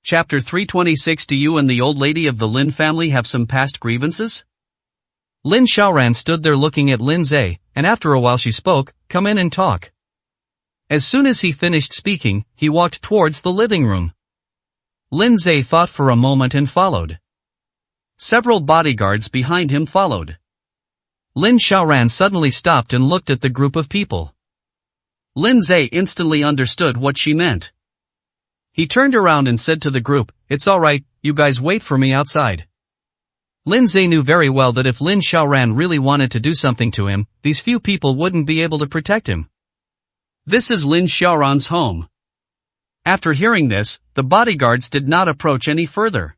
Chapter 326. Do you and the old lady of the Lin family have some past grievances? Lin Xiaoran stood there looking at Lin Zai, and after a while she spoke, "Come in and talk." As soon as he finished speaking, he walked towards the living room. Lin Zai thought for a moment and followed. Several bodyguards behind him followed. Lin Xiaoran suddenly stopped and looked at the group of people. Lin Zai instantly understood what she meant. He turned around and said to the group, "It's alright, you guys wait for me outside." Lin Zai knew very well that if Lin Xiaoran really wanted to do something to him, these few people wouldn't be able to protect him. This is Lin Xiaoran's home. After hearing this, the bodyguards did not approach any further.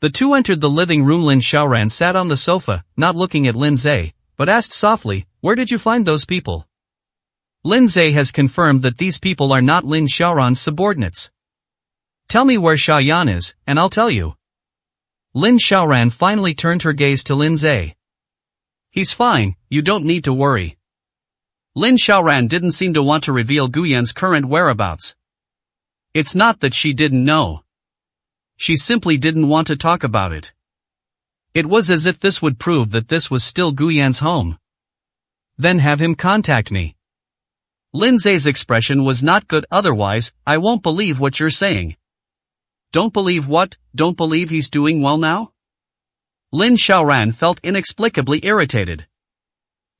The two entered the living room. Lin Xiaoran sat on the sofa, not looking at Lin Zai, but asked softly, "Where did you find those people?" Lin Zai has confirmed that these people are not Lin Xiaoran's subordinates. "Tell me where Xiaoyan is, and I'll tell you." Lin Xiaoran finally turned her gaze to Lin Zai. "He's fine, you don't need to worry." Lin Xiaoran didn't seem to want to reveal Guyan's current whereabouts. It's not that she didn't know. She simply didn't want to talk about it. It was as if this would prove that this was still Guyan's home. "Then have him contact me." Lin Zai's expression was not good. "Otherwise, I won't believe what you're saying." "Don't believe what? Don't believe he's doing well now?" Lin Xiaoran felt inexplicably irritated.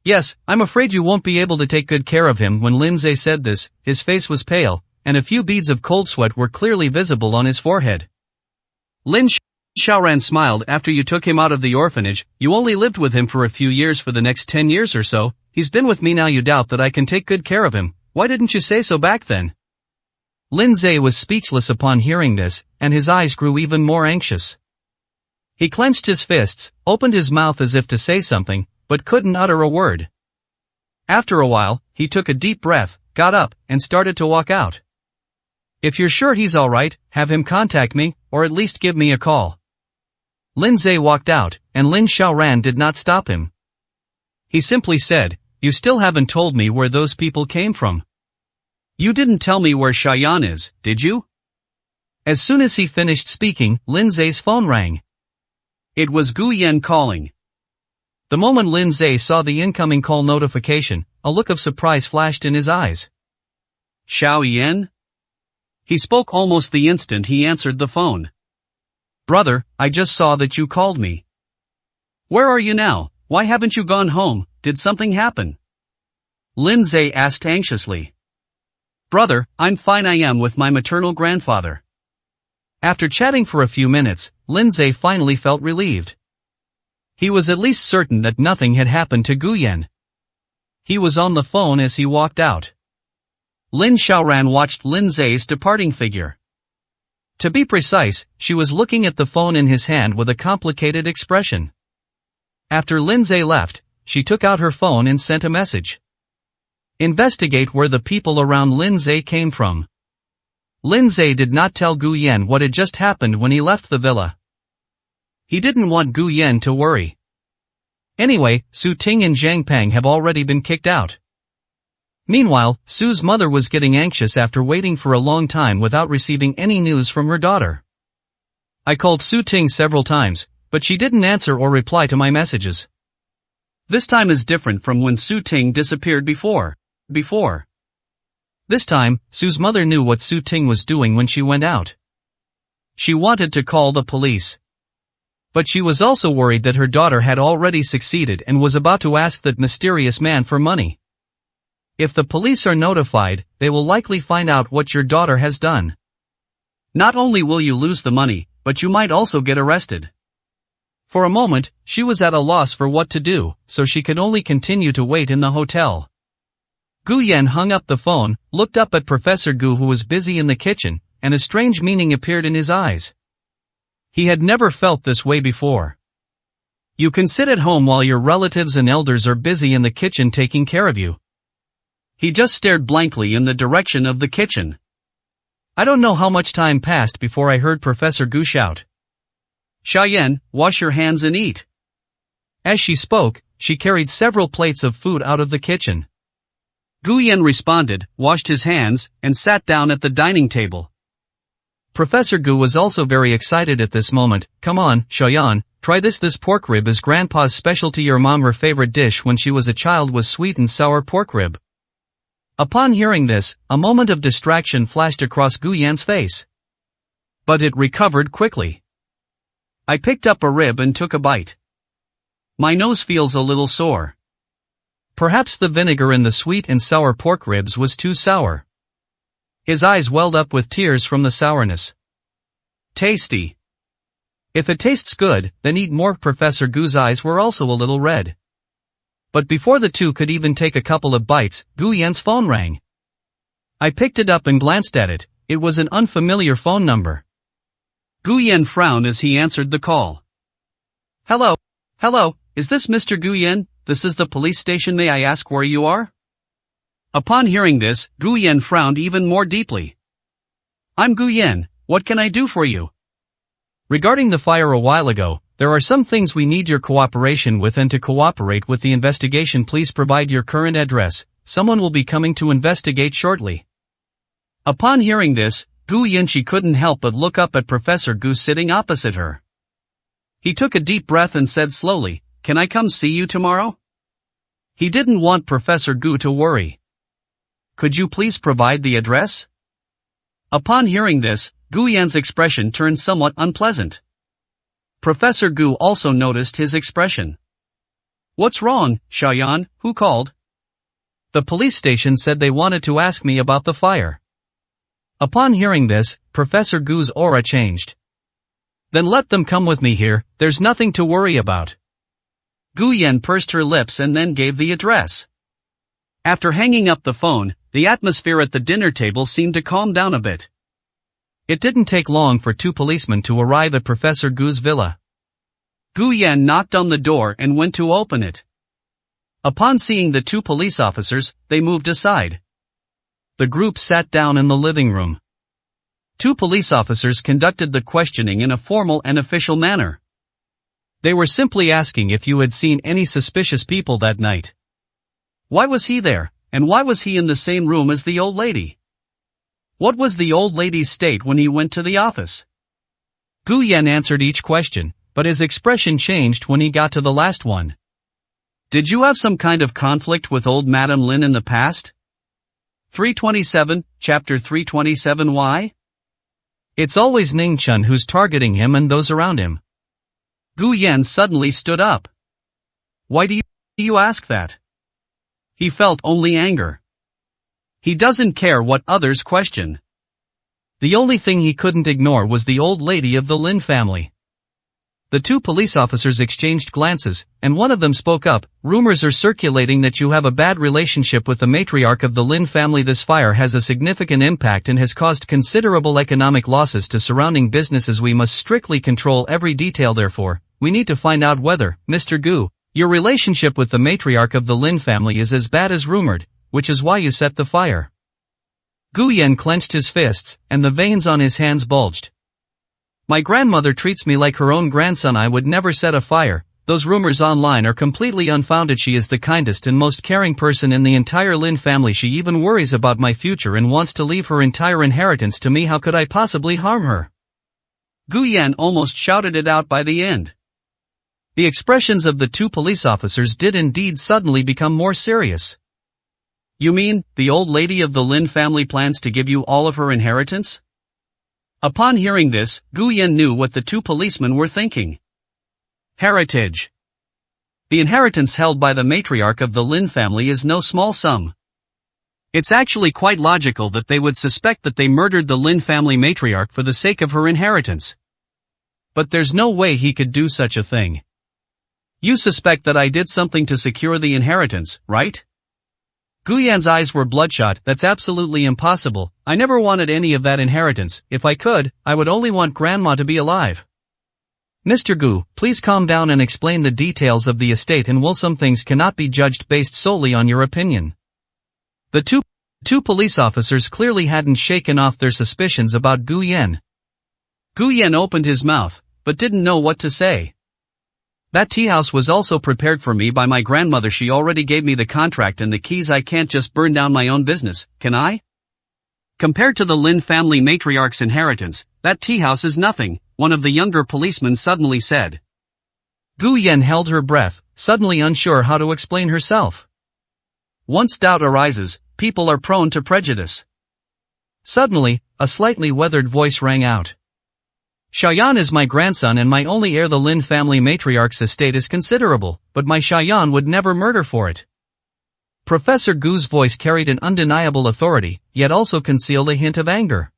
"Yes, I'm afraid you won't be able to take good care of him." When Lin Zai said this, his face was pale, and a few beads of cold sweat were clearly visible on his forehead. Lin Xiaoran smiled. "After you took him out of the orphanage, you only lived with him for a few years. For the next 10 years or so, he's been with me. Now you doubt that I can take good care of him. Why didn't you say so back then?" Lin Zai was speechless upon hearing this, and his eyes grew even more anxious. He clenched his fists, opened his mouth as if to say something, but couldn't utter a word. After a while, he took a deep breath, got up, and started to walk out. "If you're sure he's alright, have him contact me, or at least give me a call." Lin Zai walked out, and Lin Xiaoran did not stop him. He simply said, "You still haven't told me where those people came from. You didn't tell me where Xiaoyan is, did you?" As soon as he finished speaking, Lin Zai's phone rang. It was Guyan calling. The moment Lin Zai saw the incoming call notification, a look of surprise flashed in his eyes. "Xiaoyan?" He spoke almost the instant he answered the phone. "Brother, I just saw that you called me. Where are you now? Why haven't you gone home? Did something happen?" Lin Zai asked anxiously. "Brother, I'm fine. I am with my maternal grandfather." After chatting for a few minutes, Lin Zai finally felt relieved. He was at least certain that nothing had happened to Guyan. He was on the phone as he walked out. Lin Xiaoran watched Lin Zai's departing figure. To be precise, she was looking at the phone in his hand with a complicated expression. After Lin Zai left, she took out her phone and sent a message. "Investigate where the people around Lin Zai came from." Lin Zai did not tell Guyan what had just happened when he left the villa. He didn't want Guyan to worry. Anyway, Su Ting and Zhang Peng have already been kicked out. Meanwhile, Su's mother was getting anxious after waiting for a long time without receiving any news from her daughter. "I called Su Ting several times, but she didn't answer or reply to my messages. This time is different from when Su Ting disappeared before. This time, Su's mother knew what Su Ting was doing when she went out. She wanted to call the police. But she was also worried that her daughter had already succeeded and was about to ask that mysterious man for money. If the police are notified, they will likely find out what your daughter has done. Not only will you lose the money, but you might also get arrested." For a moment, she was at a loss for what to do, so she could only continue to wait in the hotel. Guyan hung up the phone, looked up at Professor Gu, who was busy in the kitchen, and a strange meaning appeared in his eyes. He had never felt this way before. "You can sit at home while your relatives and elders are busy in the kitchen taking care of you." He just stared blankly in the direction of the kitchen. I don't know how much time passed before I heard Professor Gu shout, "Xiaoyan, wash your hands and eat." As she spoke, she carried several plates of food out of the kitchen. Guyan responded, washed his hands, and sat down at the dining table. Professor Gu was also very excited at this moment. Come on, Xiaoyan, try this. This pork rib is Grandpa's specialty. Your mom, her favorite dish when she was a child was sweet and sour pork rib. Upon hearing this, a moment of distraction flashed across Gu Yan's face. But it recovered quickly. I picked up a rib and took a bite. My nose feels a little sore. Perhaps the vinegar in the sweet and sour pork ribs was too sour. His eyes welled up with tears from the sourness. Tasty. If it tastes good, then eat more. Professor Gu's eyes were also a little red. But before the two could even take a couple of bites, Gu Yan's phone rang. I picked it up and glanced at it. It was an unfamiliar phone number. Gu Yan frowned as he answered the call. Hello, is this Mr. Gu Yan? This is the police station. May I ask where you are? Upon hearing this, Gu Yan frowned even more deeply. I'm Gu Yan, what can I do for you? Regarding the fire a while ago, there are some things we need your cooperation with, and to cooperate with the investigation please provide your current address. Someone will be coming to investigate shortly. Upon hearing this, Gu Yan she couldn't help but look up at Professor Gu sitting opposite her. He took a deep breath and said slowly, can I come see you tomorrow? He didn't want Professor Gu to worry. Could you please provide the address? Upon hearing this, Gu Yan's expression turned somewhat unpleasant. Professor Gu also noticed his expression. What's wrong, Xiaoyan? Who called? The police station said they wanted to ask me about the fire. Upon hearing this, Professor Gu's aura changed. Then let them come with me here, there's nothing to worry about. Gu Yan pursed her lips and then gave the address. After hanging up the phone, the atmosphere at the dinner table seemed to calm down a bit. It didn't take long for two policemen to arrive at Professor Gu's villa. Gu Yan knocked on the door and went to open it. Upon seeing the two police officers, they moved aside. The group sat down in the living room. Two police officers conducted the questioning in a formal and official manner. They were simply asking if you had seen any suspicious people that night. Why was he there, and why was he in the same room as the old lady? What was the old lady's state when he went to the office? Gu Yan answered each question, but his expression changed when he got to the last one. Did you have some kind of conflict with old Madame Lin in the past? 327, Chapter 327. Why? It's always Ning Chun who's targeting him and those around him. Gu Yan suddenly stood up. Why do you ask that? He felt only anger. He doesn't care what others question. The only thing he couldn't ignore was the old lady of the Lin family. The two police officers exchanged glances, and one of them spoke up. Rumors are circulating that you have a bad relationship with the matriarch of the Lin family. This fire has a significant impact and has caused considerable economic losses to surrounding businesses. We must strictly control every detail. Therefore, we need to find out whether, Mr. Gu, your relationship with the matriarch of the Lin family is as bad as rumored, which is why you set the fire. Gu Yan clenched his fists, and the veins on his hands bulged. My grandmother treats me like her own grandson. I would never set a fire. Those rumors online are completely unfounded. She is the kindest and most caring person in the entire Lin family. She even worries about my future and wants to leave her entire inheritance to me. How could I possibly harm her? Gu Yan almost shouted it out by the end. The expressions of the two police officers did indeed suddenly become more serious. You mean, the old lady of the Lin family plans to give you all of her inheritance? Upon hearing this, Gu Yan knew what the two policemen were thinking. Heritage. The inheritance held by the matriarch of the Lin family is no small sum. It's actually quite logical that they would suspect that they murdered the Lin family matriarch for the sake of her inheritance. But there's no way he could do such a thing. You suspect that I did something to secure the inheritance, right? Gu Yan's eyes were bloodshot. That's absolutely impossible. I never wanted any of that inheritance. If I could, I would only want Grandma to be alive. Mr. Gu, please calm down and explain the details of the estate and will some things cannot be judged based solely on your opinion. The two police officers clearly hadn't shaken off their suspicions about Gu Yan. Gu Yan opened his mouth, but didn't know what to say. That tea house was also prepared for me by my grandmother. She already gave me the contract and the keys. I can't just burn down my own business, can I? Compared to the Lin family matriarch's inheritance, that tea house is nothing, one of the younger policemen suddenly said. Gu Yan held her breath, suddenly unsure how to explain herself. Once doubt arises, people are prone to prejudice. Suddenly, a slightly weathered voice rang out. Xiaoyan is my grandson and my only heir. The Lin family matriarch's estate is considerable, but my Xiaoyan would never murder for it. Professor Gu's voice carried an undeniable authority, yet also concealed a hint of anger.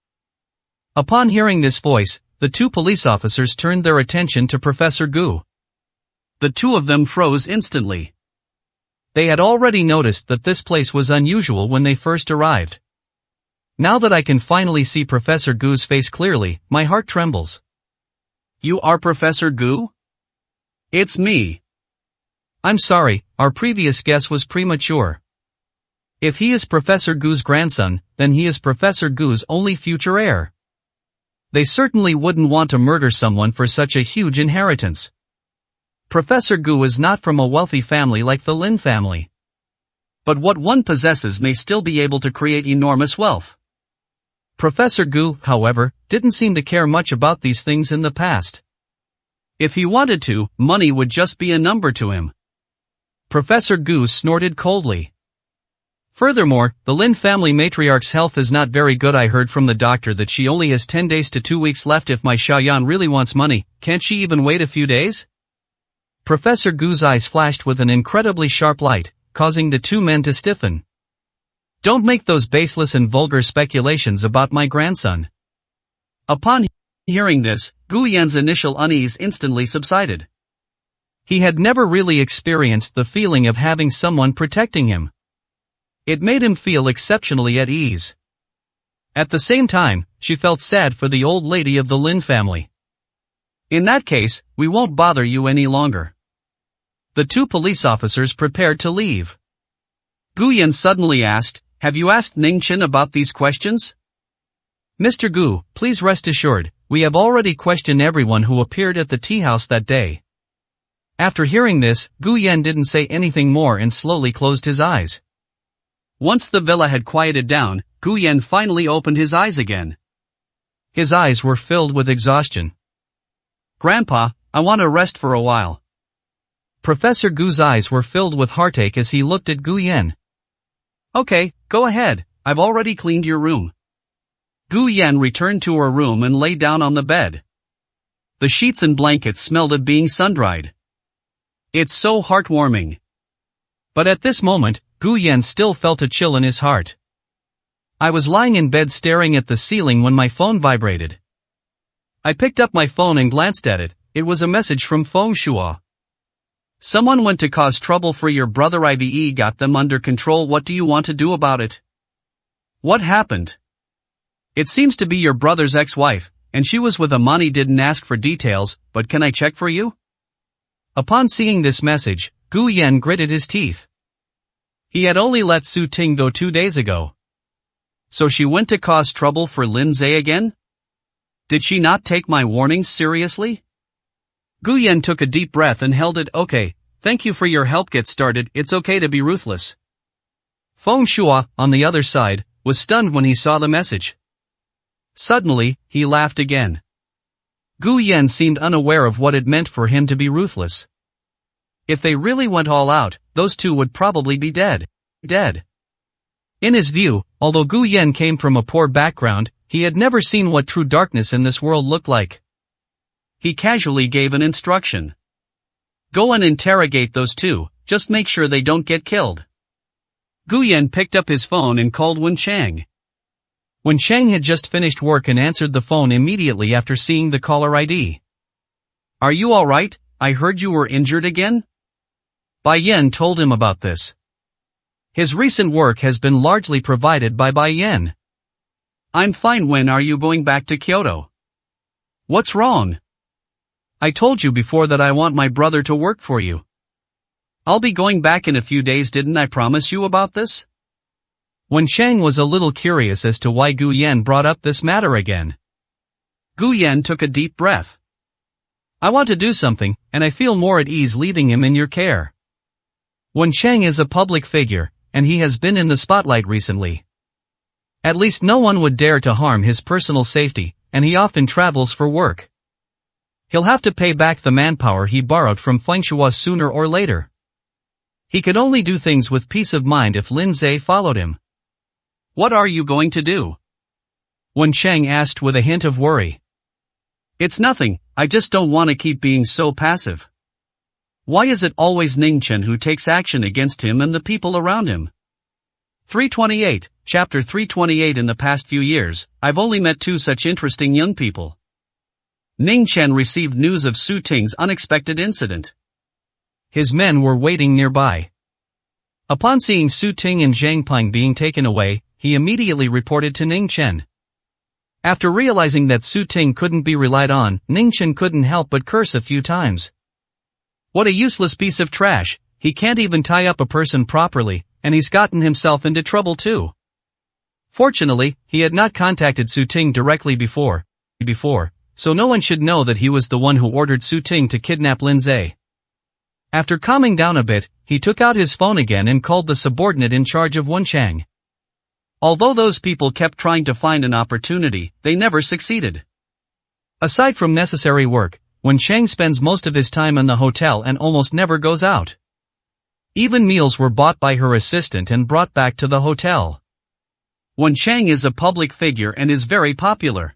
Upon hearing this voice, the two police officers turned their attention to Professor Gu. The two of them froze instantly. They had already noticed that this place was unusual when they first arrived. Now that I can finally see Professor Gu's face clearly, my heart trembles. You are Professor Gu? It's me. I'm sorry, our previous guess was premature. If he is Professor Gu's grandson, then he is Professor Gu's only future heir. They certainly wouldn't want to murder someone for such a huge inheritance. Professor Gu is not from a wealthy family like the Lin family. But what one possesses may still be able to create enormous wealth. Professor Gu, however, didn't seem to care much about these things in the past. If he wanted to, money would just be a number to him. Professor Gu snorted coldly. Furthermore, the Lin family matriarch's health is not very good. I heard from the doctor that she only has 10 days to 2 weeks left. If my Xiaoyan really wants money, can't she even wait a few days? Professor Gu's eyes flashed with an incredibly sharp light, causing the two men to stiffen. Don't make those baseless and vulgar speculations about my grandson. Upon hearing this, Gu Yan's initial unease instantly subsided. He had never really experienced the feeling of having someone protecting him. It made him feel exceptionally at ease. At the same time, she felt sad for the old lady of the Lin family. In that case, we won't bother you any longer. The two police officers prepared to leave. Gu Yan suddenly asked, have you asked Ningchen about these questions? Mr. Gu, please rest assured, we have already questioned everyone who appeared at the tea house that day. After hearing this, Gu Yan didn't say anything more and slowly closed his eyes. Once the villa had quieted down, Gu Yan finally opened his eyes again. His eyes were filled with exhaustion. Grandpa, I want to rest for a while. Professor Gu's eyes were filled with heartache as he looked at Gu Yan. Okay, go ahead, I've already cleaned your room. Gu Yan returned to her room and lay down on the bed. The sheets and blankets smelled of being sun-dried. It's so heartwarming. But at this moment, Gu Yan still felt a chill in his heart. I was lying in bed staring at the ceiling when my phone vibrated. I picked up my phone and glanced at it. It was a message from Feng Shuo. Someone went to cause trouble for your brother. IVE got them under control. What do you want to do about it? What happened? It seems to be your brother's ex-wife, and she was with Amani. Didn't ask for details, but can I check for you? Upon seeing this message, Gu Yan gritted his teeth. He had only let Su Ting go 2 days ago. So she went to cause trouble for Lin Zhe again? Did she not take my warnings seriously? Gu Yan took a deep breath and held it. Okay, thank you for your help. Get started. It's okay to be ruthless. Feng Shuo, on the other side, was stunned when he saw the message. Suddenly, he laughed again. Gu Yan seemed unaware of what it meant for him to be ruthless. If they really went all out, those two would probably be dead. In his view, although Gu Yan came from a poor background, he had never seen what true darkness in this world looked like. He casually gave an instruction. Go and interrogate those two, just make sure they don't get killed. Gu Yan picked up his phone and called Wen Chang. Wen Chang had just finished work and answered the phone immediately after seeing the caller ID. Are you alright? I heard you were injured again? Bai Yan told him about this. His recent work has been largely provided by Bai Yan. I'm fine. When are you going back to Kyoto? What's wrong? I told you before that I want my brother to work for you. I'll be going back in a few days. Didn't I promise you about this? Wen Chang was a little curious as to why Gu Yan brought up this matter again. Gu Yan took a deep breath. I want to do something, and I feel more at ease leaving him in your care. Wen Chang is a public figure, and he has been in the spotlight recently. At least no one would dare to harm his personal safety, and he often travels for work. He'll have to pay back the manpower he borrowed from Fengshua sooner or later. He could only do things with peace of mind if Lin Zhe followed him. What are you going to do? Wen Cheng asked with a hint of worry. It's nothing, I just don't want to keep being so passive. Why is it always Ning Chen who takes action against him and the people around him? 328, Chapter 328. In the past few years, I've only met two such interesting young people. Ning Chen received news of Su Ting's unexpected incident. His men were waiting nearby. Upon seeing Su Ting and Zhang Ping being taken away, he immediately reported to Ning Chen. After realizing that Su Ting couldn't be relied on, Ning Chen couldn't help but curse a few times. What a useless piece of trash, he can't even tie up a person properly, and he's gotten himself into trouble too. Fortunately, he had not contacted Su Ting directly before, so no one should know that he was the one who ordered Su Ting to kidnap Lin Zhe. After calming down a bit, he took out his phone again and called the subordinate in charge of Wenchang. Although those people kept trying to find an opportunity, they never succeeded. Aside from necessary work, Wenchang spends most of his time in the hotel and almost never goes out. Even meals were bought by her assistant and brought back to the hotel. Wenchang is a public figure and is very popular.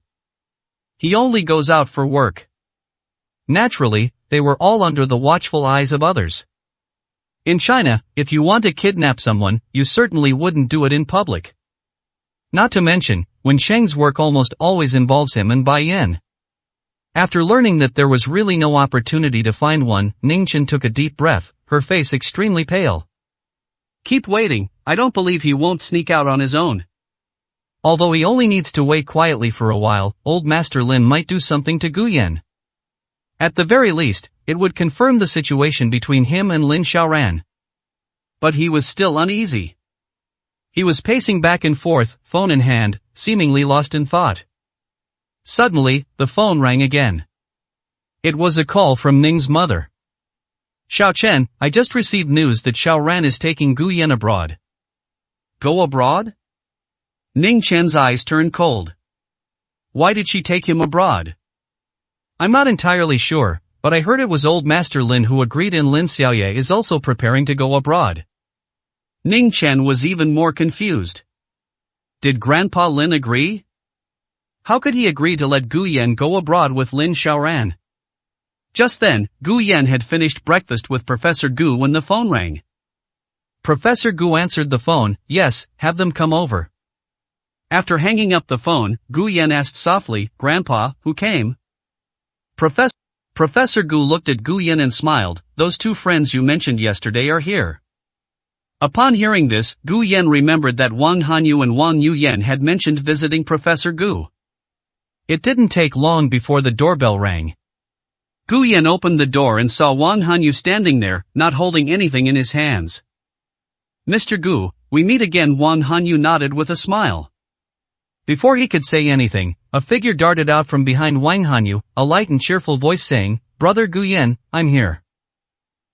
He only goes out for work. Naturally, they were all under the watchful eyes of others. In China, if you want to kidnap someone, you certainly wouldn't do it in public. Not to mention, Wenchang's work almost always involves him and Bai Yan. After learning that there was really no opportunity to find one, Ning Chen took a deep breath, her face extremely pale. Keep waiting, I don't believe he won't sneak out on his own. Although he only needs to wait quietly for a while, old Master Lin might do something to Gu Yan. At the very least, it would confirm the situation between him and Lin Xiaoran. But he was still uneasy. He was pacing back and forth, phone in hand, seemingly lost in thought. Suddenly, the phone rang again. It was a call from Ning's mother. Xiao Chen, I just received news that Xiaoran is taking Gu Yan abroad. Go abroad? Ning Chen's eyes turned cold. Why did she take him abroad? I'm not entirely sure, but I heard it was old Master Lin who agreed, and Lin Xiaoye is also preparing to go abroad. Ning Chen was even more confused. Did Grandpa Lin agree? How could he agree to let Gu Yan go abroad with Lin Xiaoran? Just then, Gu Yan had finished breakfast with Professor Gu when the phone rang. Professor Gu answered the phone. Yes, have them come over. After hanging up the phone, Gu Yan asked softly, Grandpa, who came? Professor Gu looked at Gu Yan and smiled. Those two friends you mentioned yesterday are here. Upon hearing this, Gu Yan remembered that Wang Hanyu and Wang Yuyan had mentioned visiting Professor Gu. It didn't take long before the doorbell rang. Gu Yan opened the door and saw Wang Hanyu standing there, not holding anything in his hands. Mr. Gu, we meet again. Wang Hanyu nodded with a smile. Before he could say anything, a figure darted out from behind Wang Hanyu, a light and cheerful voice saying, Brother Gu Yan, I'm here.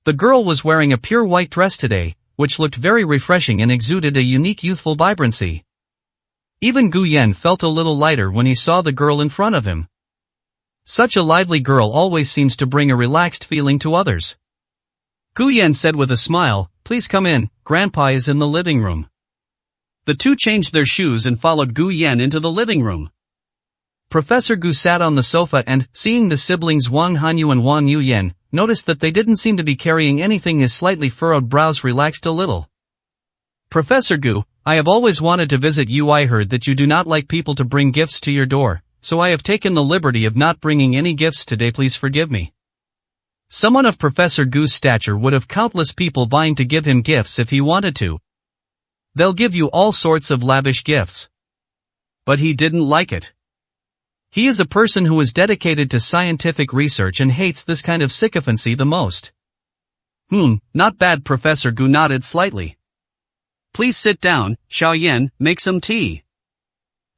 The girl was wearing a pure white dress today, which looked very refreshing and exuded a unique youthful vibrancy. Even Gu Yan felt a little lighter when he saw the girl in front of him. Such a lively girl always seems to bring a relaxed feeling to others. Gu Yan said with a smile, Please come in, Grandpa is in the living room. The two changed their shoes and followed Gu Yan into the living room. Professor Gu sat on the sofa and, seeing the siblings Wang Hanyu and Wang Yuyan, noticed that they didn't seem to be carrying anything. His slightly furrowed brows relaxed a little. Professor Gu, I have always wanted to visit you. I heard that you do not like people to bring gifts to your door, so I have taken the liberty of not bringing any gifts today. Please forgive me. Someone of Professor Gu's stature would have countless people vying to give him gifts if he wanted to. They'll give you all sorts of lavish gifts. But he didn't like it. He is a person who is dedicated to scientific research and hates this kind of sycophancy the most. Not bad. Professor Gu nodded slightly. Please sit down, Xiaoyan, make some tea.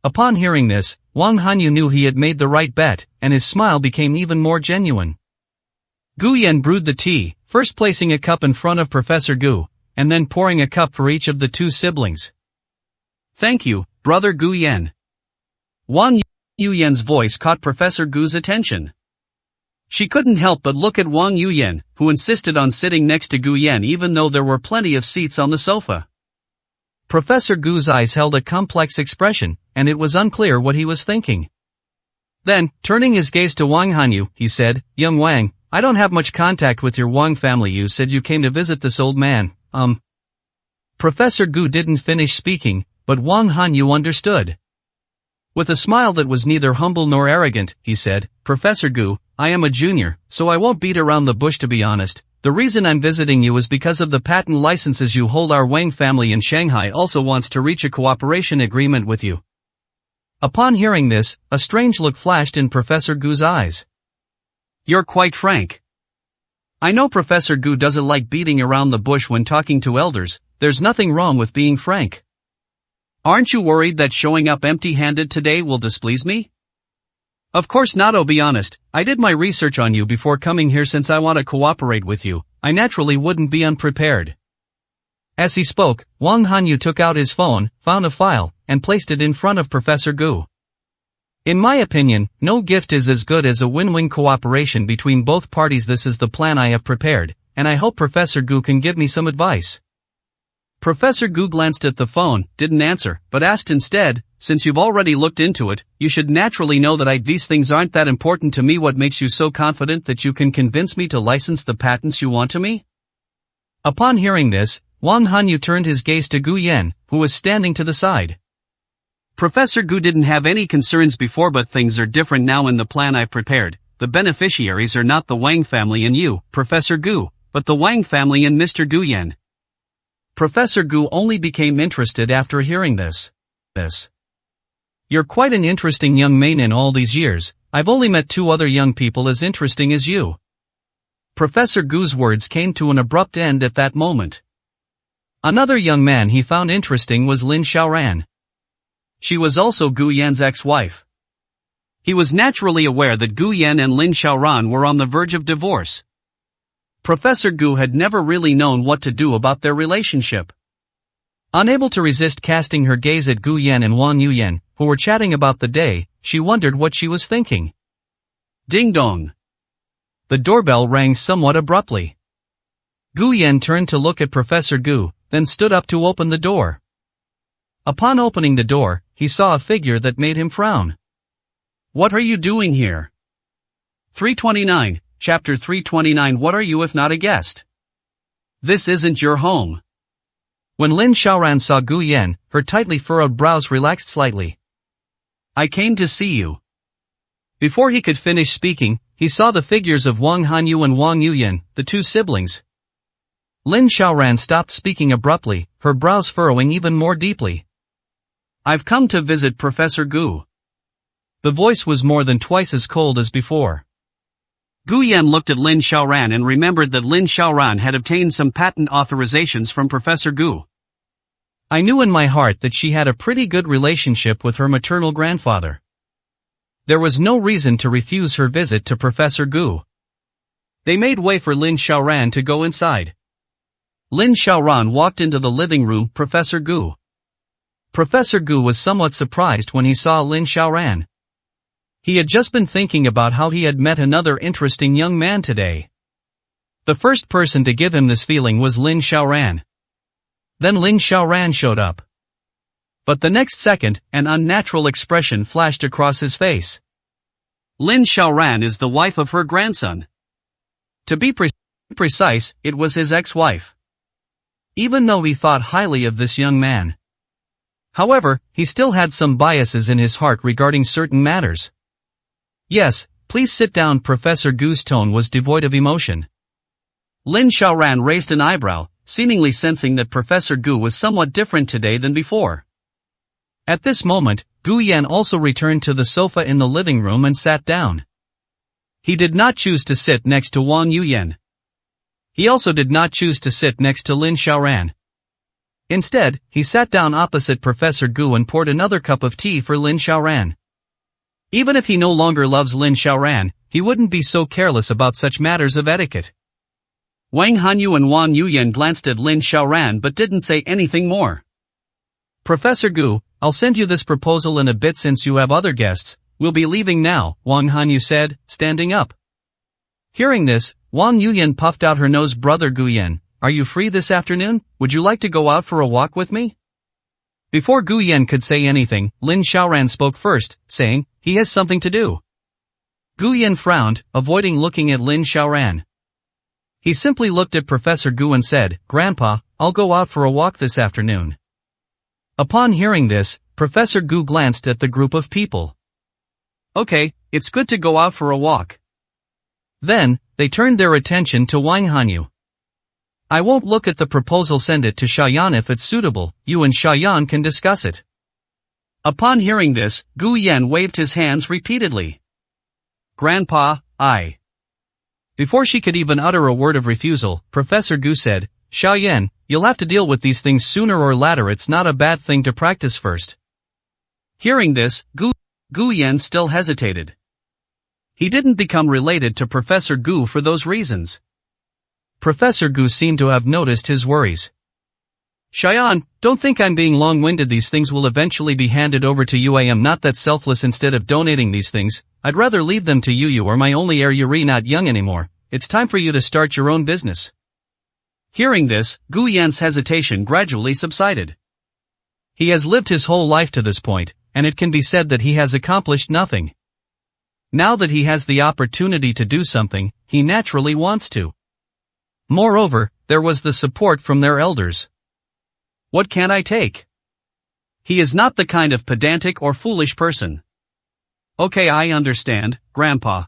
Upon hearing this, Wang Hanyu knew he had made the right bet, and his smile became even more genuine. Gu Yan brewed the tea, first placing a cup in front of Professor Gu, and then pouring a cup for each of the two siblings. Thank you, Brother Gu Yan. Wang Yuyan's voice caught Professor Gu's attention. She couldn't help but look at Wang Yuyan, who insisted on sitting next to Gu Yan even though there were plenty of seats on the sofa. Professor Gu's eyes held a complex expression, and it was unclear what he was thinking. Then, turning his gaze to Wang Hanyu, he said, "Young Wang, I don't have much contact with your Wang family. You said you came to visit this old man, Professor Gu didn't finish speaking, but Wang Hanyu understood. With a smile that was neither humble nor arrogant, he said, "Professor Gu, I am a junior, so I won't beat around the bush. To be honest, the reason I'm visiting you is because of the patent licenses you hold. Our Wang family in Shanghai also wants to reach a cooperation agreement with you." Upon hearing this, a strange look flashed in Professor Gu's eyes. "You're quite frank. I know Professor Gu doesn't like beating around the bush when talking to elders. There's nothing wrong with being frank. Aren't you worried that showing up empty-handed today will displease me?" "Of course not. Oh, be honest, I did my research on you before coming here. Since I want to cooperate with you, I naturally wouldn't be unprepared." As he spoke, Wang Hanyu took out his phone, found a file, and placed it in front of Professor Gu. "In my opinion, no gift is as good as a win-win cooperation between both parties. This is the plan I have prepared, and I hope Professor Gu can give me some advice." Professor Gu glanced at the phone, didn't answer, but asked instead, "Since you've already looked into it, you should naturally know that these things aren't that important to me. What makes you so confident that you can convince me to license the patents you want to me?" Upon hearing this, Wang Hanyu turned his gaze to Gu Yan, who was standing to the side. "Professor Gu didn't have any concerns before, but things are different now. In the plan I've prepared, the beneficiaries are not the Wang family and you, Professor Gu, but the Wang family and Mr. Gu Yan." Professor Gu only became interested after hearing this. "You're quite an interesting young man. In all these years, I've only met 2 other young people as interesting as you." Professor Gu's words came to an abrupt end at that moment. Another young man he found interesting was Lin Xiaoran. She was also Gu Yan's ex-wife. He was naturally aware that Gu Yan and Lin Xiaoran were on the verge of divorce. Professor Gu had never really known what to do about their relationship. Unable to resist casting her gaze at Gu Yan and Wang Yuyan, who were chatting about the day, she wondered what she was thinking. Ding dong. The doorbell rang somewhat abruptly. Gu Yan turned to look at Professor Gu, then stood up to open the door. Upon opening the door, he saw a figure that made him frown. "What are you doing here?" 329, Chapter 329. What are you if not a guest? This isn't your home. When Lin Xiaoran saw Gu Yan, her tightly furrowed brows relaxed slightly. "I came to see you." Before he could finish speaking, he saw the figures of Wang Hanyu and Wang Yuyan, the 2 siblings. Lin Xiaoran stopped speaking abruptly, her brows furrowing even more deeply. "I've come to visit Professor Gu." The voice was more than twice as cold as before. Gu Yan looked at Lin Xiaoran and remembered that Lin Xiaoran had obtained some patent authorizations from Professor Gu. "I knew in my heart that she had a pretty good relationship with her maternal grandfather. There was no reason to refuse her visit to Professor Gu." They made way for Lin Xiaoran to go inside. Lin Xiaoran walked into the living room. Professor Gu. Professor Gu was somewhat surprised when he saw Lin Xiaoran. He had just been thinking about how he had met another interesting young man today. The first person to give him this feeling was Lin Xiaoran. Then Lin Xiaoran showed up. But the next second, an unnatural expression flashed across his face. Lin Xiaoran is the wife of her grandson. To be precise, it was his ex-wife. Even though he thought highly of this young man. However, he still had some biases in his heart regarding certain matters. "Yes, please sit down." Professor Gu's tone was devoid of emotion. Lin Xiaoran raised an eyebrow, seemingly sensing that Professor Gu was somewhat different today than before. At this moment, Gu Yan also returned to the sofa in the living room and sat down. He did not choose to sit next to Wang Yuyan. He also did not choose to sit next to Lin Xiaoran. Instead, he sat down opposite Professor Gu and poured another cup of tea for Lin Xiaoran. Even if he no longer loves Lin Xiaoran, he wouldn't be so careless about such matters of etiquette. Wang Hanyu and Wang Yuyan glanced at Lin Xiaoran but didn't say anything more. "Professor Gu, I'll send you this proposal in a bit since you have other guests. We'll be leaving now, Wang Hanyu said, standing up. Hearing this, Wang Yuyan puffed out her nose. Brother Guyan, are you free this afternoon? Would you like to go out for a walk with me? Before Guyan could say anything, Lin Xiaoran spoke first, saying, he has something to do. Guyan frowned, avoiding looking at Lin Xiaoran. He simply looked at Professor Gu and said, Grandpa, I'll go out for a walk this afternoon. Upon hearing this, Professor Gu glanced at the group of people. Okay, it's good to go out for a walk. Then, they turned their attention to Wang Hanyu. I won't look at the proposal. Send it to Shayan if it's suitable. You and Shayan can discuss it. Upon hearing this, Gu Yan waved his hands repeatedly. Grandpa, I. Before she could even utter a word of refusal, Professor Gu said, Xiaoyan, you'll have to deal with these things sooner or later. It's not a bad thing to practice first. Hearing this, Gu Yan still hesitated. He didn't become related to Professor Gu for those reasons. Professor Gu seemed to have noticed his worries. Xiayan, don't think I'm being long-winded. These things will eventually be handed over to you. I am not that selfless. Instead of donating these things, I'd rather leave them to you. You are my only heir. You're not young anymore. It's time for you to start your own business. Hearing this, Gu Yan's hesitation gradually subsided. He has lived his whole life to this point, and it can be said that he has accomplished nothing. Now that he has the opportunity to do something, he naturally wants to. Moreover, there was the support from their elders. What can I take? He is not the kind of pedantic or foolish person. Okay, I understand, Grandpa.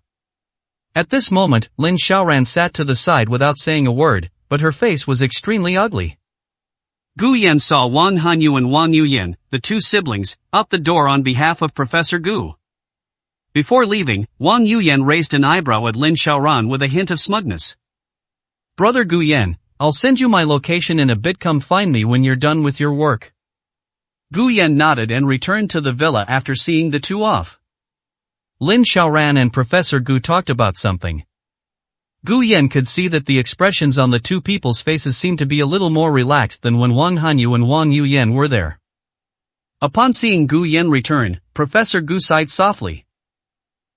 At this moment, Lin Xiaoran sat to the side without saying a word, but her face was extremely ugly. Gu Yan saw Wang Hanyu and Wang Yuyan, the two siblings, out the door on behalf of Professor Gu. Before leaving, Wang Yuyan raised an eyebrow at Lin Xiaoran with a hint of smugness. Brother Gu Yan, I'll send you my location in a bit. Come find me when you're done with your work. Gu Yan nodded and returned to the villa after seeing the two off. Lin Xiaoran and Professor Gu talked about something. Gu Yan could see that the expressions on the two people's faces seemed to be a little more relaxed than when Wang Hanyu and Wang Yuyan were there. Upon seeing Gu Yan return, Professor Gu sighed softly.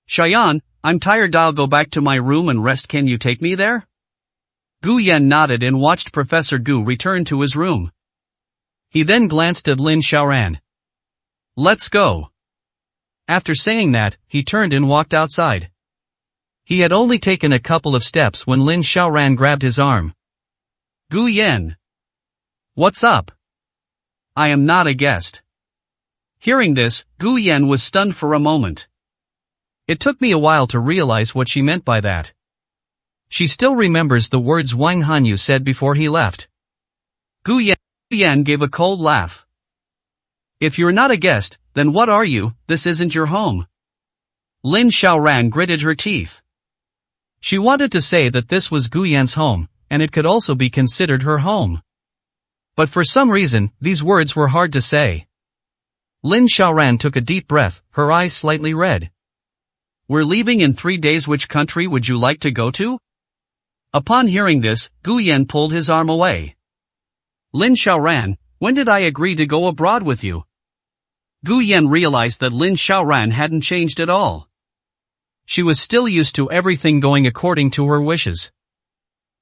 Xiayan, I'm tired. I'll go back to my room and rest. Can you take me there? Gu Yan nodded and watched Professor Gu return to his room. He then glanced at Lin Xiaoran. Let's go. After saying that, he turned and walked outside. He had only taken a couple of steps when Lin Xiaoran grabbed his arm. Gu Yan. What's up? I am not a guest. Hearing this, Gu Yan was stunned for a moment. It took me a while to realize what she meant by that. She still remembers the words Wang Hanyu said before he left. Gu Yan gave a cold laugh. If you're not a guest, then what are you? This isn't your home. Lin Xiaoran gritted her teeth. She wanted to say that this was Gu Yan's home, and it could also be considered her home. But for some reason, these words were hard to say. Lin Xiaoran took a deep breath, her eyes slightly red. We're leaving in 3 days. Which country would you like to go to? Upon hearing this, Gu Yan pulled his arm away. Lin Xiaoran, when did I agree to go abroad with you? Gu Yan realized that Lin Xiaoran hadn't changed at all. She was still used to everything going according to her wishes.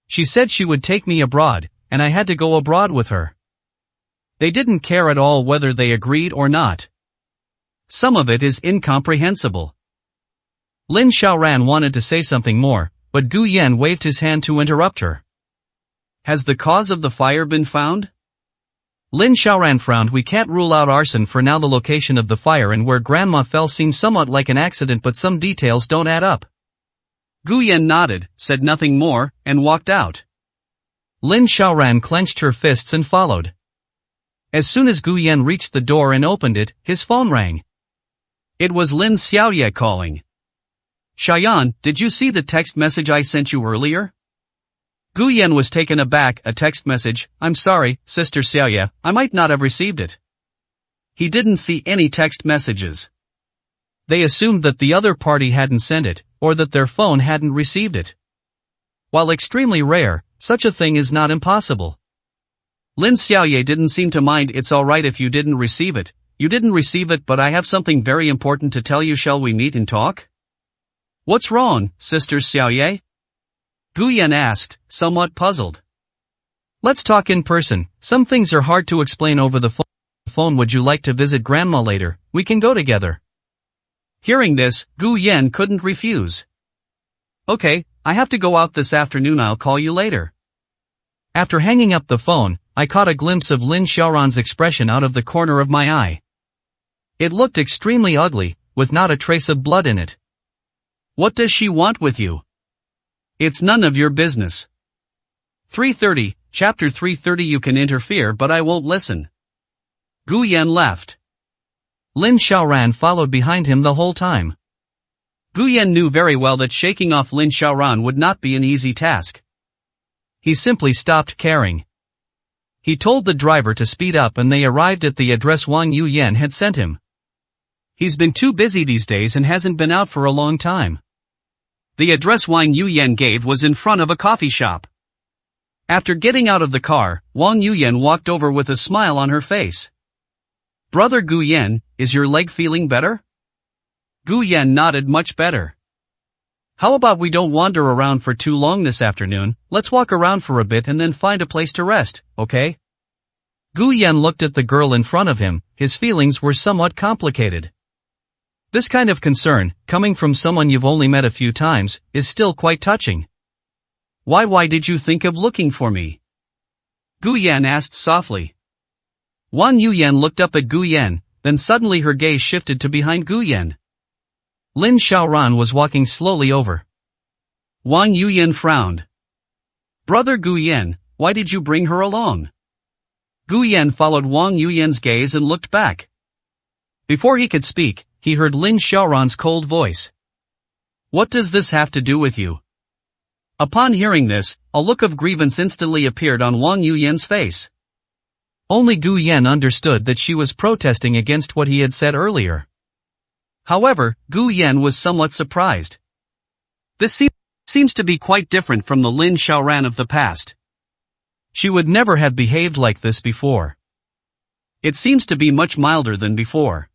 She said she would take me abroad, and I had to go abroad with her. They didn't care at all whether they agreed or not. Some of it is incomprehensible. Lin Xiaoran wanted to say something more, but Gu Yan waved his hand to interrupt her. Has the cause of the fire been found? Lin Xiaoran frowned. We can't rule out arson for now. The location of the fire and where Grandma fell seems somewhat like an accident, but some details don't add up. Gu Yan nodded, said nothing more, and walked out. Lin Xiaoran clenched her fists and followed. As soon as Gu Yan reached the door and opened it, his phone rang. It was Lin Xiaoye calling. Xiayan, did you see the text message I sent you earlier? Gu Yan was taken aback. A text message? I'm sorry, Sister Xiaoye, I might not have received it. He didn't see any text messages. They assumed that the other party hadn't sent it, or that their phone hadn't received it. While extremely rare, such a thing is not impossible. Lin Xiaoye didn't seem to mind. It's alright if you didn't receive it, you didn't receive it, but I have something very important to tell you. Shall we meet and talk? What's wrong, Sister Xiaoye? Gu Yan asked, somewhat puzzled. Let's talk in person. Some things are hard to explain over the phone. Would you like to visit Grandma later? We can go together. Hearing this, Gu Yan couldn't refuse. Okay, I have to go out this afternoon. I'll call you later. After hanging up the phone, I caught a glimpse of Lin Xiaoran's expression out of the corner of my eye. It looked extremely ugly, with not a trace of blood in it. What does she want with you? It's none of your business. 330, Chapter 330. You can interfere, but I won't listen. Gu Yan left. Lin Xiaoran followed behind him the whole time. Gu Yan knew very well that shaking off Lin Xiaoran would not be an easy task. He simply stopped caring. He told the driver to speed up and they arrived at the address Wang Yuyan had sent him. He's been too busy these days and hasn't been out for a long time. The address Wang Yuyan gave was in front of a coffee shop. After getting out of the car, Wang Yuyan walked over with a smile on her face. Brother Gu Yan, is your leg feeling better? Gu Yan nodded. Much better. How about we don't wander around for too long this afternoon? Let's walk around for a bit and then find a place to rest, okay? Gu Yan looked at the girl in front of him. His feelings were somewhat complicated. This kind of concern, coming from someone you've only met a few times, is still quite touching. Why did you think of looking for me? Gu Yan asked softly. Wang Yuyan looked up at Gu Yan, then suddenly her gaze shifted to behind Gu Yan. Lin Xiaoran was walking slowly over. Wang Yuyan frowned. Brother Gu Yan, why did you bring her along? Gu Yan followed Wang Yuyan's gaze and looked back. Before he could speak, he heard Lin Xiaoran's cold voice. What does this have to do with you? Upon hearing this, a look of grievance instantly appeared on Wang Yuyan's face. Only Gu Yan understood that she was protesting against what he had said earlier. However, Gu Yan was somewhat surprised. This seems to be quite different from the Lin Xiaoran of the past. She would never have behaved like this before. It seems to be much milder than before.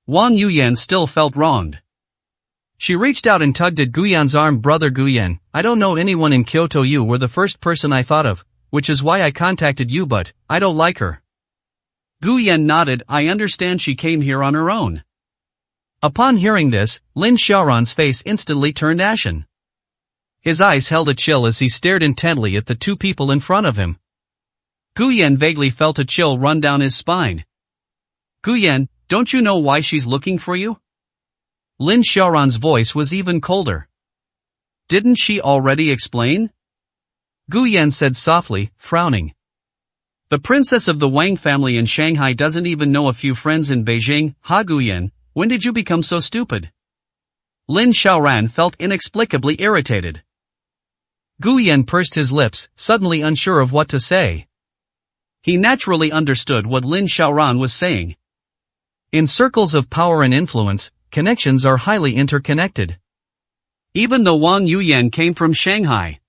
Wang Yuyan still felt wronged. She reached out and tugged at Gu Yan's arm. Brother Gu Yan, I don't know anyone in Kyoto. You were the first person I thought of, which is why I contacted you, but I don't like her. Gu Yan nodded. I understand she came here on her own. Upon hearing this, Lin Xiaoran's face instantly turned ashen. His eyes held a chill as he stared intently at the two people in front of him. Gu Yan vaguely felt a chill run down his spine. Gu Yan, don't you know why she's looking for you? Lin Xiaoran's voice was even colder. Didn't she already explain? Gu Yan said softly, frowning. The princess of the Wang family in Shanghai doesn't even know a few friends in Beijing. Ha Gu Yan, when did you become so stupid? Lin Xiaoran felt inexplicably irritated. Gu Yan pursed his lips, suddenly unsure of what to say. He naturally understood what Lin Xiaoran was saying. In circles of power and influence, connections are highly interconnected. Even though Wang Yuyan came from Shanghai.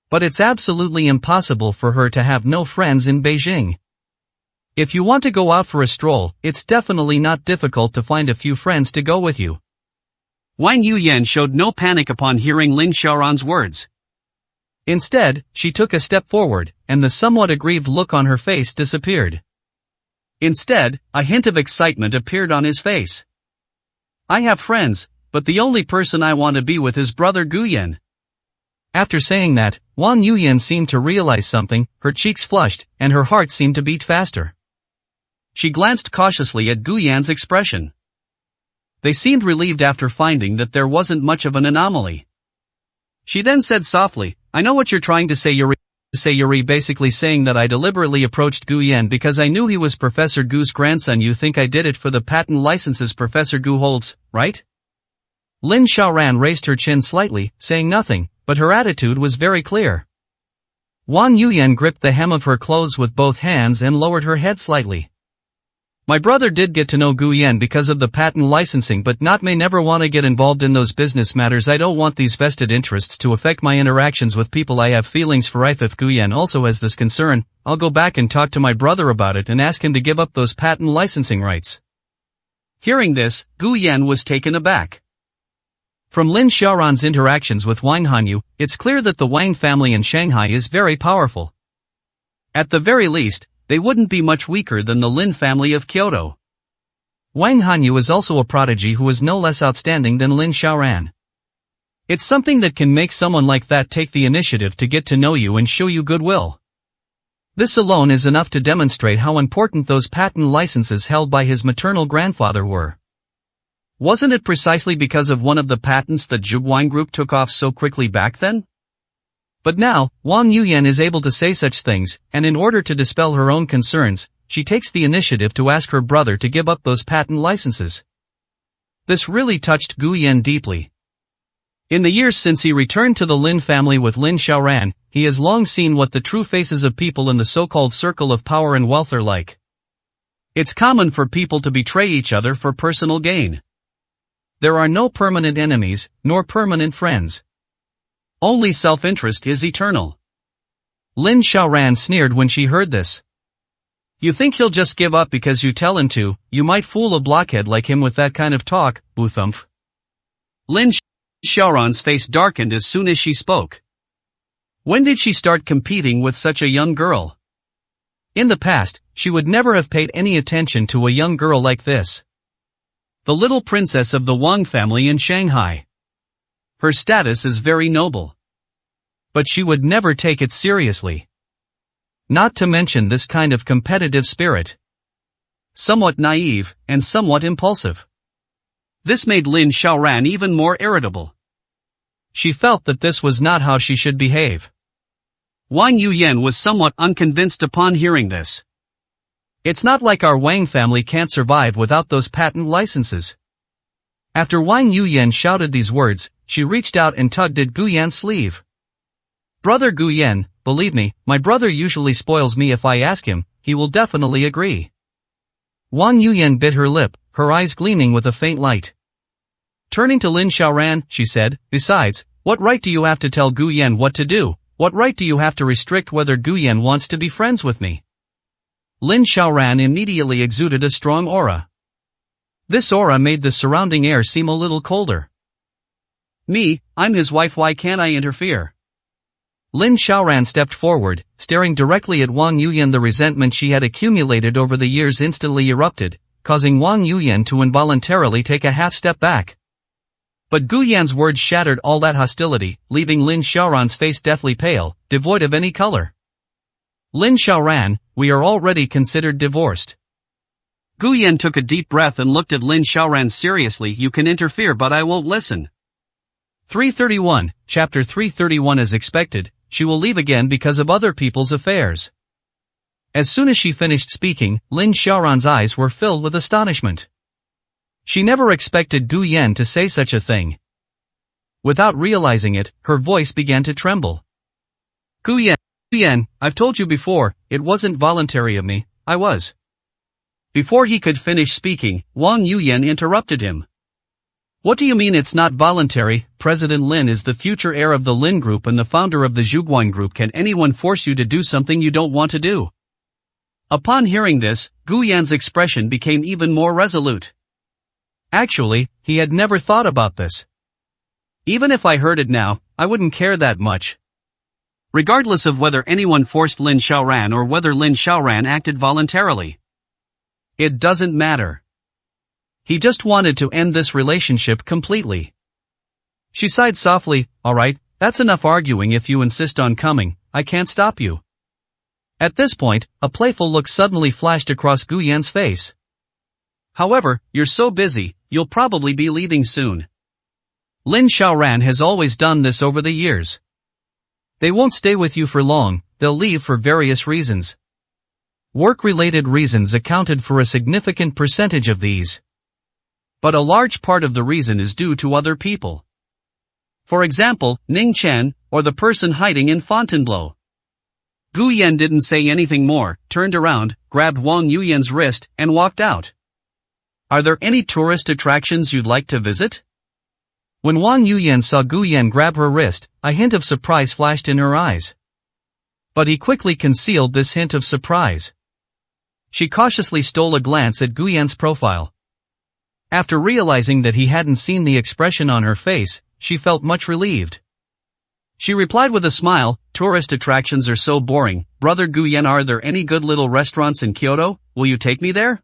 But it's absolutely impossible for her to have no friends in Beijing. If you want to go out for a stroll, it's definitely not difficult to find a few friends to go with you. Wang Yuyan showed no panic upon hearing Lin Xiaoran's words. Instead, she took a step forward, and the somewhat aggrieved look on her face disappeared. Instead, a hint of excitement appeared on his face. I have friends, but the only person I want to be with is Brother Gu Yan. After saying that, Wang Yuyan seemed to realize something. Her cheeks flushed, and her heart seemed to beat faster. She glanced cautiously at Gu Yan's expression. They seemed relieved after finding that there wasn't much of an anomaly. She then said softly, I know what you're trying to say, Yuri, basically saying that I deliberately approached Gu Yan because I knew he was Professor Gu's grandson. You think I did it for the patent licenses Professor Gu holds, right? Lin Xiaoran raised her chin slightly, saying nothing, but her attitude was very clear. Wang Yuyan gripped the hem of her clothes with both hands and lowered her head slightly. My brother did get to know Gu Yan because of the patent licensing, but may never want to get involved in those business matters. I don't want these vested interests to affect my interactions with people I have feelings for. If Gu Yan also has this concern, I'll go back and talk to my brother about it and ask him to give up those patent licensing rights. Hearing this, Gu Yan was taken aback. From Lin Xiaoran's interactions with Wang Hanyu, it's clear that the Wang family in Shanghai is very powerful. At the very least, they wouldn't be much weaker than the Lin family of Kyoto. Wang Hanyu is also a prodigy who is no less outstanding than Lin Xiaoran. It's something that can make someone like that take the initiative to get to know you and show you goodwill. This alone is enough to demonstrate how important those patent licenses held by his maternal grandfather were. Wasn't it precisely because of one of the patents that Zhuguang Group took off so quickly back then? But now, Wang Yuyan is able to say such things, and in order to dispel her own concerns, she takes the initiative to ask her brother to give up those patent licenses. This really touched Gu Yan deeply. In the years since he returned to the Lin family with Lin Xiaoran, he has long seen what the true faces of people in the so-called circle of power and wealth are like. It's common for people to betray each other for personal gain. There are no permanent enemies, nor permanent friends. Only self-interest is eternal. Lin Xiaoran sneered when she heard this. You think he'll just give up because you tell him to? You might fool a blockhead like him with that kind of talk, Buthumph. Lin Xiaoran's face darkened as soon as she spoke. When did she start competing with such a young girl? In the past, she would never have paid any attention to a young girl like this. The little princess of the Wang family in Shanghai. Her status is very noble. But she would never take it seriously. Not to mention this kind of competitive spirit. Somewhat naive, and somewhat impulsive. This made Lin Xiaoran even more irritable. She felt that this was not how she should behave. Wang Yuyan was somewhat unconvinced upon hearing this. It's not like our Wang family can't survive without those patent licenses. After Wang Yuyan shouted these words, she reached out and tugged at Gu Yan's sleeve. Brother Gu Yan, believe me, my brother usually spoils me. If I ask him, he will definitely agree. Wang Yuyan bit her lip, her eyes gleaming with a faint light. Turning to Lin Xiaoran, she said, besides, what right do you have to tell Gu Yan what to do? What right do you have to restrict whether Gu Yan wants to be friends with me? Lin Xiaoran immediately exuded a strong aura. This aura made the surrounding air seem a little colder. Me, I'm his wife, why can't I interfere? Lin Xiaoran stepped forward, staring directly at Wang Yuyan. The resentment she had accumulated over the years instantly erupted, causing Wang Yuyan to involuntarily take a half step back. But Gu Yan's words shattered all that hostility, leaving Lin Xiaoran's face deathly pale, devoid of any color. Lin Xiaoran, we are already considered divorced. Gu Yan took a deep breath and looked at Lin Xiaoran seriously. You can interfere, but I won't listen. 331, Chapter 331. As expected, she will leave again because of other people's affairs. As soon as she finished speaking, Lin Xiaoran's eyes were filled with astonishment. She never expected Gu Yan to say such a thing. Without realizing it, her voice began to tremble. Gu Yan, I've told you before, it wasn't voluntary of me, I was. Before he could finish speaking, Wang Yuyan interrupted him. What do you mean it's not voluntary? President Lin is the future heir of the Lin Group and the founder of the Zhuguang Group. Can anyone force you to do something you don't want to do? Upon hearing this, Gu Yan's expression became even more resolute. Actually, he had never thought about this. Even if I heard it now, I wouldn't care that much. Regardless of whether anyone forced Lin Xiaoran or whether Lin Xiaoran acted voluntarily. It doesn't matter. He just wanted to end this relationship completely. She sighed softly. Alright, that's enough arguing. If you insist on coming, I can't stop you. At this point, a playful look suddenly flashed across Gu Yan's face. However, you're so busy, you'll probably be leaving soon. Lin Xiaoran has always done this over the years. They won't stay with you for long, they'll leave for various reasons. Work-related reasons accounted for a significant percentage of these. But a large part of the reason is due to other people. For example, Ning Chen, or the person hiding in Fontainebleau. Gu Yan didn't say anything more, turned around, grabbed Wang Yuyan's wrist, and walked out. Are there any tourist attractions you'd like to visit? When Wang Yuyan saw Gu Yan grab her wrist, a hint of surprise flashed in her eyes. But he quickly concealed this hint of surprise. She cautiously stole a glance at Gu Yan's profile. After realizing that he hadn't seen the expression on her face, she felt much relieved. She replied with a smile, tourist attractions are so boring, brother Gu Yan, are there any good little restaurants in Kyoto? Will you take me there?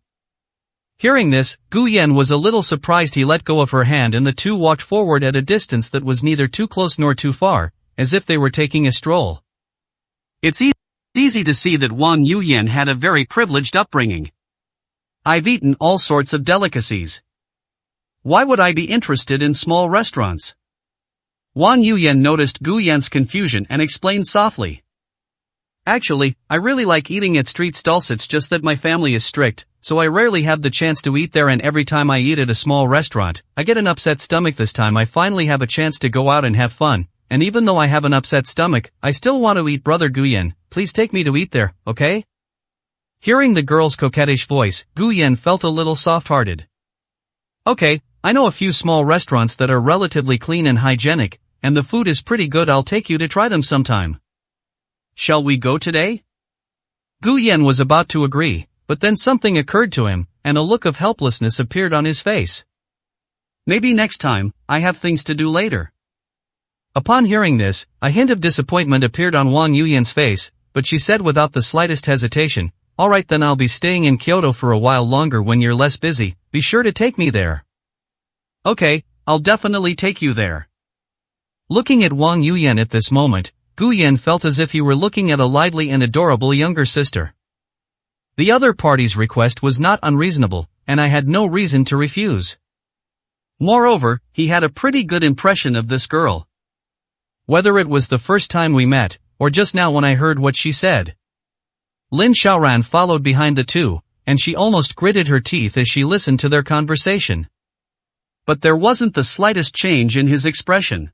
Hearing this, Gu Yan was a little surprised. He let go of her hand and the two walked forward at a distance that was neither too close nor too far, as if they were taking a stroll. It's easy to see that Wang Yuyan had a very privileged upbringing. I've eaten all sorts of delicacies. Why would I be interested in small restaurants? Wang Yuyan noticed Gu Yan's confusion and explained softly. Actually, I really like eating at street stalls. It's just that my family is strict, so I rarely have the chance to eat there, and every time I eat at a small restaurant, I get an upset stomach. This time I finally have a chance to go out and have fun, and even though I have an upset stomach, I still want to eat. Brother Gu Yan, please take me to eat there, okay? Hearing the girl's coquettish voice, Gu Yan felt a little soft-hearted. Okay, I know a few small restaurants that are relatively clean and hygienic, and the food is pretty good. I'll take you to try them sometime. Shall we go today? Gu Yan was about to agree, but then something occurred to him, and a look of helplessness appeared on his face. Maybe next time, I have things to do later. Upon hearing this, a hint of disappointment appeared on Wang Yuyan's face, but she said without the slightest hesitation, alright then, I'll be staying in Kyoto for a while longer. When you're less busy, be sure to take me there. Okay, I'll definitely take you there. Looking at Wang Yuyan at this moment, Gu Yan felt as if he were looking at a lively and adorable younger sister. The other party's request was not unreasonable, and I had no reason to refuse. Moreover, he had a pretty good impression of this girl. Whether it was the first time we met, or just now when I heard what she said. Lin Xiaoran followed behind the two, and she almost gritted her teeth as she listened to their conversation. But there wasn't the slightest change in his expression.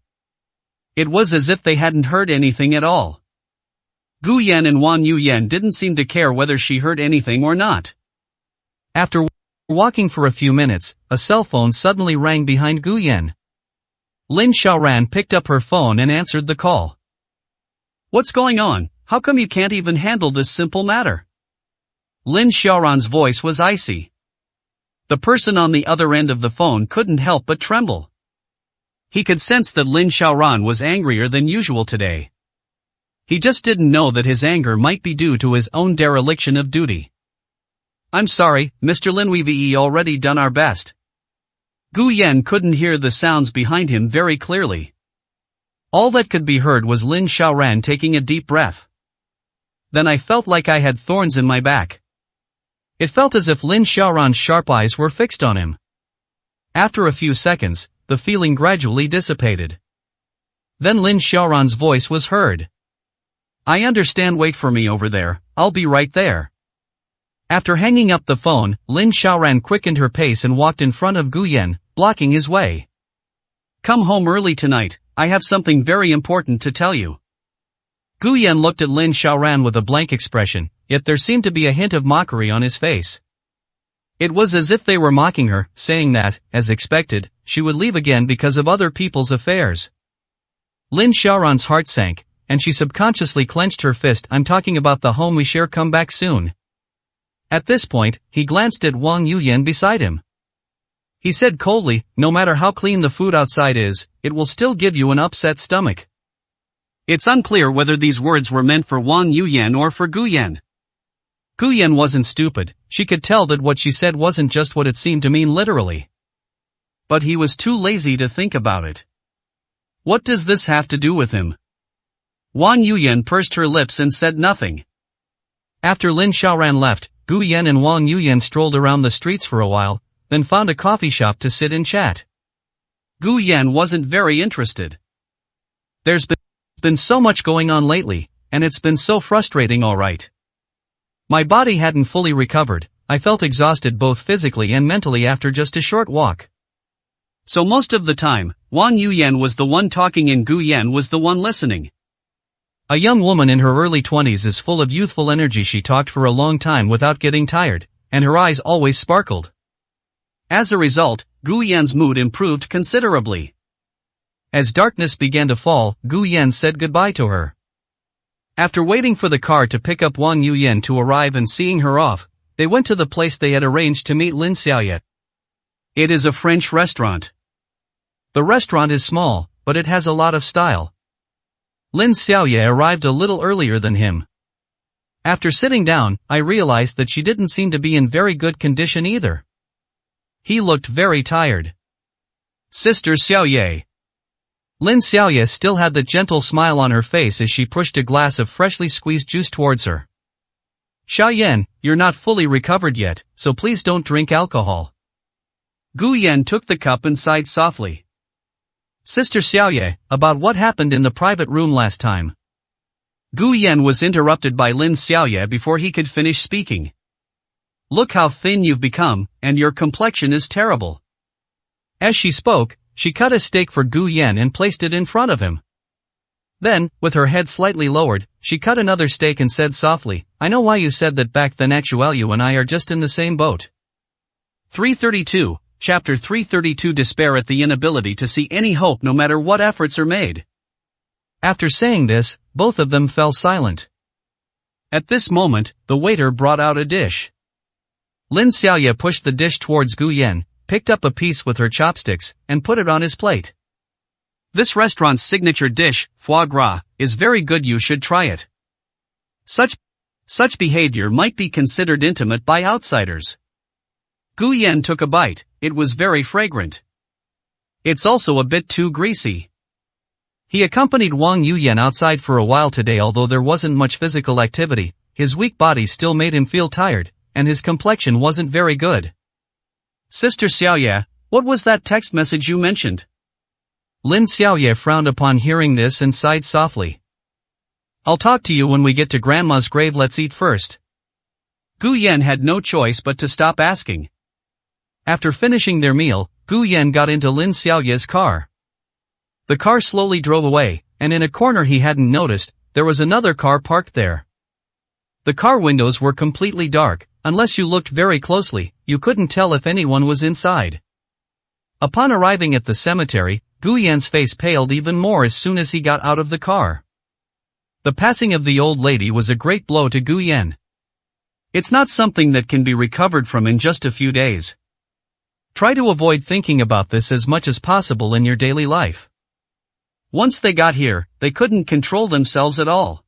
It was as if they hadn't heard anything at all. Gu Yan and Wang Yuyan didn't seem to care whether she heard anything or not. After walking for a few minutes, a cell phone suddenly rang behind Gu Yan. Lin Xiaoran picked up her phone and answered the call. What's going on? How come you can't even handle this simple matter? Lin Xiaoran's voice was icy. The person on the other end of the phone couldn't help but tremble. He could sense that Lin Xiaoran was angrier than usual today. He just didn't know that his anger might be due to his own dereliction of duty. I'm sorry, Mr. Lin, we've already done our best. Gu Yan couldn't hear the sounds behind him very clearly. All that could be heard was Lin Xiaoran taking a deep breath. Then I felt like I had thorns in my back. It felt as if Lin Xiaoran's sharp eyes were fixed on him. After a few seconds, the feeling gradually dissipated. Then Lin Xiaoran's voice was heard. I understand, wait for me over there, I'll be right there. After hanging up the phone, Lin Xiaoran quickened her pace and walked in front of Gu Yan, blocking his way. Come home early tonight, I have something very important to tell you. Gu Yan looked at Lin Xiaoran with a blank expression, yet there seemed to be a hint of mockery on his face. It was as if they were mocking her, saying that, as expected, she would leave again because of other people's affairs. Lin Xiaoran's heart sank, and she subconsciously clenched her fist. I'm talking about the home we share, come back soon. At this point, he glanced at Wang Yuyan beside him. He said coldly, no matter how clean the food outside is, it will still give you an upset stomach. It's unclear whether these words were meant for Wang Yuyan or for Gu Yan. Gu Yan wasn't stupid, she could tell that what she said wasn't just what it seemed to mean literally. But he was too lazy to think about it. What does this have to do with him? Wang Yuyan pursed her lips and said nothing. After Lin Xiaoran left, Gu Yan and Wang Yuyan strolled around the streets for a while, then found a coffee shop to sit and chat. Gu Yan wasn't very interested. There's been so much going on lately, and it's been so frustrating, alright. My body hadn't fully recovered, I felt exhausted both physically and mentally after just a short walk. So most of the time, Wang Yuyan was the one talking and Gu Yan was the one listening. A young woman in her early 20s is full of youthful energy. She talked for a long time without getting tired, and her eyes always sparkled. As a result, Gu Yan's mood improved considerably. As darkness began to fall, Gu Yan said goodbye to her. After waiting for the car to pick up Wang Yuyan to arrive and seeing her off, they went to the place they had arranged to meet Lin Xiaoye. It is a French restaurant. The restaurant is small, but it has a lot of style. Lin Xiaoye arrived a little earlier than him. After sitting down, I realized that she didn't seem to be in very good condition either. He looked very tired. Sister Xiaoye. Lin Xiaoye still had the gentle smile on her face as she pushed a glass of freshly squeezed juice towards her. Xiaoyan, you're not fully recovered yet, so please don't drink alcohol. Gu Yan took the cup and sighed softly. Sister Xiaoye, about what happened in the private room last time. Gu Yan was interrupted by Lin Xiaoye before he could finish speaking. Look how thin you've become, and your complexion is terrible. As she spoke, she cut a steak for Gu Yan and placed it in front of him. Then, with her head slightly lowered, she cut another steak and said softly, I know why you said that back then. Actually, you and I are just in the same boat. 332, Chapter 332. Despair at the inability to see any hope no matter what efforts are made. After saying this, both of them fell silent. At this moment, the waiter brought out a dish. Lin Xiaoye pushed the dish towards Gu Yan, picked up a piece with her chopsticks, and put it on his plate. This restaurant's signature dish, foie gras, is very good. You should try it. Such behavior might be considered intimate by outsiders. Gu Yan took a bite. It was very fragrant. It's also a bit too greasy. He accompanied Wang Yuyan outside for a while today. Although there wasn't much physical activity, his weak body still made him feel tired, and his complexion wasn't very good. Sister Xiaoye, what was that text message you mentioned? Lin Xiaoye frowned upon hearing this and sighed softly. I'll talk to you when we get to Grandma's grave. Let's eat first. Gu Yan had no choice but to stop asking. After finishing their meal, Gu Yan got into Lin Xiaoye's car. The car slowly drove away, and in a corner he hadn't noticed, there was another car parked there. The car windows were completely dark. Unless you looked very closely, you couldn't tell if anyone was inside. Upon arriving at the cemetery, Gu Yan's face paled even more as soon as he got out of the car. The passing of the old lady was a great blow to Gu Yan. It's not something that can be recovered from in just a few days. Try to avoid thinking about this as much as possible in your daily life. Once they got here, they couldn't control themselves at all.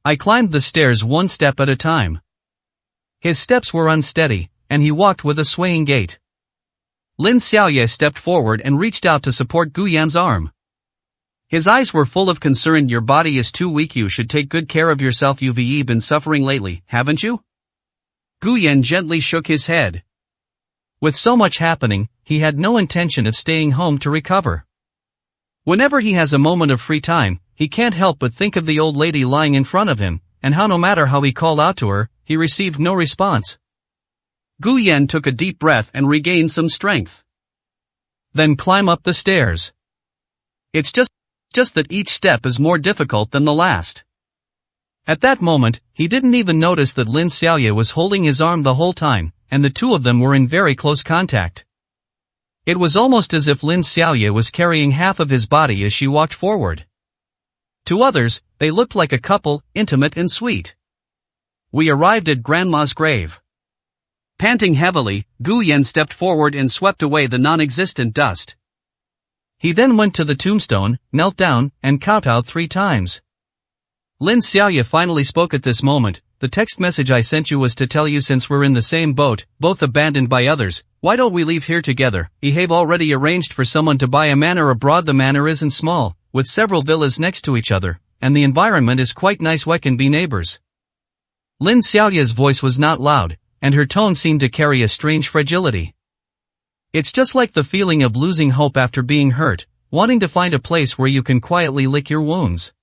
I climbed the stairs one step at a time. His steps were unsteady, and he walked with a swaying gait. Lin Xiaoye stepped forward and reached out to support Gu Yan's arm. His eyes were full of concern. Your body is too weak. You should take good care of yourself. You've been suffering lately, haven't you? Gu Yan gently shook his head. With so much happening, he had no intention of staying home to recover. Whenever he has a moment of free time, he can't help but think of the old lady lying in front of him, and how no matter how he called out to her, he received no response. Gu Yan took a deep breath and regained some strength. Then climb up the stairs. It's just that each step is more difficult than the last. At that moment, he didn't even notice that Lin Xiaoye was holding his arm the whole time, and the two of them were in very close contact. It was almost as if Lin Xiaoye was carrying half of his body as she walked forward. To others, they looked like a couple, intimate and sweet. We arrived at Grandma's grave. Panting heavily, Gu Yan stepped forward and swept away the non-existent dust. He then went to the tombstone, knelt down, and kowtowed 3 times. Lin Xiaoye finally spoke at this moment. The text message I sent you was to tell you, since we're in the same boat, both abandoned by others, why don't we leave here together? I have already arranged for someone to buy a manor abroad. The manor isn't small, with several villas next to each other, and the environment is quite nice. We can be neighbors. Lin Xiaoye's voice was not loud, and her tone seemed to carry a strange fragility. It's just like the feeling of losing hope after being hurt, wanting to find a place where you can quietly lick your wounds.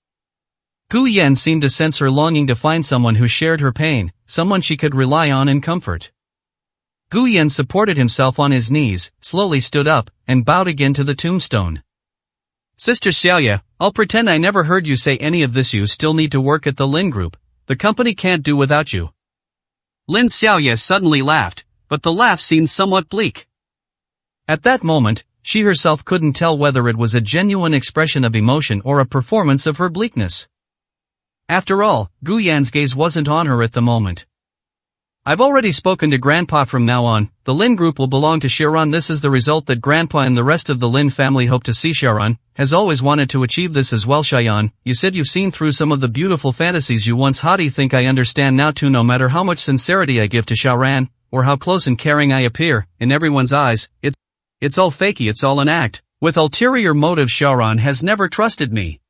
Gu Yan seemed to sense her longing to find someone who shared her pain, someone she could rely on and comfort. Gu Yan supported himself on his knees, slowly stood up, and bowed again to the tombstone. Sister Xiaoye, I'll pretend I never heard you say any of this. You still need to work at the Lin Group. The company can't do without you. Lin Xiaoye suddenly laughed, but the laugh seemed somewhat bleak. At that moment, she herself couldn't tell whether it was a genuine expression of emotion or a performance of her bleakness. After all, Gu Yan's gaze wasn't on her at the moment. I've already spoken to Grandpa. From now on, the Lin Group will belong to Sharon. This is the result that Grandpa and the rest of the Lin family hope to see. Sharon has always wanted to achieve this as well. Shayan, you said you've seen through some of the beautiful fantasies you once had. I think I understand now too. No matter how much sincerity I give to Sharon, or how close and caring I appear, in everyone's eyes, it's all fakey. It's all an act, with ulterior motive. Sharon has never trusted me.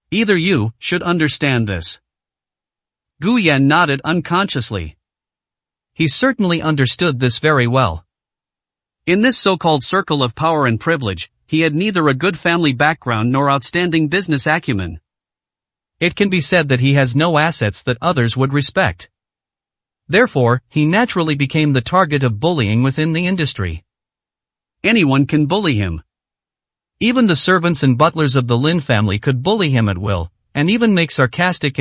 Either you should understand this. Gu Yan nodded unconsciously. He certainly understood this very well. In this so-called circle of power and privilege, he had neither a good family background nor outstanding business acumen. It can be said that he has no assets that others would respect. Therefore, he naturally became the target of bullying within the industry. Anyone can bully him. Even the servants and butlers of the Lin family could bully him at will, and even make sarcastic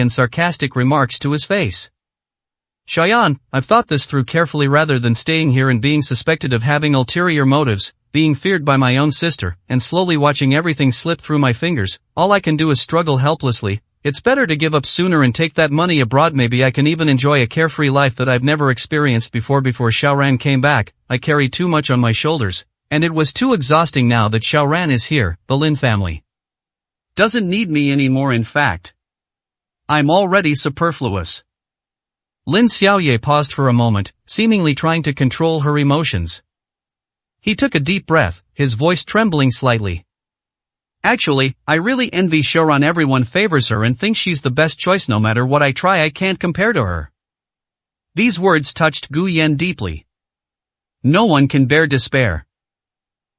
remarks to his face. Shayan, I've thought this through carefully. Rather than staying here and being suspected of having ulterior motives, being feared by my own sister, and slowly watching everything slip through my fingers, all I can do is struggle helplessly. It's better to give up sooner and take that money abroad. Maybe I can even enjoy a carefree life that I've never experienced before. Before Xiaoran came back, I carried too much on my shoulders, and it was too exhausting. Now that Xiaoran is here, the Lin family doesn't need me anymore. In fact, I'm already superfluous. Lin Xiaoye paused for a moment, seemingly trying to control her emotions. He took a deep breath, his voice trembling slightly. Actually, I really envy Shaoran. Everyone favors her and thinks she's the best choice. No matter what I try, I can't compare to her. These words touched Gu Yan deeply. No one can bear despair.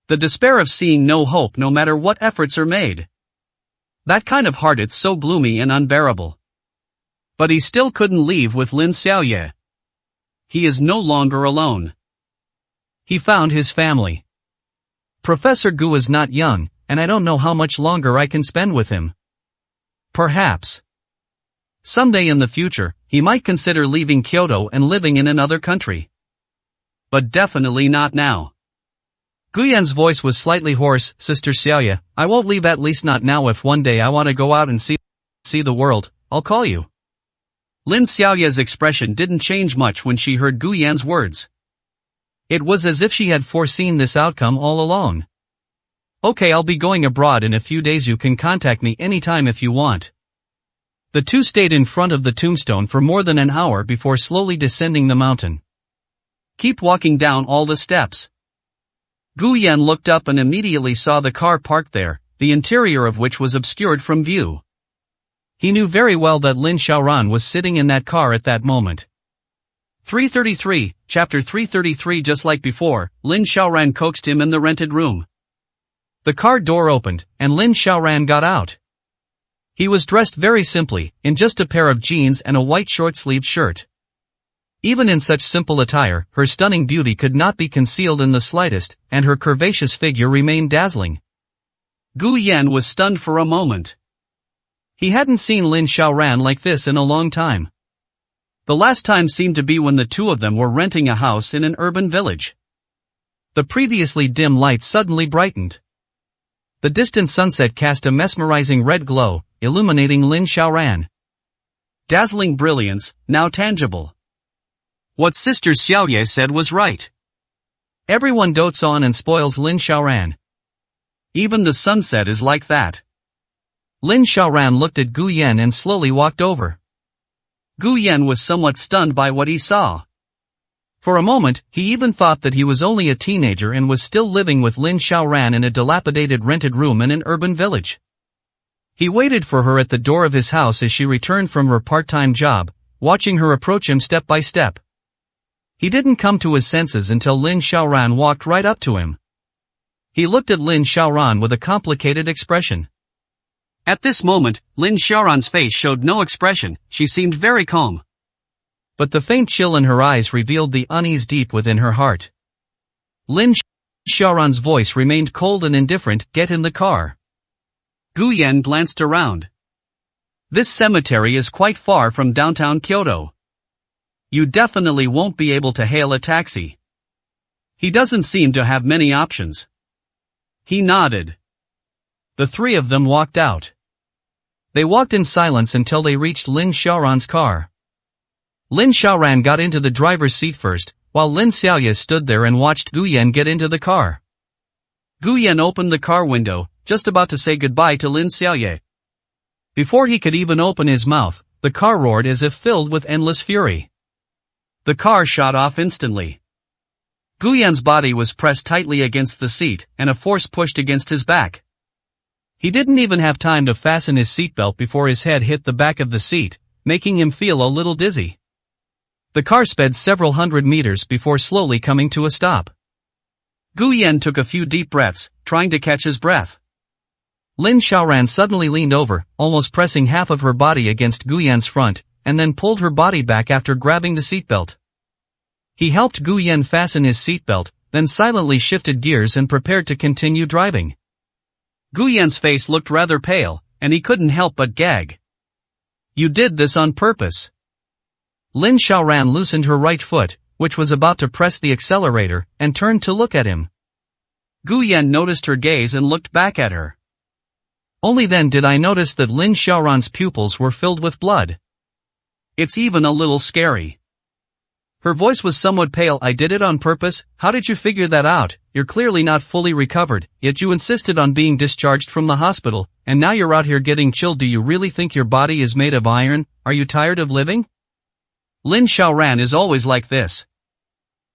The despair of seeing no hope no matter what efforts are made. That kind of heart, it's so gloomy and unbearable. But he still couldn't leave with Lin Xiaoye. He is no longer alone. He found his family. Professor Gu is not young, and I don't know how much longer I can spend with him. Perhaps someday in the future, he might consider leaving Kyoto and living in another country. But definitely not now. Guyan's voice was slightly hoarse. Sister Xiaoye, I won't leave, at least not now. If one day I want to go out and see the world, I'll call you. Lin Xiaoye's expression didn't change much when she heard Gu Yan's words. It was as if she had foreseen this outcome all along. Okay, I'll be going abroad in a few days. You can contact me anytime if you want. The two stayed in front of the tombstone for more than an hour before slowly descending the mountain. Keep walking down all the steps. Gu Yan looked up and immediately saw the car parked there, the interior of which was obscured from view. He knew very well that Lin Xiaoran was sitting in that car at that moment. 333, Chapter 333. Just like before, Lin Xiaoran coaxed him in the rented room. The car door opened, and Lin Xiaoran got out. He was dressed very simply, in just a pair of jeans and a white short-sleeved shirt. Even in such simple attire, her stunning beauty could not be concealed in the slightest, and her curvaceous figure remained dazzling. Gu Yan was stunned for a moment. He hadn't seen Lin Xiaoran like this in a long time. The last time seemed to be when the two of them were renting a house in an urban village. The previously dim lights suddenly brightened. The distant sunset cast a mesmerizing red glow, illuminating Lin Xiaoran. Dazzling brilliance, now tangible. What Sister Xiaoye said was right. Everyone dotes on and spoils Lin Xiaoran. Even the sunset is like that. Lin Xiaoran looked at Gu Yan and slowly walked over. Gu Yan was somewhat stunned by what he saw. For a moment, he even thought that he was only a teenager and was still living with Lin Xiaoran in a dilapidated rented room in an urban village. He waited for her at the door of his house as she returned from her part-time job, watching her approach him step by step. He didn't come to his senses until Lin Xiaoran walked right up to him. He looked at Lin Xiaoran with a complicated expression. At this moment, Lin Xiaoran's face showed no expression. She seemed very calm. But the faint chill in her eyes revealed the unease deep within her heart. Lin Xiaoran's voice remained cold and indifferent. Get in the car. Gu Yan glanced around. This cemetery is quite far from downtown Kyoto. You definitely won't be able to hail a taxi. He doesn't seem to have many options. He nodded. The three of them walked out. They walked in silence until they reached Lin Xiaoran's car. Lin Xiaoran got into the driver's seat first, while Lin Xiaoye stood there and watched Gu Yan get into the car. Gu Yan opened the car window, just about to say goodbye to Lin Xiaoye. Before he could even open his mouth, the car roared as if filled with endless fury. The car shot off instantly. Gu Yan's body was pressed tightly against the seat, and a force pushed against his back. He didn't even have time to fasten his seatbelt before his head hit the back of the seat, making him feel a little dizzy. The car sped several hundred meters before slowly coming to a stop. Gu Yan took a few deep breaths, trying to catch his breath. Lin Xiaoran suddenly leaned over, almost pressing half of her body against Gu Yan's front, and then pulled her body back after grabbing the seatbelt. He helped Gu Yan fasten his seatbelt, then silently shifted gears and prepared to continue driving. Gu Yan's face looked rather pale, and he couldn't help but gag. You did this on purpose. Lin Xiaoran loosened her right foot, which was about to press the accelerator, and turned to look at him. Gu Yan noticed her gaze and looked back at her. Only then did I notice that Lin Xiaoran's pupils were filled with blood. It's even a little scary. Her voice was somewhat pale. I did it on purpose. How did you figure that out? You're clearly not fully recovered, yet you insisted on being discharged from the hospital, and now you're out here getting chilled. Do you really think your body is made of iron? Are you tired of living? Lin Xiaoran is always like this.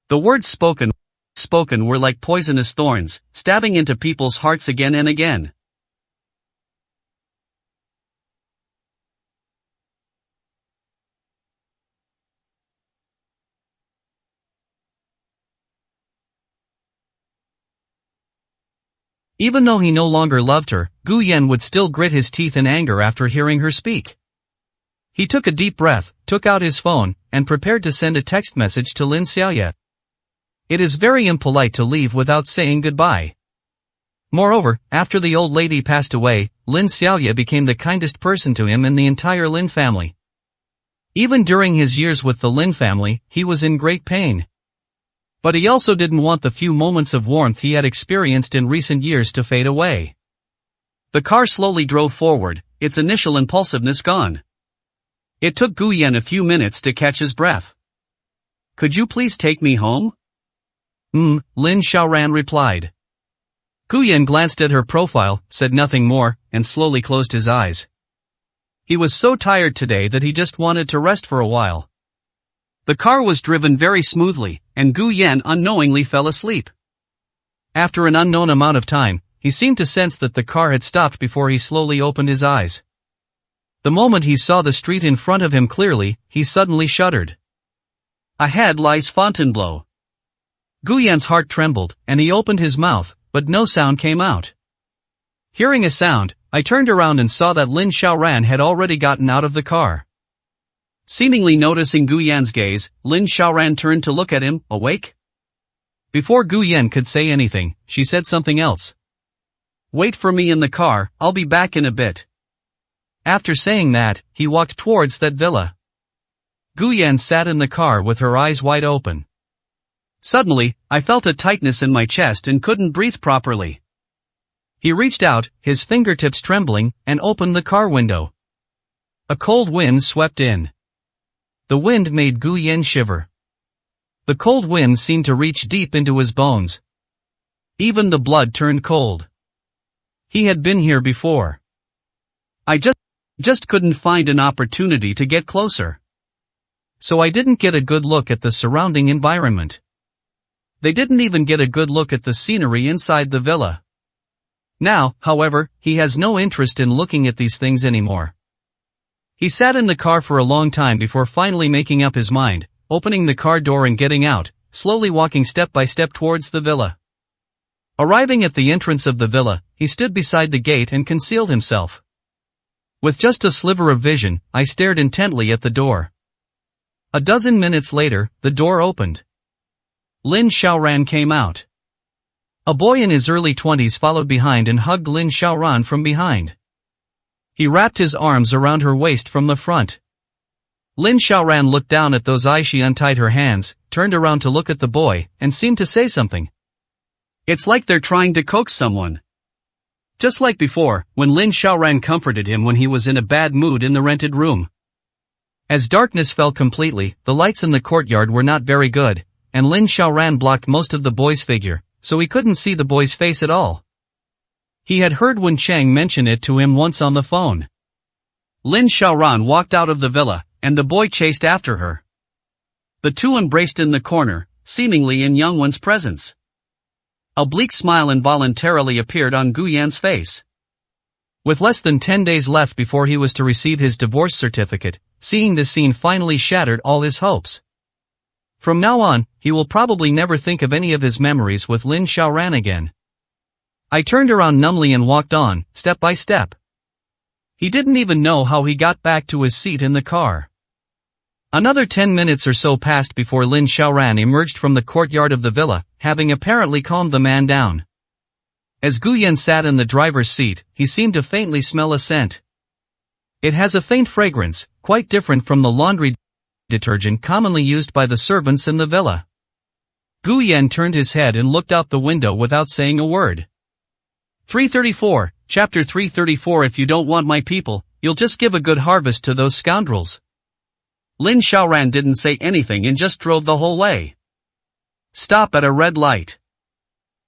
The words spoken were like poisonous thorns, stabbing into people's hearts again and again. Even though he no longer loved her, Gu Yan would still grit his teeth in anger after hearing her speak. He took a deep breath, took out his phone, and prepared to send a text message to Lin Xiaoye. It is very impolite to leave without saying goodbye. Moreover, after the old lady passed away, Lin Xiaoye became the kindest person to him and the entire Lin family. Even during his years with the Lin family, he was in great pain. But he also didn't want the few moments of warmth he had experienced in recent years to fade away. The car slowly drove forward, its initial impulsiveness gone. It took Gu Yan a few minutes to catch his breath. Could you please take me home? Lin Xiaoran replied. Gu Yan glanced at her profile, said nothing more, and slowly closed his eyes. He was so tired today that he just wanted to rest for a while. The car was driven very smoothly, and Gu Yan unknowingly fell asleep. After an unknown amount of time, he seemed to sense that the car had stopped before he slowly opened his eyes. The moment he saw the street in front of him clearly, he suddenly shuddered. Ahead lies Fontainebleau. Gu Yan's heart trembled, and he opened his mouth, but no sound came out. Hearing a sound, I turned around and saw that Lin Xiaoran had already gotten out of the car. Seemingly noticing Gu Yan's gaze, Lin Xiaoran turned to look at him. Awake? Before Gu Yan could say anything, she said something else. Wait for me in the car, I'll be back in a bit. After saying that, he walked towards that villa. Gu Yan sat in the car with her eyes wide open. Suddenly, I felt a tightness in my chest and couldn't breathe properly. He reached out, his fingertips trembling, and opened the car window. A cold wind swept in. The wind made Gu Yan shiver. The cold wind seemed to reach deep into his bones. Even the blood turned cold. He had been here before. I just couldn't find an opportunity to get closer. So I didn't get a good look at the surrounding environment. They didn't even get a good look at the scenery inside the villa. Now, however, he has no interest in looking at these things anymore. He sat in the car for a long time before finally making up his mind, opening the car door and getting out, slowly walking step by step towards the villa. Arriving at the entrance of the villa, he stood beside the gate and concealed himself. With just a sliver of vision, I stared intently at the door. A dozen minutes later, the door opened. Lin Xiaoran came out. A boy in his early 20s followed behind and hugged Lin Xiaoran from behind. He wrapped his arms around her waist from the front. Lin Xiaoran looked down at those eyes. She untied her hands, turned around to look at the boy, and seemed to say something. It's like they're trying to coax someone. Just like before, when Lin Xiaoran comforted him when he was in a bad mood in the rented room. As darkness fell completely, the lights in the courtyard were not very good, and Lin Xiaoran blocked most of the boy's figure, so he couldn't see the boy's face at all. He had heard Wen Chang mention it to him once on the phone. Lin Xiaoran walked out of the villa, and the boy chased after her. The two embraced in the corner, seemingly in young one's presence. A bleak smile involuntarily appeared on Gu Yan's face. With less than 10 days left before he was to receive his divorce certificate, seeing this scene finally shattered all his hopes. From now on, he will probably never think of any of his memories with Lin Xiaoran again. I turned around numbly and walked on, step by step. He didn't even know how he got back to his seat in the car. Another 10 minutes or so passed before Lin Xiaoran emerged from the courtyard of the villa, having apparently calmed the man down. As Gu Yan sat in the driver's seat, he seemed to faintly smell a scent. It has a faint fragrance, quite different from the laundry detergent commonly used by the servants in the villa. Gu Yan turned his head and looked out the window without saying a word. 334, Chapter 334. If you don't want my people, you'll just give a good harvest to those scoundrels. Lin Xiaoran didn't say anything and just drove the whole way. Stop at a red light.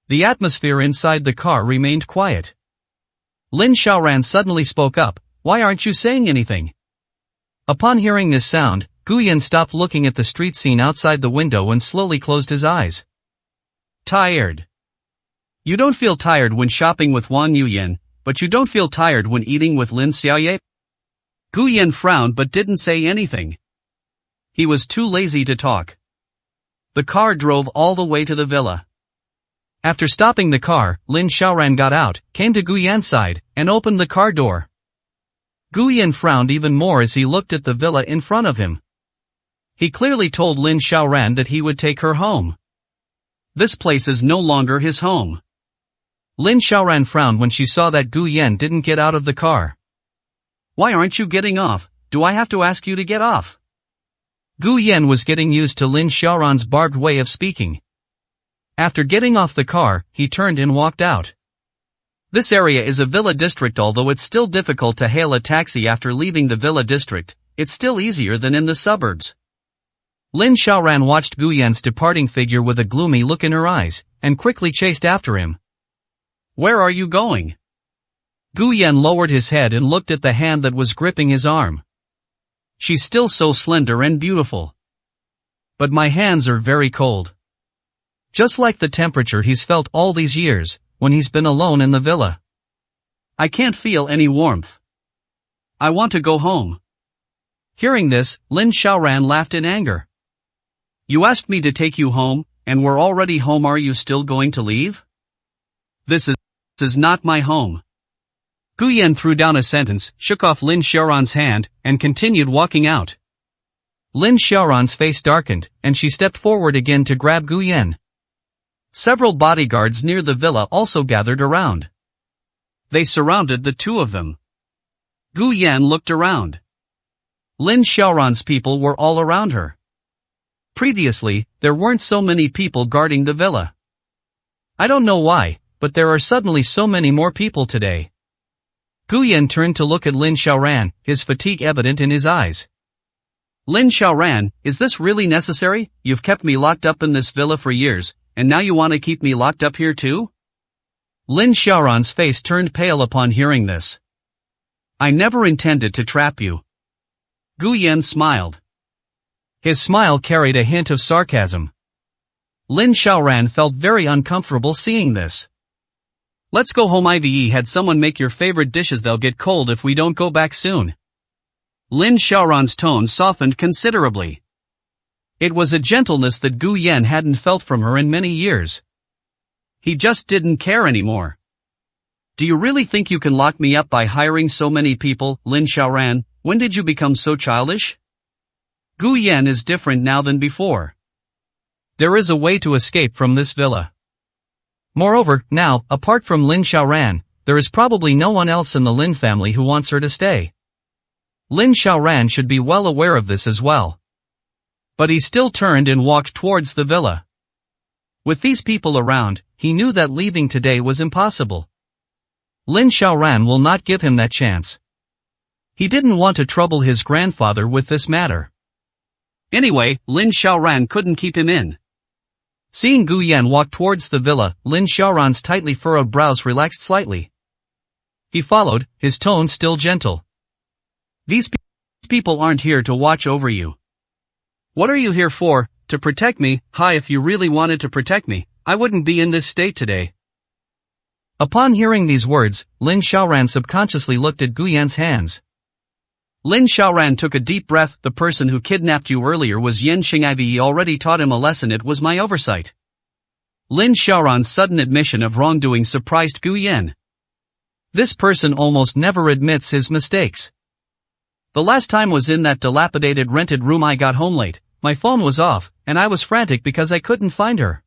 The atmosphere inside the car remained quiet. Lin Xiaoran suddenly spoke up, "Why aren't you saying anything?" Upon hearing this sound, Gu Yan stopped looking at the street scene outside the window and slowly closed his eyes. Tired. You don't feel tired when shopping with Wang Yuyan, but you don't feel tired when eating with Lin Xiaoye? Gu Yan frowned but didn't say anything. He was too lazy to talk. The car drove all the way to the villa. After stopping the car, Lin Xiaoran got out, came to Gu Yan's side, and opened the car door. Gu Yan frowned even more as he looked at the villa in front of him. He clearly told Lin Xiaoran that he would take her home. This place is no longer his home. Lin Xiaoran frowned when she saw that Gu Yan didn't get out of the car. Why aren't you getting off? Do I have to ask you to get off? Gu Yan was getting used to Lin Xiaoran's barbed way of speaking. After getting off the car, he turned and walked out. This area is a villa district. Although it's still difficult to hail a taxi after leaving the villa district, it's still easier than in the suburbs. Lin Xiaoran watched Gu Yan's departing figure with a gloomy look in her eyes, and quickly chased after him. Where are you going? Gu Yan lowered his head and looked at the hand that was gripping his arm. She's still so slender and beautiful. But my hands are very cold. Just like the temperature he's felt all these years, when he's been alone in the villa. I can't feel any warmth. I want to go home. Hearing this, Lin Xiaoran laughed in anger. You asked me to take you home, and we're already home. Are you still going to leave? This is not my home. Gu Yan threw down a sentence, shook off Lin Xiaoran's hand, and continued walking out. Lin Xiaoran's face darkened, and she stepped forward again to grab Gu Yan. Several bodyguards near the villa also gathered around. They surrounded the two of them. Gu Yan looked around. Lin Xiaoran's people were all around her. Previously, there weren't so many people guarding the villa. I don't know why, but there are suddenly so many more people today. Gu Yan turned to look at Lin Xiaoran, his fatigue evident in his eyes. Lin Xiaoran, is this really necessary? You've kept me locked up in this villa for years, and now you want to keep me locked up here too? Lin Xiaoran's face turned pale upon hearing this. I never intended to trap you. Gu Yan smiled. His smile carried a hint of sarcasm. Lin Xiaoran felt very uncomfortable seeing this. Let's go home. Ive had someone make your favorite dishes. They'll get cold if we don't go back soon. Lin Xiaoran's tone softened considerably. It was a gentleness that Gu Yan hadn't felt from her in many years. He just didn't care anymore. Do you really think you can lock me up by hiring so many people, Lin Xiaoran? When did you become so childish? Gu Yan is different now than before. There is a way to escape from this villa. Moreover, now, apart from Lin Xiaoran, there is probably no one else in the Lin family who wants her to stay. Lin Xiaoran should be well aware of this as well. But he still turned and walked towards the villa. With these people around, he knew that leaving today was impossible. Lin Xiaoran will not give him that chance. He didn't want to trouble his grandfather with this matter. Anyway, Lin Xiaoran couldn't keep him in. Seeing Gu Yan walk towards the villa, Lin Xiaoran's tightly furrowed brows relaxed slightly. He followed, his tone still gentle. These people aren't here to watch over you. What are you here for? To protect me? Hi, if you really wanted to protect me, I wouldn't be in this state today. Upon hearing these words, Lin Xiaoran subconsciously looked at Gu Yan's hands. Lin Xiaoran took a deep breath. The person who kidnapped you earlier was Yen Xing'Ive. Already taught him a lesson. It was my oversight. Lin Xiaoran's sudden admission of wrongdoing surprised Gu Yan. This person almost never admits his mistakes. The last time was in that dilapidated rented room. I got home late, my phone was off, and I was frantic because I couldn't find her.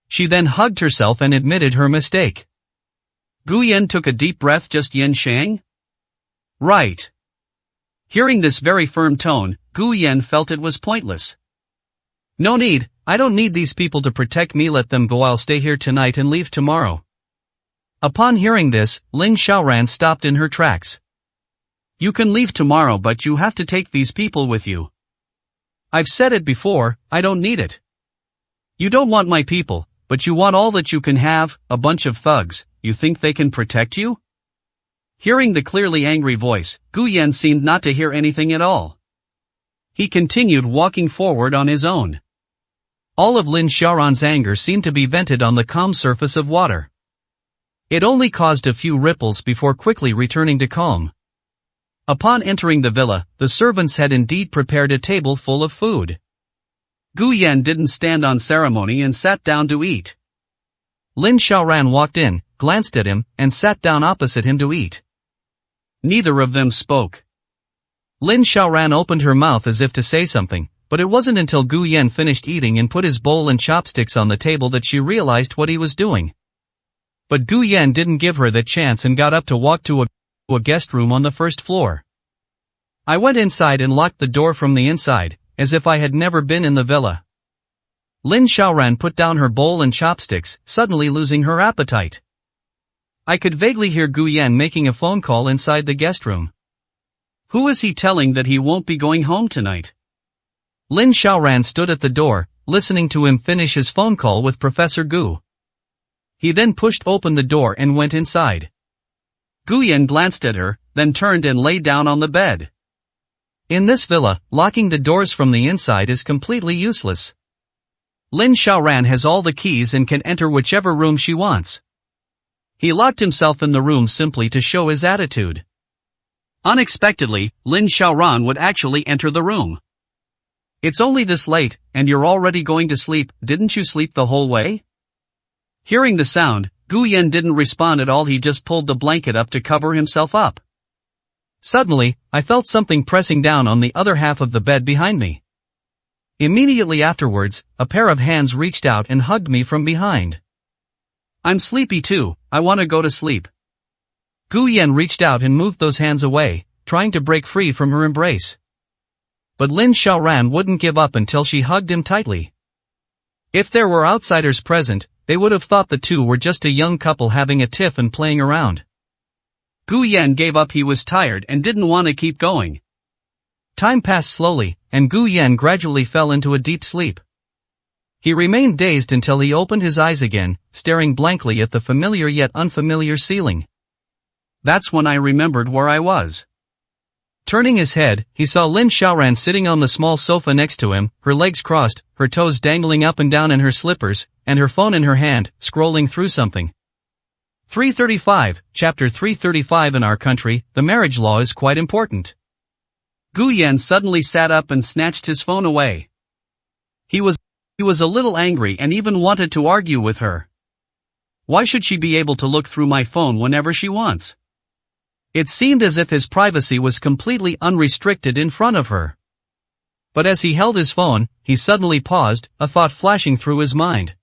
She then hugged herself and admitted her mistake. Gu Yan took a deep breath. Just Yen Shang? Right. Hearing this very firm tone, Gu Yan felt it was pointless. No need, I don't need these people to protect me. Let them go. I'll stay here tonight and leave tomorrow. Upon hearing this, Lin Xiaoran stopped in her tracks. You can leave tomorrow, but you have to take these people with you. I've said it before, I don't need it. You don't want my people, but you want all that you can have, a bunch of thugs. You think they can protect you? Hearing the clearly angry voice, Gu Yan seemed not to hear anything at all. He continued walking forward on his own. All of Lin Xiaoran's anger seemed to be vented on the calm surface of water. It only caused a few ripples before quickly returning to calm. Upon entering the villa, the servants had indeed prepared a table full of food. Gu Yan didn't stand on ceremony and sat down to eat. Lin Xiaoran walked in, glanced at him, and sat down opposite him to eat. Neither of them spoke. Lin Xiaoran opened her mouth as if to say something, but it wasn't until Gu Yan finished eating and put his bowl and chopsticks on the table that she realized what he was doing. But Gu Yan didn't give her that chance and got up to walk to a guest room on the first floor. I went inside and locked the door from the inside, as if I had never been in the villa. Lin Xiaoran put down her bowl and chopsticks, suddenly losing her appetite. I could vaguely hear Gu Yan making a phone call inside the guest room. Who is he telling that he won't be going home tonight? Lin Xiaoran stood at the door, listening to him finish his phone call with Professor Gu. He then pushed open the door and went inside. Gu Yan glanced at her, then turned and lay down on the bed. In this villa, locking the doors from the inside is completely useless. Lin Xiaoran has all the keys and can enter whichever room she wants. He locked himself in the room simply to show his attitude. Unexpectedly, Lin Xiaoran would actually enter the room. It's only this late, and you're already going to sleep. Didn't you sleep the whole way? Hearing the sound, Gu Yan didn't respond at all. He just pulled the blanket up to cover himself up. Suddenly, I felt something pressing down on the other half of the bed behind me. Immediately afterwards, a pair of hands reached out and hugged me from behind. I'm sleepy too, I want to go to sleep. Gu Yan reached out and moved those hands away, trying to break free from her embrace. But Lin Xiaoran wouldn't give up until she hugged him tightly. If there were outsiders present, they would have thought the two were just a young couple having a tiff and playing around. Gu Yan gave up. He was tired and didn't want to keep going. Time passed slowly, and Gu Yan gradually fell into a deep sleep. He remained dazed until he opened his eyes again, staring blankly at the familiar yet unfamiliar ceiling. That's when I remembered where I was. Turning his head, he saw Lin Xiaoran sitting on the small sofa next to him, her legs crossed, her toes dangling up and down in her slippers, and her phone in her hand, scrolling through something. 335, Chapter 335. In our country, the marriage law is quite important. Gu Yan suddenly sat up and snatched his phone away. He was a little angry and even wanted to argue with her. Why should she be able to look through my phone whenever she wants? It seemed as if his privacy was completely unrestricted in front of her. But as he held his phone, he suddenly paused, a thought flashing through his mind.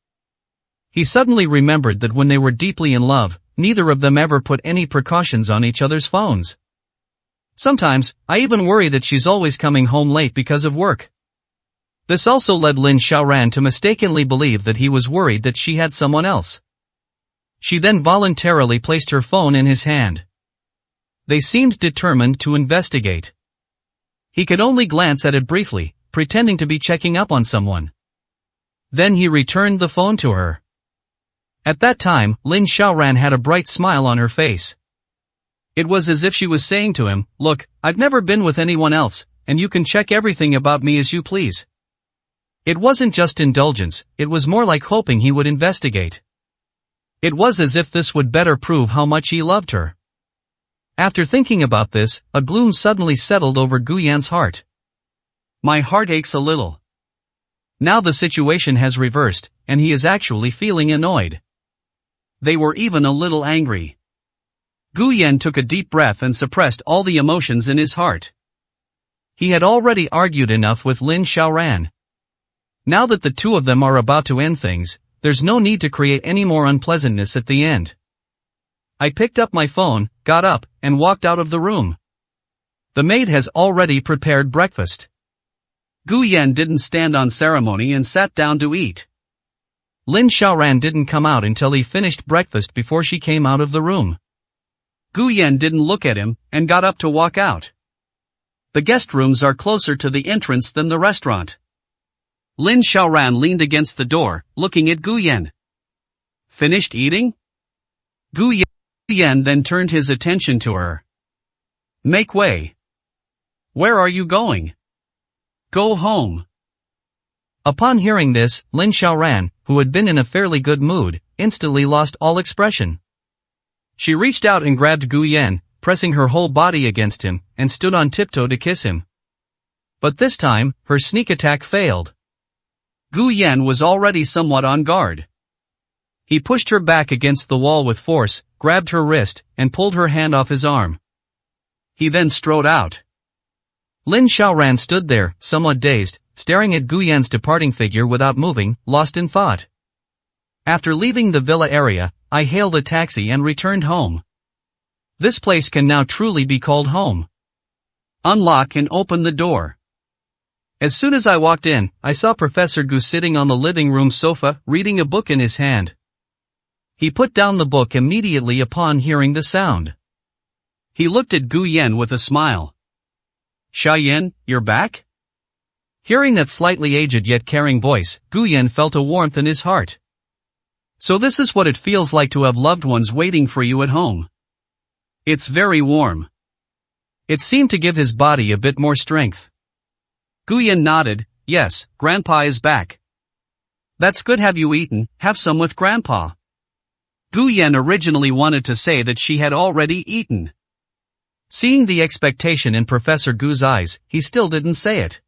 He suddenly remembered that when they were deeply in love, neither of them ever put any precautions on each other's phones. Sometimes, I even worry that she's always coming home late because of work. This also led Lin Xiaoran to mistakenly believe that he was worried that she had someone else. She then voluntarily placed her phone in his hand. They seemed determined to investigate. He could only glance at it briefly, pretending to be checking up on someone. Then he returned the phone to her. At that time, Lin Xiaoran had a bright smile on her face. It was as if she was saying to him, "Look, I've never been with anyone else, and you can check everything about me as you please." It wasn't just indulgence, it was more like hoping he would investigate. It was as if this would better prove how much he loved her. After thinking about this, a gloom suddenly settled over Gu Yan's heart. My heart aches a little. Now the situation has reversed, and he is actually feeling annoyed. They were even a little angry. Gu Yan took a deep breath and suppressed all the emotions in his heart. He had already argued enough with Lin Xiaoran. Now that the two of them are about to end things, there's no need to create any more unpleasantness at the end. I picked up my phone, got up, and walked out of the room. The maid has already prepared breakfast. Gu Yan didn't stand on ceremony and sat down to eat. Lin Xiaoran didn't come out until he finished breakfast before she came out of the room. Gu Yan didn't look at him, and got up to walk out. The guest rooms are closer to the entrance than the restaurant. Lin Xiaoran leaned against the door, looking at Gu Yan. Finished eating? Gu Yan then turned his attention to her. Make way. Where are you going? Go home. Upon hearing this, Lin Xiaoran, who had been in a fairly good mood, instantly lost all expression. She reached out and grabbed Gu Yan, pressing her whole body against him, and stood on tiptoe to kiss him. But this time, her sneak attack failed. Gu Yan was already somewhat on guard. He pushed her back against the wall with force, grabbed her wrist, and pulled her hand off his arm. He then strode out. Lin Xiaoran stood there, somewhat dazed, staring at Gu Yan's departing figure without moving, lost in thought. After leaving the villa area, I hailed a taxi and returned home. This place can now truly be called home. Unlock and open the door. As soon as I walked in, I saw Professor Gu sitting on the living room sofa, reading a book in his hand. He put down the book immediately upon hearing the sound. He looked at Gu Yan with a smile. Xiaoyan, you're back? Hearing that slightly aged yet caring voice, Gu Yan felt a warmth in his heart. So this is what it feels like to have loved ones waiting for you at home. It's very warm. It seemed to give his body a bit more strength. Gu Yan nodded. Yes, Grandpa is back. That's good. Have you eaten? Have some with Grandpa. Gu Yan originally wanted to say that she had already eaten. Seeing the expectation in Professor Gu's eyes, he still didn't say it.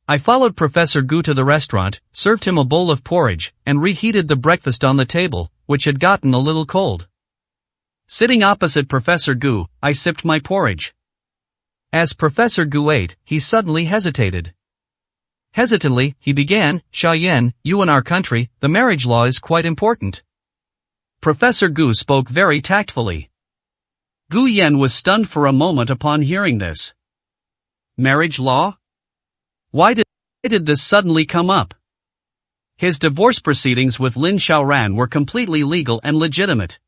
I followed Professor Gu to the restaurant, served him a bowl of porridge, and reheated the breakfast on the table, which had gotten a little cold. Sitting opposite Professor Gu, I sipped my porridge. As Professor Gu ate, he suddenly hesitated. Hesitantly, he began, Xiaoyan, you in our country, the marriage law is quite important. Professor Gu spoke very tactfully. Gu Yan was stunned for a moment upon hearing this. Marriage law? Why did this suddenly come up? His divorce proceedings with Lin Xiaoran were completely legal and legitimate.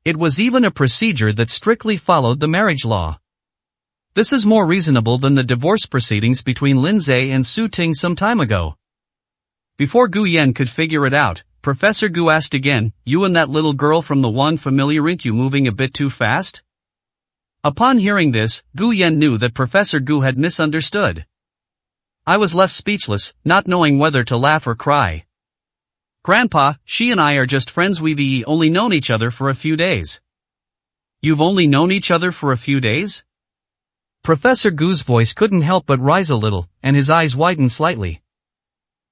It was even a procedure that strictly followed the marriage law. This is more reasonable than the divorce proceedings between Lin Zhe and Su Ting some time ago. Before Gu Yan could figure it out, Professor Gu asked again, you and that little girl from the Wang family, aren't you moving a bit too fast? Upon hearing this, Gu Yan knew that Professor Gu had misunderstood. I was left speechless, not knowing whether to laugh or cry. Grandpa, she and I are just friends. We've only known each other for a few days. You've only known each other for a few days? Professor Gu's voice couldn't help but rise a little, and his eyes widened slightly.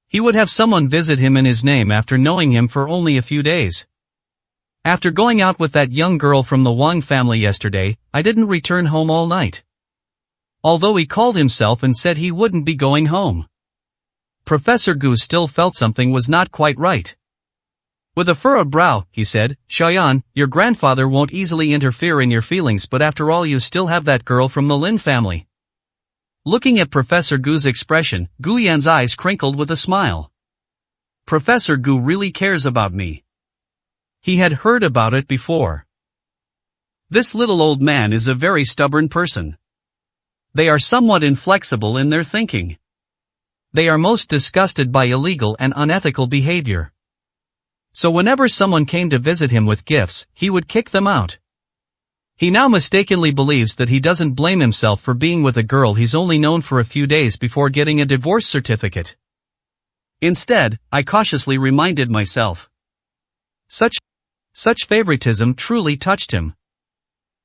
He would have someone visit him in his name after knowing him for only a few days. After going out with that young girl from the Wang family yesterday, I didn't return home all night. Although he called himself and said he wouldn't be going home. Professor Gu still felt something was not quite right. With a furrowed brow, he said, Xiaoyan, your grandfather won't easily interfere in your feelings, but after all you still have that girl from the Lin family. Looking at Professor Gu's expression, Gu Yan's eyes crinkled with a smile. Professor Gu really cares about me. He had heard about it before. This little old man is a very stubborn person. They are somewhat inflexible in their thinking. They are most disgusted by illegal and unethical behavior. So whenever someone came to visit him with gifts, he would kick them out. He now mistakenly believes that he doesn't blame himself for being with a girl he's only known for a few days before getting a divorce certificate. Instead, I cautiously reminded myself. Such favoritism truly touched him.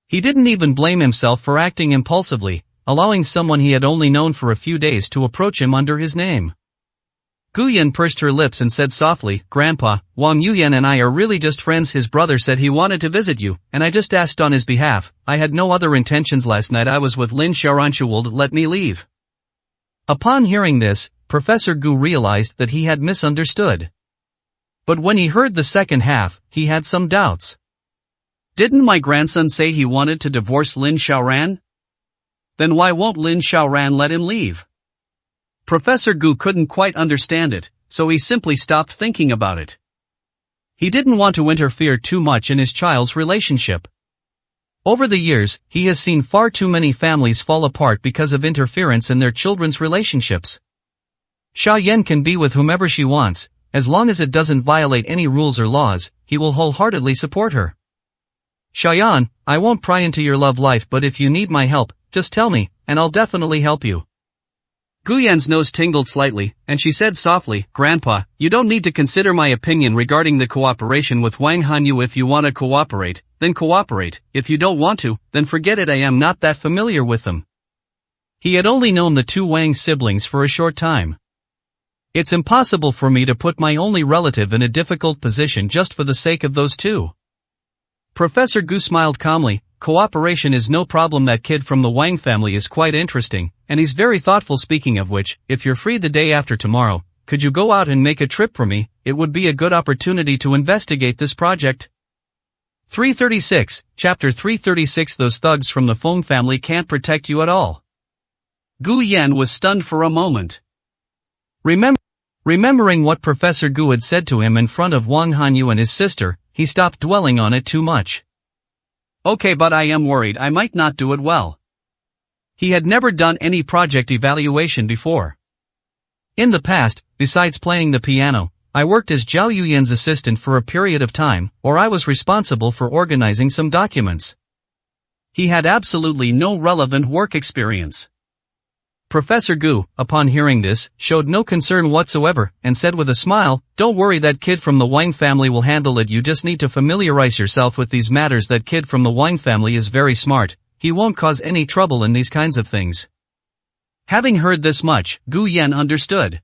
He didn't even blame himself for acting impulsively, allowing someone he had only known for a few days to approach him under his name. Guyan pursed her lips and said softly, Grandpa, Wang Yuyan and I are really just friends. His brother said he wanted to visit you, and I just asked on his behalf. I had no other intentions. Last night I was with Lin Xiaoran. Let me leave. Upon hearing this, Professor Gu realized that he had misunderstood. But when he heard the second half, he had some doubts. Didn't my grandson say he wanted to divorce Lin Xiaoran? Then why won't Lin Xiaoran let him leave? Professor Gu couldn't quite understand it, so he simply stopped thinking about it. He didn't want to interfere too much in his child's relationship. Over the years, he has seen far too many families fall apart because of interference in their children's relationships. Xiaoyan can be with whomever she wants, as long as it doesn't violate any rules or laws, he will wholeheartedly support her. Xiaoyan, I won't pry into your love life, but if you need my help, just tell me, and I'll definitely help you. Guyan's nose tingled slightly, and she said softly, Grandpa, you don't need to consider my opinion regarding the cooperation with Wang Hanyu. If you want to cooperate, then cooperate. If you don't want to, then forget it. I am not that familiar with them. He had only known the two Wang siblings for a short time. It's impossible for me to put my only relative in a difficult position just for the sake of those two. Professor Gu smiled calmly. Cooperation is no problem. That kid from the Wang family is quite interesting, and he's very thoughtful. Speaking of which, if you're free the day after tomorrow, could you go out and make a trip for me? It would be a good opportunity to investigate this project. 336, Chapter 336. Those thugs from the Feng family can't protect you at all. Gu Yan was stunned for a moment. Remembering what Professor Gu had said to him in front of Wang Hanyu and his sister, he stopped dwelling on it too much. Okay, but I am worried I might not do it well. He had never done any project evaluation before. In the past, besides playing the piano, I worked as Zhao Yuyan's assistant for a period of time, or I was responsible for organizing some documents. He had absolutely no relevant work experience. Professor Gu, upon hearing this, showed no concern whatsoever, and said with a smile, Don't worry, that kid from the Wang family will handle it. You just need to familiarize yourself with these matters. That kid from the Wang family is very smart, he won't cause any trouble in these kinds of things. Having heard this much, Gu Yan understood.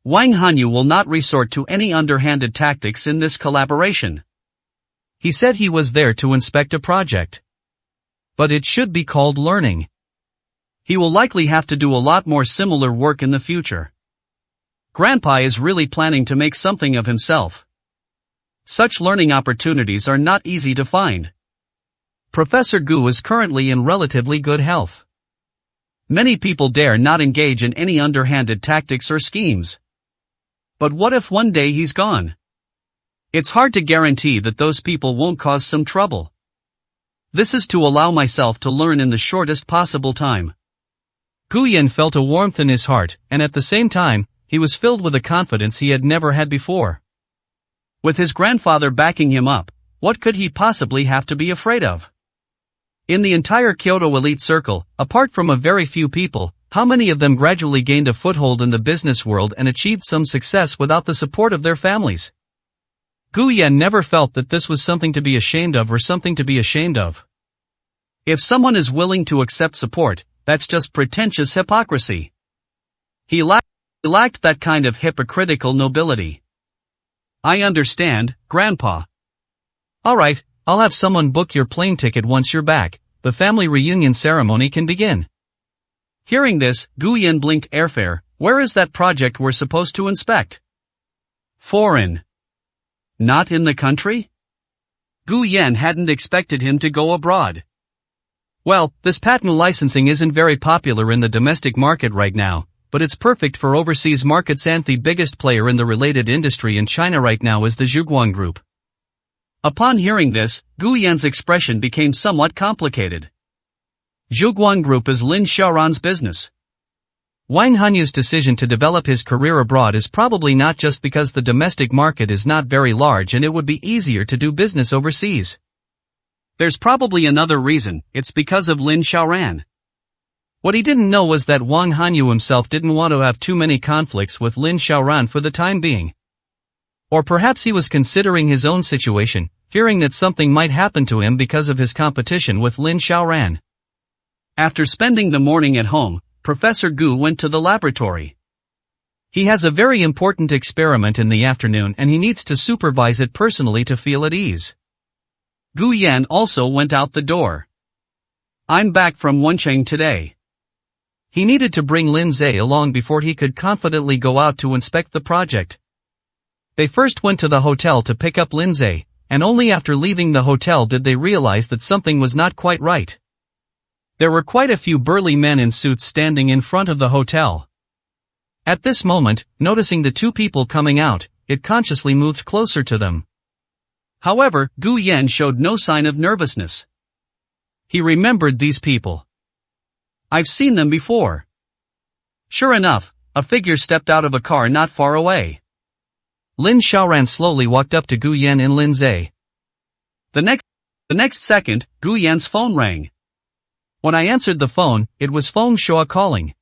Wang Hanyu will not resort to any underhanded tactics in this collaboration. He said he was there to inspect a project. But it should be called learning. He will likely have to do a lot more similar work in the future. Grandpa is really planning to make something of himself. Such learning opportunities are not easy to find. Professor Gu is currently in relatively good health. Many people dare not engage in any underhanded tactics or schemes. But what if one day he's gone? It's hard to guarantee that those people won't cause some trouble. This is to allow myself to learn in the shortest possible time. Gu Yan felt a warmth in his heart, and at the same time, he was filled with a confidence he had never had before. With his grandfather backing him up, what could he possibly have to be afraid of? In the entire Kyoto elite circle, apart from a very few people, how many of them gradually gained a foothold in the business world and achieved some success without the support of their families? Gu Yan never felt that this was something to be ashamed of or something to be ashamed of. If someone is willing to accept support, that's just pretentious hypocrisy. He lacked that kind of hypocritical nobility. I understand, Grandpa. Alright, I'll have someone book your plane ticket once you're back. The family reunion ceremony can begin. Hearing this, Gu Yan blinked. Airfare, where is that project we're supposed to inspect? Foreign. Not in the country? Gu Yan hadn't expected him to go abroad. Well, this patent licensing isn't very popular in the domestic market right now, but it's perfect for overseas markets, and the biggest player in the related industry in China right now is the Zhuguang Group. Upon hearing this, Gu Yan's expression became somewhat complicated. Zhuguang Group is Lin Xiaoran's business. Wang Hanyu's decision to develop his career abroad is probably not just because the domestic market is not very large and it would be easier to do business overseas. There's probably another reason. It's because of Lin Xiaoran. What he didn't know was that Wang Hanyu himself didn't want to have too many conflicts with Lin Xiaoran for the time being. Or perhaps he was considering his own situation, fearing that something might happen to him because of his competition with Lin Xiaoran. After spending the morning at home, Professor Gu went to the laboratory. He has a very important experiment in the afternoon and he needs to supervise it personally to feel at ease. Gu Yan also went out the door. I'm back from Wencheng today. He needed to bring Lin Zhe along before he could confidently go out to inspect the project. They first went to the hotel to pick up Lin Zhe, and only after leaving the hotel did they realize that something was not quite right. There were quite a few burly men in suits standing in front of the hotel. At this moment, noticing the two people coming out, it consciously moved closer to them. However, Gu Yan showed no sign of nervousness. He remembered these people. I've seen them before. Sure enough, a figure stepped out of a car not far away. Lin Xiaoran slowly walked up to Gu Yan and Lin Zhe. The next second, Gu Yan's phone rang. When I answered the phone, it was Feng Shuo calling.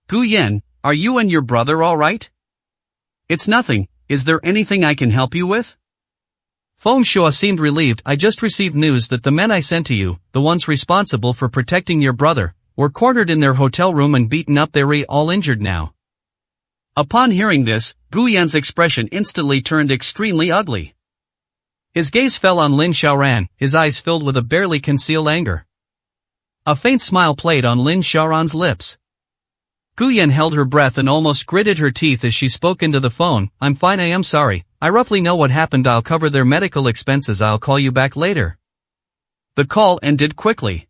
Gu Yan, are you and your brother all right? It's nothing. Is there anything I can help you with? Feng Shuo seemed relieved. I just received news that the men I sent to you, the ones responsible for protecting your brother, were cornered in their hotel room and beaten up. They're all injured now. Upon hearing this, Gu Yan's expression instantly turned extremely ugly. His gaze fell on Lin Xiaoran, his eyes filled with a barely concealed anger. A faint smile played on Lin Xiaoran's lips. Gu Yan held her breath and almost gritted her teeth as she spoke into the phone. I'm fine, I am sorry. I roughly know what happened. I'll cover their medical expenses. I'll call you back later. The call ended quickly.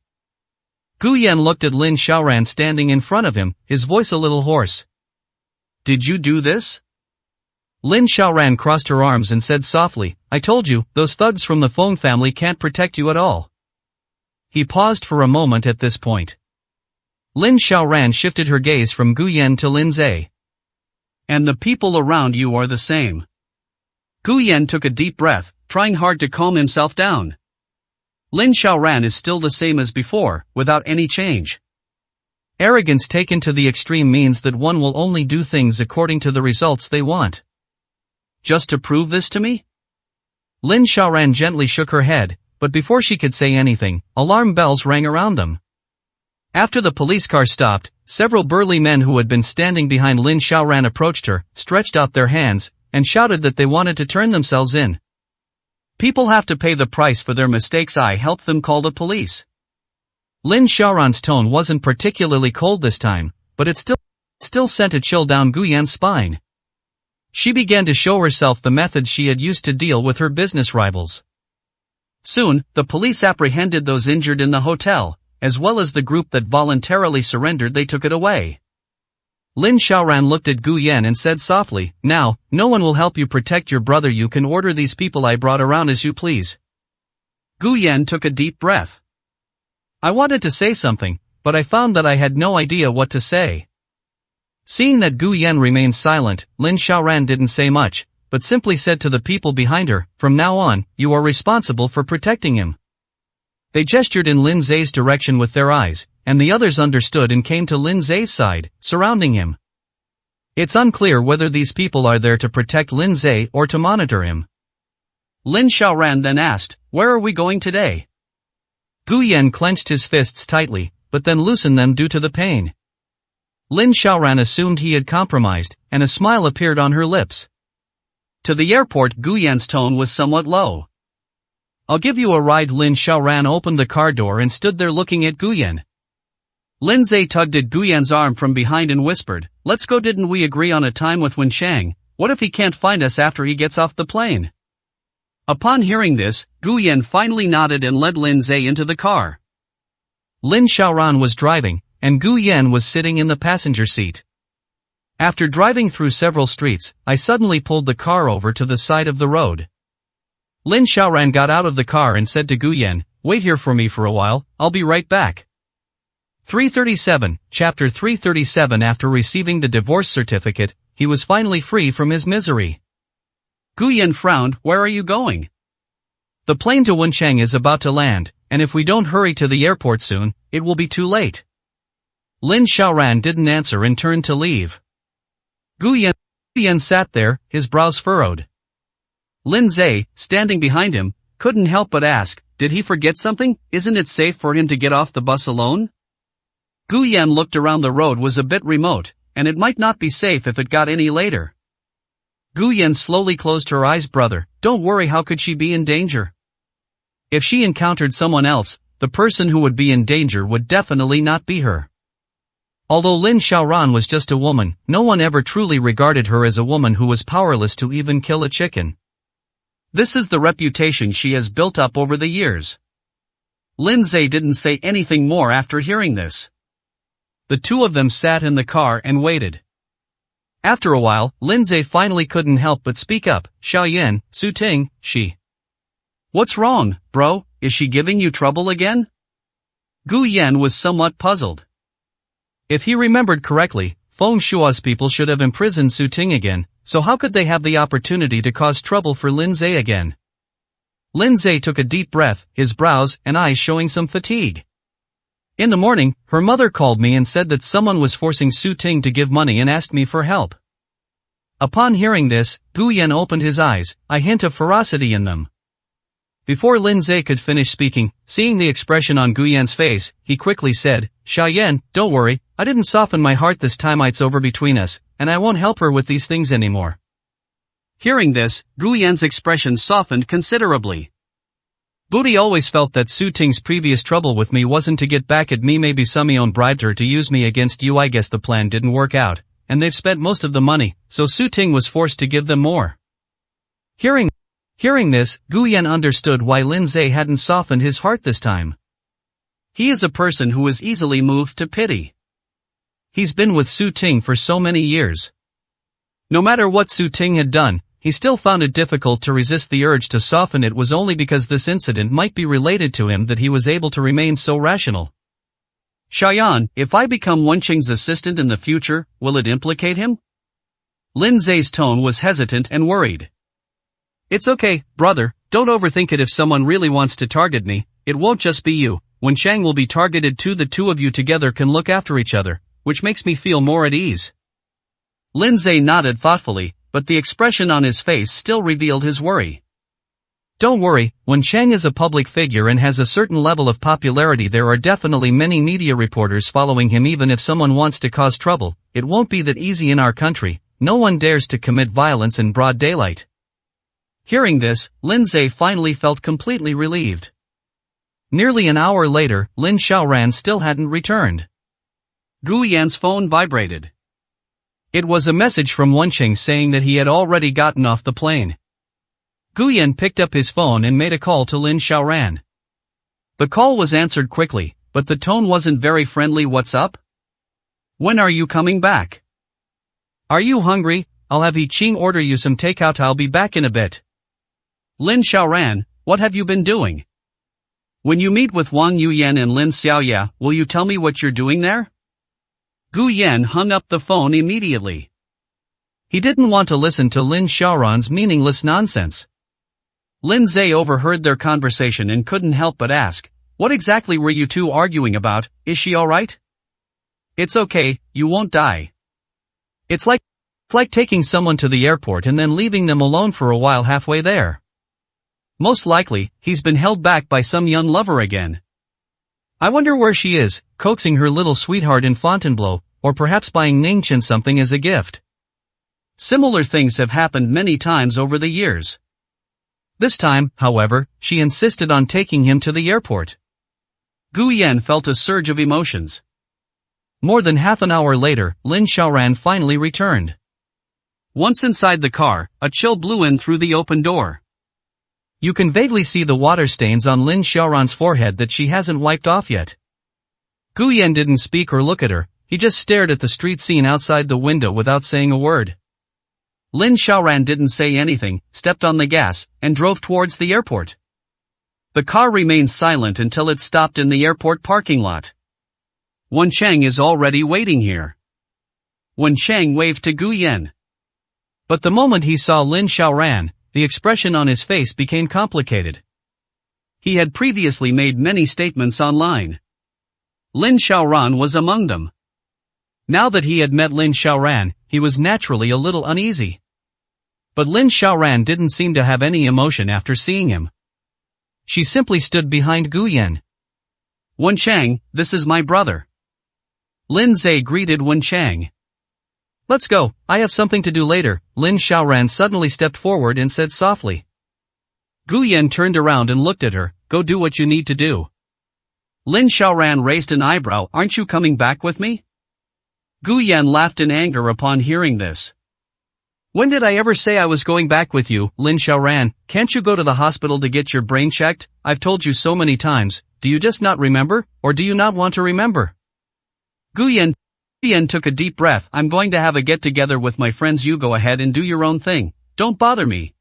Gu Yan looked at Lin Xiaoran standing in front of him, his voice a little hoarse. Did you do this? Lin Xiaoran crossed her arms and said softly, I told you, those thugs from the Feng family can't protect you at all. He paused for a moment at this point. Lin Xiaoran shifted her gaze from Gu Yan to Lin Zhe. And the people around you are the same. Gu Yan took a deep breath, trying hard to calm himself down. Lin Xiaoran is still the same as before, without any change. Arrogance taken to the extreme means that one will only do things according to the results they want. Just to prove this to me? Lin Xiaoran gently shook her head, but before she could say anything, alarm bells rang around them. After the police car stopped, several burly men who had been standing behind Lin Xiaoran approached her, stretched out their hands, and shouted that they wanted to turn themselves in. People have to pay the price for their mistakes. I helped them call the police. Lin Xiaoran's tone wasn't particularly cold this time, but it still sent a chill down Gu Yan's spine. She began to show herself the methods she had used to deal with her business rivals. Soon, the police apprehended those injured in the hotel, as well as the group that voluntarily surrendered. They took it away. Lin Xiaoran looked at Gu Yan and said softly, now, no one will help you protect your brother. You can order these people I brought around as you please. Gu Yan took a deep breath. I wanted to say something, but I found that I had no idea what to say. Seeing that Gu Yan remained silent, Lin Xiaoran didn't say much, but simply said to the people behind her, from now on, you are responsible for protecting him. They gestured in Lin Zhe's direction with their eyes, and the others understood and came to Lin Zhe's side, surrounding him. It's unclear whether these people are there to protect Lin Zhe or to monitor him. Lin Xiaoran then asked, where are we going today? Gu Yan clenched his fists tightly, but then loosened them due to the pain. Lin Xiaoran assumed he had compromised, and a smile appeared on her lips. To the airport. Gu Yan's tone was somewhat low. I'll give you a ride. Lin Xiaoran opened the car door and stood there looking at Gu Yan. Lin Zhe tugged at Gu Yan's arm from behind and whispered, let's go. Didn't we agree on a time with Wencheng? What if he can't find us after he gets off the plane? Upon hearing this, Gu Yan finally nodded and led Lin Zhe into the car. Lin Xiaoran was driving, and Gu Yan was sitting in the passenger seat. After driving through several streets, I suddenly pulled the car over to the side of the road. Lin Xiaoran got out of the car and said to Gu Yan, "Wait here for me for a while, I'll be right back." 337, Chapter 337. After receiving the divorce certificate, he was finally free from his misery. Gu Yan frowned. "Where are you going?" "The plane to Wenchang is about to land, and if we don't hurry to the airport soon, it will be too late." Lin Xiaoran didn't answer and turned to leave. Gu Yan sat there, his brows furrowed. Lin Zhe, standing behind him, couldn't help but ask, "Did he forget something? Isn't it safe for him to get off the bus alone?" Gu Yan looked around. The road was a bit remote, and it might not be safe if it got any later. Gu Yan slowly closed her eyes. "Brother, don't worry, how could she be in danger? If she encountered someone else, the person who would be in danger would definitely not be her." Although Lin Xiaoran was just a woman, no one ever truly regarded her as a woman who was powerless to even kill a chicken. This is the reputation she has built up over the years. Lin Zhe didn't say anything more after hearing this. The two of them sat in the car and waited. After a while, Lin Zhe finally couldn't help but speak up. "Xiaoyan, Su Ting, she. What's wrong, bro? Is she giving you trouble again?" Gu Yan was somewhat puzzled. If he remembered correctly, Feng Shua's people should have imprisoned Su Ting again, so how could they have the opportunity to cause trouble for Lin Zhe again? Lin Zhe took a deep breath, his brows and eyes showing some fatigue. "In the morning, her mother called me and said that someone was forcing Su Ting to give money and asked me for help." Upon hearing this, Gu Yan opened his eyes, a hint of ferocity in them. Before Lin Zhe could finish speaking, seeing the expression on Gu Yan's face, he quickly said, "Xiaoyan, don't worry, I didn't soften my heart this time. It's over between us, and I won't help her with these things anymore." Hearing this, Gu Yan's expression softened considerably. Booty always felt that Su Ting's previous trouble with me wasn't to get back at me. Maybe Sumyeon bribed her to use me against you. I guess the plan didn't work out, and they've spent most of the money, so Su Ting was forced to give them more. Hearing this, Gu Yan understood why Lin Zhe hadn't softened his heart this time. He is a person who is easily moved to pity. He's been with Su Ting for so many years. No matter what Su Ting had done, he still found it difficult to resist the urge to soften. It was only because this incident might be related to him that he was able to remain so rational. "Xiaoyan, if I become Wenqing's assistant in the future, will it implicate him?" Lin Zhe's tone was hesitant and worried. "It's okay, brother, don't overthink it. If someone really wants to target me, it won't just be you. Wenchang will be targeted too. The two of you together can look after each other, which makes me feel more at ease." Lin Zhe nodded thoughtfully, but the expression on his face still revealed his worry. "Don't worry, Wenchang is a public figure and has a certain level of popularity. There are definitely many media reporters following him. Even if someone wants to cause trouble, it won't be that easy in our country. No one dares to commit violence in broad daylight." Hearing this, Lin Zhe finally felt completely relieved. Nearly an hour later, Lin Xiaoran still hadn't returned. Gu Yan's phone vibrated. It was a message from Wenqing saying that he had already gotten off the plane. Gu Yan picked up his phone and made a call to Lin Xiaoran. The call was answered quickly, but the tone wasn't very friendly. "What's up? When are you coming back? Are you hungry? I'll have Yi Qing order you some takeout. I'll be back in a bit." "Lin Xiaoran, what have you been doing? When you meet with Wang Yuyan and Lin Xiaoya, will you tell me what you're doing there?" Gu Yan hung up the phone immediately. He didn't want to listen to Lin Xiaoran's meaningless nonsense. Lin Zhe overheard their conversation and couldn't help but ask, "What exactly were you two arguing about? Is she alright?" "It's okay, you won't die. It's like taking someone to the airport and then leaving them alone for a while halfway there. Most likely, he's been held back by some young lover again. I wonder where she is, coaxing her little sweetheart in Fontainebleau, or perhaps buying Ningchen something as a gift." Similar things have happened many times over the years. This time, however, she insisted on taking him to the airport. Gu Yan felt a surge of emotions. More than half an hour later, Lin Xiaoran finally returned. Once inside the car, a chill blew in through the open door. You can vaguely see the water stains on Lin Xiaoran's forehead that she hasn't wiped off yet. Gu Yan didn't speak or look at her, he just stared at the street scene outside the window without saying a word. Lin Xiaoran didn't say anything, stepped on the gas, and drove towards the airport. The car remained silent until it stopped in the airport parking lot. Wen Cheng is already waiting here. Wen Cheng waved to Gu Yan. But the moment he saw Lin Xiaoran, the expression on his face became complicated. He had previously made many statements online. Lin Xiaoran was among them. Now that he had met Lin Xiaoran, he was naturally a little uneasy. But Lin Xiaoran didn't seem to have any emotion after seeing him. She simply stood behind Gu Yan. Wen Cheng, this is my brother. Lin Zhe greeted Wen Cheng. Let's go, I have something to do later. Lin Xiaoran suddenly stepped forward and said softly. Gu Yan turned around and looked at her, go do what you need to do. Lin Xiaoran raised an eyebrow, aren't you coming back with me? Gu Yan laughed in anger upon hearing this. When did I ever say I was going back with you? Lin Xiaoran, can't you go to the hospital to get your brain checked? I've told you so many times, do you just not remember, or do you not want to remember? Gu Yan took a deep breath, I'm going to have a get-together with my friends, you go ahead and do your own thing, don't bother me.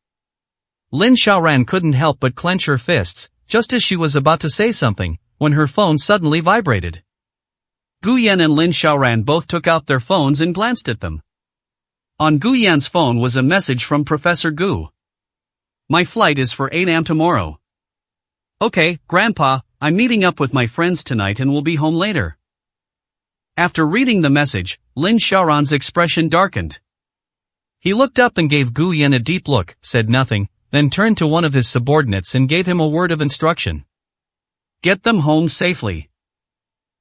Lin Xiaoran couldn't help but clench her fists, just as she was about to say something, when her phone suddenly vibrated. Gu Yan and Lin Xiaoran both took out their phones and glanced at them. On Gu Yan's phone was a message from Professor Gu. My flight is for 8 am tomorrow. Okay, Grandpa, I'm meeting up with my friends tonight and will be home later. After reading the message, Lin Xiaoran's expression darkened. He looked up and gave Gu Yan a deep look, said nothing, then turned to one of his subordinates and gave him a word of instruction. Get them home safely.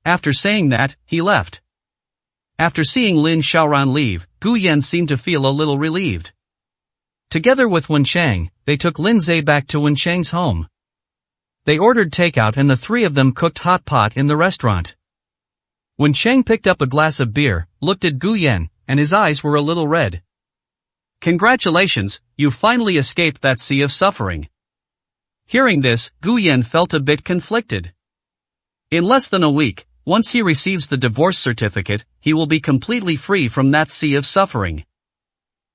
After saying that, he left. After seeing Lin Xiaoran leave, Gu Yan seemed to feel a little relieved. Together with Wen Cheng, they took Lin Zhe back to Wen Cheng's home. They ordered takeout and the three of them cooked hot pot in the restaurant. Wen Cheng picked up a glass of beer, looked at Gu Yan, and his eyes were a little red. Congratulations, you finally escaped that sea of suffering. Hearing this, Gu Yan felt a bit conflicted. In less than a week, once he receives the divorce certificate, he will be completely free from that sea of suffering.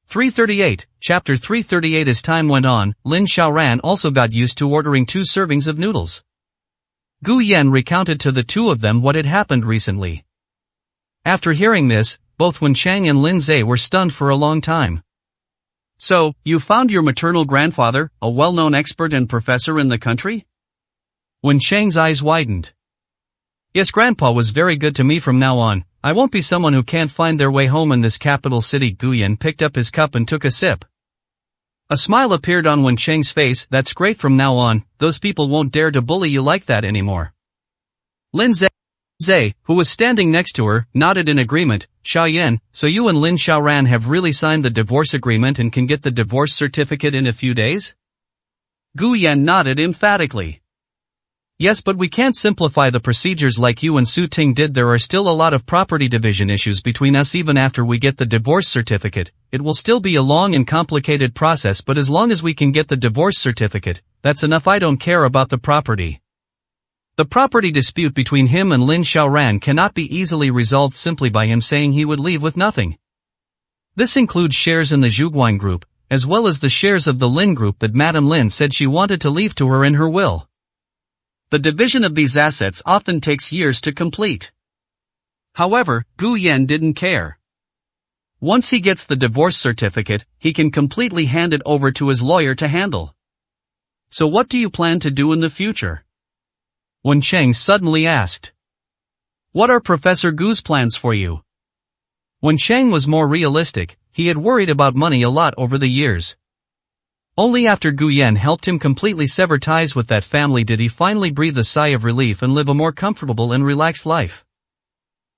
338, Chapter 338. As time went on, Lin Xiaoran also got used to ordering 2 servings of noodles. Gu Yan recounted to the two of them what had happened recently. After hearing this, both Wen Cheng and Lin Zhe were stunned for a long time. So, you found your maternal grandfather, a well-known expert and professor in the country? Wen Cheng's eyes widened. Yes, Grandpa was very good to me from now on, I won't be someone who can't find their way home in this capital city. Gu Yan picked up his cup and took a sip. A smile appeared on Wen Cheng's face, that's great, from now on, those people won't dare to bully you like that anymore. Lin Zhe, who was standing next to her, nodded in agreement. Xiaoyan, so you and Lin Xiaoran have really signed the divorce agreement and can get the divorce certificate in a few days? Gu Yan nodded emphatically. Yes, but we can't simplify the procedures like you and Su Ting did. There are still a lot of property division issues between us. Even after we get the divorce certificate, it will still be a long and complicated process, but as long as we can get the divorce certificate, that's enough. I don't care about the property. The property dispute between him and Lin Xiaoran cannot be easily resolved simply by him saying he would leave with nothing. This includes shares in the Zhuguang Group, as well as the shares of the Lin Group that Madame Lin said she wanted to leave to her in her will. The division of these assets often takes years to complete. However, Gu Yan didn't care. Once he gets the divorce certificate, he can completely hand it over to his lawyer to handle. So what do you plan to do in the future? Wen Cheng suddenly asked. What are Professor Gu's plans for you? Wen Cheng was more realistic, he had worried about money a lot over the years. Only after Gu Yan helped him completely sever ties with that family did he finally breathe a sigh of relief and live a more comfortable and relaxed life.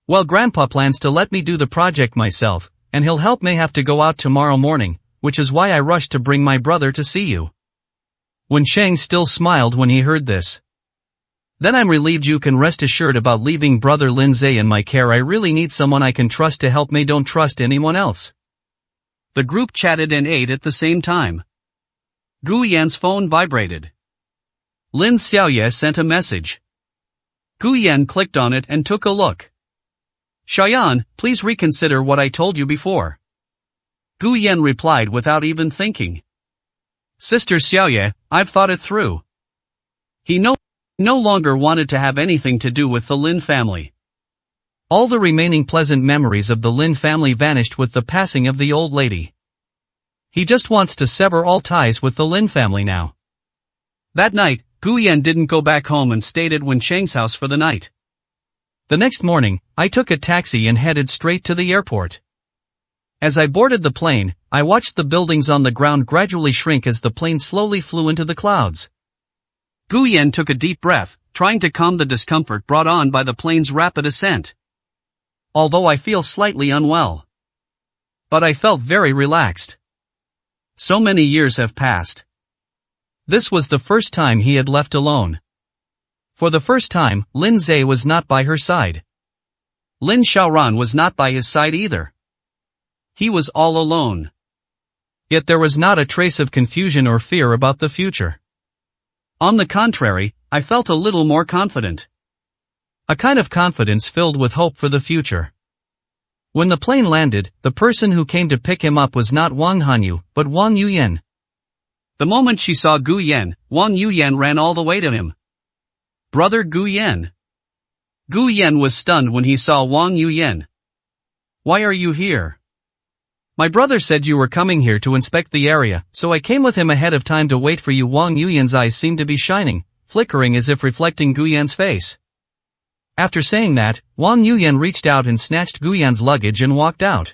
Well, Grandpa plans to let me do the project myself, and he'll help me. Have to go out tomorrow morning, which is why I rushed to bring my brother to see you. Wen Cheng still smiled when he heard this. Then I'm relieved. You can rest assured about leaving brother Lin Zhe in my care. I really need someone I can trust to help me. Don't trust anyone else. The group chatted and ate at the same time. Gu Yan's phone vibrated. Lin Xiaoye sent a message. Gu Yan clicked on it and took a look. Xiaoyan, please reconsider what I told you before. Gu Yan replied without even thinking. Sister Xiaoye, I've thought it through. He no longer wanted to have anything to do with the Lin family. All the remaining pleasant memories of the Lin family vanished with the passing of the old lady. He just wants to sever all ties with the Lin family now. That night, Gu Yan didn't go back home and stayed at Wen Cheng's house for the night. The next morning, I took a taxi and headed straight to the airport. As I boarded the plane, I watched the buildings on the ground gradually shrink as the plane slowly flew into the clouds. Gu Yan took a deep breath, trying to calm the discomfort brought on by the plane's rapid ascent. Although I feel slightly unwell. But I felt very relaxed. So many years have passed. This was the first time he had left alone. For the first time, Lin Zhe was not by her side. Lin Xiaoran was not by his side either. He was all alone. Yet there was not a trace of confusion or fear about the future. On the contrary, I felt a little more confident. A kind of confidence filled with hope for the future. When the plane landed, the person who came to pick him up was not Wang Hanyu, but Wang Yuyan. The moment she saw Gu Yan, Wang Yuyan ran all the way to him. Brother Gu Yan. Gu Yan was stunned when he saw Wang Yuyan. Why are you here? My brother said you were coming here to inspect the area, so I came with him ahead of time to wait for you. Wang Yuyan's eyes seemed to be shining, flickering as if reflecting Gu Yan's face. After saying that, Wang Yuyan reached out and snatched Gu Yan's luggage and walked out.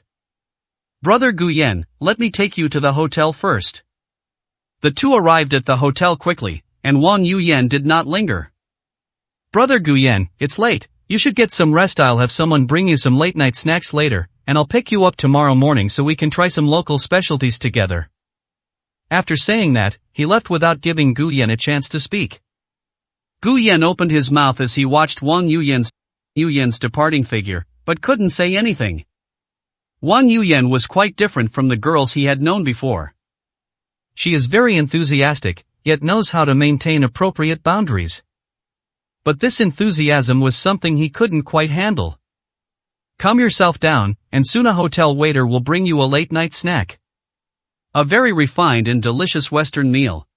Brother Gu Yan, let me take you to the hotel first. The two arrived at the hotel quickly, and Wang Yuyan did not linger. Brother Gu Yan, it's late, you should get some rest. I'll have someone bring you some late night snacks later, and I'll pick you up tomorrow morning so we can try some local specialties together. After saying that, he left without giving Gu Yan a chance to speak. Gu Yan opened his mouth as he watched Wang Yuyan's departing figure, but couldn't say anything. Wang Yuyan was quite different from the girls he had known before. She is very enthusiastic, yet knows how to maintain appropriate boundaries. But this enthusiasm was something he couldn't quite handle. Calm yourself down, and soon a hotel waiter will bring you a late-night snack. A very refined and delicious Western meal.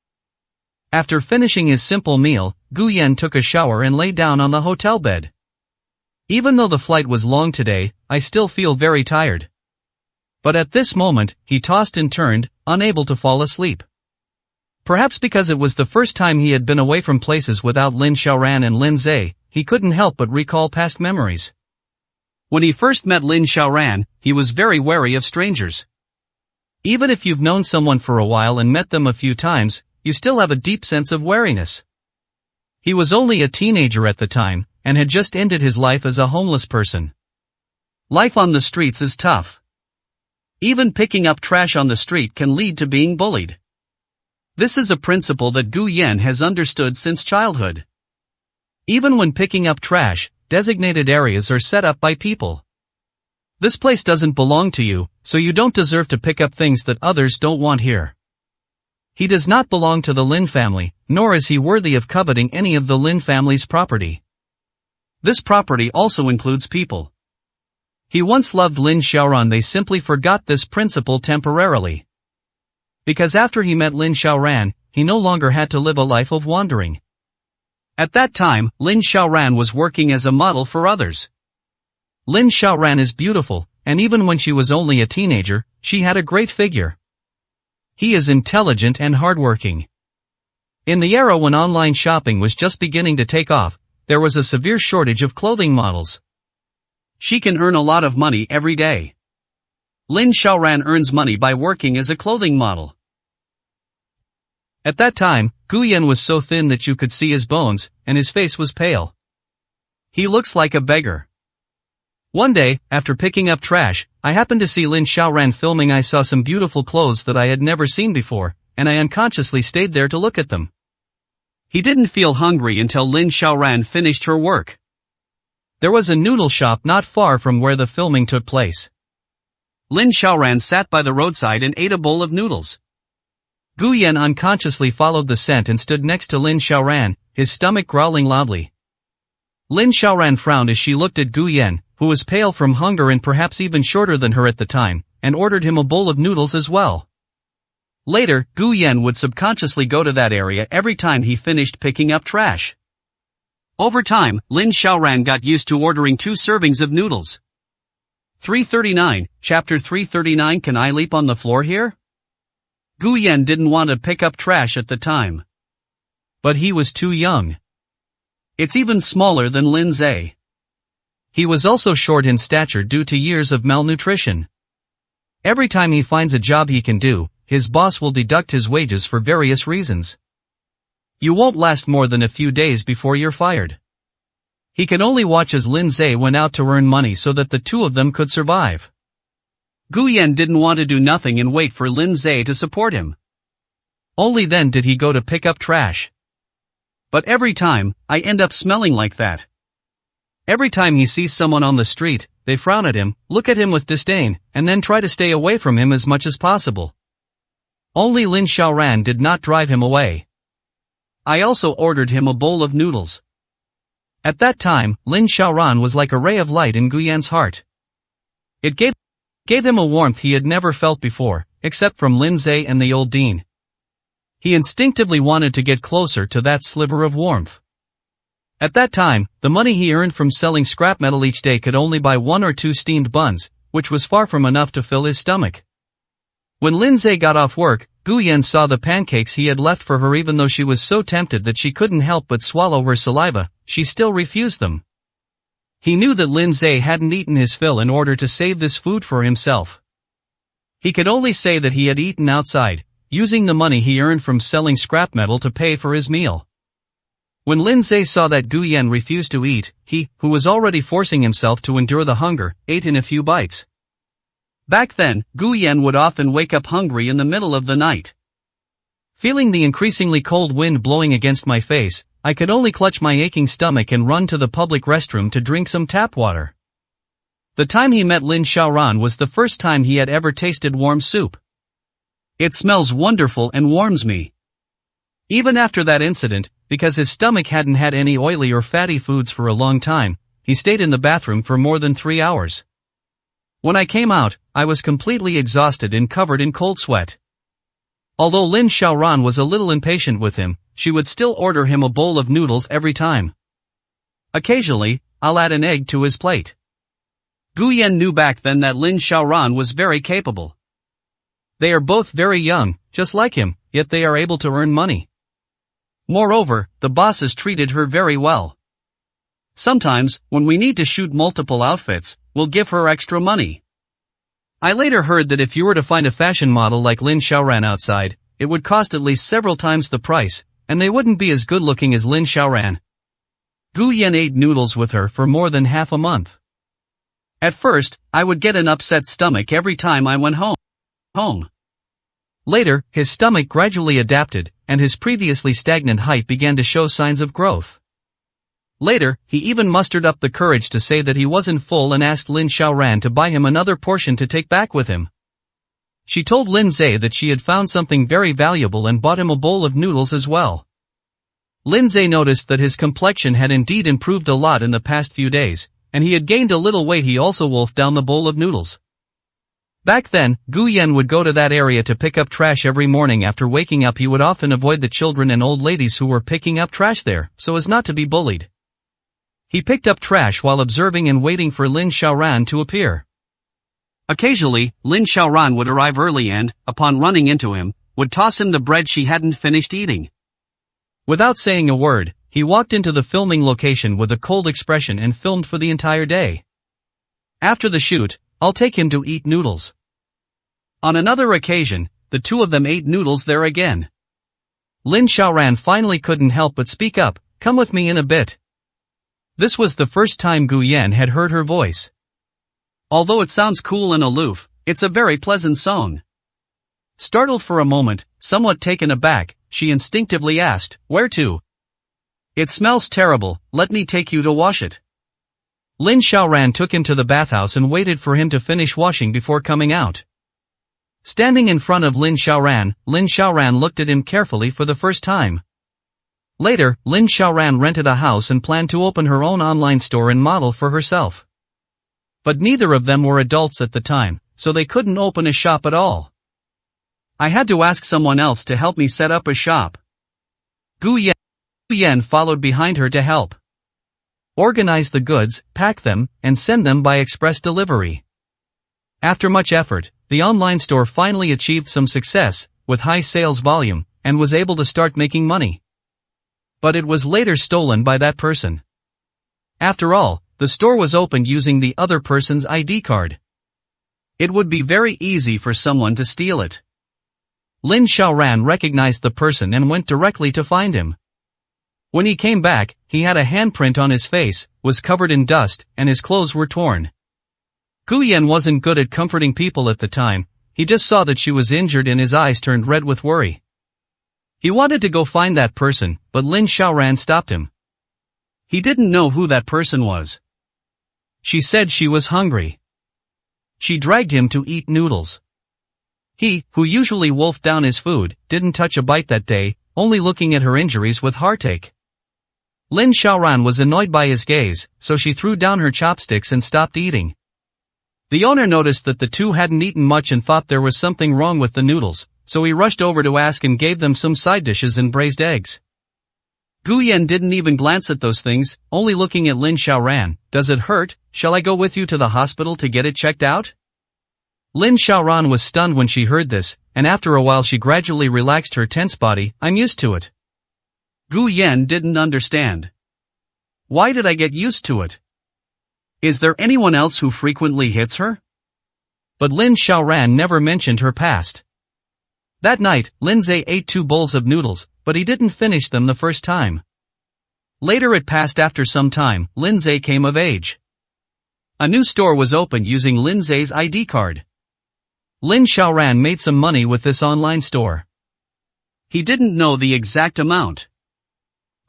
After finishing his simple meal, Gu Yan took a shower and lay down on the hotel bed. Even though the flight was long today, I still feel very tired. But at this moment, he tossed and turned, unable to fall asleep. Perhaps because it was the first time he had been away from places without Lin Xiaoran and Lin Zhe, he couldn't help but recall past memories. When he first met Lin Xiaoran, he was very wary of strangers. Even if you've known someone for a while and met them a few times, you still have a deep sense of wariness. He was only a teenager at the time, and had just ended his life as a homeless person. Life on the streets is tough. Even picking up trash on the street can lead to being bullied. This is a principle that Gu Yan has understood since childhood. Even when picking up trash, designated areas are set up by people. This place doesn't belong to you, so you don't deserve to pick up things that others don't want here. He does not belong to the Lin family, nor is he worthy of coveting any of the Lin family's property. This property also includes people. He once loved Lin Xiaoran. They simply forgot this principle temporarily. Because after he met Lin Xiaoran, he no longer had to live a life of wandering. At that time, Lin Xiaoran was working as a model for others. Lin Xiaoran is beautiful, and even when she was only a teenager, she had a great figure. He is intelligent and hardworking. In the era when online shopping was just beginning to take off, there was a severe shortage of clothing models. She can earn a lot of money every day. Lin Xiaoran earns money by working as a clothing model. At that time, Gu Yan was so thin that you could see his bones, and his face was pale. He looks like a beggar. One day, after picking up trash, I happened to see Lin Xiaoran filming. I saw some beautiful clothes that I had never seen before, and I unconsciously stayed there to look at them. He didn't feel hungry until Lin Xiaoran finished her work. There was a noodle shop not far from where the filming took place. Lin Xiaoran sat by the roadside and ate a bowl of noodles. Gu Yan unconsciously followed the scent and stood next to Lin Xiaoran, his stomach growling loudly. Lin Xiaoran frowned as she looked at Gu Yan, who was pale from hunger and perhaps even shorter than her at the time, and ordered him a bowl of noodles as well. Later, Gu Yan would subconsciously go to that area every time he finished picking up trash. Over time, Lin Xiaoran got used to ordering 2 servings of noodles. 339, Chapter 339. Can I leap on the floor here? Gu Yan didn't want to pick up trash at the time. But he was too young. It's even smaller than Lin Zhe. He was also short in stature due to years of malnutrition. Every time he finds a job he can do, his boss will deduct his wages for various reasons. You won't last more than a few days before you're fired. He could only watch as Lin Zhe went out to earn money so that the two of them could survive. Gu Yan didn't want to do nothing and wait for Lin Zhe to support him. Only then did he go to pick up trash. But every time, I end up smelling like that. Every time he sees someone on the street, they frown at him, look at him with disdain, and then try to stay away from him as much as possible. Only Lin Xiaoran did not drive him away. I also ordered him a bowl of noodles. At that time, Lin Xiaoran was like a ray of light in Gu Yan's heart. It gave him a warmth he had never felt before, except from Lin Zhe and the old dean. He instinctively wanted to get closer to that sliver of warmth. At that time, the money he earned from selling scrap metal each day could only buy 1 or 2 steamed buns, which was far from enough to fill his stomach. When Lin Zhe got off work, Gu Yan saw the pancakes he had left for her. Even though she was so tempted that she couldn't help but swallow her saliva, she still refused them. He knew that Lin Zhe hadn't eaten his fill in order to save this food for himself. He could only say that he had eaten outside, using the money he earned from selling scrap metal to pay for his meal. When Lin Zhe saw that Gu Yan refused to eat, he, who was already forcing himself to endure the hunger, ate in a few bites. Back then, Gu Yan would often wake up hungry in the middle of the night. Feeling the increasingly cold wind blowing against my face, I could only clutch my aching stomach and run to the public restroom to drink some tap water. The time he met Lin Xiaoran was the first time he had ever tasted warm soup. It smells wonderful and warms me. Even after that incident, because his stomach hadn't had any oily or fatty foods for a long time, he stayed in the bathroom for more than 3 hours. When I came out, I was completely exhausted and covered in cold sweat. Although Lin Xiaoran was a little impatient with him, she would still order him a bowl of noodles every time. Occasionally, I'll add an egg to his plate. Gu Yan knew back then that Lin Xiaoran was very capable. They are both very young, just like him, yet they are able to earn money. Moreover, the bosses treated her very well. Sometimes, when we need to shoot multiple outfits, we'll give her extra money. I later heard that if you were to find a fashion model like Lin Xiaoran outside, it would cost at least several times the price, and they wouldn't be as good looking as Lin Xiaoran. Gu Yan ate noodles with her for more than half a month. At first, I would get an upset stomach every time I went home. Later, his stomach gradually adapted, and his previously stagnant height began to show signs of growth. Later, he even mustered up the courage to say that he wasn't full and asked Lin Xiaoran to buy him another portion to take back with him. She told Lin Zhe that she had found something very valuable and bought him a bowl of noodles as well. Lin Zhe noticed that his complexion had indeed improved a lot in the past few days, and he had gained a little weight. He also wolfed down the bowl of noodles. Back then, Gu Yan would go to that area to pick up trash every morning. After waking up, he would often avoid the children and old ladies who were picking up trash there, so as not to be bullied. He picked up trash while observing and waiting for Lin Xiaoran to appear. Occasionally, Lin Xiaoran would arrive early and, upon running into him, would toss him the bread she hadn't finished eating. Without saying a word, he walked into the filming location with a cold expression and filmed for the entire day. After the shoot, I'll take him to eat noodles. On another occasion, the two of them ate noodles there again. Lin Xiaoran finally couldn't help but speak up, "Come with me in a bit." This was the first time Gu Yan had heard her voice. Although it sounds cool and aloof, it's a very pleasant song. Startled for a moment, somewhat taken aback, she instinctively asked, "Where to?" "It smells terrible, let me take you to wash it." Lin Xiaoran took him to the bathhouse and waited for him to finish washing before coming out. Standing in front of Lin Xiaoran looked at him carefully for the first time. Later, Lin Xiaoran rented a house and planned to open her own online store and model for herself. But neither of them were adults at the time, so they couldn't open a shop at all. I had to ask someone else to help me set up a shop. Gu Yan followed behind her to help. Organize the goods, pack them, and send them by express delivery. After much effort, the online store finally achieved some success, with high sales volume, and was able to start making money. But it was later stolen by that person. After all, the store was opened using the other person's ID card. It would be very easy for someone to steal it. Lin Xiaoran recognized the person and went directly to find him. When he came back, he had a handprint on his face, was covered in dust, and his clothes were torn. Gu Yan wasn't good at comforting people at the time, he just saw that she was injured and his eyes turned red with worry. He wanted to go find that person, but Lin Xiaoran stopped him. He didn't know who that person was. She said she was hungry. She dragged him to eat noodles. He, who usually wolfed down his food, didn't touch a bite that day, only looking at her injuries with heartache. Lin Xiaoran was annoyed by his gaze, so she threw down her chopsticks and stopped eating. The owner noticed that the two hadn't eaten much and thought there was something wrong with the noodles, so he rushed over to ask and gave them some side dishes and braised eggs. Gu Yan didn't even glance at those things, only looking at Lin Xiaoran. Does it hurt? Shall I go with you to the hospital to get it checked out? Lin Xiaoran was stunned when she heard this, and after a while she gradually relaxed her tense body. I'm used to it. Gu Yan didn't understand. Why did I get used to it? Is there anyone else who frequently hits her? But Lin Xiaoran never mentioned her past. That night, Lin Zhe ate 2 bowls of noodles, but he didn't finish them the first time. Later it passed. After some time, Lin Zhe came of age. A new store was opened using Lin Zhe's ID card. Lin Xiaoran made some money with this online store. He didn't know the exact amount.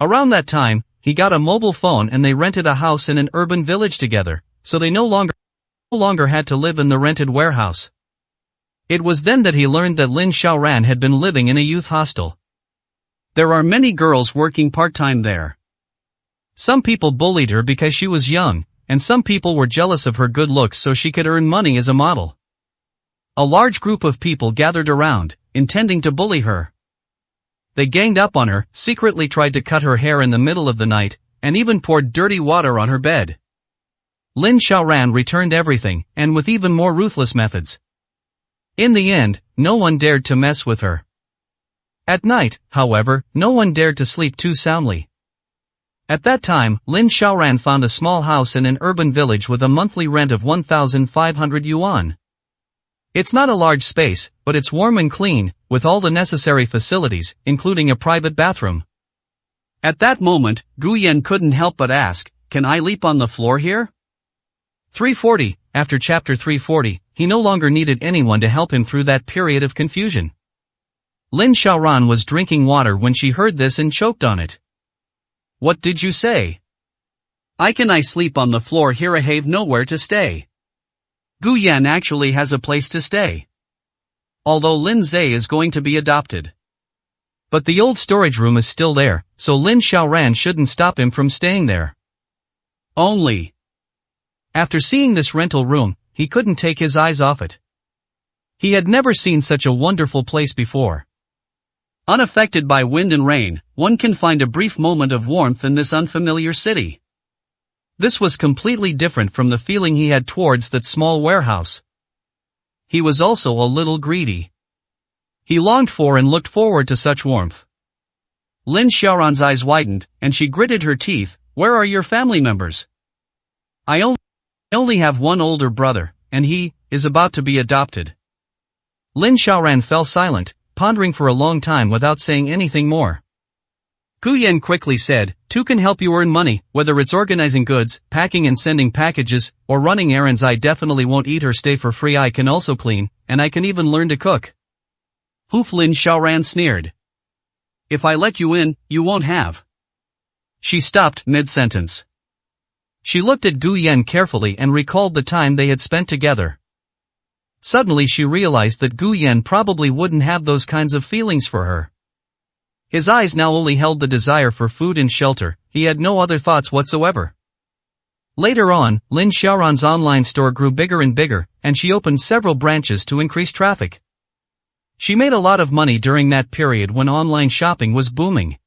Around that time, he got a mobile phone and they rented a house in an urban village together, so they no longer had to live in the rented warehouse. It was then that he learned that Lin Xiaoran had been living in a youth hostel. There are many girls working part-time there. Some people bullied her because she was young, and some people were jealous of her good looks so she could earn money as a model. A large group of people gathered around, intending to bully her. They ganged up on her, secretly tried to cut her hair in the middle of the night, and even poured dirty water on her bed. Lin Xiaoran returned everything, and with even more ruthless methods. In the end, no one dared to mess with her. At night, however, no one dared to sleep too soundly. At that time, Lin Xiaoran found a small house in an urban village with a monthly rent of 1,500 yuan. It's not a large space, but it's warm and clean, with all the necessary facilities, including a private bathroom. At that moment, Gu Yan couldn't help but ask, "Can I leap on the floor here?" 340. After chapter 340, he no longer needed anyone to help him through that period of confusion. Lin Xiaoran was drinking water when she heard this and choked on it. What did you say? I sleep on the floor here? I have nowhere to stay. Gu Yan actually has a place to stay. Although Lin Zhe is going to be adopted. But the old storage room is still there, so Lin Xiaoran shouldn't stop him from staying there. Only. After seeing this rental room, he couldn't take his eyes off it. He had never seen such a wonderful place before. Unaffected by wind and rain, one can find a brief moment of warmth in this unfamiliar city. This was completely different from the feeling he had towards that small warehouse. He was also a little greedy. He longed for and looked forward to such warmth. Lin Xiaoran's eyes widened, and she gritted her teeth. Where are your family members? I only have one older brother, and he is about to be adopted. Lin Xiaoran fell silent, pondering for a long time without saying anything more. Gu Yan quickly said, "Two can help you earn money, whether it's organizing goods, packing and sending packages, or running errands. I definitely won't eat or stay for free. I can also clean, and I can even learn to cook." Hoof, Lin Xiaoran sneered. "If I let you in, you won't have." She stopped mid-sentence. She looked at Gu Yan carefully and recalled the time they had spent together. Suddenly she realized that Gu Yan probably wouldn't have those kinds of feelings for her. His eyes now only held the desire for food and shelter, he had no other thoughts whatsoever. Later on, Lin Xiaoran's online store grew bigger and bigger, and she opened several branches to increase traffic. She made a lot of money during that period when online shopping was booming.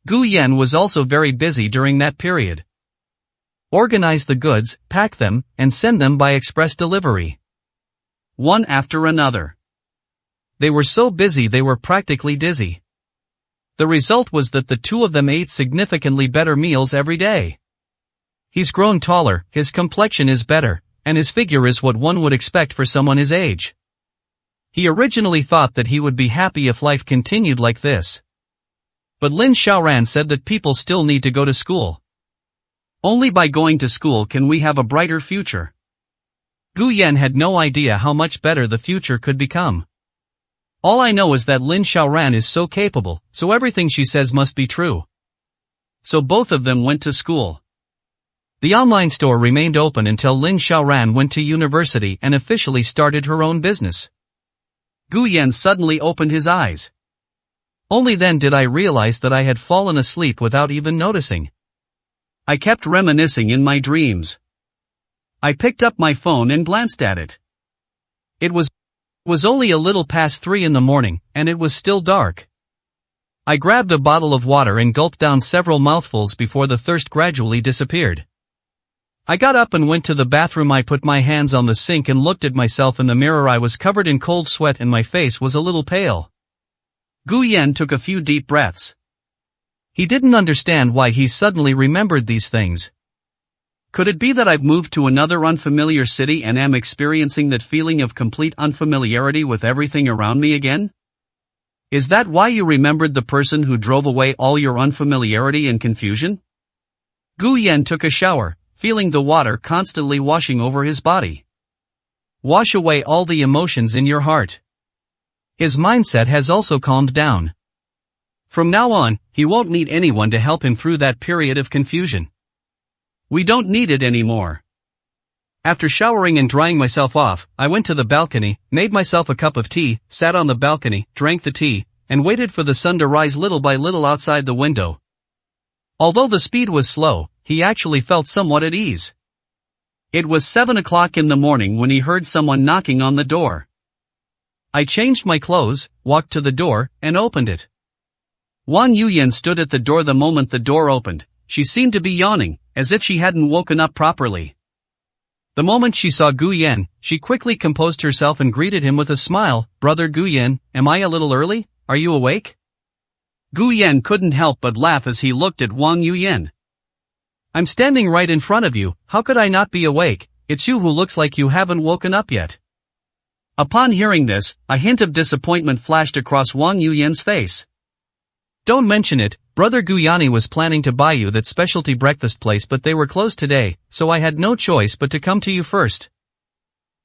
Gu Yan was also very busy during that period. Organize the goods, pack them, and send them by express delivery. One after another. They were so busy they were practically dizzy. The result was that the two of them ate significantly better meals every day. He's grown taller, his complexion is better, and his figure is what one would expect for someone his age. He originally thought that he would be happy if life continued like this. But Lin Xiaoran said that people still need to go to school. Only by going to school can we have a brighter future. Gu Yan had no idea how much better the future could become. All I know is that Lin Xiaoran is so capable, so everything she says must be true. So both of them went to school. The online store remained open until Lin Xiaoran went to university and officially started her own business. Gu Yan suddenly opened his eyes. Only then did I realize that I had fallen asleep without even noticing. I kept reminiscing in my dreams. I picked up my phone and glanced at it. It was only a little past 3 in the morning, and it was still dark. I grabbed a bottle of water and gulped down several mouthfuls before the thirst gradually disappeared. I got up and went to the bathroom. I put my hands on the sink and looked at myself in the mirror. I was covered in cold sweat and my face was a little pale. Gu Yan took a few deep breaths. He didn't understand why he suddenly remembered these things. Could it be that I've moved to another unfamiliar city and am experiencing that feeling of complete unfamiliarity with everything around me again? Is that why you remembered the person who drove away all your unfamiliarity and confusion? Gu Yan took a shower, feeling the water constantly washing over his body. Wash away all the emotions in your heart. His mindset has also calmed down. From now on, he won't need anyone to help him through that period of confusion. We don't need it anymore. After showering and drying myself off, I went to the balcony, made myself a cup of tea, sat on the balcony, drank the tea, and waited for the sun to rise little by little outside the window. Although the speed was slow, he actually felt somewhat at ease. It was 7 o'clock in the morning when he heard someone knocking on the door. I changed my clothes, walked to the door, and opened it. Wang Yuyan stood at the door the moment the door opened. She seemed to be yawning, as if she hadn't woken up properly. The moment she saw Gu Yan, she quickly composed herself and greeted him with a smile. "Brother Gu Yan, am I a little early? Are you awake?" Gu Yan couldn't help but laugh as he looked at Wang Yuyan. "I'm standing right in front of you, how could I not be awake? It's you who looks like you haven't woken up yet." Upon hearing this, a hint of disappointment flashed across Wang Yuyan's face. "Don't mention it, Brother Guyani was planning to buy you that specialty breakfast place but they were closed today, so I had no choice but to come to you first."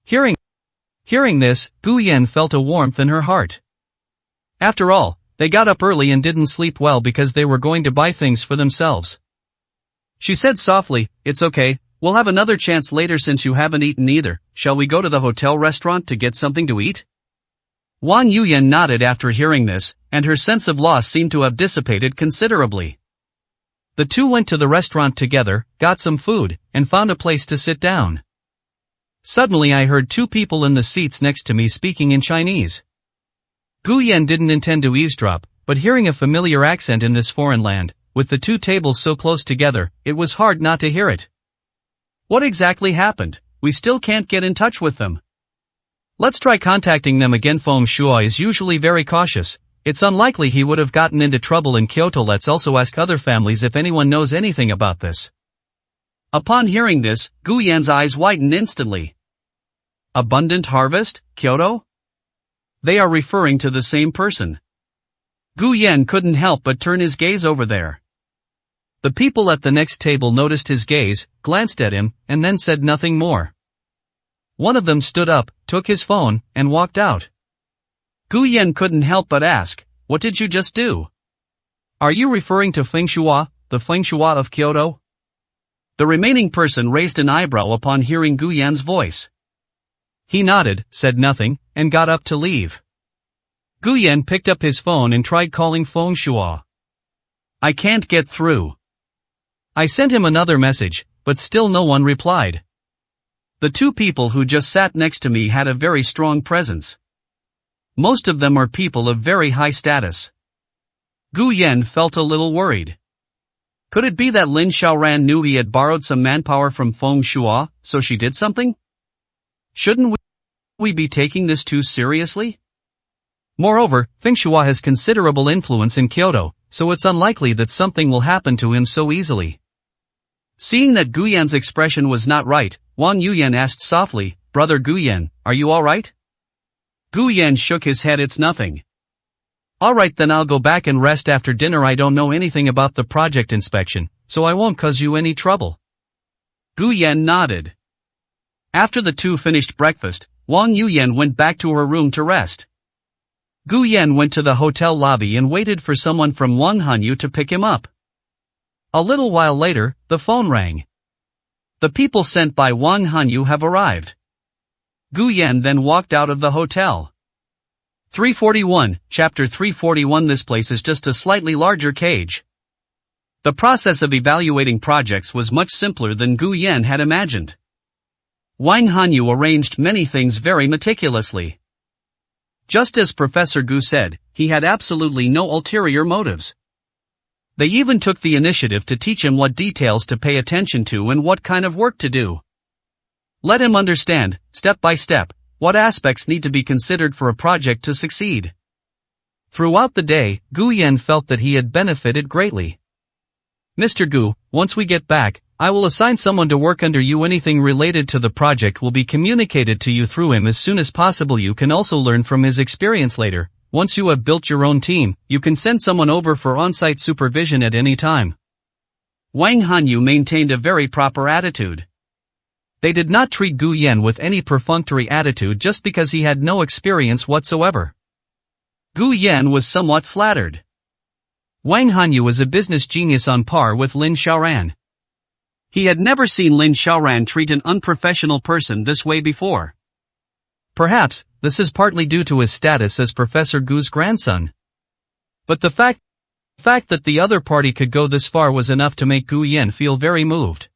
Hearing this, Gu Yan felt a warmth in her heart. After all, they got up early and didn't sleep well because they were going to buy things for themselves. She said softly, "It's okay, we'll have another chance later since you haven't eaten either. Shall we go to the hotel restaurant to get something to eat?" Wang Yuyan nodded after hearing this, and her sense of loss seemed to have dissipated considerably. The two went to the restaurant together, got some food, and found a place to sit down. Suddenly I heard two people in the seats next to me speaking in Chinese. Gu Yan didn't intend to eavesdrop, but hearing a familiar accent in this foreign land, with the two tables so close together, it was hard not to hear it. What exactly happened? We still can't get in touch with them. Let's try contacting them again. Feng Shuai is usually very cautious. It's unlikely he would have gotten into trouble in Kyoto. Let's also ask other families if anyone knows anything about this. Upon hearing this, Gu Yan's eyes widened instantly. Abundant harvest, Kyoto? They are referring to the same person. Gu Yan couldn't help but turn his gaze over there. The people at the next table noticed his gaze, glanced at him, and then said nothing more. One of them stood up, took his phone, and walked out. Gu Yan couldn't help but ask, "What did you just do? Are you referring to Feng Shuai, the Feng Shuai of Kyoto?" The remaining person raised an eyebrow upon hearing Gu Yan's voice. He nodded, said nothing, and got up to leave. Gu Yan picked up his phone and tried calling Feng Shuo. I can't get through. I sent him another message, but still no one replied. The two people who just sat next to me had a very strong presence. Most of them are people of very high status. Gu Yan felt a little worried. Could it be that Lin Xiaoran knew he had borrowed some manpower from Feng Shuo, so she did something? Shouldn't we be taking this too seriously? Moreover, Feng Shuo has considerable influence in Kyoto, so it's unlikely that something will happen to him so easily. Seeing that Gu Yan's expression was not right, Wang Yuyan asked softly, Brother Gu Yan, are you alright? Gu Yan shook his head. It's nothing. Alright, then I'll go back and rest after dinner. I don't know anything about the project inspection, so I won't cause you any trouble. Gu Yan nodded. After the two finished breakfast, Wang Yuyan went back to her room to rest. Gu Yan went to the hotel lobby and waited for someone from Wang Hanyu to pick him up. A little while later, the phone rang. The people sent by Wang Hanyu have arrived. Gu Yan then walked out of the hotel. 341, Chapter 341. This place is just a slightly larger cage. The process of evaluating projects was much simpler than Gu Yan had imagined. Wang Hanyu arranged many things very meticulously. Just as Professor Gu said, he had absolutely no ulterior motives. They even took the initiative to teach him what details to pay attention to and what kind of work to do. Let him understand, step by step, what aspects need to be considered for a project to succeed. Throughout the day, Gu Yan felt that he had benefited greatly. Mr. Gu, once we get back, I will assign someone to work under you. Anything related to the project will be communicated to you through him as soon as possible. You can also learn from his experience later. Once you have built your own team, you can send someone over for on-site supervision at any time. Wang Hanyu maintained a very proper attitude. They did not treat Gu Yan with any perfunctory attitude just because he had no experience whatsoever. Gu Yan was somewhat flattered. Wang Hanyu was a business genius on par with Lin Xiaoran. He had never seen Lin Xiaoran treat an unprofessional person this way before. Perhaps, this is partly due to his status as Professor Gu's grandson. But the fact that the other party could go this far was enough to make Gu Yan feel very moved.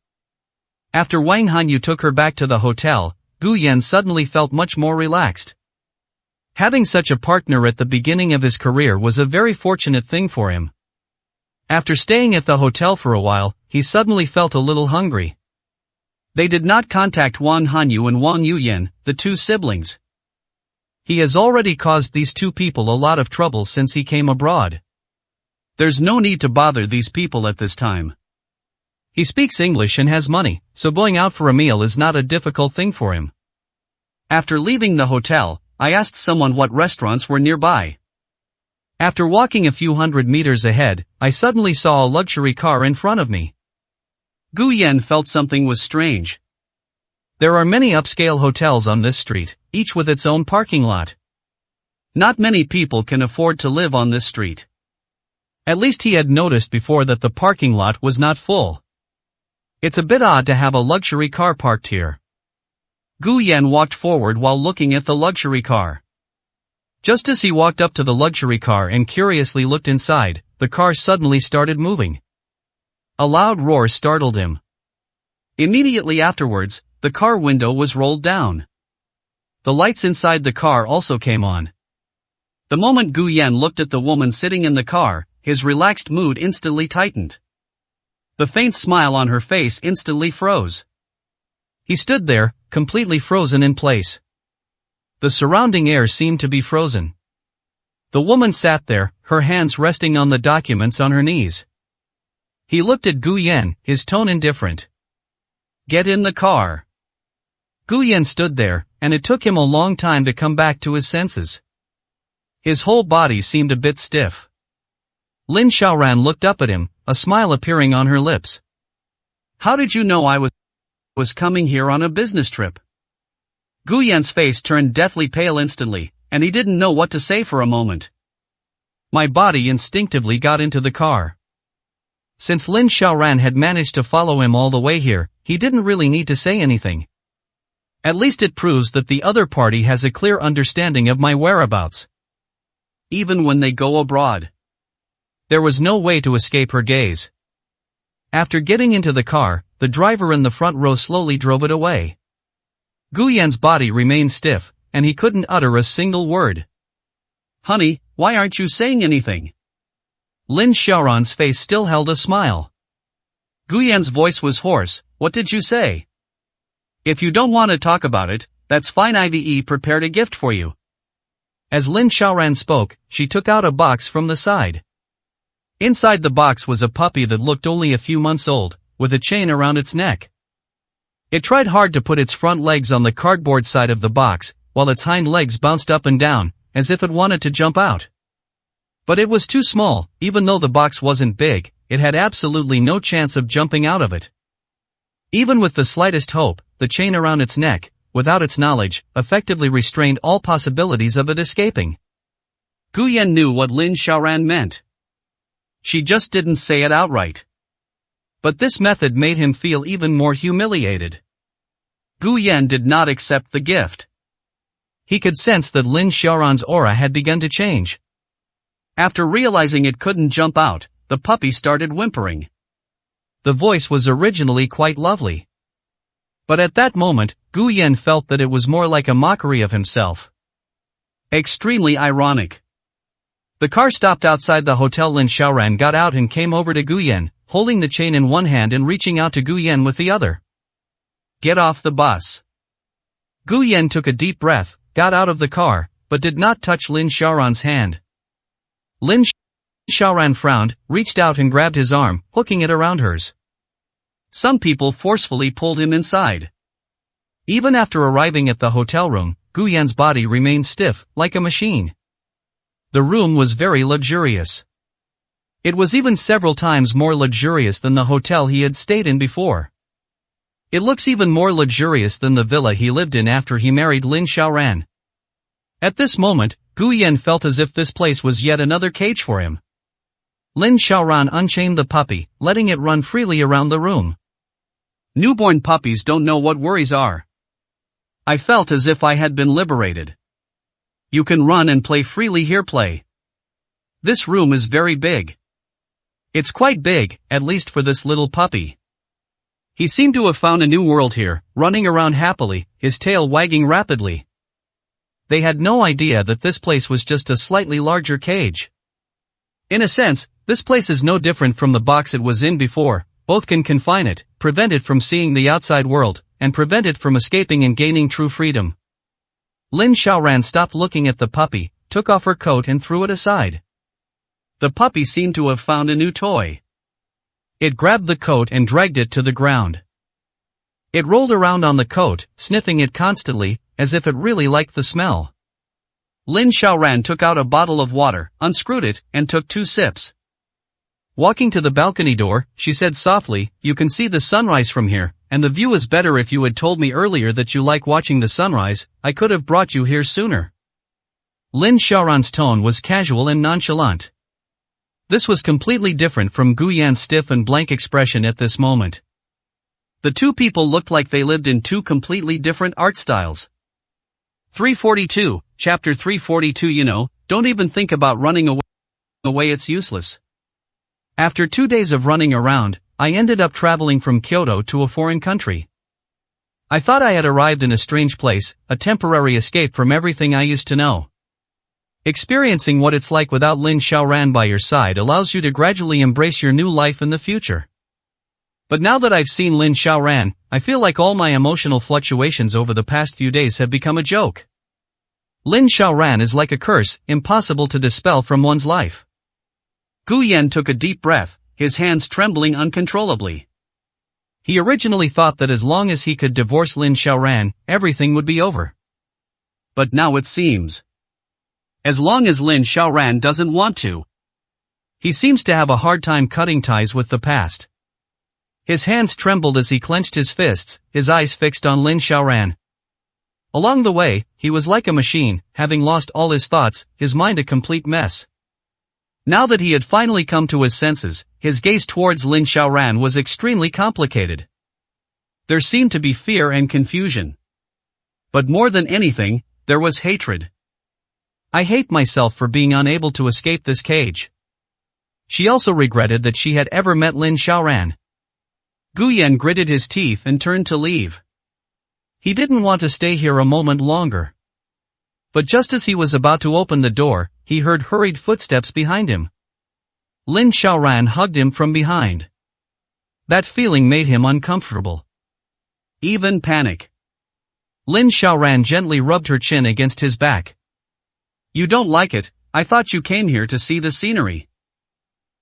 After Wang Hanyu took her back to the hotel, Gu Yan suddenly felt much more relaxed. Having such a partner at the beginning of his career was a very fortunate thing for him. After staying at the hotel for a while, he suddenly felt a little hungry. They did not contact Wang Hanyu and Wang Yuyan, the two siblings. He has already caused these two people a lot of trouble since he came abroad. There's no need to bother these people at this time. He speaks English and has money, so going out for a meal is not a difficult thing for him. After leaving the hotel, I asked someone what restaurants were nearby. After walking a few hundred meters ahead, I suddenly saw a luxury car in front of me. Gu Yan felt something was strange. There are many upscale hotels on this street, each with its own parking lot. Not many people can afford to live on this street. At least he had noticed before that the parking lot was not full. It's a bit odd to have a luxury car parked here. Gu Yan walked forward while looking at the luxury car. Just as he walked up to the luxury car and curiously looked inside, the car suddenly started moving. A loud roar startled him. Immediately afterwards, the car window was rolled down. The lights inside the car also came on. The moment Gu Yan looked at the woman sitting in the car, his relaxed mood instantly tightened. The faint smile on her face instantly froze. He stood there, completely frozen in place. The surrounding air seemed to be frozen. The woman sat there, her hands resting on the documents on her knees. He looked at Gu Yan, his tone indifferent. Get in the car. Gu Yan stood there, and it took him a long time to come back to his senses. His whole body seemed a bit stiff. Lin Xiaoran looked up at him, a smile appearing on her lips. How did you know I was coming here on a business trip? Gu Yan's face turned deathly pale instantly, and he didn't know what to say for a moment. My body instinctively got into the car. Since Lin Xiaoran had managed to follow him all the way here, he didn't really need to say anything. At least it proves that the other party has a clear understanding of my whereabouts. Even when they go abroad. There was no way to escape her gaze. After getting into the car, the driver in the front row slowly drove it away. Guyen's body remained stiff, and he couldn't utter a single word. Honey, why aren't you saying anything? Lin Xiaoran's face still held a smile. Guyen's voice was hoarse. What did you say? If you don't want to talk about it, that's fine. Ive prepared a gift for you. As Lin Xiaoran spoke, she took out a box from the side. Inside the box was a puppy that looked only a few months old, with a chain around its neck. It tried hard to put its front legs on the cardboard side of the box, while its hind legs bounced up and down, as if it wanted to jump out. But it was too small. Even though the box wasn't big, it had absolutely no chance of jumping out of it. Even with the slightest hope, the chain around its neck, without its knowledge, effectively restrained all possibilities of it escaping. Guyen knew what Lin Xiaoran meant. She just didn't say it outright. But this method made him feel even more humiliated. Guyen did not accept the gift. He could sense that Lin Xiaoran's aura had begun to change. After realizing it couldn't jump out, the puppy started whimpering. The voice was originally quite lovely. But at that moment, Guyen felt that it was more like a mockery of himself. Extremely ironic. The car stopped outside the hotel. Lin Xiaoran got out and came over to Guyen, holding the chain in one hand and reaching out to Guyen with the other. Get off the bus. Guyen took a deep breath, got out of the car, but did not touch Lin Xiaoran's hand. Lin Xiaoran frowned, reached out and grabbed his arm, hooking it around hers. Some people forcefully pulled him inside. Even after arriving at the hotel room, Guyen's body remained stiff, like a machine. The room was very luxurious. It was even several times more luxurious than the hotel he had stayed in before. It looks even more luxurious than the villa he lived in after he married Lin Xiaoran. At this moment, Guyen felt as if this place was yet another cage for him. Lin Xiaoran unchained the puppy, letting it run freely around the room. Newborn puppies don't know what worries are. I felt as if I had been liberated. You can run and play freely here. Play. This room is very big. It's quite big, at least for this little puppy. He seemed to have found a new world here, running around happily, his tail wagging rapidly. They had no idea that this place was just a slightly larger cage. In a sense, this place is no different from the box it was in before. Both can confine it, prevent it from seeing the outside world, and prevent it from escaping and gaining true freedom. Lin Xiaoran stopped looking at the puppy, took off her coat and threw it aside. The puppy seemed to have found a new toy. It grabbed the coat and dragged it to the ground. It rolled around on the coat, sniffing it constantly, as if it really liked the smell. Lin Xiaoran took out a bottle of water, unscrewed it, and took 2 sips. Walking to the balcony door, she said softly, "You can see the sunrise from here, and the view is better. If you had told me earlier that you like watching the sunrise, I could have brought you here sooner." Lin Xiaoran's tone was casual and nonchalant. This was completely different from Guyen's stiff and blank expression at this moment. The two people looked like they lived in two completely different art styles. 342, Chapter 342. Don't even think about running away, it's useless. After 2 days of running around, I ended up traveling from Kyoto to a foreign country. I thought I had arrived in a strange place, a temporary escape from everything I used to know. Experiencing what it's like without Lin Xiaoran by your side allows you to gradually embrace your new life in the future. But now that I've seen Lin Xiaoran, I feel like all my emotional fluctuations over the past few days have become a joke. Lin Xiaoran is like a curse, impossible to dispel from one's life. Guyen took a deep breath, his hands trembling uncontrollably. He originally thought that as long as he could divorce Lin Xiaoran, everything would be over. But now it seems. As long as Lin Xiaoran doesn't want to. He seems to have a hard time cutting ties with the past. His hands trembled as he clenched his fists, his eyes fixed on Lin Xiaoran. Along the way, he was like a machine, having lost all his thoughts, his mind a complete mess. Now that he had finally come to his senses, his gaze towards Lin Xiaoran was extremely complicated. There seemed to be fear and confusion. But more than anything, there was hatred. I hate myself for being unable to escape this cage. She also regretted that she had ever met Lin Xiaoran. Gu Yan gritted his teeth and turned to leave. He didn't want to stay here a moment longer. But just as he was about to open the door, he heard hurried footsteps behind him. Lin Xiaoran hugged him from behind. That feeling made him uncomfortable. Even panic. Lin Xiaoran gently rubbed her chin against his back. You don't like it, I thought you came here to see the scenery.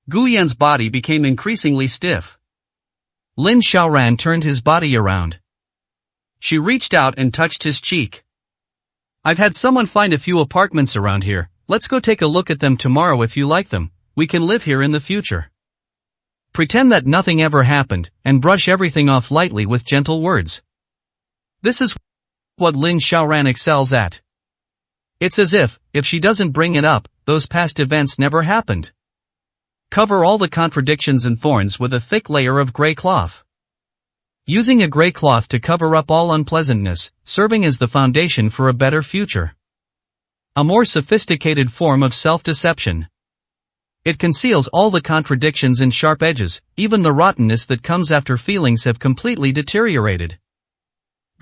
Gu Yan's body became increasingly stiff. Lin Xiaoran turned his body around. She reached out and touched his cheek. I've had someone find a few apartments around here, let's go take a look at them tomorrow if you like them, we can live here in the future. Pretend that nothing ever happened, and brush everything off lightly with gentle words. This is what Lin Xiaoran excels at. It's as if she doesn't bring it up, those past events never happened. Cover all the contradictions and thorns with a thick layer of gray cloth. Using a gray cloth to cover up all unpleasantness, serving as the foundation for a better future. A more sophisticated form of self-deception. It conceals all the contradictions and sharp edges, even the rottenness that comes after feelings have completely deteriorated.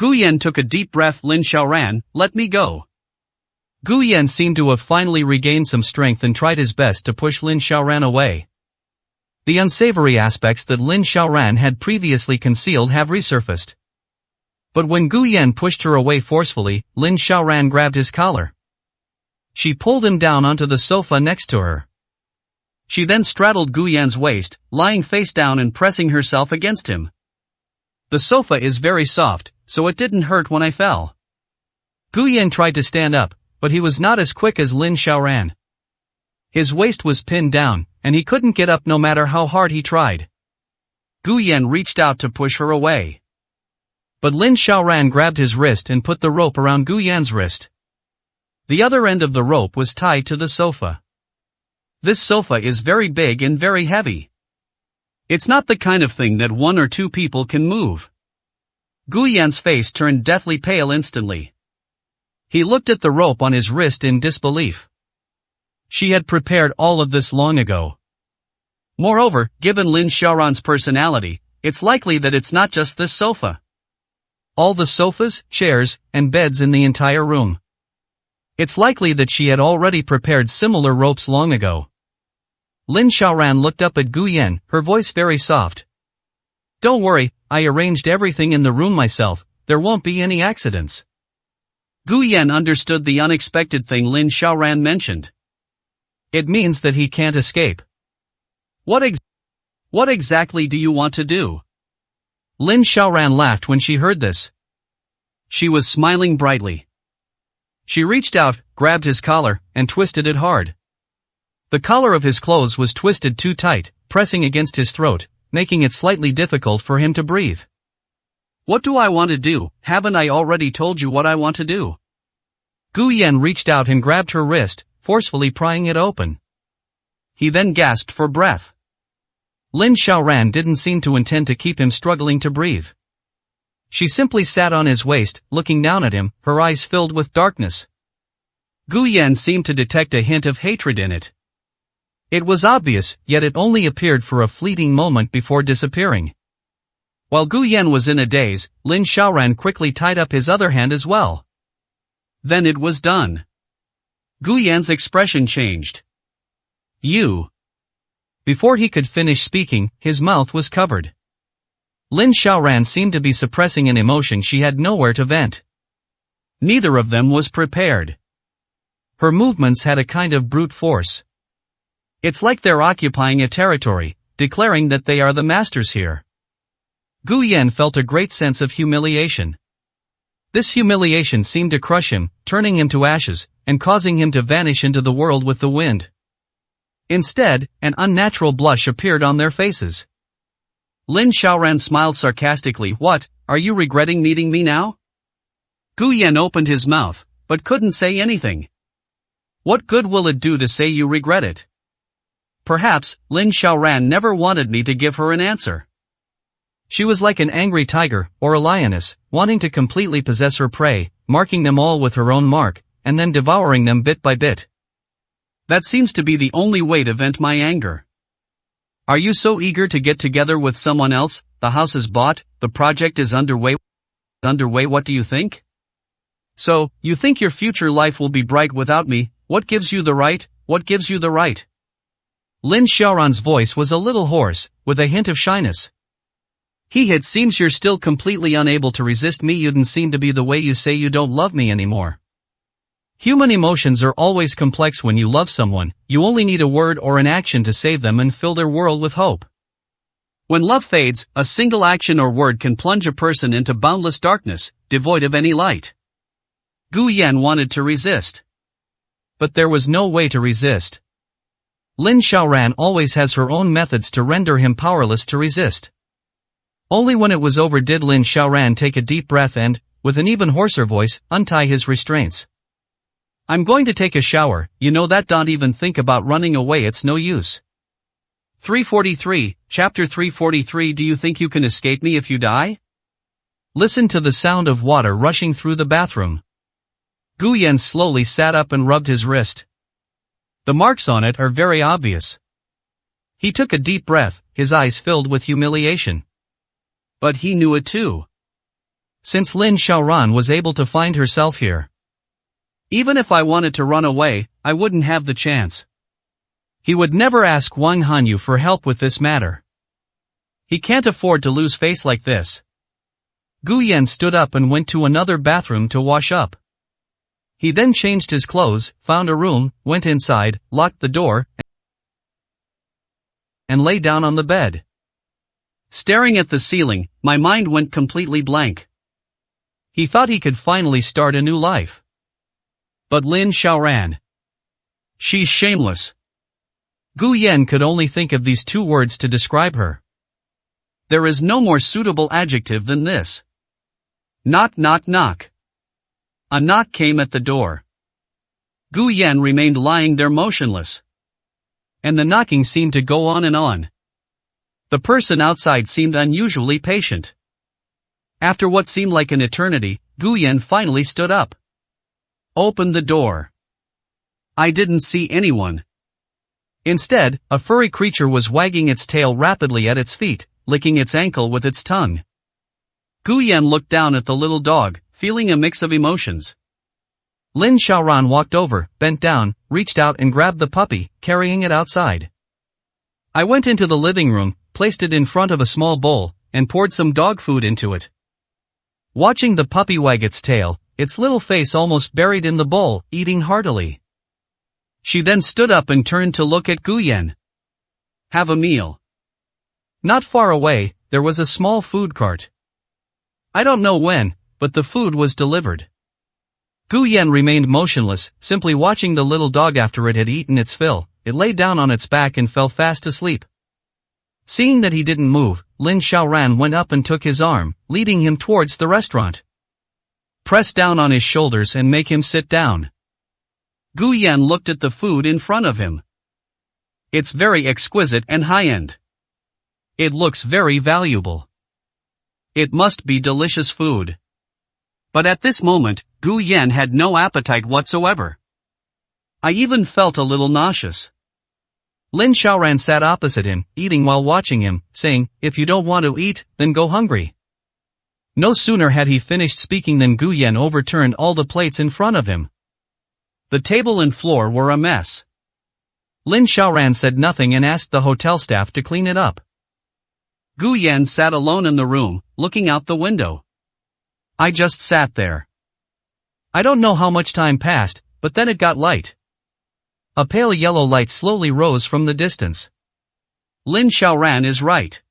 Gu Yan took a deep breath. Lin Xiaoran, let me go. Gu Yan seemed to have finally regained some strength and tried his best to push Lin Xiaoran away. The unsavory aspects that Lin Xiaoran had previously concealed have resurfaced. But when Gu Yan pushed her away forcefully, Lin Xiaoran grabbed his collar. She pulled him down onto the sofa next to her. She then straddled Gu Yan's waist, lying face down and pressing herself against him. The sofa is very soft, so it didn't hurt when I fell. Gu Yan tried to stand up, but he was not as quick as Lin Xiaoran. His waist was pinned down, and he couldn't get up no matter how hard he tried. Gu Yan reached out to push her away. But Lin Xiaoran grabbed his wrist and put the rope around Gu Yan's wrist. The other end of the rope was tied to the sofa. This sofa is very big and very heavy. It's not the kind of thing that one or two people can move. Gu Yan's face turned deathly pale instantly. He looked at the rope on his wrist in disbelief. She had prepared all of this long ago. Moreover, given Lin Xiaoran's personality, it's likely that it's not just this sofa. All the sofas, chairs, and beds in the entire room. It's likely that she had already prepared similar ropes long ago. Lin Xiaoran looked up at Gu Yan, her voice very soft. Don't worry, I arranged everything in the room myself, there won't be any accidents. Gu Yan understood the unexpected thing Lin Xiaoran mentioned. It means that he can't escape. What exactly do you want to do? Lin Xiaoran laughed when she heard this. She was smiling brightly. She reached out, grabbed his collar, and twisted it hard. The collar of his clothes was twisted too tight, pressing against his throat, making it slightly difficult for him to breathe. What do I want to do? Haven't I already told you what I want to do? Gu Yan reached out and grabbed her wrist, forcefully prying it open. He then gasped for breath. Lin Xiaoran didn't seem to intend to keep him struggling to breathe. She simply sat on his waist, looking down at him, her eyes filled with darkness. Gu Yan seemed to detect a hint of hatred in it. It was obvious, yet it only appeared for a fleeting moment before disappearing. While Gu Yan was in a daze, Lin Xiaoran quickly tied up his other hand as well. Then it was done. Gu Yan's expression changed. You. Before he could finish speaking, his mouth was covered. Lin Xiaoran seemed to be suppressing an emotion she had nowhere to vent. Neither of them was prepared. Her movements had a kind of brute force. It's like they're occupying a territory, declaring that they are the masters here. Gu Yan felt a great sense of humiliation. This humiliation seemed to crush him, turning him to ashes, and causing him to vanish into the world with the wind. Instead, an unnatural blush appeared on their faces. Lin Xiaoran smiled sarcastically. What, are you regretting meeting me now? Gu Yan opened his mouth, but couldn't say anything. What good will it do to say you regret it? Perhaps, Lin Xiaoran never wanted me to give her an answer. She was like an angry tiger, or a lioness, wanting to completely possess her prey, marking them all with her own mark, and then devouring them bit by bit. That seems to be the only way to vent my anger. Are you so eager to get together with someone else? The house is bought, the project is underway, what do you think? So, you think your future life will be bright without me? What gives you the right? What gives you the right? Lin Xiaoran's voice was a little hoarse, with a hint of shyness. It seems you're still completely unable to resist me. You didn't seem to be the way you say you don't love me anymore. Human emotions are always complex. When you love someone, you only need a word or an action to save them and fill their world with hope. When love fades, a single action or word can plunge a person into boundless darkness, devoid of any light. Gu Yan wanted to resist. But there was no way to resist. Lin Xiaoran always has her own methods to render him powerless to resist. Only when it was over did Lin Xiaoran take a deep breath and, with an even hoarser voice, untie his restraints. I'm going to take a shower, you know that. Don't even think about running away, it's no use. 343, Chapter 343. Do you think you can escape me if you die? Listen to the sound of water rushing through the bathroom. Gu Yan slowly sat up and rubbed his wrist. The marks on it are very obvious. He took a deep breath, his eyes filled with humiliation. But he knew it too. Since Lin Xiaoran was able to find herself here. Even if I wanted to run away, I wouldn't have the chance. He would never ask Wang Hanyu for help with this matter. He can't afford to lose face like this. Gu Yan stood up and went to another bathroom to wash up. He then changed his clothes, found a room, went inside, locked the door, and lay down on the bed. Staring at the ceiling, my mind went completely blank. He thought he could finally start a new life. But Lin Xiaoran. She's shameless. Gu Yan could only think of these two words to describe her. There is no more suitable adjective than this. Knock, knock, knock. A knock came at the door. Gu Yan remained lying there motionless. And the knocking seemed to go on and on. The person outside seemed unusually patient. After what seemed like an eternity, Gu Yan finally stood up. Opened the door. I didn't see anyone. Instead, a furry creature was wagging its tail rapidly at its feet, licking its ankle with its tongue. Gu Yan looked down at the little dog, feeling a mix of emotions. Lin Xiaoran walked over, bent down, reached out and grabbed the puppy, carrying it outside. I went into the living room, placed it in front of a small bowl, and poured some dog food into it. Watching the puppy wag its tail, its little face almost buried in the bowl, eating heartily. She then stood up and turned to look at Gu Yan. Have a meal. Not far away, there was a small food cart. I don't know when, but the food was delivered. Gu Yan remained motionless, simply watching the little dog. After it had eaten its fill, it lay down on its back and fell fast asleep. Seeing that he didn't move, Lin Xiaoran went up and took his arm, leading him towards the restaurant. Press down on his shoulders and make him sit down. Gu Yan looked at the food in front of him. It's very exquisite and high-end. It looks very valuable. It must be delicious food. But at this moment, Gu Yan had no appetite whatsoever. I even felt a little nauseous. Lin Xiaoran sat opposite him, eating while watching him, saying, if you don't want to eat, then go hungry. No sooner had he finished speaking than Gu Yan overturned all the plates in front of him. The table and floor were a mess. Lin Xiaoran said nothing and asked the hotel staff to clean it up. Gu Yan sat alone in the room, looking out the window. I just sat there. I don't know how much time passed, but then it got light. A pale yellow light slowly rose from the distance. Lin Xiaoran is right.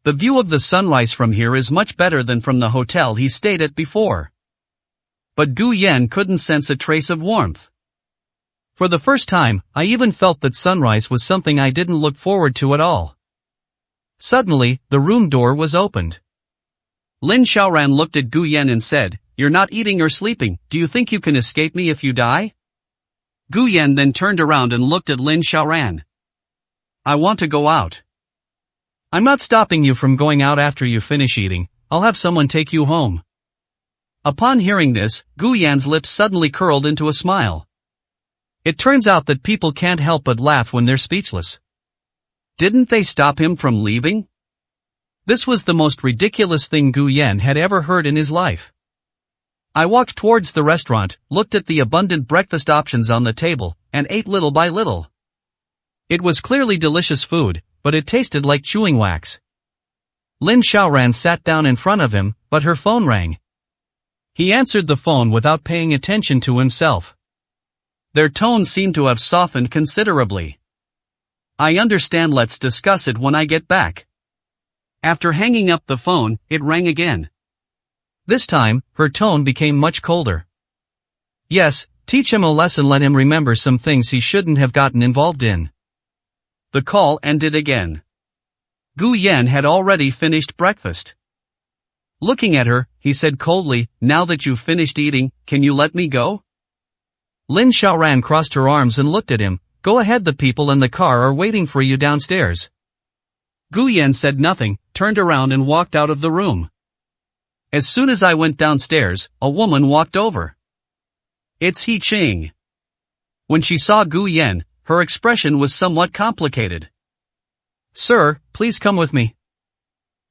The view of the sunrise from here is much better than from the hotel he stayed at before. But Gu Yan couldn't sense a trace of warmth. For the first time, I even felt that sunrise was something I didn't look forward to at all. Suddenly, the room door was opened. Lin Xiaoran looked at Gu Yan and said, you're not eating or sleeping, do you think you can escape me if you die? Gu Yan then turned around and looked at Lin Xiaoran. I want to go out. I'm not stopping you from going out after you finish eating, I'll have someone take you home. Upon hearing this, Gu Yan's lips suddenly curled into a smile. It turns out that people can't help but laugh when they're speechless. Didn't they stop him from leaving? This was the most ridiculous thing Gu Yan had ever heard in his life. I walked towards the restaurant, looked at the abundant breakfast options on the table, and ate little by little. It was clearly delicious food, but it tasted like chewing wax. Lin Xiaoran sat down in front of him, but her phone rang. He answered the phone without paying attention to himself. Their tone seemed to have softened considerably. I understand, let's discuss it when I get back. After hanging up the phone, it rang again. This time, her tone became much colder. Yes, teach him a lesson, let him remember some things he shouldn't have gotten involved in. The call ended again. Gu Yan had already finished breakfast. Looking at her, he said coldly, now that you've finished eating, can you let me go? Lin Xiaoran crossed her arms and looked at him. Go ahead, the people in the car are waiting for you downstairs. Gu Yan said nothing, turned around and walked out of the room. As soon as I went downstairs, a woman walked over. It's He Qing. When she saw Gu Yan, her expression was somewhat complicated. Sir, please come with me.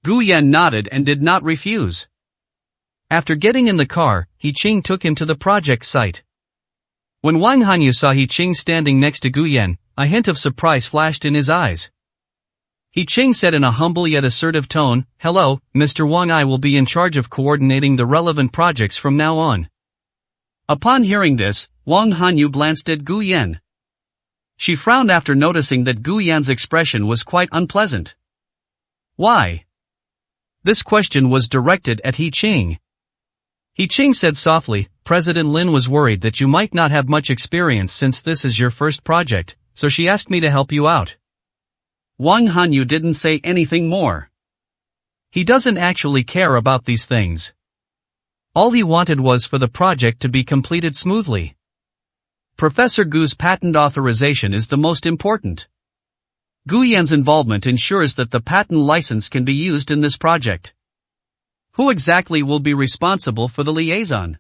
Gu Yan nodded and did not refuse. After getting in the car, He Qing took him to the project site. When Wang Hanyu saw He Qing standing next to Gu Yan, a hint of surprise flashed in his eyes. He Qing said in a humble yet assertive tone, Hello, Mr. Wang, I will be in charge of coordinating the relevant projects from now on. Upon hearing this, Wang Hanyu glanced at Gu Yan. She frowned after noticing that Gu Yan's expression was quite unpleasant. Why? This question was directed at He Qing. He Qing said softly, President Lin was worried that you might not have much experience since this is your first project, so she asked me to help you out. Wang Hanyu didn't say anything more. He doesn't actually care about these things. All he wanted was for the project to be completed smoothly. Professor Gu's patent authorization is the most important. Gu Yan's involvement ensures that the patent license can be used in this project. Who exactly will be responsible for the liaison?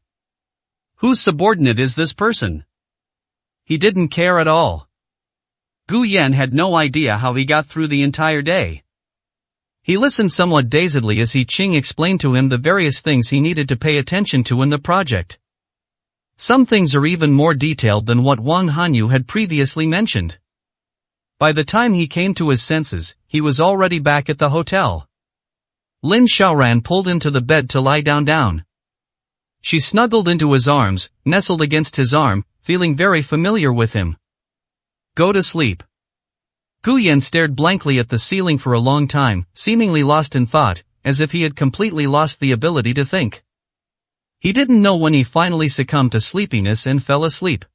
Whose subordinate is this person? He didn't care at all. Gu Yan had no idea how he got through the entire day. He listened somewhat dazedly as He Qing explained to him the various things he needed to pay attention to in the project. Some things are even more detailed than what Wang Hanyu had previously mentioned. By the time he came to his senses, he was already back at the hotel. Lin Xiaoran pulled him to the bed to lie down. She snuggled into his arms, nestled against his arm, feeling very familiar with him. Go to sleep. Gu Yan stared blankly at the ceiling for a long time, seemingly lost in thought, as if he had completely lost the ability to think. He didn't know when he finally succumbed to sleepiness and fell asleep.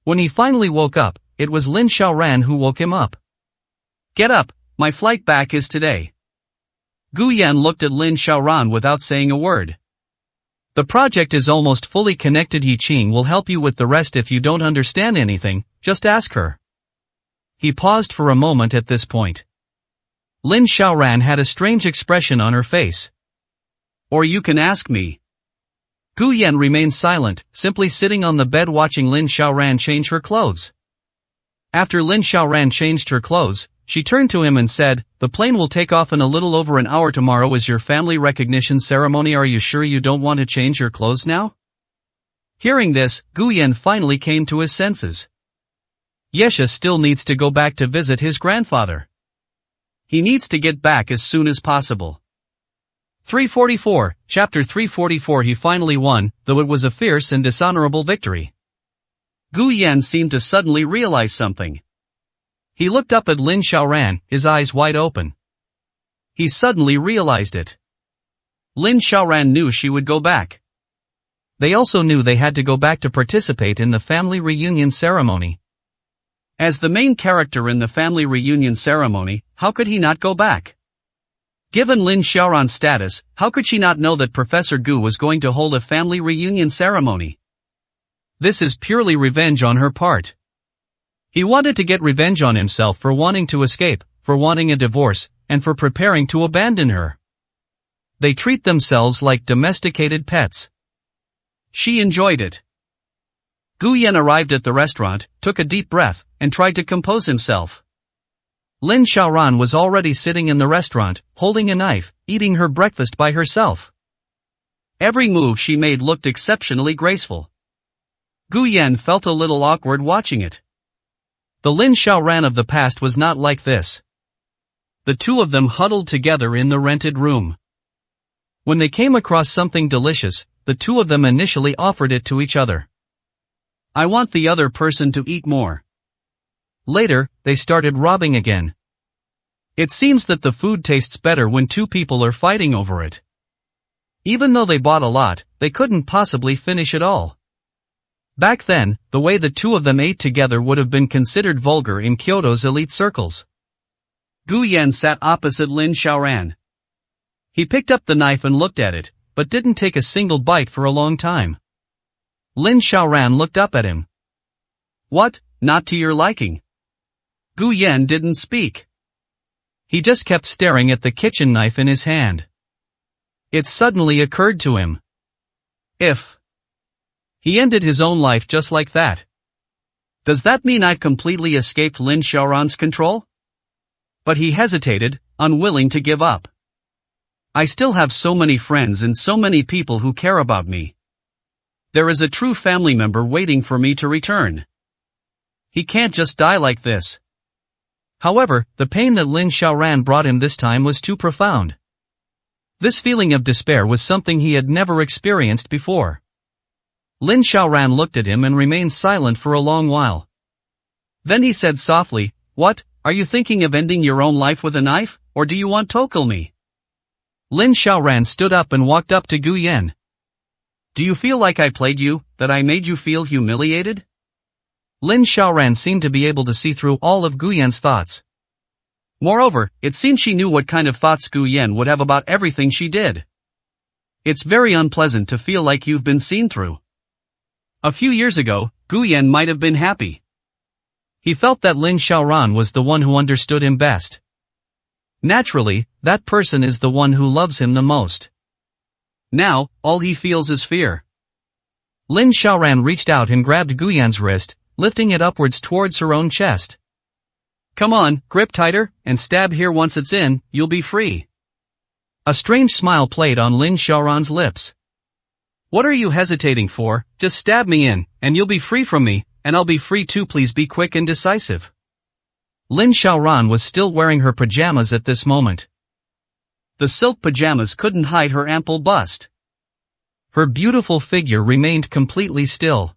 When he finally woke up, it was Lin Xiaoran who woke him up. Get up, my flight back is today. Gu Yan looked at Lin Xiaoran without saying a word. The project is almost fully connected. He Qing will help you with the rest. If you don't understand anything, just ask her. He paused for a moment at this point. Lin Xiaoran had a strange expression on her face. Or you can ask me. Gu Yan remained silent, simply sitting on the bed watching Lin Xiaoran change her clothes. After Lin Xiaoran changed her clothes, she turned to him and said, The plane will take off in a little over an hour. Tomorrow is your family recognition ceremony. Are you sure you don't want to change your clothes now? Hearing this, Gu Yan finally came to his senses. Yesha still needs to go back to visit his grandfather. He needs to get back as soon as possible. 344, Chapter 344. He finally won, though it was a fierce and dishonorable victory. Gu Yan seemed to suddenly realize something. He looked up at Lin Xiaoran, his eyes wide open. He suddenly realized it. Lin Xiaoran knew she would go back. They also knew they had to go back to participate in the family reunion ceremony. As the main character in the family reunion ceremony, how could he not go back? Given Lin Xiaoran's status, how could she not know that Professor Gu was going to hold a family reunion ceremony? This is purely revenge on her part. He wanted to get revenge on himself for wanting to escape, for wanting a divorce, and for preparing to abandon her. They treat themselves like domesticated pets. she enjoyed it. Gu Yan arrived at the restaurant, took a deep breath, and tried to compose himself. Lin Xiaoran was already sitting in the restaurant, holding a knife, eating her breakfast by herself. Every move she made looked exceptionally graceful. Gu Yan felt a little awkward watching it. The Lin Xiaoran of the past was not like this. The two of them huddled together in the rented room. When they came across something delicious, the two of them initially offered it to each other. I want the other person to eat more. Later, they started robbing again. It seems that the food tastes better when two people are fighting over it. Even though they bought a lot, they couldn't possibly finish it all. Back then, the way the two of them ate together would have been considered vulgar in Kyoto's elite circles. Gu Yan sat opposite Lin Xiaoran. He picked up the knife and looked at it, but didn't take a single bite for a long time. Lin Xiaoran looked up at him. What, not to your liking? Gu Yan didn't speak. He just kept staring at the kitchen knife in his hand. It suddenly occurred to him. If he ended his own life just like that, does that mean I've completely escaped Lin Xiaoran's control? But he hesitated, unwilling to give up. I still have so many friends and so many people who care about me. There is a true family member waiting for me to return. He can't just die like this. However, the pain that Lin Xiaoran brought him this time was too profound. This feeling of despair was something he had never experienced before. Lin Xiaoran looked at him and remained silent for a long while. Then he said softly, "What, are you thinking of ending your own life with a knife, or do you want to kill me?" Lin Xiaoran stood up and walked up to Gu Yan. "Do you feel like I played you, that I made you feel humiliated?" Lin Xiaoran seemed to be able to see through all of Gu Yan's thoughts. Moreover, it seemed she knew what kind of thoughts Gu Yan would have about everything she did. It's very unpleasant to feel like you've been seen through. A few years ago, Gu Yan might have been happy. He felt that Lin Xiaoran was the one who understood him best. Naturally, that person is the one who loves him the most. Now, all he feels is fear. Lin Xiaoran reached out and grabbed Gu Yan's wrist, lifting it upwards towards her own chest. "Come on, grip tighter, and stab here. Once it's in, you'll be free." A strange smile played on Lin Xiaoran's lips. "What are you hesitating for? Just stab me in, and you'll be free from me, and I'll be free too. Please be quick and decisive." Lin Xiaoran was still wearing her pajamas at this moment. The silk pajamas couldn't hide her ample bust. Her beautiful figure remained completely still.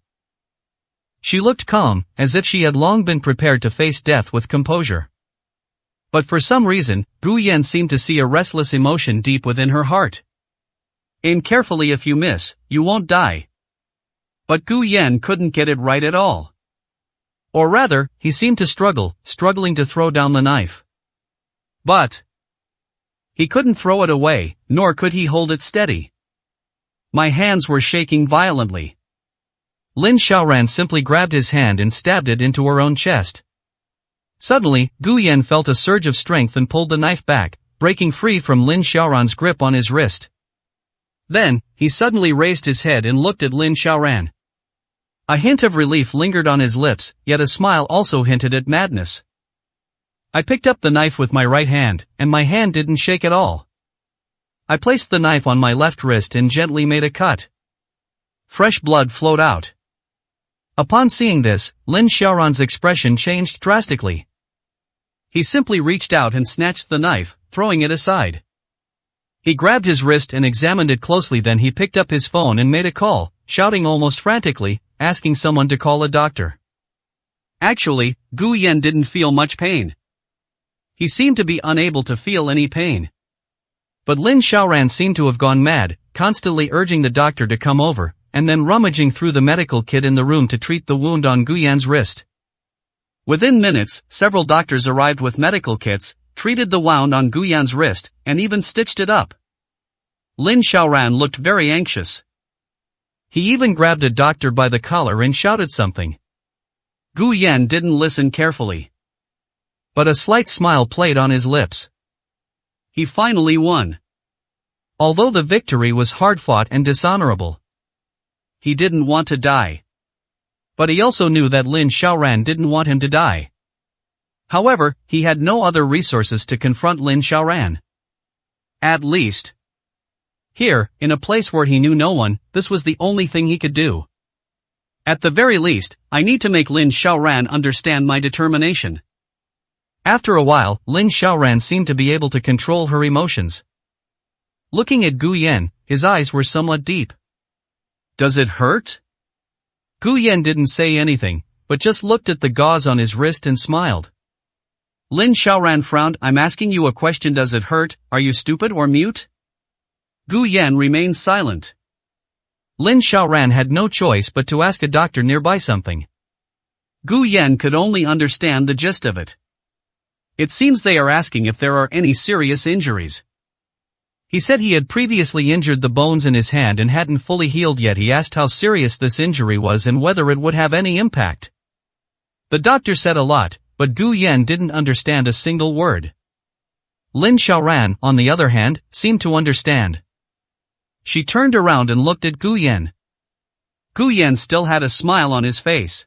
She looked calm, as if she had long been prepared to face death with composure. But for some reason, Gu Yan seemed to see a restless emotion deep within her heart. "Aim carefully. If you miss, you won't die." But Gu Yan couldn't get it right at all. Or rather, he seemed to struggling to throw down the knife. But he couldn't throw it away, nor could he hold it steady. My hands were shaking violently. Lin Xiaoran simply grabbed his hand and stabbed it into her own chest. Suddenly, Gu Yan felt a surge of strength and pulled the knife back, breaking free from Lin Xiaoran's grip on his wrist. Then, he suddenly raised his head and looked at Lin Xiaoran. A hint of relief lingered on his lips, yet a smile also hinted at madness. I picked up the knife with my right hand, and my hand didn't shake at all. I placed the knife on my left wrist and gently made a cut. Fresh blood flowed out. Upon seeing this, Lin Xiaoran's expression changed drastically. He simply reached out and snatched the knife, throwing it aside. He grabbed his wrist and examined it closely. Then he picked up his phone and made a call, shouting almost frantically, asking someone to call a doctor. Actually, Gu Yan didn't feel much pain. He seemed to be unable to feel any pain. But Lin Xiaoran seemed to have gone mad, constantly urging the doctor to come over, and then rummaging through the medical kit in the room to treat the wound on Gu Yan's wrist. Within minutes, several doctors arrived with medical kits, treated the wound on Gu Yan's wrist, and even stitched it up. Lin Xiaoran looked very anxious. He even grabbed a doctor by the collar and shouted something. Gu Yan didn't listen carefully. But a slight smile played on his lips. He finally won. Although the victory was hard-fought and dishonorable. he didn't want to die. But he also knew that Lin Xiaoran didn't want him to die. However, he had no other resources to confront Lin Xiaoran. At least, here, in a place where he knew no one, this was the only thing he could do. At the very least, I need to make Lin Xiaoran understand my determination. After a while, Lin Xiaoran seemed to be able to control her emotions. Looking at Gu Yan, his eyes were somewhat deep. Does it hurt? Gu Yan didn't say anything, but just looked at the gauze on his wrist and smiled. Lin Xiaoran frowned. I'm asking you a question. Does it hurt? Are you stupid or mute? Gu Yan remained silent. Lin Xiaoran had no choice but to ask a doctor nearby something. Gu Yan could only understand the gist of it. It seems they are asking if there are any serious injuries. He said he had previously injured the bones in his hand and hadn't fully healed yet. He asked how serious this injury was and whether it would have any impact. The doctor said a lot, but Gu Yan didn't understand a single word. Lin Xiaoran, on the other hand, seemed to understand. She turned around and looked at Gu Yan. Gu Yan still had a smile on his face.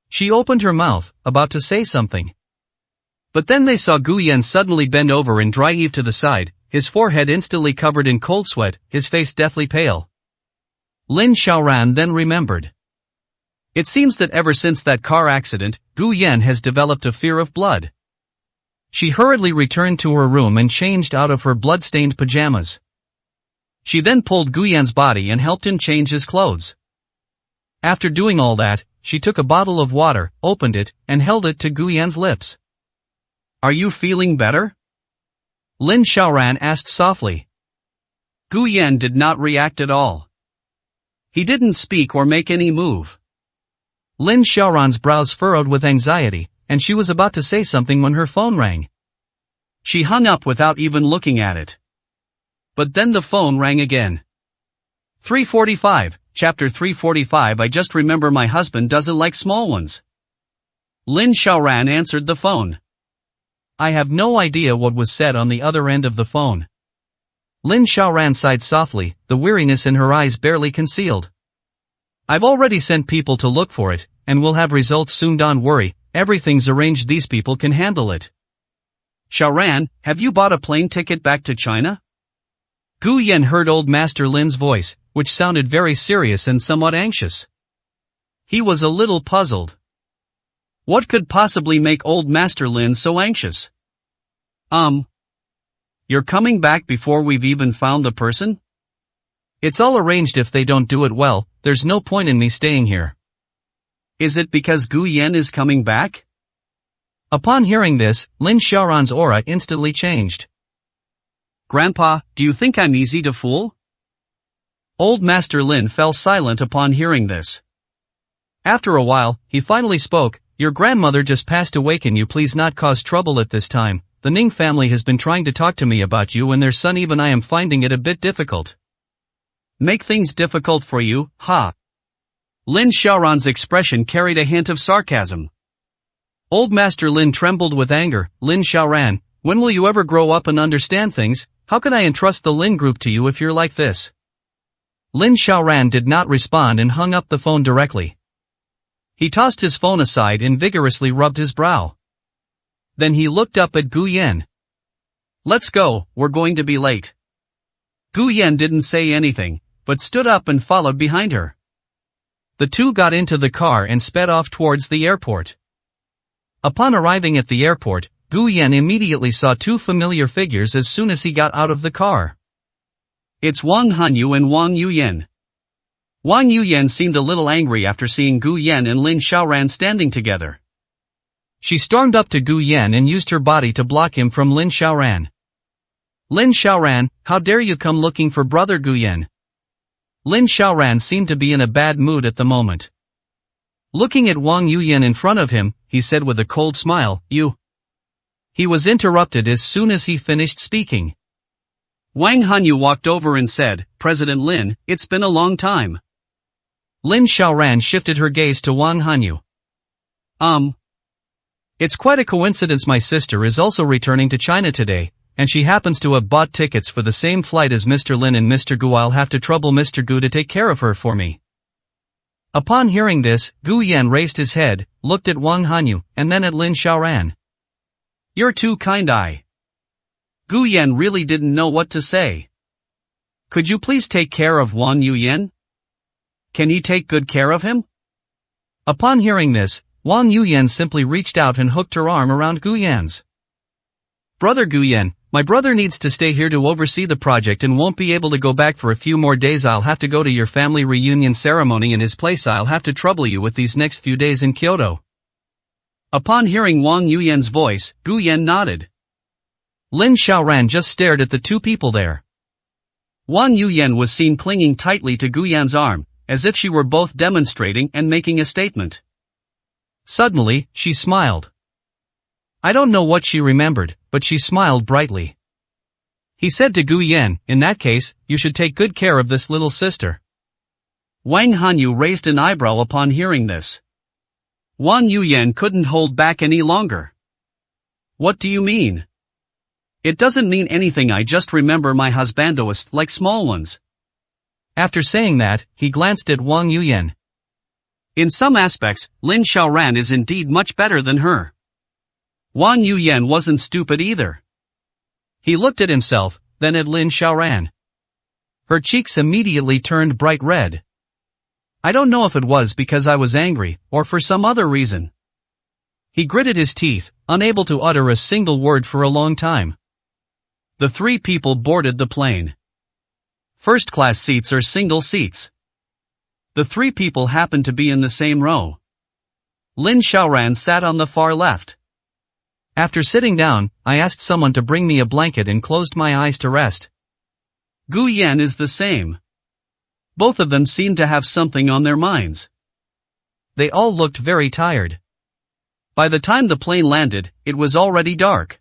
She opened her mouth, about to say something. But then they saw Gu Yan suddenly bend over and dry heave to the side, his forehead instantly covered in cold sweat, his face deathly pale. Lin Xiaoran then remembered. It seems that ever since that car accident, Gu Yan has developed a fear of blood. She hurriedly returned to her room and changed out of her blood-stained pajamas. She then pulled Gu Yan's body and helped him change his clothes. After doing all that, she took a bottle of water, opened it, and held it to Gu Yan's lips. Are you feeling better? Lin Xiaoran asked softly. Gu Yan did not react at all. He didn't speak or make any move. Lin Xiaoran's brows furrowed with anxiety, and she was about to say something when her phone rang. She hung up without even looking at it. But then the phone rang again. 345, chapter 345. I just remember my husband doesn't like small ones. Lin Xiaoran answered the phone. I have no idea what was said on the other end of the phone. Lin Xiaoran sighed softly, the weariness in her eyes barely concealed. I've already sent people to look for it, and we'll have results soon. Don't worry, everything's arranged. These people can handle it. Xiaoran, have you bought a plane ticket back to China? Gu Yan heard old Master Lin's voice, which sounded very serious and somewhat anxious. He was a little puzzled. What could possibly make old Master Lin so anxious? You're coming back before we've even found the person? It's all arranged. If they don't do it well, there's no point in me staying here. Is it because Gu Yan is coming back? Upon hearing this, Lin Xiaoran's aura instantly changed. Grandpa, do you think I'm easy to fool? Old Master Lin fell silent upon hearing this. After a while, he finally spoke. Your grandmother just passed away. Can you please not cause trouble at this time? The Ning family has been trying to talk to me about you and their son. Even I am finding it a bit difficult. Make things difficult for you, ha? Lin Xiaoran's expression carried a hint of sarcasm. Old Master Lin trembled with anger. Lin Xiaoran, when will you ever grow up and understand things? How can I entrust the Lin group to you if you're like this? Lin Xiaoran did not respond and hung up the phone directly. He tossed his phone aside and vigorously rubbed his brow. Then he looked up at Gu Yan. Let's go, we're going to be late. Gu Yan didn't say anything, but stood up and followed behind her. The two got into the car and sped off towards the airport. Upon arriving at the airport, Gu Yan immediately saw two familiar figures as soon as he got out of the car. It's Wang Hanyu and Wang Yuyan. Wang Yuyan seemed a little angry after seeing Gu Yan and Lin Xiaoran standing together. She stormed up to Gu Yan and used her body to block him from Lin Xiaoran. Lin Xiaoran, how dare you come looking for brother Gu Yan? Lin Xiaoran seemed to be in a bad mood at the moment. Looking at Wang Yuyan in front of him, he said with a cold smile, You. He was interrupted as soon as he finished speaking. Wang Hanyu walked over and said, President Lin, it's been a long time. Lin Xiaoran shifted her gaze to Wang Hanyu. It's quite a coincidence. My sister is also returning to China today, and she happens to have bought tickets for the same flight as Mr. Lin and Mr. Gu. I'll have to trouble Mr. Gu to take care of her for me. Upon hearing this, Gu Yan raised his head, looked at Wang Hanyu, and then at Lin Xiaoran. "You're too kind." Gu Yan really didn't know what to say. "Could you please take care of Wang Yuyan? Can you take good care of him?" Upon hearing this, Wang Yuyan simply reached out and hooked her arm around Gu Yan's. "Brother Gu Yan, my brother needs to stay here to oversee the project and won't be able to go back for a few more days. I'll have to go to your family reunion ceremony in his place. I'll have to trouble you with these next few days in Kyoto." Upon hearing Wang Yuyan's voice, Gu Yan nodded. Lin Xiaoran just stared at the two people there. Wang Yuyan was seen clinging tightly to Gu Yan's arm, as if she were both demonstrating and making a statement. Suddenly, she smiled. I don't know what she remembered, but she smiled brightly. He said to Gu Yan, "In that case, you should take good care of this little sister." Wang Hanyu raised an eyebrow upon hearing this. Wang Yuyan couldn't hold back any longer. "What do you mean?" "It doesn't mean anything. I just remember my husbandos like small ones." After saying that, he glanced at Wang Yuyan. In some aspects, Lin Xiaoran is indeed much better than her. Wang Yuyan wasn't stupid either. He looked at himself, then at Lin Xiaoran. Her cheeks immediately turned bright red. I don't know if it was because I was angry, or for some other reason. He gritted his teeth, unable to utter a single word for a long time. The three people boarded the plane. First-class seats are single seats. The three people happened to be in the same row. Lin Xiaoran sat on the far left. After sitting down, I asked someone to bring me a blanket and closed my eyes to rest. Gu Yan is the same. Both of them seemed to have something on their minds. They all looked very tired. By the time the plane landed, it was already dark.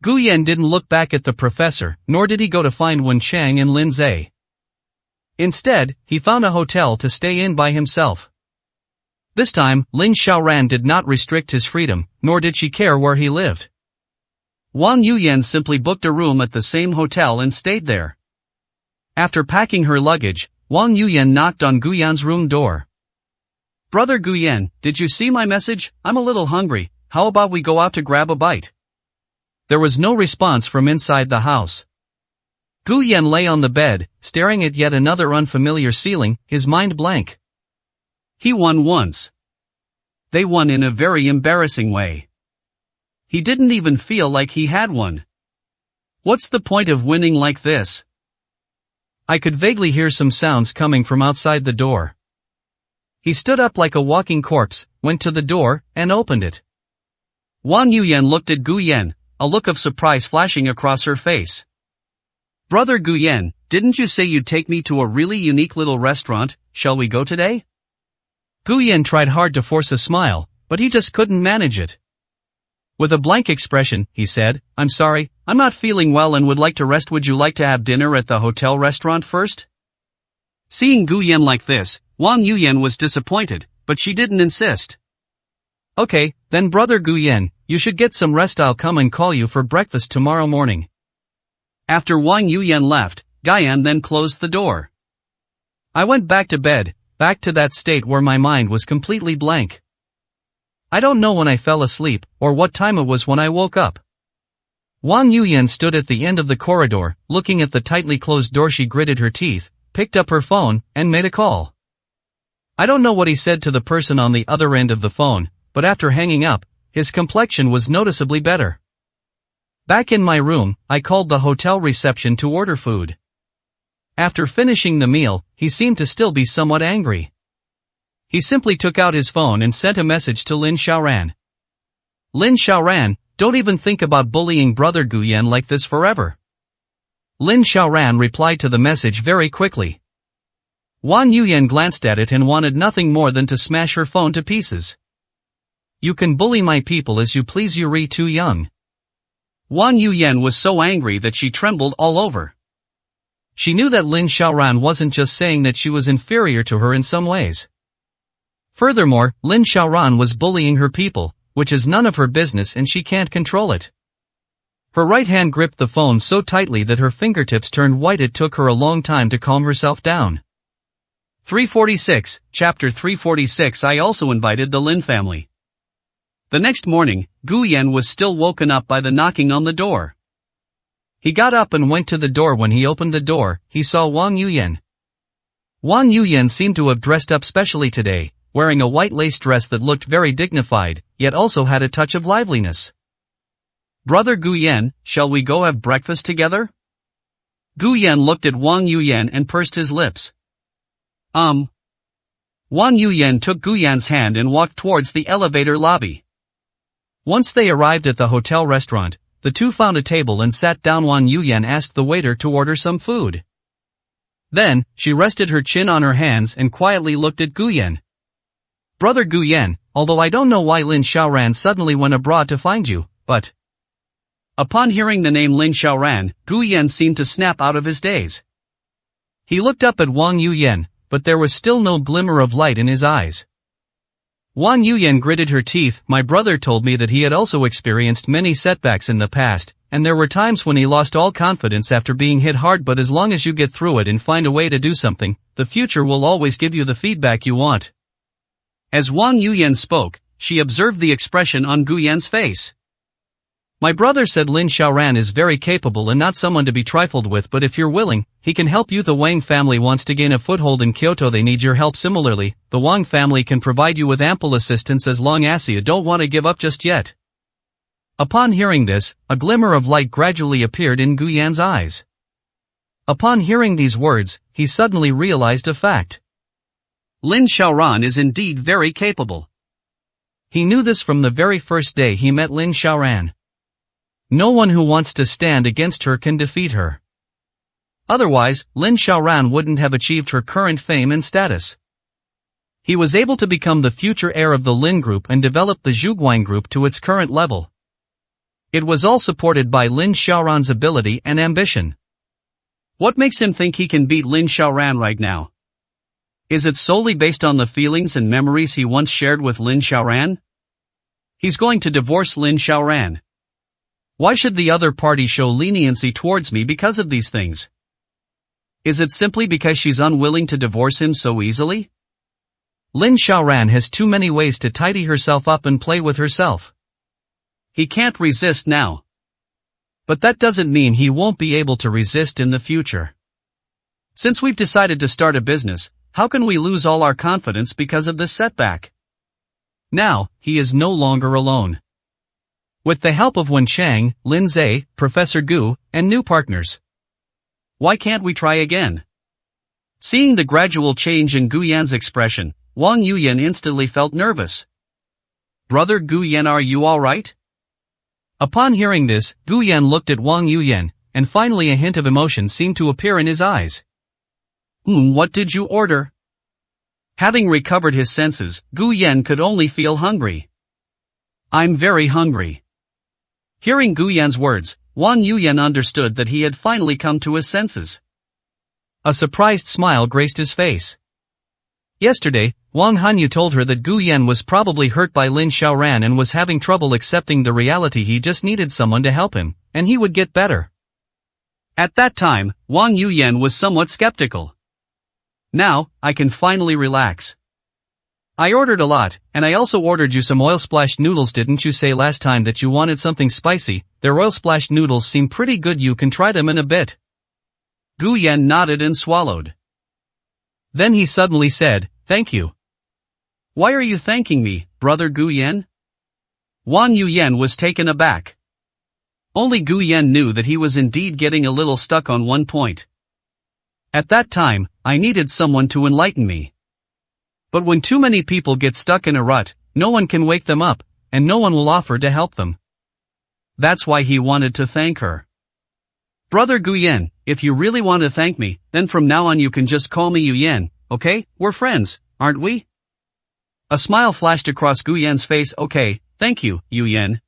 Gu Yan didn't look back at the professor, nor did he go to find Wen Chang and Lin Zhe. Instead, he found a hotel to stay in by himself. This time, Lin Xiaoran did not restrict his freedom, nor did she care where he lived. Wang Yuyan simply booked a room at the same hotel and stayed there. After packing her luggage, Wang Yuyan knocked on Gu Yan's room door. "Brother Gu Yan, did you see my message? I'm a little hungry. How about we go out to grab a bite?" There was no response from inside the house. Gu Yan lay on the bed, staring at yet another unfamiliar ceiling, his mind blank. He won once. They won in a very embarrassing way. He didn't even feel like he had won. What's the point of winning like this? I could vaguely hear some sounds coming from outside the door. He stood up like a walking corpse, went to the door, and opened it. Wang Yuyan looked at Gu Yan, a look of surprise flashing across her face. "Brother Gu Yan, didn't you say you'd take me to a really unique little restaurant? Shall we go today?" Gu Yan tried hard to force a smile, but he just couldn't manage it. With a blank expression, he said, "I'm sorry, I'm not feeling well and would like to rest. Would you like to have dinner at the hotel restaurant first?" Seeing Gu Yan like this, Wang Yuyan was disappointed, but she didn't insist. "Okay, then brother Gu Yan, you should get some rest. I'll come and call you for breakfast tomorrow morning." After Wang Yuyan left, Gu Yan then closed the door. I went back to bed, back to that state where my mind was completely blank. I don't know when I fell asleep, or what time it was when I woke up. Wang Yuyan stood at the end of the corridor, looking at the tightly closed door. She gritted her teeth, picked up her phone, and made a call. I don't know what he said to the person on the other end of the phone, but after hanging up, his complexion was noticeably better. Back in my room, I called the hotel reception to order food. After finishing the meal, he seemed to still be somewhat angry. He simply took out his phone and sent a message to Lin Xiaoran. "Lin Xiaoran, don't even think about bullying brother Gu Yan like this forever." Lin Xiaoran replied to the message very quickly. Wang Yuyan glanced at it and wanted nothing more than to smash her phone to pieces. "You can bully my people as you please. You're too young." Wang Yuyan was so angry that she trembled all over. She knew that Lin Xiaoran wasn't just saying that she was inferior to her in some ways. Furthermore, Lin Xiaoran was bullying her people, which is none of her business and she can't control it. Her right hand gripped the phone so tightly that her fingertips turned white. It took her a long time to calm herself down. 346, Chapter 346. I also invited the Lin family. The next morning, Gu Yan was still woken up by the knocking on the door. He got up and went to the door. When he opened the door, he saw Wang Yuyan. Wang Yuyan seemed to have dressed up specially today, wearing a white lace dress that looked very dignified, yet also had a touch of liveliness. Brother Gu Yan, shall we go have breakfast together? Gu Yan looked at Wang Yuyan and pursed his lips. Wang Yuyan took Gu Yan's hand and walked towards the elevator lobby. Once they arrived at the hotel restaurant, the two found a table and sat down. Wang Yuyan asked the waiter to order some food. Then, she rested her chin on her hands and quietly looked at Gu Yan. Brother Gu Yan, although I don't know why Lin Xiaoran suddenly went abroad to find you, but... Upon hearing the name Lin Xiaoran, Gu Yan seemed to snap out of his daze. He looked up at Wang Yuyan, but there was still no glimmer of light in his eyes. Wang Yuyan gritted her teeth. My brother told me that he had also experienced many setbacks in the past, and there were times when he lost all confidence after being hit hard, but as long as you get through it and find a way to do something, the future will always give you the feedback you want. As Wang Yuyan spoke, she observed the expression on Gu Yan's face. My brother said Lin Xiaoran is very capable and not someone to be trifled with, but if you're willing, he can help you. The Wang family wants to gain a foothold in Kyoto. They need your help. Similarly, the Wang family can provide you with ample assistance as long as you don't want to give up just yet. Upon hearing this, a glimmer of light gradually appeared in Gu Yan's eyes. Upon hearing these words, he suddenly realized a fact. Lin Xiaoran is indeed very capable. He knew this from the very first day he met Lin Xiaoran. No one who wants to stand against her can defeat her. Otherwise, Lin Xiaoran wouldn't have achieved her current fame and status. He was able to become the future heir of the Lin Group and develop the Zhuguang Group to its current level. It was all supported by Lin Xiaoran's ability and ambition. What makes him think he can beat Lin Xiaoran right now? Is it solely based on the feelings and memories he once shared with Lin Xiaoran? He's going to divorce Lin Xiaoran. Why should the other party show leniency towards me because of these things? Is it simply because she's unwilling to divorce him so easily? Lin Xiaoran has too many ways to tidy herself up and play with herself. He can't resist now. But that doesn't mean he won't be able to resist in the future. Since we've decided to start a business, how can we lose all our confidence because of this setback? Now, he is no longer alone. With the help of Wen Chang, Lin Zhe, Professor Gu, and new partners. Why can't we try again? Seeing the gradual change in Gu Yan's expression, Wang Yuyan instantly felt nervous. Brother Gu Yan, are you alright? Upon hearing this, Gu Yan looked at Wang Yuyan, and finally a hint of emotion seemed to appear in his eyes. What did you order? Having recovered his senses, Gu Yan could only feel hungry. I'm very hungry. Hearing Gu Yan's words, Wang Yuyan understood that he had finally come to his senses. A surprised smile graced his face. Yesterday, Wang Hanyu told her that Gu Yan was probably hurt by Lin Xiaoran and was having trouble accepting the reality. He just needed someone to help him, and he would get better. At that time, Wang Yuyan was somewhat skeptical. Now, I can finally relax. I ordered a lot, and I also ordered you some oil-splashed noodles. Didn't you say last time that you wanted something spicy? Their oil-splashed noodles seem pretty good. You can try them in a bit. Gu Yan nodded and swallowed. Then he suddenly said, thank you. Why are you thanking me, brother Gu Yan? Wang Yuyan was taken aback. Only Gu Yan knew that he was indeed getting a little stuck on one point. At that time, I needed someone to enlighten me. But when too many people get stuck in a rut, no one can wake them up, and no one will offer to help them. That's why he wanted to thank her. Brother Gu Yan, if you really want to thank me, then from now on you can just call me Yu Yan, okay? We're friends, aren't we? A smile flashed across Gu Yan's face. Okay, thank you, Yu Yan.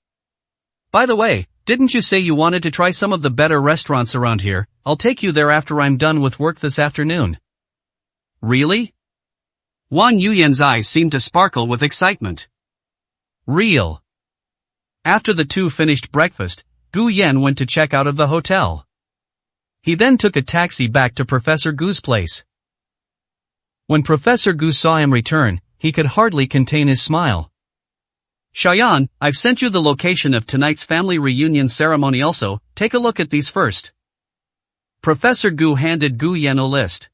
By the way, didn't you say you wanted to try some of the better restaurants around here? I'll take you there after I'm done with work this afternoon. Really? Wang Yuyan's eyes seemed to sparkle with excitement. Real. After the two finished breakfast, Gu Yan went to check out of the hotel. He then took a taxi back to Professor Gu's place. When Professor Gu saw him return, he could hardly contain his smile. Xiaoyan, I've sent you the location of tonight's family reunion ceremony also, take a look at these first. Professor Gu handed Gu Yan a list.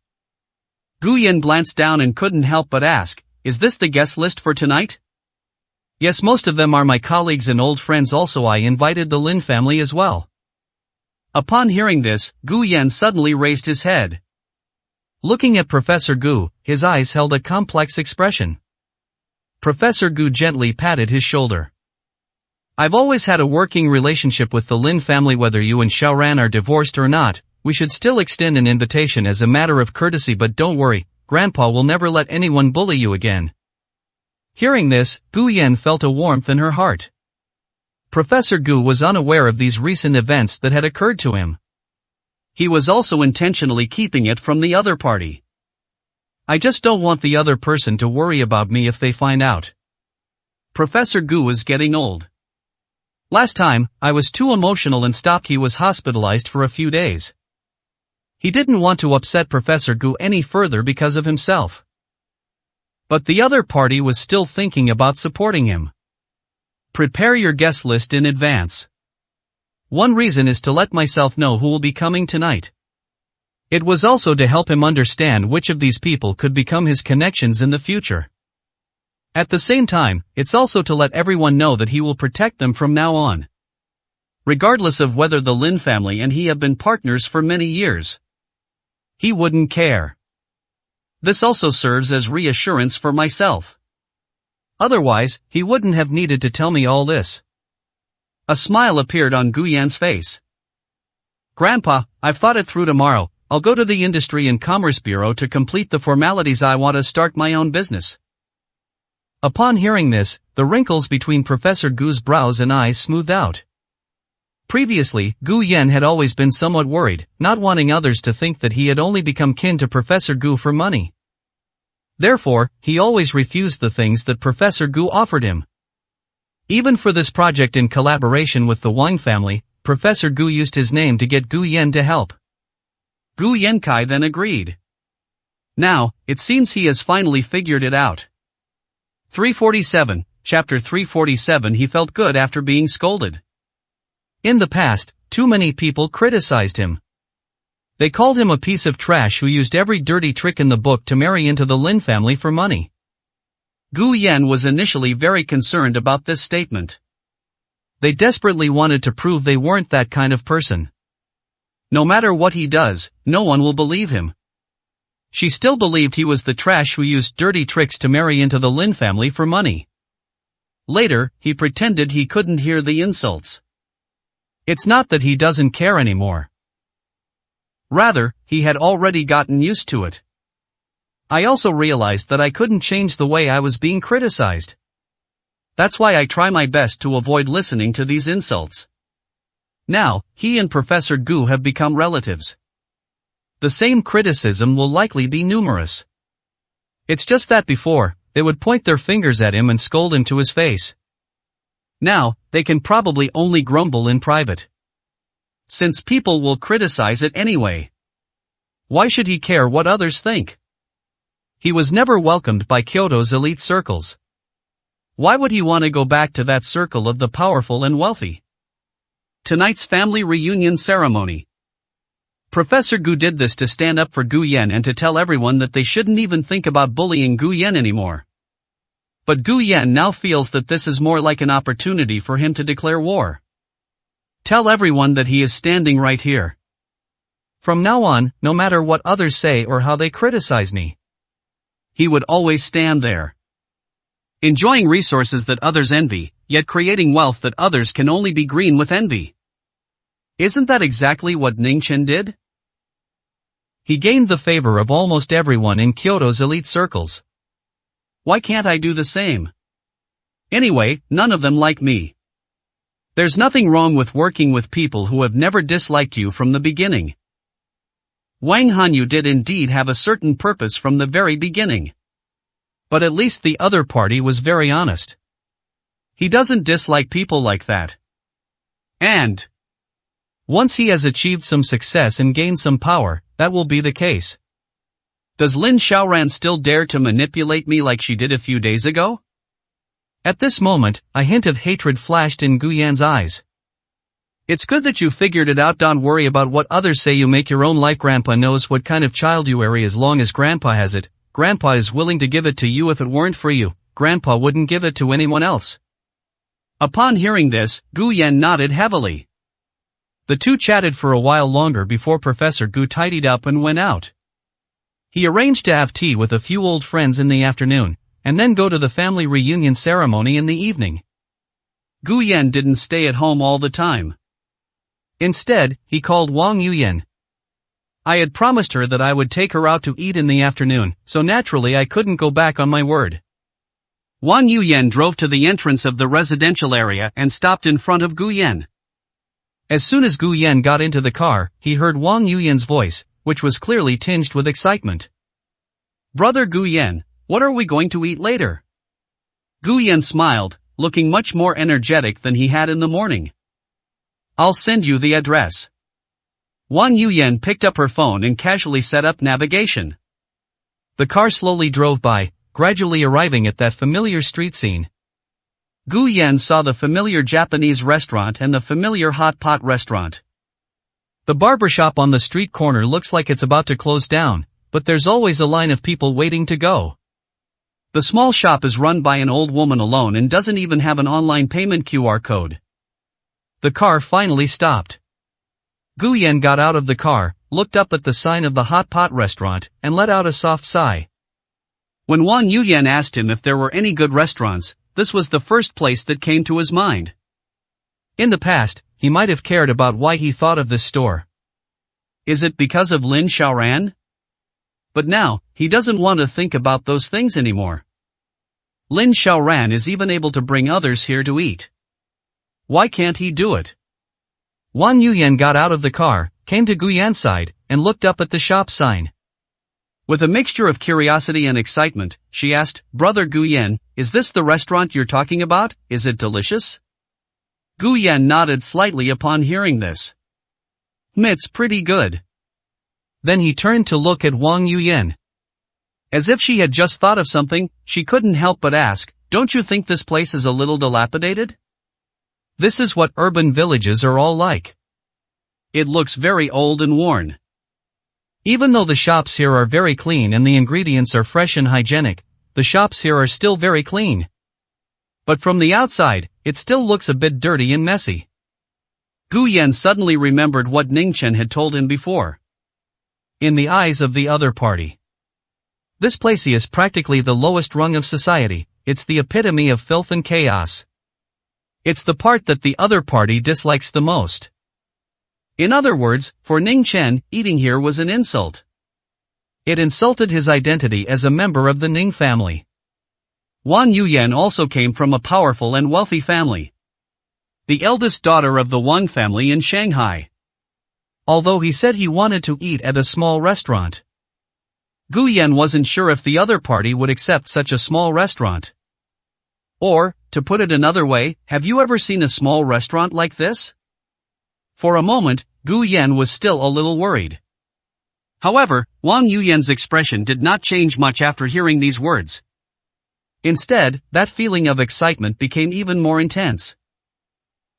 Gu Yan glanced down and couldn't help but ask, is this the guest list for tonight? Yes, most of them are my colleagues and old friends, also I invited the Lin family as well. Upon hearing this, Gu Yan suddenly raised his head. Looking at Professor Gu, his eyes held a complex expression. Professor Gu gently patted his shoulder. I've always had a working relationship with the Lin family. Whether you and Xiaoran are divorced or not, we should still extend an invitation as a matter of courtesy, but don't worry, Grandpa will never let anyone bully you again. Hearing this, Gu Yan felt a warmth in her heart. Professor Gu was unaware of these recent events that had occurred to him. He was also intentionally keeping it from the other party. I just don't want the other person to worry about me if they find out. Professor Gu was getting old. Last time, I was too emotional and stopped. He was hospitalized for a few days. He didn't want to upset Professor Gu any further because of himself. But the other party was still thinking about supporting him. Prepare your guest list in advance. One reason is to let myself know who will be coming tonight. It was also to help him understand which of these people could become his connections in the future. At the same time, it's also to let everyone know that he will protect them from now on. Regardless of whether the Lin family and he have been partners for many years. He wouldn't care. This also serves as reassurance for myself. Otherwise, he wouldn't have needed to tell me all this. A smile appeared on Gu Yan's face. Grandpa, I've thought it through. Tomorrow, I'll go to the Industry and Commerce Bureau to complete the formalities. I want to start my own business. Upon hearing this, the wrinkles between Professor Gu's brows and eyes smoothed out. Previously, Gu Yan had always been somewhat worried, not wanting others to think that he had only become kin to Professor Gu for money. Therefore, he always refused the things that Professor Gu offered him. Even for this project in collaboration with the Wang family, Professor Gu used his name to get Gu Yan to help. Gu Yankai then agreed. Now, it seems he has finally figured it out. 347, Chapter 347. He felt good after being scolded. In the past, too many people criticized him. They called him a piece of trash who used every dirty trick in the book to marry into the Lin family for money. Gu Yan was initially very concerned about this statement. They desperately wanted to prove they weren't that kind of person. No matter what he does, no one will believe him. She still believed he was the trash who used dirty tricks to marry into the Lin family for money. Later, he pretended he couldn't hear the insults. It's not that he doesn't care anymore. Rather, he had already gotten used to it. I also realized that I couldn't change the way I was being criticized. That's why I try my best to avoid listening to these insults. Now, he and Professor Gu have become relatives. The same criticism will likely be numerous. It's just that before, they would point their fingers at him and scold him to his face. Now, they can probably only grumble in private. Since people will criticize it anyway. Why should he care what others think? He was never welcomed by Kyoto's elite circles. Why would he want to go back to that circle of the powerful and wealthy? Tonight's family reunion ceremony. Professor Gu did this to stand up for Gu Yan and to tell everyone that they shouldn't even think about bullying Gu Yan anymore. But Gu Yan now feels that this is more like an opportunity for him to declare war. Tell everyone that he is standing right here. From now on, no matter what others say or how they criticize me, he would always stand there. Enjoying resources that others envy, yet creating wealth that others can only be green with envy. Isn't that exactly what Ningchen did? He gained the favor of almost everyone in Kyoto's elite circles. Why can't I do the same? Anyway, none of them like me. There's nothing wrong with working with people who have never disliked you from the beginning. Wang Hanyu did indeed have a certain purpose from the very beginning. But at least the other party was very honest. He doesn't dislike people like that. And once he has achieved some success and gained some power, that will be the case. Does Lin Xiaoran still dare to manipulate me like she did a few days ago? At this moment, a hint of hatred flashed in Gu Yan's eyes. It's good that you figured it out. Don't worry about what others say. You make your own life. Grandpa knows what kind of child you are. As long as Grandpa has it, Grandpa is willing to give it to you. If it weren't for you, Grandpa wouldn't give it to anyone else. Upon hearing this, Gu Yan nodded heavily. The two chatted for a while longer before Professor Gu tidied up and went out. He arranged to have tea with a few old friends in the afternoon, and then go to the family reunion ceremony in the evening. Gu Yan didn't stay at home all the time. Instead, he called Wang Yuyan. I had promised her that I would take her out to eat in the afternoon, so naturally I couldn't go back on my word. Wang Yuyan drove to the entrance of the residential area and stopped in front of Gu Yan. As soon as Gu Yan got into the car, he heard Wang Yuyan's voice, which was clearly tinged with excitement. Brother Gu Yan, what are we going to eat later? Gu Yan smiled, looking much more energetic than he had in the morning. I'll send you the address. Wang Yuyan picked up her phone and casually set up navigation. The car slowly drove by, gradually arriving at that familiar street scene. Gu Yan saw the familiar Japanese restaurant and the familiar hot pot restaurant. The barbershop on the street corner looks like it's about to close down, but there's always a line of people waiting to go. The small shop is run by an old woman alone and doesn't even have an online payment QR code. The car finally stopped. Gu Yan got out of the car, looked up at the sign of the hot pot restaurant, and let out a soft sigh. When Wang Yuyan asked him if there were any good restaurants, this was the first place that came to his mind. In the past, he might have cared about why he thought of this store. Is it because of Lin Xiaoran? But now, he doesn't want to think about those things anymore. Lin Xiaoran is even able to bring others here to eat. Why can't he do it? Wang Yuyan got out of the car, came to Gu Yan's side, and looked up at the shop sign. With a mixture of curiosity and excitement, she asked, Brother Gu Yan, is this the restaurant you're talking about? Is it delicious? Gu Yan nodded slightly upon hearing this. It's pretty good. Then he turned to look at Wang Yuyan. As if she had just thought of something, she couldn't help but ask, don't you think this place is a little dilapidated? This is what urban villages are all like. It looks very old and worn. Even though the shops here are very clean and the ingredients are fresh and hygienic, the shops here are still very clean. But from the outside, it still looks a bit dirty and messy. Gu Yan suddenly remembered what Ningchen had told him before. In the eyes of the other party, this place is practically the lowest rung of society. It's the epitome of filth and chaos. It's the part that the other party dislikes the most. In other words, for Ningchen, eating here was an insult. It insulted his identity as a member of the Ning family. Wang Yuyan also came from a powerful and wealthy family. The eldest daughter of the Wang family in Shanghai. Although he said he wanted to eat at a small restaurant, Gu Yan wasn't sure if the other party would accept such a small restaurant. Or, to put it another way, have you ever seen a small restaurant like this? For a moment, Gu Yan was still a little worried. However, Wang Yuyan's expression did not change much after hearing these words. Instead, that feeling of excitement became even more intense.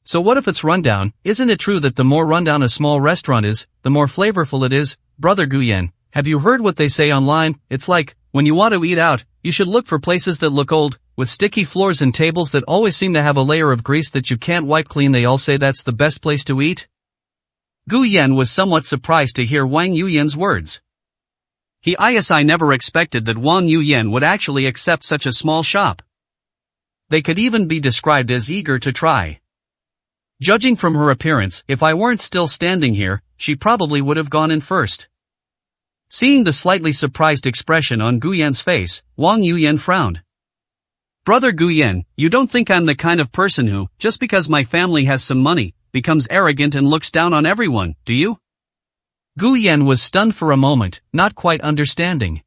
So what if it's rundown? Isn't it true that the more rundown a small restaurant is, the more flavorful it is? Brother Gu Yan, have you heard what they say online? It's like, when you want to eat out, you should look for places that look old, with sticky floors and tables that always seem to have a layer of grease that you can't wipe clean. They all say that's the best place to eat. Gu Yan was somewhat surprised to hear Wang Yuyan's words. I never expected that Wang Yuyan would actually accept such a small shop. They could even be described as eager to try. Judging from her appearance, if I weren't still standing here, she probably would have gone in first. Seeing the slightly surprised expression on Gu Yan's face, Wang Yuyan frowned. Brother Gu Yan, you don't think I'm the kind of person who, just because my family has some money, becomes arrogant and looks down on everyone, do you? Gu Yan was stunned for a moment, not quite understanding.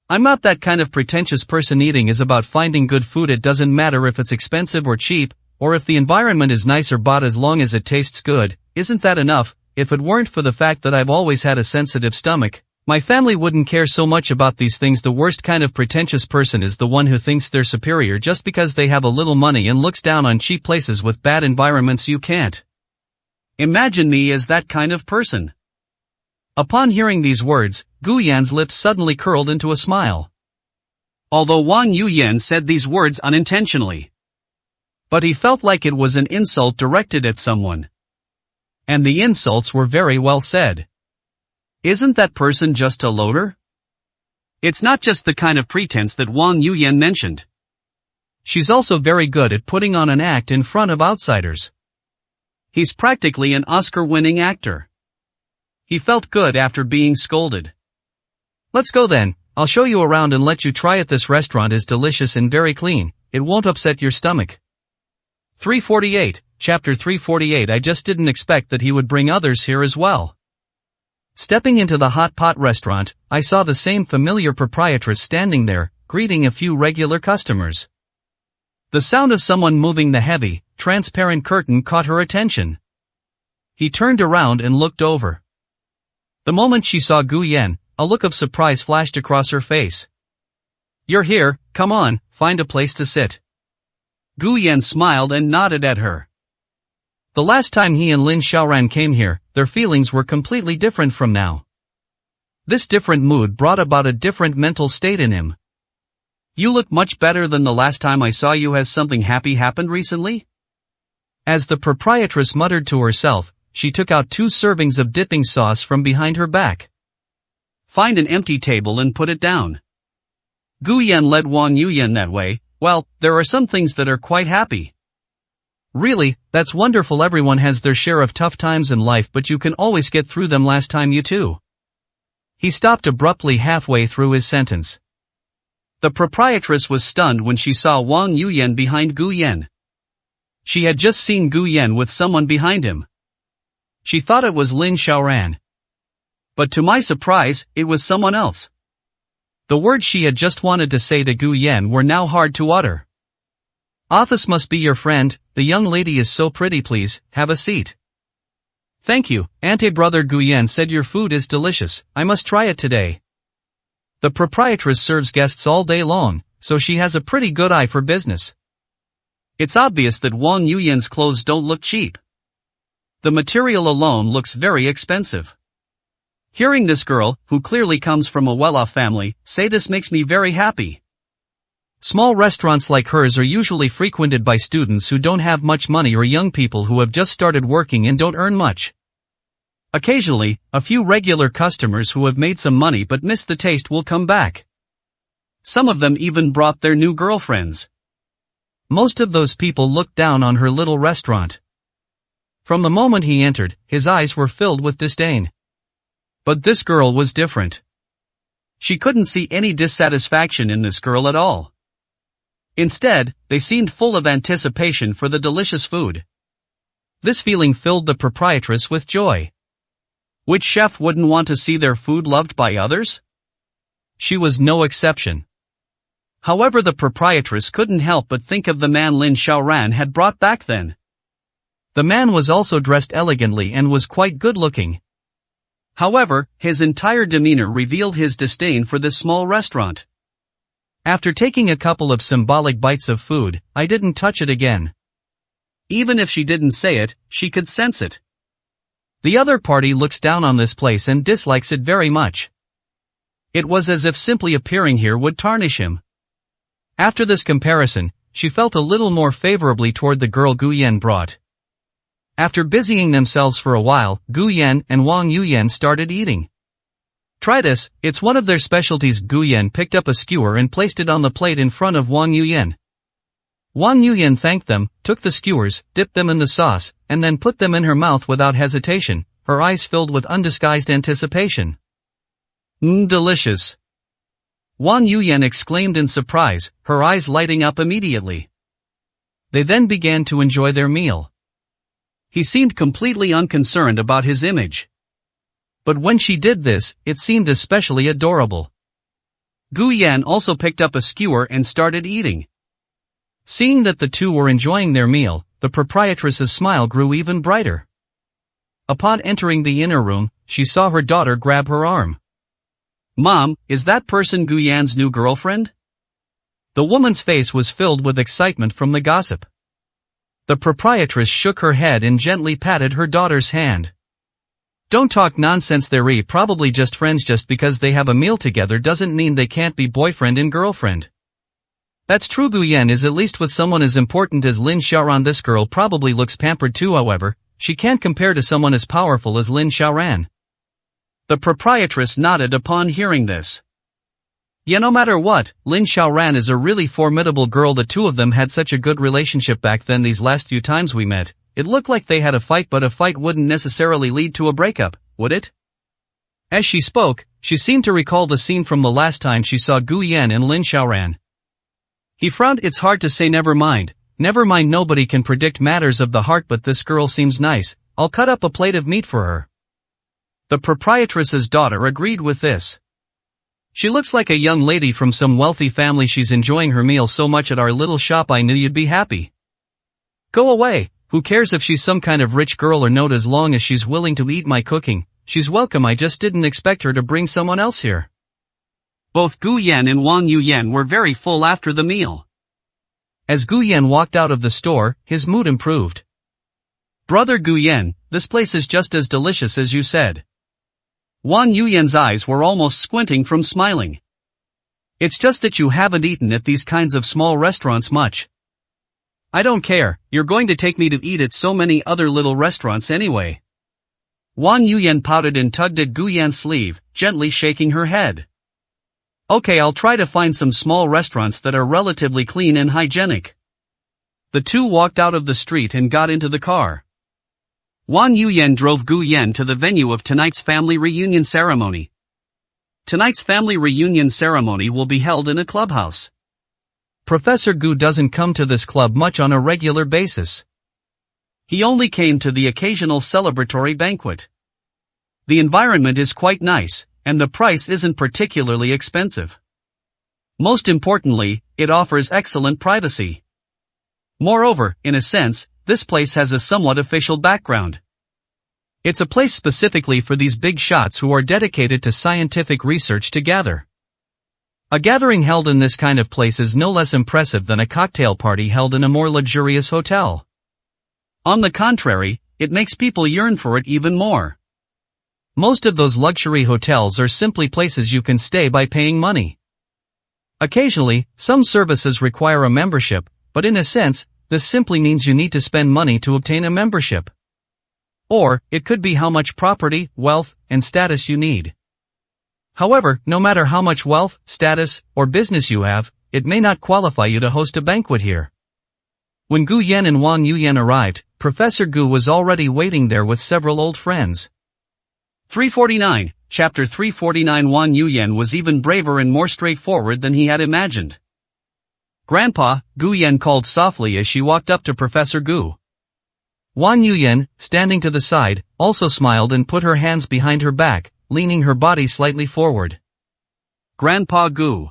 I'm not that kind of pretentious person. Eating is about finding good food. It doesn't matter if it's expensive or cheap, or if the environment is nice or bad, as long as it tastes good. Isn't that enough? If it weren't for the fact that I've always had a sensitive stomach, My family wouldn't care so much about these things. The worst kind of pretentious person is the one who thinks they're superior just because they have a little money and looks down on cheap places with bad environments. You can't imagine me as that kind of person. Upon hearing these words, Gu Yan's lips suddenly curled into a smile. Although Wang Yuyan said these words unintentionally, but he felt like it was an insult directed at someone. And the insults were very well said. Isn't that person just a loader? It's not just the kind of pretense that Wang Yuyan mentioned. She's also very good at putting on an act in front of outsiders. He's practically an Oscar-winning actor. He felt good after being scolded. Let's go then, I'll show you around and let you try it. This restaurant is delicious and very clean, it won't upset your stomach. 348, Chapter 348. I just didn't expect that he would bring others here as well. Stepping into the hot pot restaurant, I saw the same familiar proprietress standing there, greeting a few regular customers. The sound of someone moving the heavy, transparent curtain caught her attention. He turned around and looked over. The moment she saw Gu Yan, a look of surprise flashed across her face. You're here, come on, find a place to sit. Gu Yan smiled and nodded at her. The last time he and Lin Xiaoran came here, their feelings were completely different from now. This different mood brought about a different mental state in him. You look much better than the last time I saw you. Has something happy happened recently? As the proprietress muttered to herself, she took out 2 servings of dipping sauce from behind her back. Find an empty table and put it down. Gu Yan led Wang Yuyan that way. Well, there are some things that are quite happy. Really, that's wonderful. Everyone has their share of tough times in life, but you can always get through them. Last time you too. He stopped abruptly halfway through his sentence. The proprietress was stunned when she saw Wang Yuyan behind Gu Yan. She had just seen Gu Yan with someone behind him. She thought it was Lin Xiaoran. But to my surprise, it was someone else. The words she had just wanted to say to Gu Yan were now hard to utter. Office must be your friend, the young lady is so pretty. Please, have a seat. Thank you, Auntie. Brother Gu Yan said your food is delicious, I must try it today. The proprietress serves guests all day long, so she has a pretty good eye for business. It's obvious that Wang Yuyan's clothes don't look cheap. The material alone looks very expensive. Hearing this girl, who clearly comes from a well-off family, say this makes me very happy. Small restaurants like hers are usually frequented by students who don't have much money or young people who have just started working and don't earn much. Occasionally, a few regular customers who have made some money but missed the taste will come back. Some of them even brought their new girlfriends. Most of those people looked down on her little restaurant. From the moment he entered, his eyes were filled with disdain. But this girl was different. She couldn't see any dissatisfaction in this girl at all. Instead, they seemed full of anticipation for the delicious food. This feeling filled the proprietress with joy. Which chef wouldn't want to see their food loved by others? She was no exception. However, the proprietress couldn't help but think of the man Lin Xiaoran had brought back then. The man was also dressed elegantly and was quite good-looking. However, his entire demeanor revealed his disdain for this small restaurant. After taking a couple of symbolic bites of food, I didn't touch it again. Even if she didn't say it, she could sense it. The other party looks down on this place and dislikes it very much. It was as if simply appearing here would tarnish him. After this comparison, she felt a little more favorably toward the girl Gu Yan brought. After busying themselves for a while, Gu Yan and Wang Yuyan started eating. Try this, it's one of their specialties. Gu Yan picked up a skewer and placed it on the plate in front of Wang Yuyan. Wang Yuyan thanked them, took the skewers, dipped them in the sauce, and then put them in her mouth without hesitation, her eyes filled with undisguised anticipation. Delicious! Wang Yuyan exclaimed in surprise, her eyes lighting up immediately. They then began to enjoy their meal. He seemed completely unconcerned about his image. But when she did this, it seemed especially adorable. Gu Yan also picked up a skewer and started eating. Seeing that the two were enjoying their meal, the proprietress's smile grew even brighter. Upon entering the inner room, she saw her daughter grab her arm. Mom, is that person Gu Yan's new girlfriend? The woman's face was filled with excitement from the gossip. The proprietress shook her head and gently patted her daughter's hand. Don't talk nonsense, they're probably just friends. Just because they have a meal together doesn't mean they can't be boyfriend and girlfriend. That's true. Gu Yan is at least with someone as important as Lin Xiaoran. This girl probably looks pampered too, however, she can't compare to someone as powerful as Lin Xiaoran. The proprietress nodded upon hearing this. Yeah, no matter what, Lin Xiaoran is a really formidable girl. The two of them had such a good relationship back then. These last few times we met, it looked like they had a fight, but a fight wouldn't necessarily lead to a breakup, would it? As she spoke, she seemed to recall the scene from the last time she saw Gu Yan and Lin Xiaoran. He frowned. It's hard to say. Never mind, nobody can predict matters of the heart, but this girl seems nice. I'll cut up a plate of meat for her. The proprietress's daughter agreed with this. She looks like a young lady from some wealthy family. She's enjoying her meal so much at our little shop. I knew you'd be happy. Go away, who cares if she's some kind of rich girl or not, as long as she's willing to eat my cooking. She's welcome. I just didn't expect her to bring someone else here. Both Gu Yan and Wang Yuyan were very full after the meal. As Gu Yan walked out of the store, his mood improved. Brother Gu Yan, this place is just as delicious as you said. Wang Yuyan's eyes were almost squinting from smiling. It's just that you haven't eaten at these kinds of small restaurants much. I don't care, you're going to take me to eat at so many other little restaurants anyway. Wang Yuyan pouted and tugged at Gu Yan's sleeve, gently shaking her head. Okay, I'll try to find some small restaurants that are relatively clean and hygienic. The two walked out of the street and got into the car. Wang Yuyan drove Gu Yan to the venue of tonight's family reunion ceremony. Tonight's family reunion ceremony will be held in a clubhouse. Professor Gu doesn't come to this club much on a regular basis. He only came to the occasional celebratory banquet. The environment is quite nice, and the price isn't particularly expensive. Most importantly, it offers excellent privacy. Moreover, in a sense, this place has a somewhat official background. It's a place specifically for these big shots who are dedicated to scientific research to gather. A gathering held in this kind of place is no less impressive than a cocktail party held in a more luxurious hotel. On the contrary, it makes people yearn for it even more. Most of those luxury hotels are simply places you can stay by paying money. Occasionally, some services require a membership, but in a sense, this simply means you need to spend money to obtain a membership. Or, it could be how much property, wealth, and status you need. However, no matter how much wealth, status, or business you have, it may not qualify you to host a banquet here. When Gu Yan and Wang Yuyan arrived, Professor Gu was already waiting there with several old friends. 349, Chapter 349. Wang Yuyan was even braver and more straightforward than he had imagined. Grandpa, Gu Yan called softly as she walked up to Professor Gu. Wang Yuyan, standing to the side, also smiled and put her hands behind her back, leaning her body slightly forward. Grandpa Gu.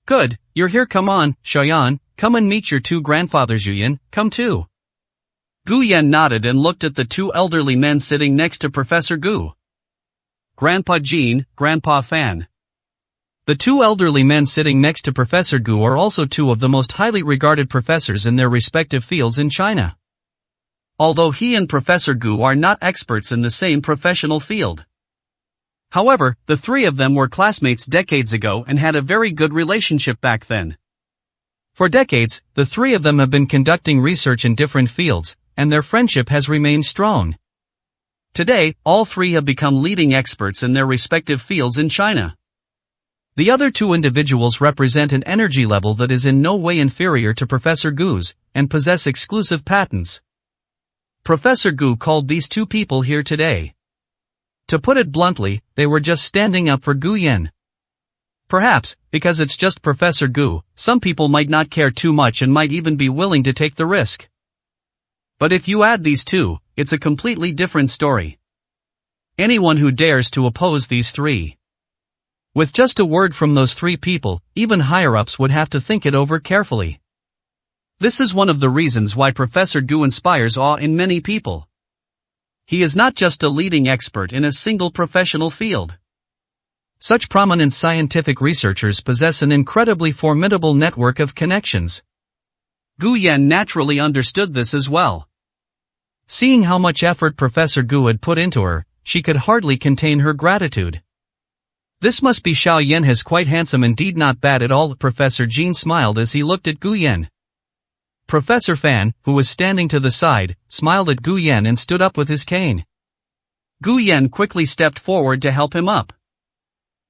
Good, you're here. Come on, Xiaoyan, come and meet your two grandfathers. Yuyan, come too. Gu Yan nodded and looked at the two elderly men sitting next to Professor Gu. Grandpa Jin, Grandpa Fan. The two elderly men sitting next to Professor Gu are also two of the most highly regarded professors in their respective fields in China. Although he and Professor Gu are not experts in the same professional field. However, the three of them were classmates decades ago and had a very good relationship back then. For decades, the three of them have been conducting research in different fields, and their friendship has remained strong. Today, all three have become leading experts in their respective fields in China. The other two individuals represent an energy level that is in no way inferior to Professor Gu's, and possess exclusive patents. Professor Gu called these two people here today. To put it bluntly, they were just standing up for Gu Yan. Perhaps, because it's just Professor Gu, some people might not care too much and might even be willing to take the risk. But if you add these two, it's a completely different story. Anyone who dares to oppose these three. With just a word from those three people, even higher-ups would have to think it over carefully. This is one of the reasons why Professor Gu inspires awe in many people. He is not just a leading expert in a single professional field. Such prominent scientific researchers possess an incredibly formidable network of connections. Gu Yan naturally understood this as well. Seeing how much effort Professor Gu had put into her, she could hardly contain her gratitude. This must be Xiao Yan is quite handsome indeed, not bad at all. Professor Jean smiled as he looked at Gu Yan. Professor Fan, who was standing to the side, smiled at Gu Yan and stood up with his cane. Gu Yan quickly stepped forward to help him up.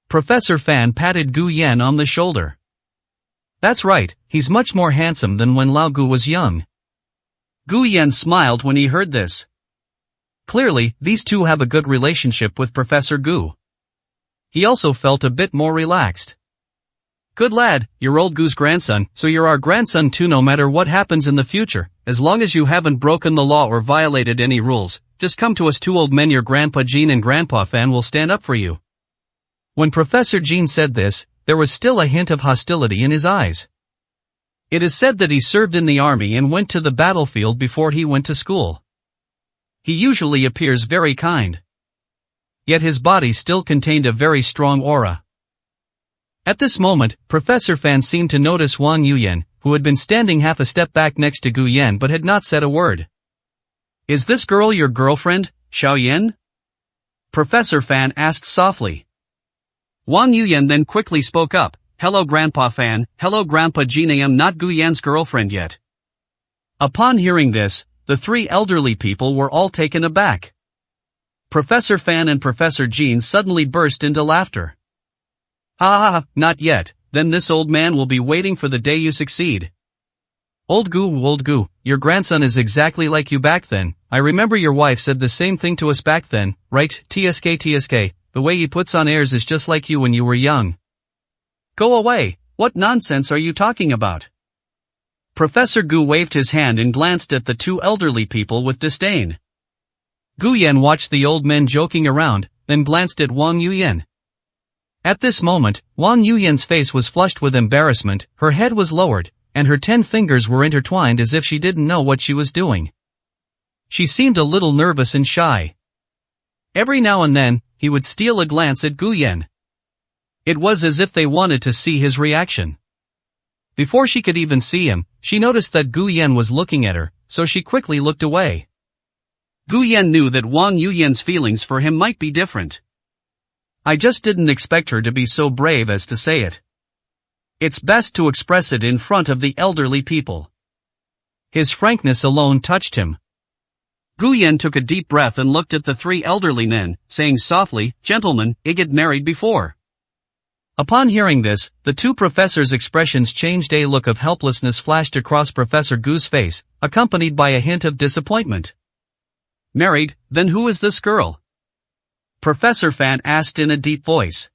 Professor Fan patted Gu Yan on the shoulder. That's right, he's much more handsome than when Lao Gu was young. Gu Yan smiled when he heard this. Clearly, these two have a good relationship with Professor Gu. He also felt a bit more relaxed. Good lad, you're old Gu's grandson, so you're our grandson too. No matter what happens in the future, as long as you haven't broken the law or violated any rules, just come to us two old men. Your Grandpa Jean and Grandpa Fan will stand up for you. When Professor Jean said this, there was still a hint of hostility in his eyes. It is said that he served in the army and went to the battlefield before he went to school. He usually appears very kind. Yet his body still contained a very strong aura. At this moment, Professor Fan seemed to notice Wang Yuyan, who had been standing half a step back next to Gu Yan but had not said a word. Is this girl your girlfriend, Xiao Yan? Professor Fan asked softly. Wang Yuyan then quickly spoke up. Hello Grandpa Fan, hello Grandpa Jean, I am not Gu Yan's girlfriend yet. Upon hearing this, the three elderly people were all taken aback. Professor Fan and Professor Jean suddenly burst into laughter. Ha, not yet, then this old man will be waiting for the day you succeed. Old Gu, your grandson is exactly like you back then. I remember your wife said the same thing to us back then, right? TSK, the way he puts on airs is just like you when you were young. Go away, what nonsense are you talking about? Professor Gu waved his hand and glanced at the two elderly people with disdain. Gu Yan watched the old men joking around, then glanced at Wang Yuyan. At this moment, Wang Yuyan's face was flushed with embarrassment, her head was lowered, and her 10 fingers were intertwined as if she didn't know what she was doing. She seemed a little nervous and shy. Every now and then, he would steal a glance at Gu Yan. It was as if they wanted to see his reaction. Before she could even see him, she noticed that Gu Yan was looking at her, so she quickly looked away. Gu Yan knew that Wang Yuyan's feelings for him might be different. I just didn't expect her to be so brave as to say it. It's best to express it in front of the elderly people. His frankness alone touched him. Gu Yan took a deep breath and looked at the three elderly men, saying softly, Gentlemen, I get married before. Upon hearing this, the two professors' expressions changed. A look of helplessness flashed across Professor Gu's face, accompanied by a hint of disappointment. Married, then who is this girl? Professor Fan asked in a deep voice.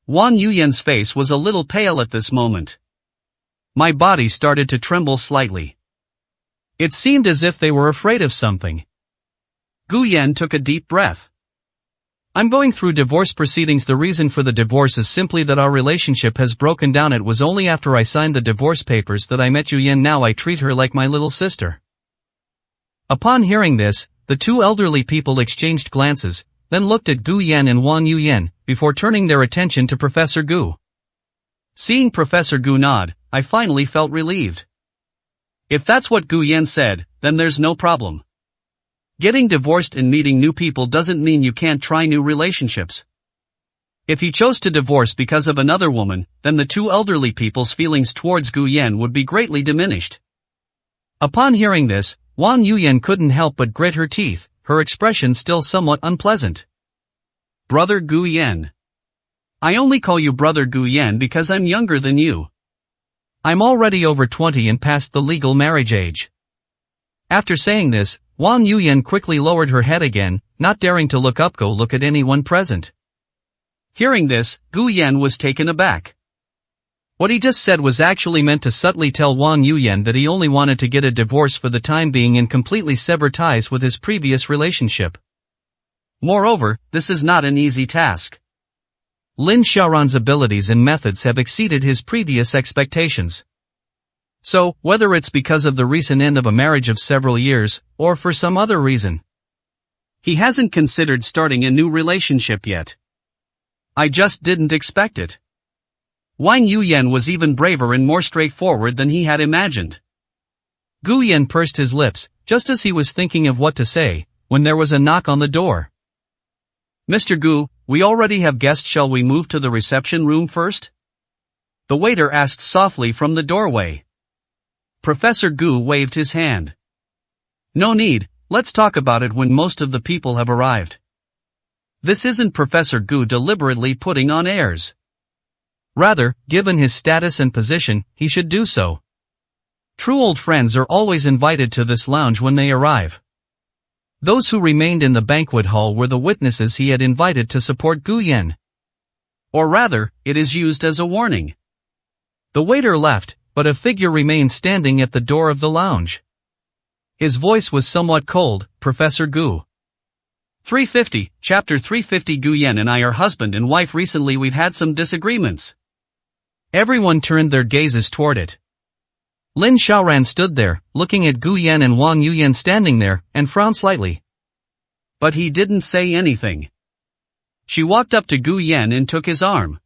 Wang Yuyan's face was a little pale at this moment. My body started to tremble slightly. It seemed as if they were afraid of something. Gu Yan took a deep breath. I'm going through divorce proceedings. The reason for the divorce is simply that our relationship has broken down. It was only after I signed the divorce papers that I met Yuyan. Now I treat her like my little sister. Upon hearing this, the two elderly people exchanged glances, then looked at Gu Yan and Wang Yuyan, before turning their attention to Professor Gu. Seeing Professor Gu nod, I finally felt relieved. If that's what Gu Yan said, then there's no problem. Getting divorced and meeting new people doesn't mean you can't try new relationships. If he chose to divorce because of another woman, then the two elderly people's feelings towards Gu Yan would be greatly diminished. Upon hearing this, Wang Yuyan couldn't help but grit her teeth, her expression still somewhat unpleasant. Brother Gu Yan. I only call you Brother Gu Yan because I'm younger than you. I'm already over 20 and past the legal marriage age. After saying this, Wang Yuyan quickly lowered her head again, not daring to look up. Go look at anyone present. Hearing this, Gu Yan was taken aback. What he just said was actually meant to subtly tell Wang Yuyan that he only wanted to get a divorce for the time being and completely sever ties with his previous relationship. Moreover, this is not an easy task. Lin Xiaoran's abilities and methods have exceeded his previous expectations. So, whether it's because of the recent end of a marriage of several years, or for some other reason, he hasn't considered starting a new relationship yet. I just didn't expect it. Wang Yuyan was even braver and more straightforward than he had imagined. Gu Yan pursed his lips, just as he was thinking of what to say, when there was a knock on the door. Mr. Gu, we already have guests, shall we move to the reception room first? The waiter asked softly from the doorway. Professor Gu waved his hand. No need, let's talk about it when most of the people have arrived. This isn't Professor Gu deliberately putting on airs. Rather, given his status and position, he should do so. True old friends are always invited to this lounge when they arrive. Those who remained in the banquet hall were the witnesses he had invited to support Gu Yan. Or rather, it is used as a warning. The waiter left, but a figure remained standing at the door of the lounge. His voice was somewhat cold. Professor Gu. 350, Chapter 350. Gu Yan and I are husband and wife. Recently we've had some disagreements. Everyone turned their gazes toward it. Lin Xiaoran stood there, looking at Gu Yan and Wang Yuyan standing there, and frowned slightly. But he didn't say anything. She walked up to Gu Yan and took his arm.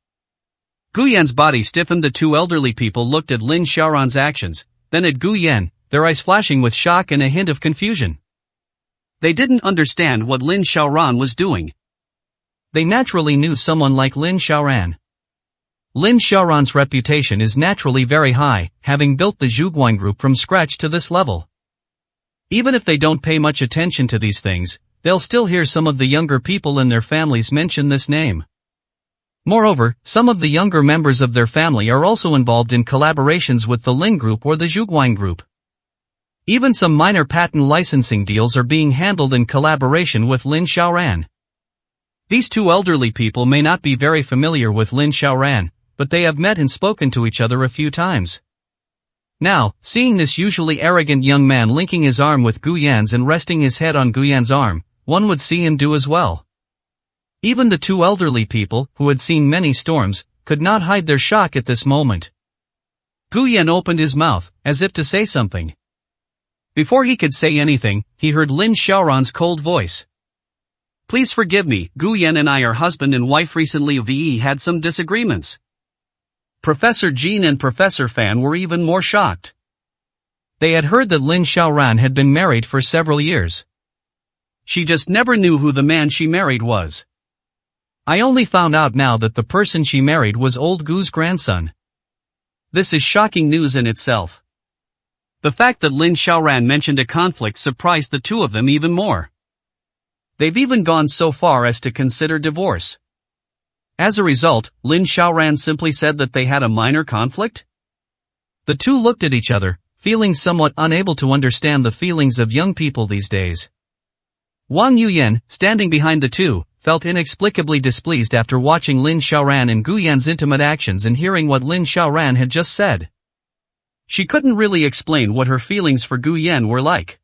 Gu Yan's body stiffened. The two elderly people looked at Lin Xiaoran's actions, then at Gu Yan, their eyes flashing with shock and a hint of confusion. They didn't understand what Lin Xiaoran was doing. They naturally knew someone like Lin Xiaoran. Lin Xiaoran's reputation is naturally very high, having built the Zhuguang group from scratch to this level. Even if they don't pay much attention to these things, they'll still hear some of the younger people in their families mention this name. Moreover, some of the younger members of their family are also involved in collaborations with the Lin group or the Zhuguang group. Even some minor patent licensing deals are being handled in collaboration with Lin Xiaoran. These two elderly people may not be very familiar with Lin Xiaoran, but they have met and spoken to each other a few times. Now, seeing this usually arrogant young man linking his arm with Gu Yan's and resting his head on Gu Yan's arm, one would see him do as well. Even the two elderly people, who had seen many storms, could not hide their shock at this moment. Gu Yan opened his mouth, as if to say something. Before he could say anything, he heard Lin Xiaoran's cold voice. Please forgive me, Gu Yan and I are husband and wife. Recently we had some disagreements. Professor Jin and Professor Fan were even more shocked. They had heard that Lin Xiaoran had been married for several years. She just never knew who the man she married was. I only found out now that the person she married was old Gu's grandson. This is shocking news in itself. The fact that Lin Xiaoran mentioned a conflict surprised the two of them even more. They've even gone so far as to consider divorce. As a result, Lin Xiaoran simply said that they had a minor conflict? The two looked at each other, feeling somewhat unable to understand the feelings of young people these days. Wang Yuyan, standing behind the two, felt inexplicably displeased after watching Lin Xiaoran and Gu Yan's intimate actions and hearing what Lin Xiaoran had just said. She couldn't really explain what her feelings for Gu Yan were like.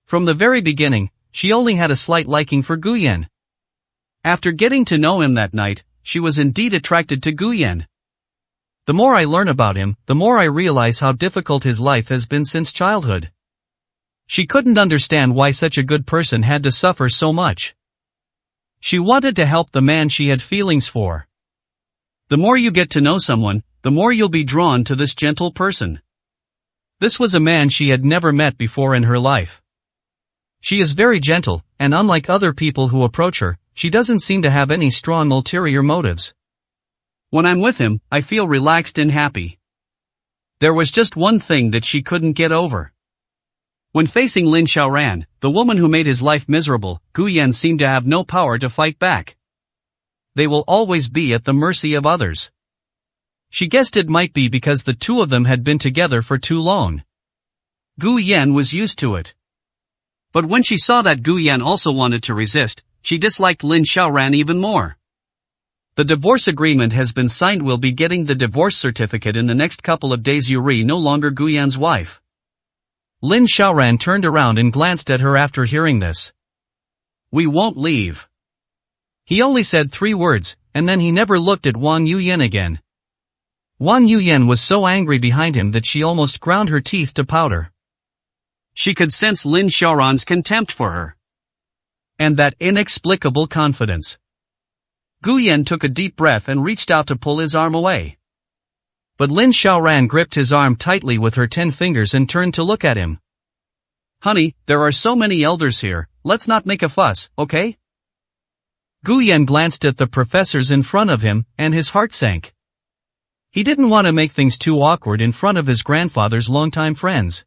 From the very beginning, she only had a slight liking for Gu Yan. After getting to know him that night, she was indeed attracted to Gu Yan. The more I learn about him, the more I realize how difficult his life has been since childhood. She couldn't understand why such a good person had to suffer so much. She wanted to help the man she had feelings for. The more you get to know someone, the more you'll be drawn to this gentle person. This was a man she had never met before in her life. She is very gentle, and unlike other people who approach her, she doesn't seem to have any strong ulterior motives. When I'm with him, I feel relaxed and happy. There was just one thing that she couldn't get over. When facing Lin Xiaoran, the woman who made his life miserable, Gu Yan seemed to have no power to fight back. They will always be at the mercy of others. She guessed it might be because the two of them had been together for too long. Gu Yan was used to it. But when she saw that Gu Yan also wanted to resist, she disliked Lin Xiaoran even more. The divorce agreement has been signed. We'll be getting the divorce certificate in the next couple of days. Yuri no longer Gu Yan's wife. Lin Xiaoran turned around and glanced at her after hearing this. We won't leave. He only said 3 words, and then he never looked at Wang Yuyan again. Wang Yuyan was so angry behind him that she almost ground her teeth to powder. She could sense Lin Xiaoran's contempt for her. And that inexplicable confidence. Gu Yan took a deep breath and reached out to pull his arm away. But Lin Xiaoran gripped his arm tightly with her 10 fingers and turned to look at him. "Honey, there are so many elders here, let's not make a fuss, okay?" Gu Yan glanced at the professors in front of him, and his heart sank. He didn't want to make things too awkward in front of his grandfather's longtime friends.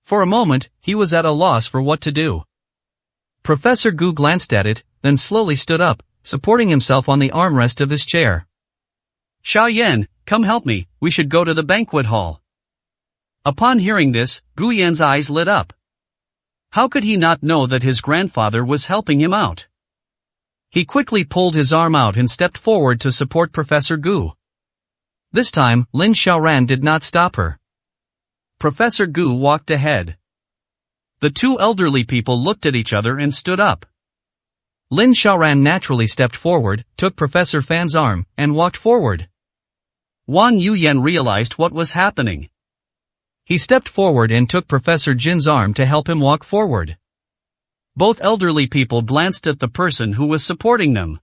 For a moment, he was at a loss for what to do. Professor Gu glanced at it, then slowly stood up, supporting himself on the armrest of his chair. "Xiao Yan, come help me, we should go to the banquet hall." Upon hearing this, Gu Yan's eyes lit up. How could he not know that his grandfather was helping him out? He quickly pulled his arm out and stepped forward to support Professor Gu. This time, Lin Xiaoran did not stop her. Professor Gu walked ahead. The two elderly people looked at each other and stood up. Lin Xiaoran naturally stepped forward, took Professor Fan's arm, and walked forward. Wang Yuyan realized what was happening. He stepped forward and took Professor Jin's arm to help him walk forward. Both elderly people glanced at the person who was supporting them.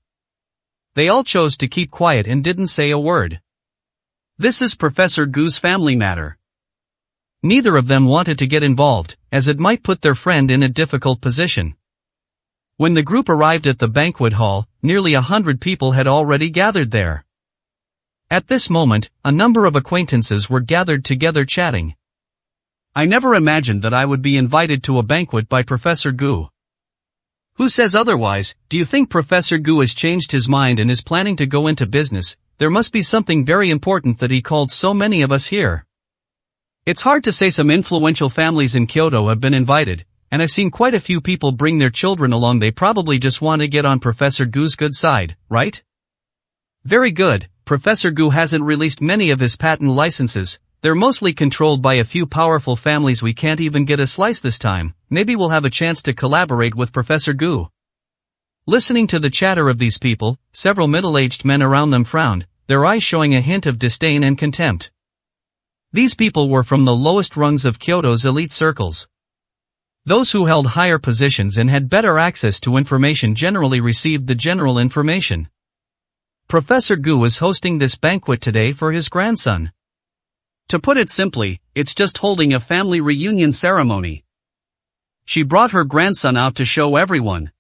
They all chose to keep quiet and didn't say a word. This is Professor Gu's family matter. Neither of them wanted to get involved, as it might put their friend in a difficult position. When the group arrived at the banquet hall, nearly 100 people had already gathered there. At this moment, a number of acquaintances were gathered together chatting. "I never imagined that I would be invited to a banquet by Professor Gu." "Who says otherwise? Do you think Professor Gu has changed his mind and is planning to go into business? There must be something very important that he called so many of us here." It's hard to say. Some influential families in Kyoto have been invited, and I've seen quite a few people bring their children along. They probably just want to get on Professor Gu's good side, right? Very good. Professor Gu hasn't released many of his patent licenses. They're mostly controlled by a few powerful families. We can't even get a slice this time. Maybe we'll have a chance to collaborate with Professor Gu. Listening to the chatter of these people, several middle-aged men around them frowned, their eyes showing a hint of disdain and contempt. These people were from the lowest rungs of Kyoto's elite circles. Those who held higher positions and had better access to information generally received the general information. Professor Gu was hosting this banquet today for his grandson. To put it simply, it's just holding a family reunion ceremony. She brought her grandson out to show everyone.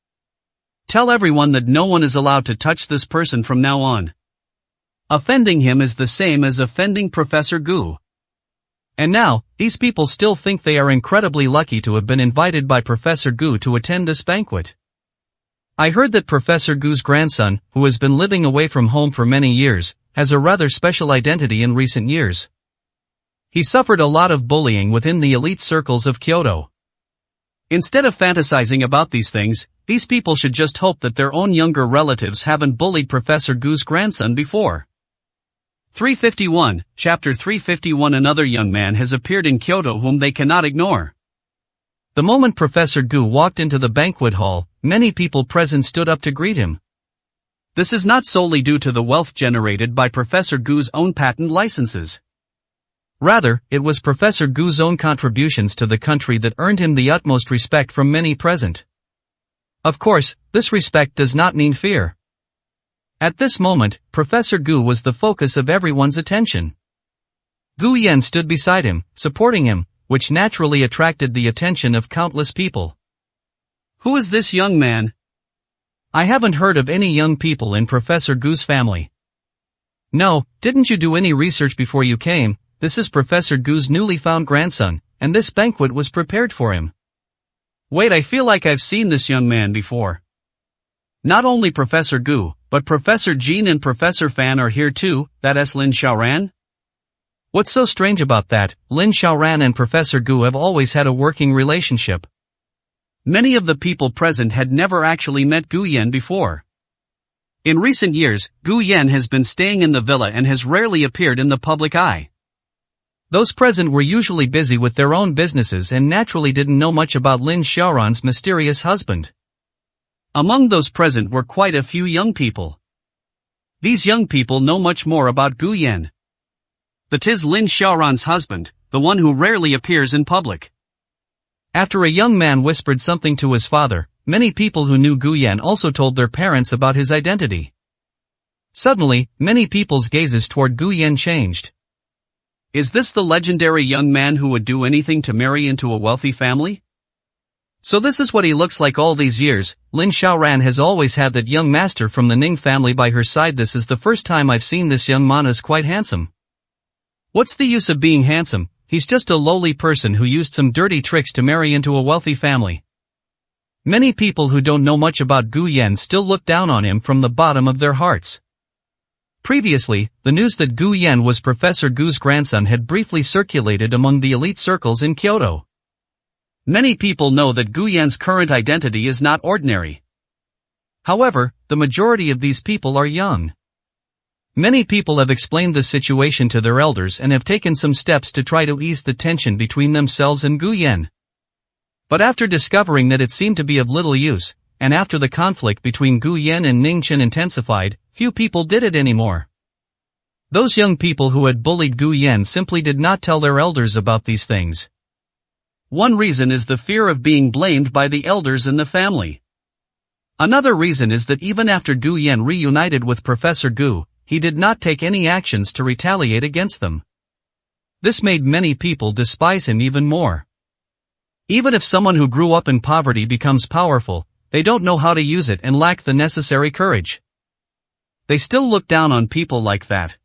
Tell everyone that no one is allowed to touch this person from now on. Offending him is the same as offending Professor Gu. And now, these people still think they are incredibly lucky to have been invited by Professor Gu to attend this banquet. I heard that Professor Gu's grandson, who has been living away from home for many years, has a rather special identity in recent years. He suffered a lot of bullying within the elite circles of Kyoto. Instead of fantasizing about these things, these people should just hope that their own younger relatives haven't bullied Professor Gu's grandson before. 351, Chapter 351. Another young man has appeared in Kyoto whom they cannot ignore. The moment Professor Gu walked into the banquet hall, many people present stood up to greet him. This is not solely due to the wealth generated by Professor Gu's own patent licenses. Rather, it was Professor Gu's own contributions to the country that earned him the utmost respect from many present. Of course, this respect does not mean fear. At this moment, Professor Gu was the focus of everyone's attention. Gu Yan stood beside him, supporting him, which naturally attracted the attention of countless people. Who is this young man? I haven't heard of any young people in Professor Gu's family. No, didn't you do any research before you came? This is Professor Gu's newly found grandson, and this banquet was prepared for him. Wait, I feel like I've seen this young man before. Not only Professor Gu, but Professor Jin and Professor Fan are here too. That's Lin Xiaoran? What's so strange about that? Lin Xiaoran and Professor Gu have always had a working relationship. Many of the people present had never actually met Gu Yan before. In recent years, Gu Yan has been staying in the villa and has rarely appeared in the public eye. Those present were usually busy with their own businesses and naturally didn't know much about Lin Xiaoran's mysterious husband. Among those present were quite a few young people. These young people know much more about Gu Yan. That is Lin Xiaoran's husband, the one who rarely appears in public. After a young man whispered something to his father, many people who knew Gu Yan also told their parents about his identity. Suddenly, many people's gazes toward Gu Yan changed. Is this the legendary young man who would do anything to marry into a wealthy family? So this is what he looks like all these years. Lin Xiaoran has always had that young master from the Ning family by her side. This is the first time I've seen this young man as quite handsome. What's the use of being handsome? He's just a lowly person who used some dirty tricks to marry into a wealthy family. Many people who don't know much about Gu Yan still look down on him from the bottom of their hearts. Previously, the news that Gu Yan was Professor Gu's grandson had briefly circulated among the elite circles in Kyoto. Many people know that Gu Yan's current identity is not ordinary. However, the majority of these people are young. Many people have explained the situation to their elders and have taken some steps to try to ease the tension between themselves and Gu Yan. But after discovering that it seemed to be of little use, and after the conflict between Gu Yan and Ning Chen intensified, few people did it anymore. Those young people who had bullied Gu Yan simply did not tell their elders about these things. One reason is the fear of being blamed by the elders in the family. Another reason is that even after Gu Yan reunited with Professor Gu, he did not take any actions to retaliate against them. This made many people despise him even more. Even if someone who grew up in poverty becomes powerful, they don't know how to use it and lack the necessary courage. They still look down on people like that.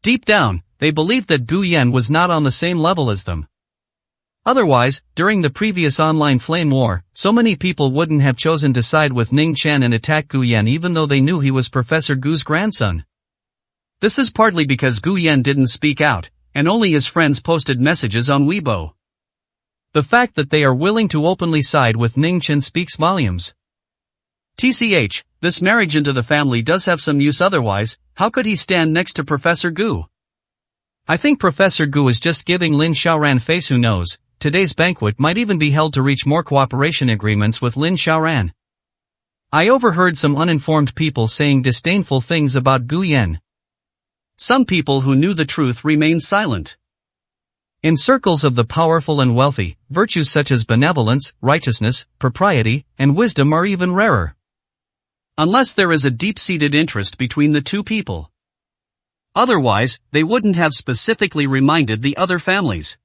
Deep down, they believed that Gu Yan was not on the same level as them. Otherwise, during the previous online flame war, so many people wouldn't have chosen to side with Ning Chen and attack Gu Yan even though they knew he was Professor Gu's grandson. This is partly because Gu Yan didn't speak out, and only his friends posted messages on Weibo. The fact that they are willing to openly side with Ning Chen speaks volumes. TCH, this marriage into the family does have some use, otherwise, how could he stand next to Professor Gu? I think Professor Gu is just giving Lin Xiaoran face. Who knows, today's banquet might even be held to reach more cooperation agreements with Lin Xiaoran. I overheard some uninformed people saying disdainful things about Gu Yan. Some people who knew the truth remained silent. In circles of the powerful and wealthy, virtues such as benevolence, righteousness, propriety, and wisdom are even rarer. Unless there is a deep-seated interest between the two people. Otherwise, they wouldn't have specifically reminded the other families.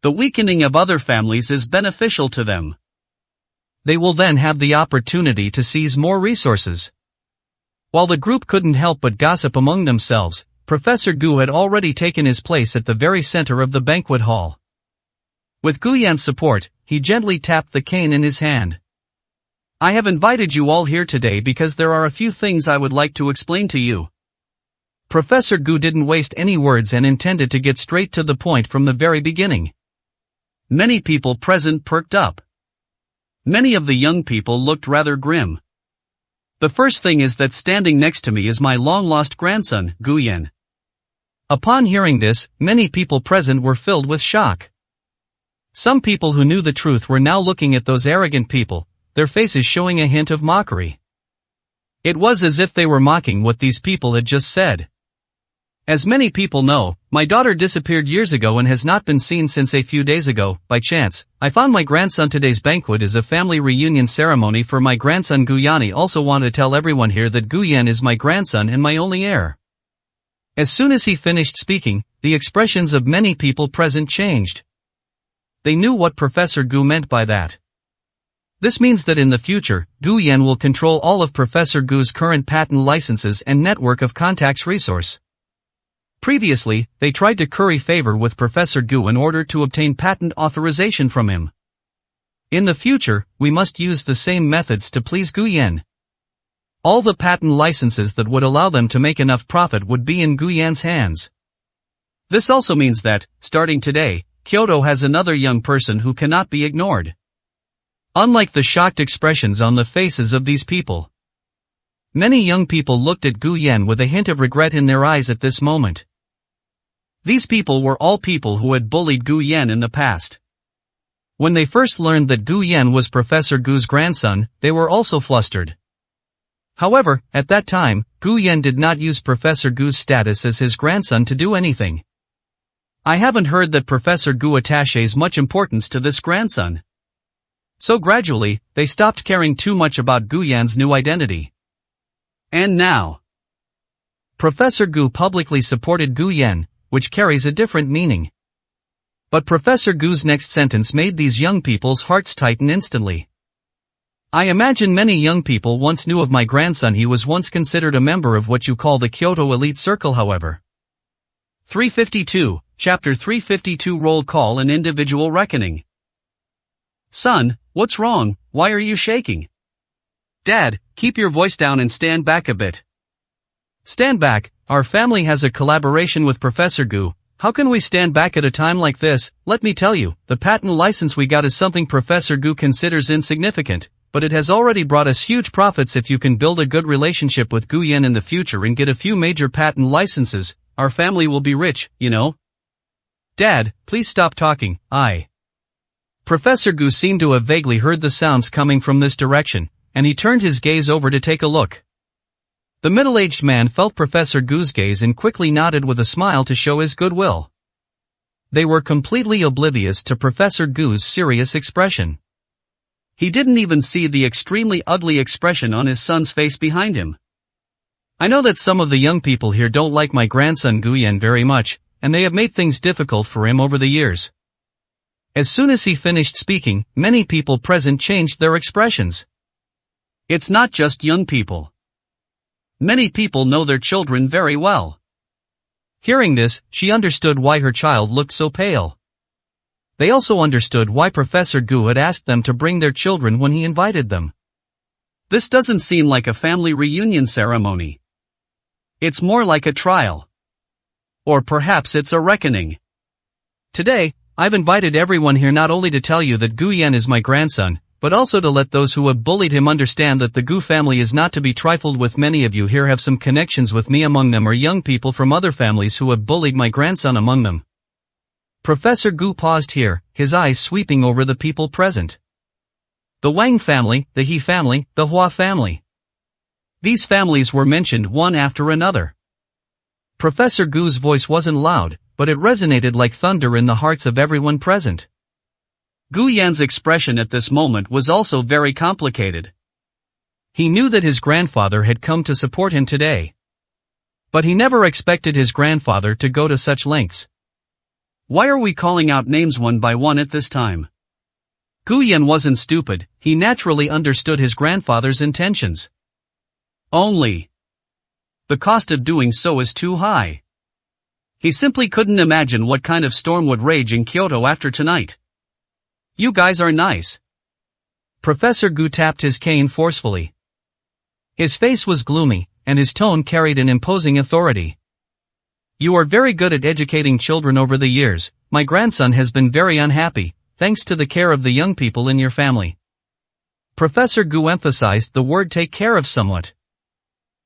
The weakening of other families is beneficial to them. They will then have the opportunity to seize more resources. While the group couldn't help but gossip among themselves, Professor Gu had already taken his place at the very center of the banquet hall. With Gu Yan's support, he gently tapped the cane in his hand. I have invited you all here today because there are a few things I would like to explain to you. Professor Gu didn't waste any words and intended to get straight to the point from the very beginning. Many people present perked up. Many of the young people looked rather grim. The first thing is that standing next to me is my long-lost grandson, Gu Yan. Upon hearing this, many people present were filled with shock. Some people who knew the truth were now looking at those arrogant people, their faces showing a hint of mockery. It was as if they were mocking what these people had just said. As many people know, my daughter disappeared years ago and has not been seen since a few days ago. By chance, I found my grandson. Today's banquet is a family reunion ceremony for my grandson Gu Yan. I also want to tell everyone here that Gu Yan is my grandson and my only heir. As soon as he finished speaking, the expressions of many people present changed. They knew what Professor Gu meant by that. This means that in the future, Gu Yan will control all of Professor Gu's current patent licenses and network of contacts resource. Previously, they tried to curry favor with Professor Gu in order to obtain patent authorization from him. In the future, we must use the same methods to please Gu Yan. All the patent licenses that would allow them to make enough profit would be in Gu Yan's hands. This also means that, starting today, Kyoto has another young person who cannot be ignored. Unlike the shocked expressions on the faces of these people, many young people looked at Gu Yan with a hint of regret in their eyes at this moment. These people were all people who had bullied Gu Yan in the past. When they first learned that Gu Yan was Professor Gu's grandson, they were also flustered. However, at that time, Gu Yan did not use Professor Gu's status as his grandson to do anything. I haven't heard that Professor Gu attaches much importance to this grandson. So gradually, they stopped caring too much about Gu Yan's new identity. And now, Professor Gu publicly supported Gu Yan, which carries a different meaning. But Professor Gu's next sentence made these young people's hearts tighten instantly. I imagine many young people once knew of my grandson. He was once considered a member of what you call the Kyoto elite circle, however. 352, Chapter 352 Roll Call and Individual Reckoning. Son, what's wrong? Why are you shaking? Dad, keep your voice down and stand back a bit. Stand back, our family has a collaboration with Professor Gu. How can we stand back at a time like this? Let me tell you, the patent license we got is something Professor Gu considers insignificant, but it has already brought us huge profits. If you can build a good relationship with Gu Yan in the future and get a few major patent licenses, our family will be rich, you know? Dad, please stop talking. Professor Gu seemed to have vaguely heard the sounds coming from this direction, and he turned his gaze over to take a look. The middle-aged man felt Professor Gu's gaze and quickly nodded with a smile to show his goodwill. They were completely oblivious to Professor Gu's serious expression. He didn't even see the extremely ugly expression on his son's face behind him. I know that some of the young people here don't like my grandson Gu Yan very much, and they have made things difficult for him over the years. As soon as he finished speaking, many people present changed their expressions. It's not just young people. Many people know their children very well. Hearing this, she understood why her child looked so pale. They also understood why Professor Gu had asked them to bring their children when he invited them. This doesn't seem like a family reunion ceremony. It's more like a trial. Or perhaps it's a reckoning. Today, I've invited everyone here not only to tell you that Gu Yan is my grandson, but also to let those who have bullied him understand that the Gu family is not to be trifled with. Many of you here have some connections with me. Among them are young people from other families who have bullied my grandson among them. Professor Gu paused here, his eyes sweeping over the people present. The Wang family, the He family, the Hua family. These families were mentioned one after another. Professor Gu's voice wasn't loud, but it resonated like thunder in the hearts of everyone present. Gu Yan's expression at this moment was also very complicated. He knew that his grandfather had come to support him today. But he never expected his grandfather to go to such lengths. Why are we calling out names one by one at this time? Gu Yan wasn't stupid, he naturally understood his grandfather's intentions. Only the cost of doing so is too high. He simply couldn't imagine what kind of storm would rage in Kyoto after tonight. You guys are nice. Professor Gu tapped his cane forcefully. His face was gloomy, and his tone carried an imposing authority. You are very good at educating children over the years. My grandson has been very unhappy, thanks to the care of the young people in your family. Professor Gu emphasized the word take care of somewhat.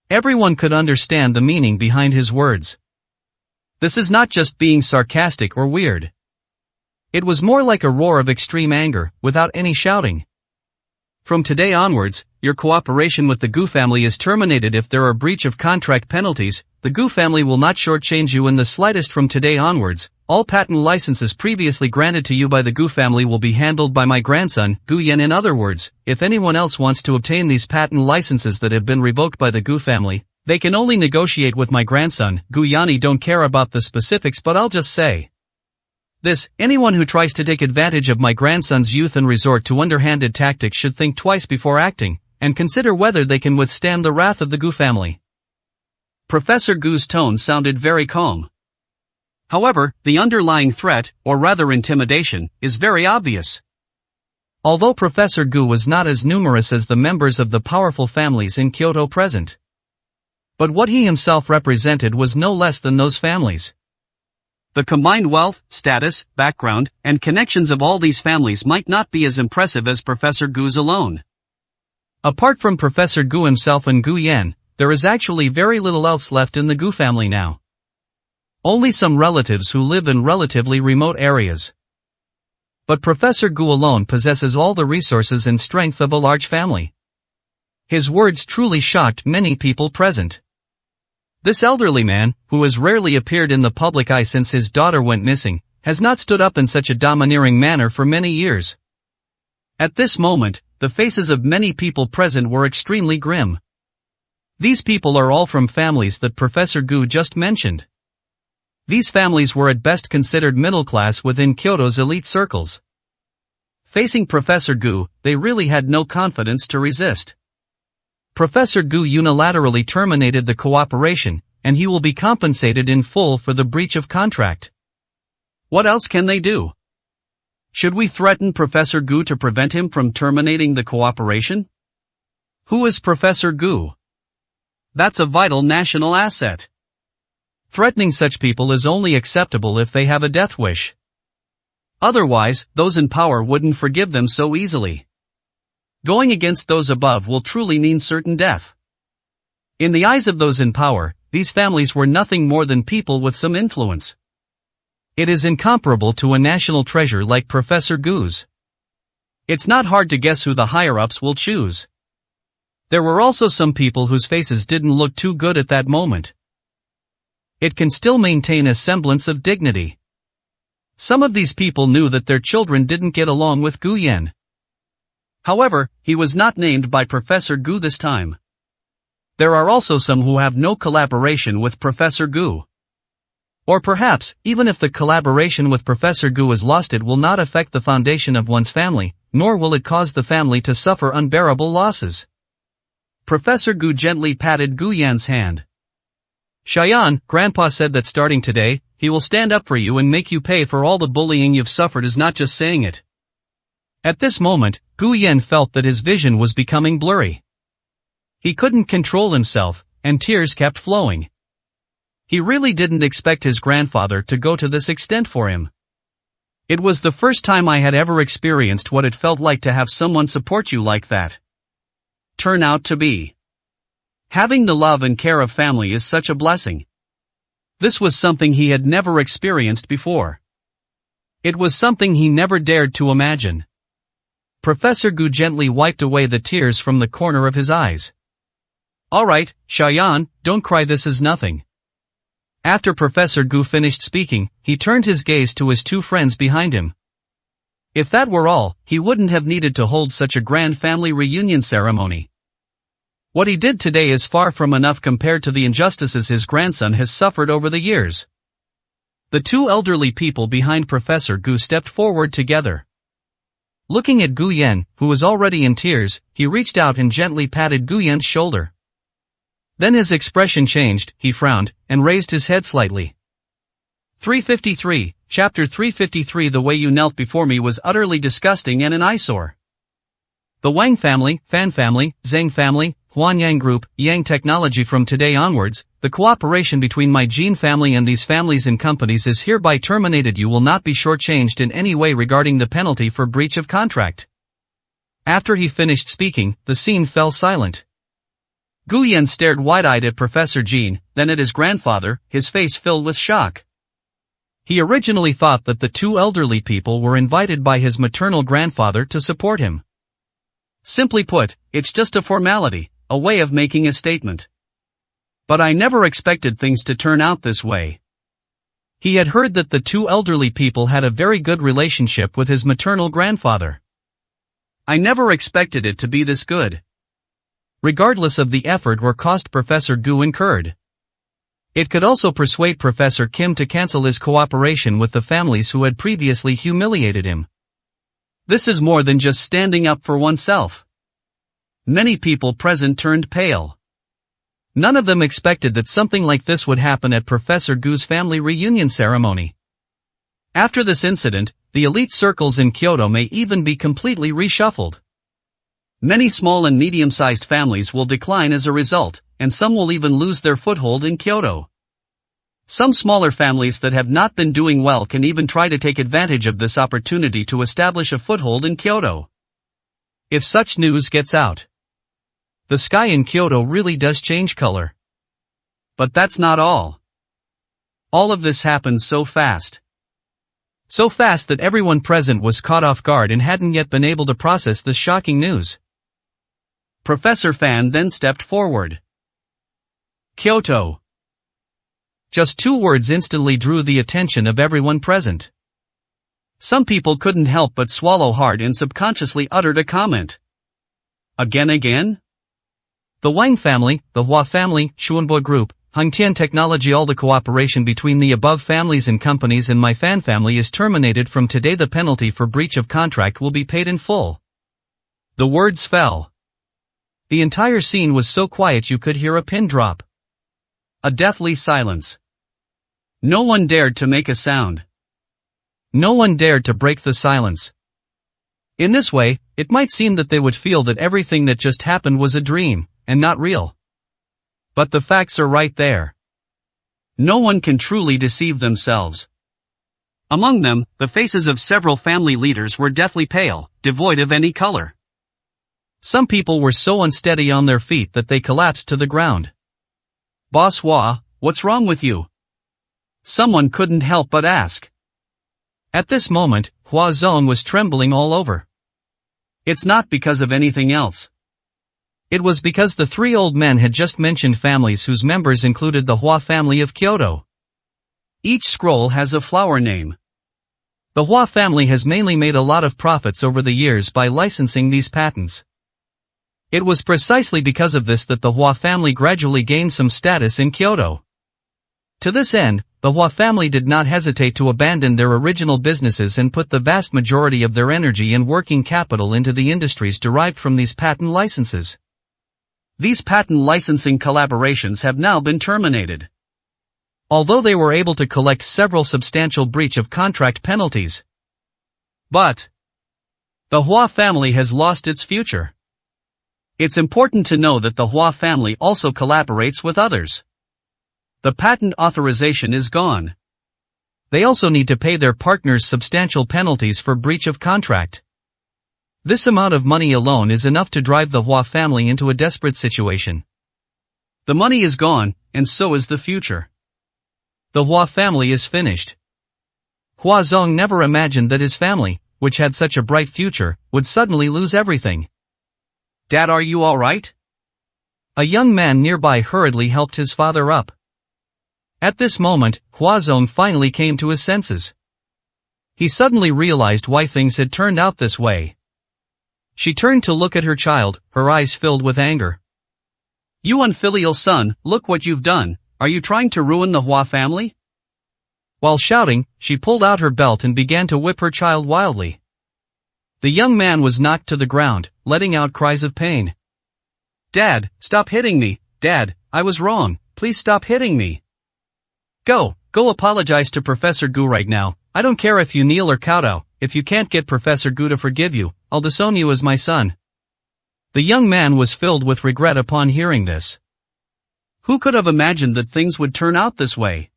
Everyone could understand the meaning behind his words. This is not just being sarcastic or weird. It was more like a roar of extreme anger, without any shouting. From today onwards, your cooperation with the Gu family is terminated. If there are breach of contract penalties, the Gu family will not shortchange you in the slightest. From today onwards, all patent licenses previously granted to you by the Gu family will be handled by my grandson, Gu Yan. In other words, if anyone else wants to obtain these patent licenses that have been revoked by the Gu family, they can only negotiate with my grandson, Gu Yani. Don't care about the specifics, but I'll just say this: anyone who tries to take advantage of my grandson's youth and resort to underhanded tactics should think twice before acting, and consider whether they can withstand the wrath of the Gu family. Professor Gu's tone sounded very calm. However, the underlying threat, or rather intimidation, is very obvious. Although Professor Gu was not as numerous as the members of the powerful families in Kyoto present, but what he himself represented was no less than those families. The combined wealth, status, background, and connections of all these families might not be as impressive as Professor Gu's alone. Apart from Professor Gu himself and Gu Yan, there is actually very little else left in the Gu family now. Only some relatives who live in relatively remote areas. But Professor Gu alone possesses all the resources and strength of a large family. His words truly shocked many people present. This elderly man, who has rarely appeared in the public eye since his daughter went missing, has not stood up in such a domineering manner for many years. At this moment, the faces of many people present were extremely grim. These people are all from families that Professor Gu just mentioned. These families were at best considered middle class within Kyoto's elite circles. Facing Professor Gu, they really had no confidence to resist. Professor Gu unilaterally terminated the cooperation, and he will be compensated in full for the breach of contract. What else can they do? Should we threaten Professor Gu to prevent him from terminating the cooperation? Who is Professor Gu? That's a vital national asset. Threatening such people is only acceptable if they have a death wish. Otherwise, those in power wouldn't forgive them so easily. Going against those above will truly mean certain death. In the eyes of those in power, these families were nothing more than people with some influence. It is incomparable to a national treasure like Professor Gu's. It's not hard to guess who the higher-ups will choose. There were also some people whose faces didn't look too good at that moment. It can still maintain a semblance of dignity. Some of these people knew that their children didn't get along with Gu Yan. However, he was not named by Professor Gu this time. There are also some who have no collaboration with Professor Gu. Or perhaps, even if the collaboration with Professor Gu is lost, it will not affect the foundation of one's family, nor will it cause the family to suffer unbearable losses. Professor Gu gently patted Gu Yan's hand. Shayan, Grandpa said that starting today, he will stand up for you and make you pay for all the bullying you've suffered, is not just saying it. At this moment, Gu Yan felt that his vision was becoming blurry. He couldn't control himself, and tears kept flowing. He really didn't expect his grandfather to go to this extent for him. It was the first time I had ever experienced what it felt like to have someone support you like that. Turn out to be. Having the love and care of family is such a blessing. This was something he had never experienced before. It was something he never dared to imagine. Professor Gu gently wiped away the tears from the corner of his eyes. Alright, Shayan, don't cry, this is nothing. After Professor Gu finished speaking, he turned his gaze to his two friends behind him. If that were all, he wouldn't have needed to hold such a grand family reunion ceremony. What he did today is far from enough compared to the injustices his grandson has suffered over the years. The two elderly people behind Professor Gu stepped forward together. Looking at Gu Yan, who was already in tears, he reached out and gently patted Gu Yan's shoulder. Then his expression changed, he frowned, and raised his head slightly. 353, Chapter 353. The way you knelt before me was utterly disgusting and an eyesore. The Wang family, Fan family, Zhang family, Huanyang Group, Yang Technology. From today onwards, the cooperation between my Jin family and these families and companies is hereby terminated. You will not be shortchanged in any way regarding the penalty for breach of contract. After he finished speaking, the scene fell silent. Gu Yan stared wide-eyed at Professor Jin, then at his grandfather, his face filled with shock. He originally thought that the two elderly people were invited by his maternal grandfather to support him. Simply put, it's just a formality, a way of making a statement. But I never expected things to turn out this way. He had heard that the two elderly people had a very good relationship with his maternal grandfather. I never expected it to be this good. Regardless of the effort or cost Professor Gu incurred. It could also persuade Professor Kim to cancel his cooperation with the families who had previously humiliated him. This is more than just standing up for oneself. Many people present turned pale. None of them expected that something like this would happen at Professor Gu's family reunion ceremony. After this incident, the elite circles in Kyoto may even be completely reshuffled. Many small and medium-sized families will decline as a result, and some will even lose their foothold in Kyoto. Some smaller families that have not been doing well can even try to take advantage of this opportunity to establish a foothold in Kyoto. If such news gets out, the sky in Kyoto really does change color. But that's not all. All of this happened so fast. So fast that everyone present was caught off guard and hadn't yet been able to process this shocking news. Professor Fan then stepped forward. Kyoto. Just two words instantly drew the attention of everyone present. Some people couldn't help but swallow hard and subconsciously uttered a comment. Again? The Wang family, the Hua family, Xuanbo Group, Hengtian Technology. All the cooperation between the above families and companies and my fan family is terminated from today. The penalty for breach of contract will be paid in full. The words fell. The entire scene was so quiet you could hear a pin drop. A deathly silence. No one dared to make a sound. No one dared to break the silence. In this way, it might seem that they would feel that everything that just happened was a dream, and not real. But the facts are right there. No one can truly deceive themselves. Among them, the faces of several family leaders were deathly pale, devoid of any color. Some people were so unsteady on their feet that they collapsed to the ground. Boss Hua, what's wrong with you? Someone couldn't help but ask. At this moment, Hua Zong was trembling all over. It's not because of anything else. It was because the three old men had just mentioned families whose members included the Hua family of Kyoto. Each scroll has a flower name. The Hua family has mainly made a lot of profits over the years by licensing these patents. It was precisely because of this that the Hua family gradually gained some status in Kyoto. To this end, the Hua family did not hesitate to abandon their original businesses and put the vast majority of their energy and working capital into the industries derived from these patent licenses. These patent licensing collaborations have now been terminated. Although they were able to collect several substantial breach of contract penalties. But the Hua family has lost its future. It's important to know that the Hua family also collaborates with others. The patent authorization is gone. They also need to pay their partners substantial penalties for breach of contract. This amount of money alone is enough to drive the Hua family into a desperate situation. The money is gone, and so is the future. The Hua family is finished. Hua Zong never imagined that his family, which had such a bright future, would suddenly lose everything. Dad, are you all right? A young man nearby hurriedly helped his father up. At this moment, Hua Zong finally came to his senses. He suddenly realized why things had turned out this way. She turned to look at her child, her eyes filled with anger. You unfilial son, look what you've done. Are you trying to ruin the Hua family? While shouting, she pulled out her belt and began to whip her child wildly. The young man was knocked to the ground, letting out cries of pain. Dad, stop hitting me. Dad, I was wrong. Please stop hitting me. Go apologize to Professor Gu right now. I don't care if you kneel or kowtow. If you can't get Professor Gu to forgive you, I'll disown you as my son. The young man was filled with regret upon hearing this. Who could have imagined that things would turn out this way?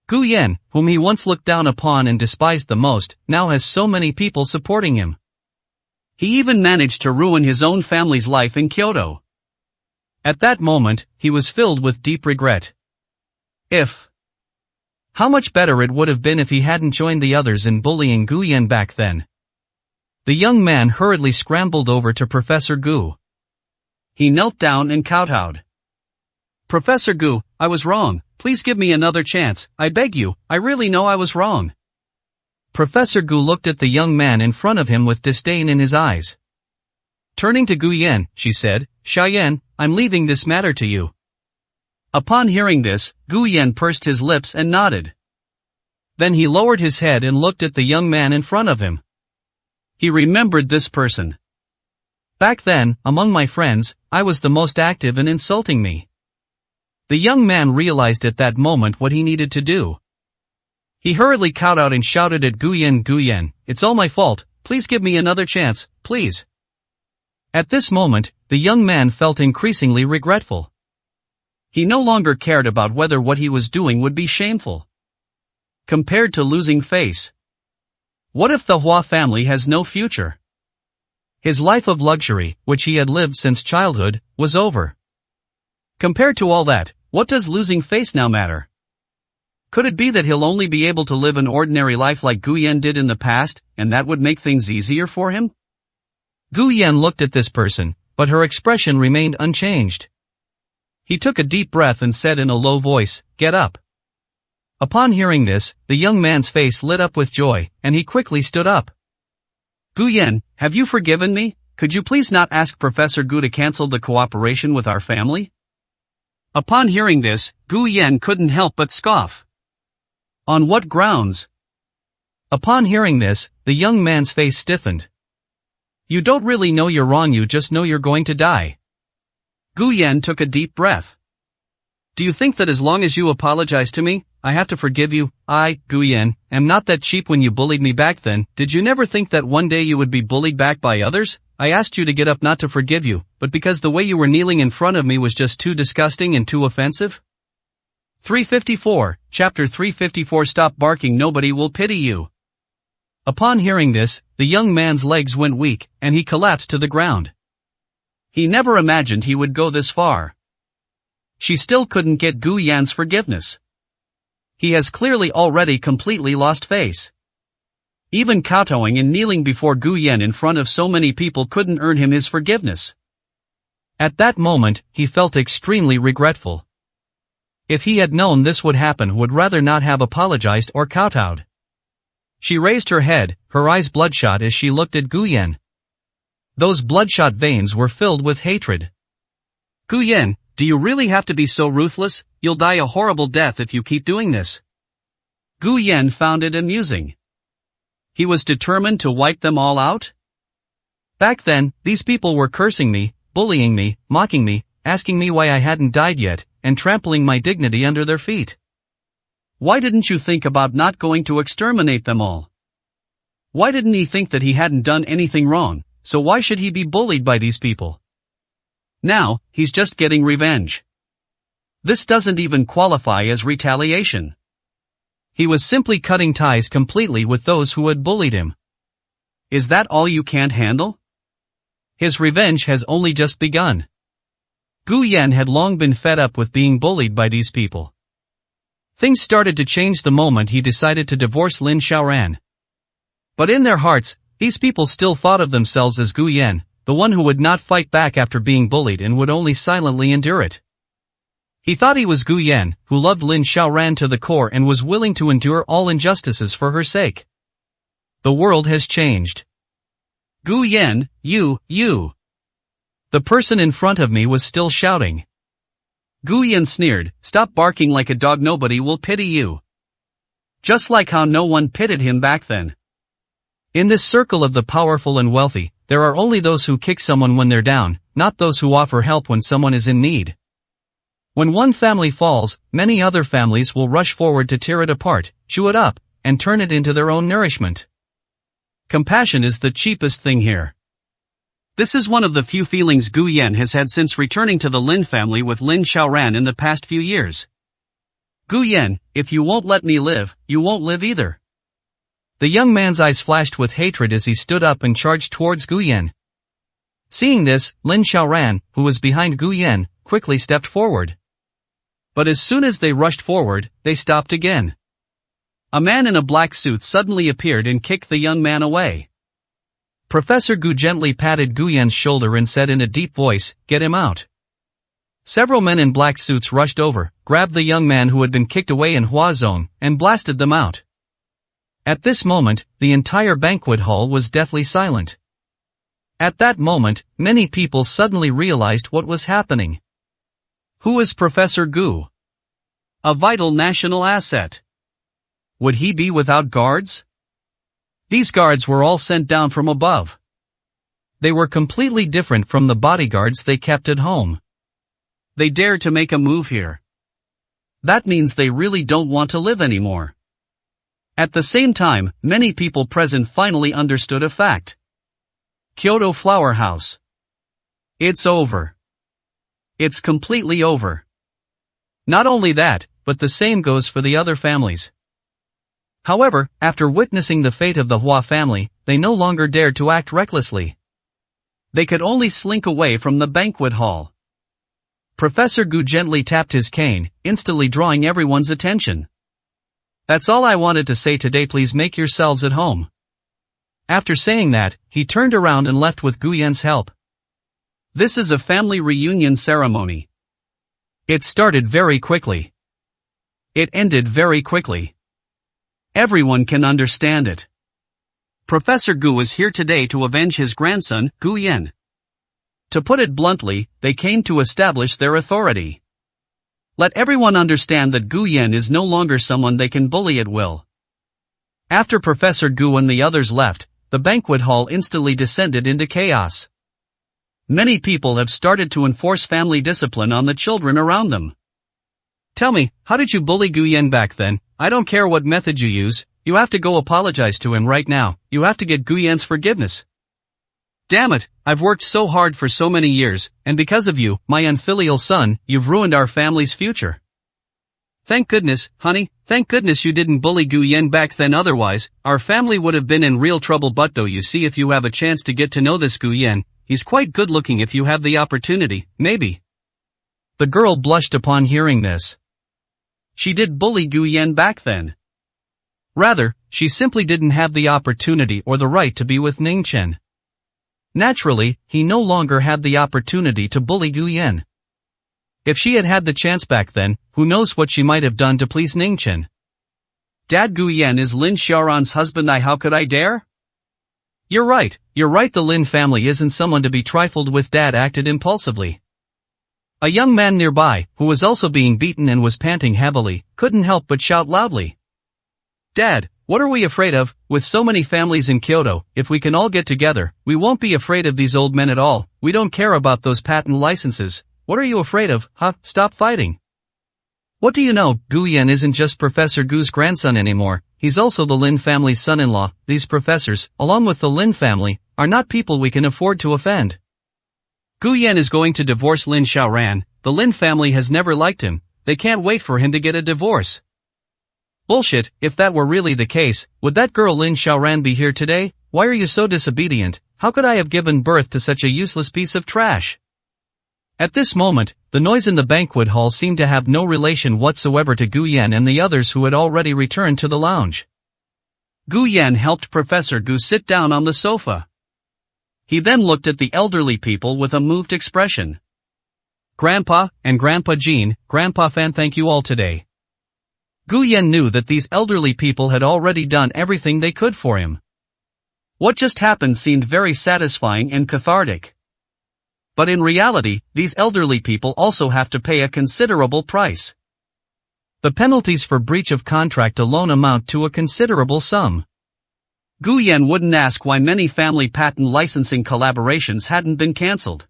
Gu Yan, whom he once looked down upon and despised the most, now has so many people supporting him. He even managed to ruin his own family's life in Kyoto. At that moment, he was filled with deep regret. How much better it would have been if he hadn't joined the others in bullying Gu Yan back then. The young man hurriedly scrambled over to Professor Gu. He knelt down and kowtowed. Professor Gu, I was wrong. Please give me another chance. I beg you, I really know I was wrong. Professor Gu looked at the young man in front of him with disdain in his eyes. Turning to Gu Yan, she said, Xiaoyan, I'm leaving this matter to you. Upon hearing this, Gu Yan pursed his lips and nodded. Then he lowered his head and looked at the young man in front of him. He remembered this person. Back then, among my friends, I was the most active in insulting me. The young man realized at that moment what he needed to do. He hurriedly kowtowed and shouted at Gu Yan, it's all my fault, please give me another chance, please. At this moment, the young man felt increasingly regretful. He no longer cared about whether what he was doing would be shameful. Compared to losing face. What if the Hua family has no future? His life of luxury, which he had lived since childhood, was over. Compared to all that, what does losing face now matter? Could it be that he'll only be able to live an ordinary life like Gu Yan did in the past, and that would make things easier for him? Gu Yan looked at this person, but her expression remained unchanged. He took a deep breath and said in a low voice, get up. Upon hearing this, the young man's face lit up with joy, and he quickly stood up. Gu Yan, have you forgiven me? could you please not ask Professor Gu to cancel the cooperation with our family? Upon hearing this, Gu Yan couldn't help but scoff. On what grounds? Upon hearing this, the young man's face stiffened. You don't really know you're wrong, you just know you're going to die. Gu Yan took a deep breath. Do you think that as long as you apologize to me, I have to forgive you? I, Gu Yan, am not that cheap. When you bullied me back then, did you never think that one day you would be bullied back by others? I asked you to get up not to forgive you, but because the way you were kneeling in front of me was just too disgusting and too offensive? 354, Chapter 354. Stop barking, nobody will pity you. Upon hearing this, the young man's legs went weak, and he collapsed to the ground. He never imagined he would go this far. She still couldn't get Gu Yan's forgiveness. He has clearly already completely lost face. Even kowtowing and kneeling before Gu Yan in front of so many people couldn't earn him his forgiveness. At that moment, he felt extremely regretful. If he had known this would happen, would rather not have apologized or kowtowed. She raised her head, her eyes bloodshot as she looked at Gu Yan. Those bloodshot veins were filled with hatred. Gu Yan, do you really have to be so ruthless? You'll die a horrible death if you keep doing this. Gu Yan found it amusing. He was determined to wipe them all out? Back then, these people were cursing me, bullying me, mocking me, asking me why I hadn't died yet, and trampling my dignity under their feet. Why didn't you think about not going to exterminate them all? Why didn't he think that he hadn't done anything wrong, so why should he be bullied by these people? Now, he's just getting revenge. This doesn't even qualify as retaliation. He was simply cutting ties completely with those who had bullied him. Is that all you can't handle? His revenge has only just begun. Gu Yan had long been fed up with being bullied by these people. Things started to change the moment he decided to divorce Lin Xiaoran. But in their hearts, these people still thought of themselves as Gu Yan, the one who would not fight back after being bullied and would only silently endure it. He thought he was Gu Yan, who loved Lin Xiaoran to the core and was willing to endure all injustices for her sake. The world has changed. Gu Yan, you. The person in front of me was still shouting. Gu Yan sneered, stop barking like a dog, nobody will pity you. Just like how no one pitied him back then. In this circle of the powerful and wealthy, there are only those who kick someone when they're down, not those who offer help when someone is in need. When one family falls, many other families will rush forward to tear it apart, chew it up, and turn it into their own nourishment. Compassion is the cheapest thing here. This is one of the few feelings Gu Yan has had since returning to the Lin family with Lin Xiaoran in the past few years. Gu Yan, if you won't let me live, you won't live either. The young man's eyes flashed with hatred as he stood up and charged towards Gu Yan. Seeing this, Lin Xiaoran, who was behind Gu Yan, quickly stepped forward. But as soon as they rushed forward, they stopped again. A man in a black suit suddenly appeared and kicked the young man away. Professor Gu gently patted Gu Yan's shoulder and said in a deep voice, "Get him out." Several men in black suits rushed over, grabbed the young man who had been kicked away in Hua Zone, and blasted them out. At this moment, the entire banquet hall was deathly silent. At that moment, many people suddenly realized what was happening. Who is Professor Gu? A vital national asset. Would he be without guards? These guards were all sent down from above. They were completely different from the bodyguards they kept at home. They dared to make a move here. That means they really don't want to live anymore. At the same time, many people present finally understood a fact. Kyoto Flower House. It's over. It's completely over. Not only that, but the same goes for the other families. However, after witnessing the fate of the Hua family, they no longer dared to act recklessly. They could only slink away from the banquet hall. Professor Gu gently tapped his cane, instantly drawing everyone's attention. That's all I wanted to say today, please make yourselves at home. After saying that, he turned around and left with Gu Yan's help. This is a family reunion ceremony. It started very quickly. It ended very quickly. Everyone can understand it. Professor Gu is here today to avenge his grandson, Gu Yan. To put it bluntly, they came to establish their authority. Let everyone understand that Gu Yan is no longer someone they can bully at will. After Professor Gu and the others left, the banquet hall instantly descended into chaos. Many people have started to enforce family discipline on the children around them. Tell me, how did you bully Gu Yan back then? I don't care what method you use, you have to go apologize to him right now, you have to get Gu Yan's forgiveness. Damn it, I've worked so hard for so many years, and because of you, my unfilial son, you've ruined our family's future. Thank goodness, honey, thank goodness you didn't bully Gu Yan back then, otherwise, our family would have been in real trouble. But though you see, if you have a chance to get to know this Gu Yan, he's quite good looking. If you have the opportunity, maybe. The girl blushed upon hearing this. She did bully Gu Yan back then. Rather, she simply didn't have the opportunity or the right to be with Ning Chen. Naturally, he no longer had the opportunity to bully Gu Yan. If she had had the chance back then, who knows what she might have done to please Ning Chen. Dad, Gu Yan is Lin Xiaoran's husband. How could I dare? You're right, the Lin family isn't someone to be trifled with. Dad acted impulsively. A young man nearby, who was also being beaten and was panting heavily, couldn't help but shout loudly. Dad, what are we afraid of? With so many families in Kyoto, if we can all get together, we won't be afraid of these old men at all. We don't care about those patent licenses. What are you afraid of, huh? Stop fighting. What do you know, Gu Yan isn't just Professor Gu's grandson anymore, he's also the Lin family's son-in-law. These professors, along with the Lin family, are not people we can afford to offend. Gu Yan is going to divorce Lin Xiaoran. The Lin family has never liked him, they can't wait for him to get a divorce. Bullshit, if that were really the case, would that girl Lin Xiaoran be here today? Why are you so disobedient? How could I have given birth to such a useless piece of trash? At this moment, the noise in the banquet hall seemed to have no relation whatsoever to Gu Yan and the others who had already returned to the lounge. Gu Yan helped Professor Gu sit down on the sofa. He then looked at the elderly people with a moved expression. Grandpa, and Grandpa Jean, Grandpa Fan, thank you all today. Gu Yan knew that these elderly people had already done everything they could for him. What just happened seemed very satisfying and cathartic. But in reality, these elderly people also have to pay a considerable price. The penalties for breach of contract alone amount to a considerable sum. Gu Yan wouldn't ask why many family patent licensing collaborations hadn't been cancelled.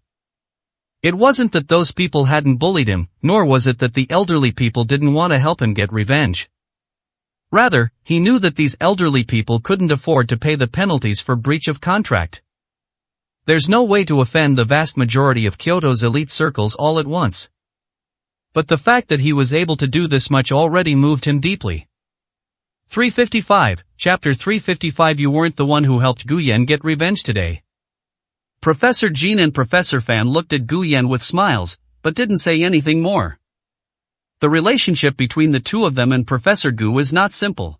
It wasn't that those people hadn't bullied him, nor was it that the elderly people didn't want to help him get revenge. Rather, he knew that these elderly people couldn't afford to pay the penalties for breach of contract. There's no way to offend the vast majority of Kyoto's elite circles all at once. But the fact that he was able to do this much already moved him deeply. 355, Chapter 355. You weren't the one who helped Gu Yan get revenge today. Professor Jean and Professor Fan looked at Gu Yan with smiles, but didn't say anything more. The relationship between the two of them and Professor Gu was not simple.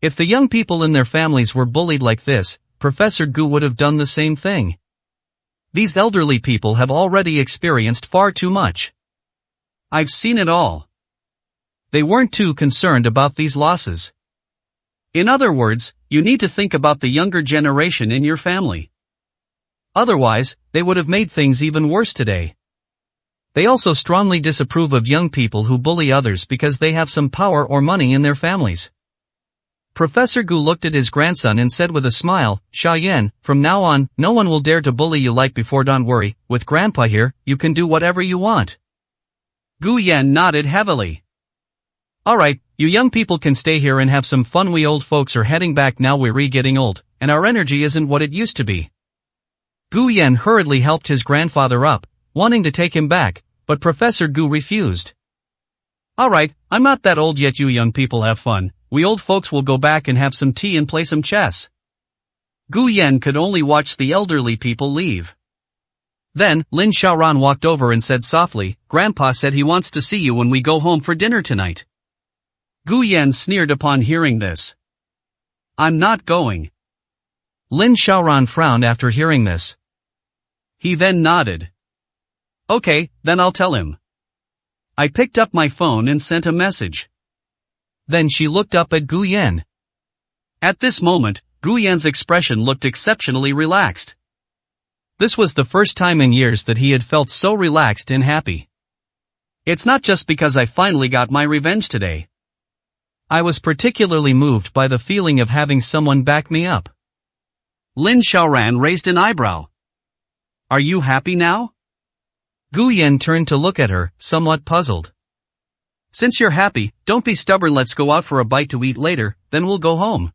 If the young people in their families were bullied like this, Professor Gu would have done the same thing. These elderly people have already experienced far too much. I've seen it all. They weren't too concerned about these losses. In other words, you need to think about the younger generation in your family. Otherwise, they would have made things even worse today. They also strongly disapprove of young people who bully others because they have some power or money in their families. Professor Gu looked at his grandson and said with a smile, Xiaoyan, from now on, no one will dare to bully you like before. Don't worry, with Grandpa here, you can do whatever you want. Gu Yan nodded heavily. Alright, you young people can stay here and have some fun. We old folks are heading back now. We're getting old, and our energy isn't what it used to be. Gu Yan hurriedly helped his grandfather up, wanting to take him back, but Professor Gu refused. Alright, I'm not that old yet. You young people have fun. We old folks will go back and have some tea and play some chess. Gu Yan could only watch the elderly people leave. Then, Lin Xiaoran walked over and said softly, Grandpa said he wants to see you when we go home for dinner tonight. Gu Yan sneered upon hearing this. I'm not going. Lin Xiaoran frowned after hearing this. He then nodded. Okay, then I'll tell him. I picked up my phone and sent a message. Then she looked up at Gu Yan. At this moment, Gu Yan's expression looked exceptionally relaxed. This was the first time in years that he had felt so relaxed and happy. It's not just because I finally got my revenge today. I was particularly moved by the feeling of having someone back me up. Lin Xiaoran raised an eyebrow. Are you happy now? Gu Yan turned to look at her, somewhat puzzled. Since you're happy, don't be stubborn, let's go out for a bite to eat later, then we'll go home.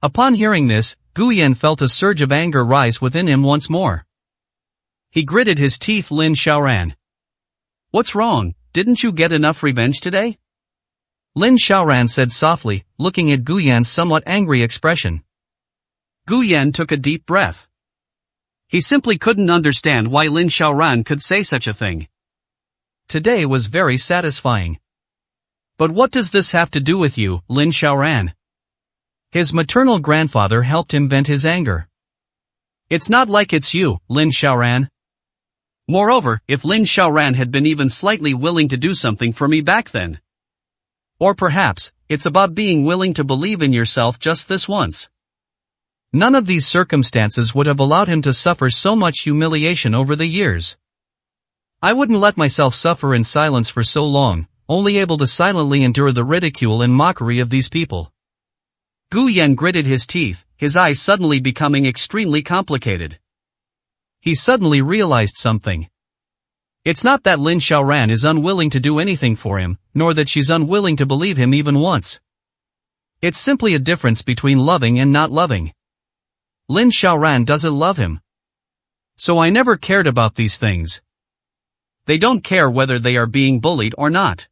Upon hearing this, Gu Yan felt a surge of anger rise within him once more. He gritted his teeth. Lin Xiaoran. What's wrong, didn't you get enough revenge today? Lin Xiaoran said softly, looking at Gu Yan's somewhat angry expression. Gu Yan took a deep breath. He simply couldn't understand why Lin Xiaoran could say such a thing. Today was very satisfying. But what does this have to do with you, Lin Xiaoran? His maternal grandfather helped him vent his anger. It's not like it's you, Lin Xiaoran. Moreover, if Lin Xiaoran had been even slightly willing to do something for me back then. Or perhaps, it's about being willing to believe in yourself just this once. None of these circumstances would have allowed him to suffer so much humiliation over the years. I wouldn't let myself suffer in silence for so long, only able to silently endure the ridicule and mockery of these people. Gu Yan gritted his teeth, his eyes suddenly becoming extremely complicated. He suddenly realized something. It's not that Lin Xiaoran is unwilling to do anything for him, nor that she's unwilling to believe him even once. It's simply a difference between loving and not loving. Lin Xiaoran doesn't love him. So I never cared about these things. They don't care whether they are being bullied or not.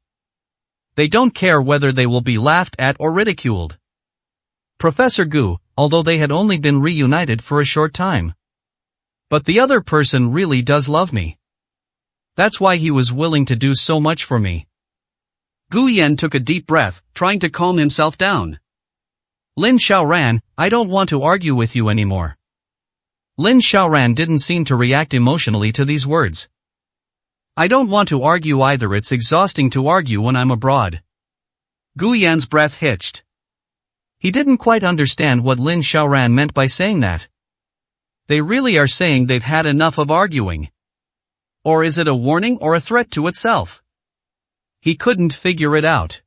They don't care whether they will be laughed at or ridiculed. Professor Gu, although they had only been reunited for a short time. But the other person really does love me. That's why he was willing to do so much for me. Gu Yan took a deep breath, trying to calm himself down. Lin Xiaoran, I don't want to argue with you anymore. Lin Xiaoran didn't seem to react emotionally to these words. I don't want to argue either, it's exhausting to argue when I'm abroad. Gu Yan's breath hitched. He didn't quite understand what Lin Xiaoran meant by saying that. They really are saying they've had enough of arguing. Or is it a warning or a threat to itself? He couldn't figure it out.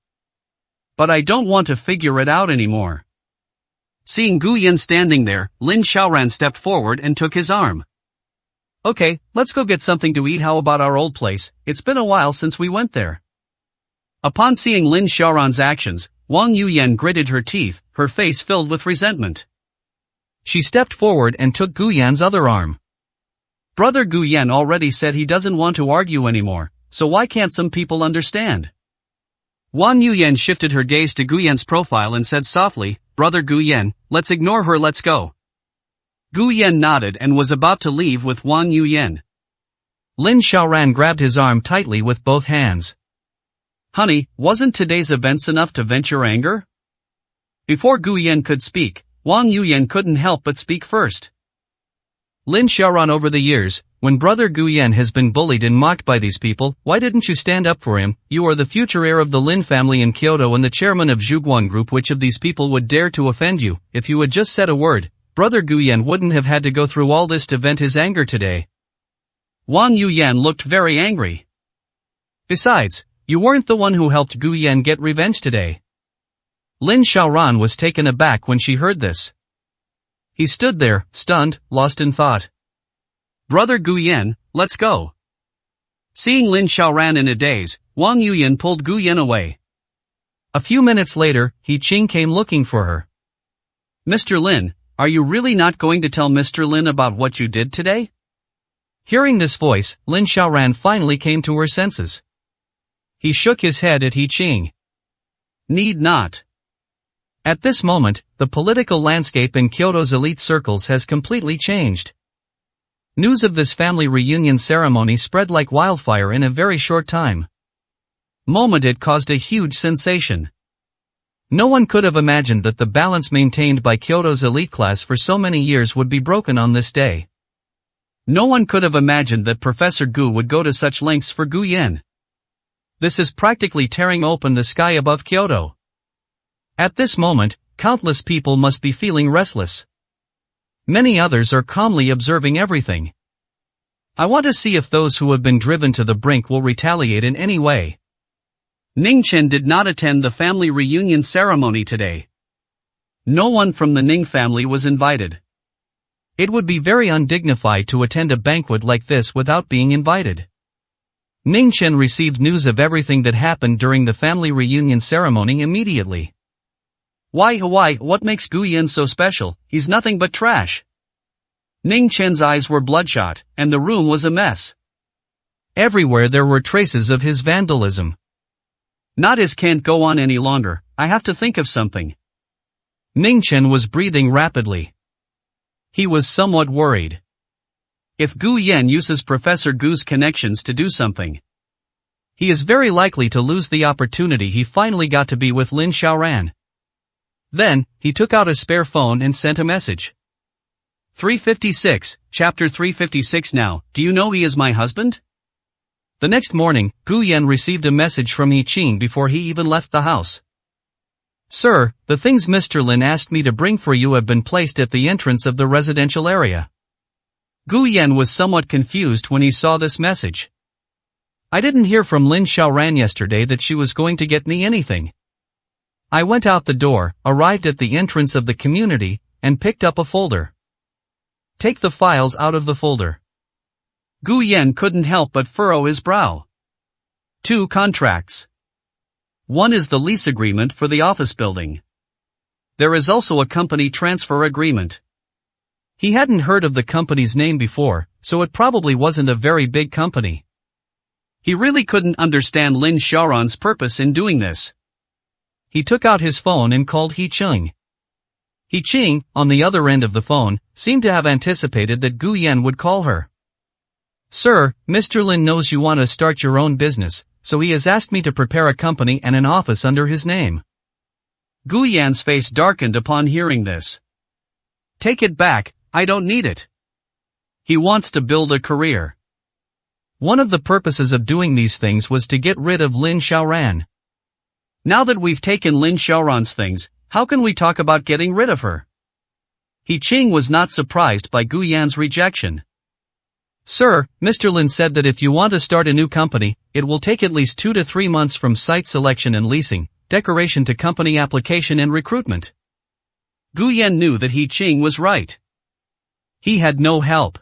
But I don't want to figure it out anymore. Seeing Gu Yan standing there, Lin Xiaoran stepped forward and took his arm. Okay, let's go get something to eat. How about our old place? It's been a while since we went there. Upon seeing Lin Xiaoran's actions, Wang Yuyan gritted her teeth, her face filled with resentment. She stepped forward and took Gu Yan's other arm. Brother Gu Yan already said he doesn't want to argue anymore, so why can't some people understand? Wang Yuyan shifted her gaze to Gu Yan's profile and said softly, Brother Gu Yan, let's ignore her, let's go. Gu Yan nodded and was about to leave with Wang Yuyan. Lin Xiaoran grabbed his arm tightly with both hands. Honey, wasn't today's events enough to vent your anger? Before Gu Yan could speak, Wang Yuyan couldn't help but speak first. Lin Xiaoran, over the years, when Brother Gu Yan has been bullied and mocked by these people, why didn't you stand up for him? You are the future heir of the Lin family in Kyoto and the chairman of Zhuguan Group. Which of these people would dare to offend you? If you had just said a word, Brother Gu Yan wouldn't have had to go through all this to vent his anger today. Wang Yuyan looked very angry. Besides, you weren't the one who helped Gu Yan get revenge today. Lin Xiaoran was taken aback when she heard this. He stood there, stunned, lost in thought. Brother Gu Yan, let's go. Seeing Lin Xiaoran in a daze, Wang Yuyan pulled Gu Yan away. A few minutes later, He Qing came looking for her. Mr. Lin, are you really not going to tell Mr. Lin about what you did today? Hearing this voice, Lin Xiaoran finally came to her senses. He shook his head at He Qing. Need not. At this moment, the political landscape in Kyoto's elite circles has completely changed. News of this family reunion ceremony spread like wildfire in a very short time. It caused a huge sensation. No one could have imagined that the balance maintained by Kyoto's elite class for so many years would be broken on this day. No one could have imagined that Professor Gu would go to such lengths for Gu Yan. This is practically tearing open the sky above Kyoto. At this moment, countless people must be feeling restless. Many others are calmly observing everything. I want to see if those who have been driven to the brink will retaliate in any way. Ning Chen did not attend the family reunion ceremony today. No one from the Ning family was invited. It would be very undignified to attend a banquet like this without being invited. Ning Chen received news of everything that happened during the family reunion ceremony immediately. Why, what makes Gu Yan so special? He's nothing but trash. Ning Chen's eyes were bloodshot, and the room was a mess. Everywhere there were traces of his vandalism. Not his can't go on any longer, I have to think of something. Ning Chen was breathing rapidly. He was somewhat worried. If Gu Yan uses Professor Gu's connections to do something, he is very likely to lose the opportunity he finally got to be with Lin Xiaoran. Then, he took out a spare phone and sent a message. 356, chapter 356 now, do you know he is my husband? The next morning, Gu Yan received a message from Yi Qing before he even left the house. Sir, the things Mr. Lin asked me to bring for you have been placed at the entrance of the residential area. Gu Yan was somewhat confused when he saw this message. I didn't hear from Lin Xiaoran yesterday that she was going to get me anything. I went out the door, arrived at the entrance of the community, and picked up a folder. Take the files out of the folder. Gu Yan couldn't help but furrow his brow. 2 contracts. One is the lease agreement for the office building. There is also a company transfer agreement. He hadn't heard of the company's name before, so it probably wasn't a very big company. He really couldn't understand Lin Xiaoran's purpose in doing this. He took out his phone and called Yi Qing. Yi Qing, on the other end of the phone, seemed to have anticipated that Gu Yan would call her. Sir, Mr. Lin knows you want to start your own business, so he has asked me to prepare a company and an office under his name. Gu Yan's face darkened upon hearing this. Take it back, I don't need it. He wants to build a career. One of the purposes of doing these things was to get rid of Lin Xiaoran. Now that we've taken Lin Xiaoran's things, how can we talk about getting rid of her? Yi Qing was not surprised by Gu Yan's rejection. Sir, Mr. Lin said that if you want to start a new company, it will take at least 2 to 3 months from site selection and leasing, decoration to company application and recruitment. Gu Yan knew that Yi Qing was right. He had no help.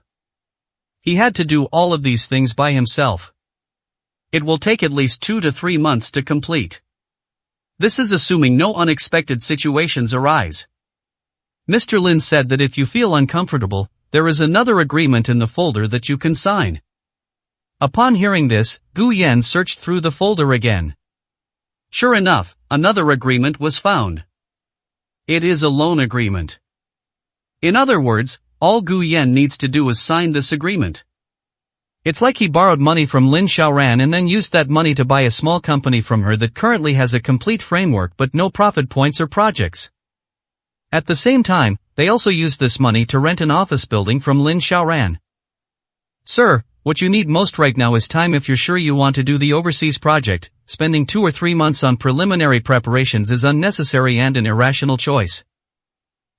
He had to do all of these things by himself. It will take at least 2 to 3 months to complete. This is assuming no unexpected situations arise. Mr. Lin said that if you feel uncomfortable, there is another agreement in the folder that you can sign. Upon hearing this, Gu Yan searched through the folder again. Sure enough, another agreement was found. It is a loan agreement. In other words, all Gu Yan needs to do is sign this agreement. It's like he borrowed money from Lin Xiaoran and then used that money to buy a small company from her that currently has a complete framework but no profit points or projects. At the same time, they also used this money to rent an office building from Lin Xiaoran. Sir, what you need most right now is time if you're sure you want to do the overseas project. Spending 2 or 3 months on preliminary preparations is unnecessary and an irrational choice.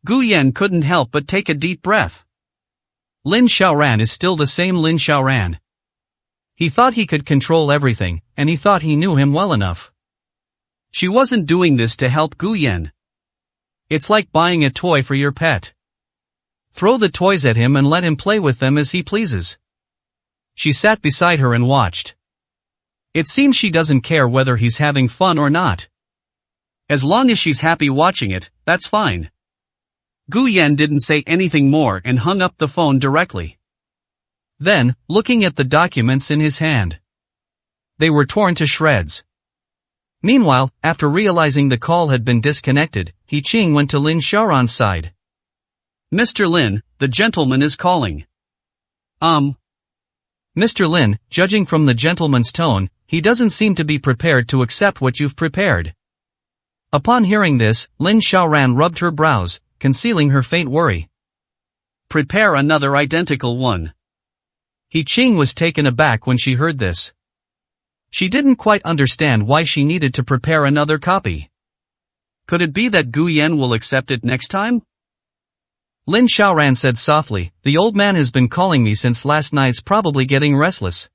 Gu Yan couldn't help but take a deep breath. Lin Xiaoran is still the same Lin Xiaoran. He thought he could control everything, and he thought he knew him well enough. She wasn't doing this to help Gu Yan. It's like buying a toy for your pet. Throw the toys at him and let him play with them as he pleases. She sat beside her and watched. It seems she doesn't care whether he's having fun or not. As long as she's happy watching it, that's fine. Gu Yan didn't say anything more and hung up the phone directly. Then, looking at the documents in his hand, they were torn to shreds. Meanwhile, after realizing the call had been disconnected, Yi Qing went to Lin Xiaoran's side. Mr. Lin, the gentleman is calling. Mr. Lin, judging from the gentleman's tone, he doesn't seem to be prepared to accept what you've prepared. Upon hearing this, Lin Xiaoran rubbed her brows, concealing her faint worry. Prepare another identical one. Yi Qing was taken aback when she heard this. She didn't quite understand why she needed to prepare another copy. Could it be that Gu Yan will accept it next time? Lin Xiaoran said softly, the old man has been calling me since last night's probably getting restless.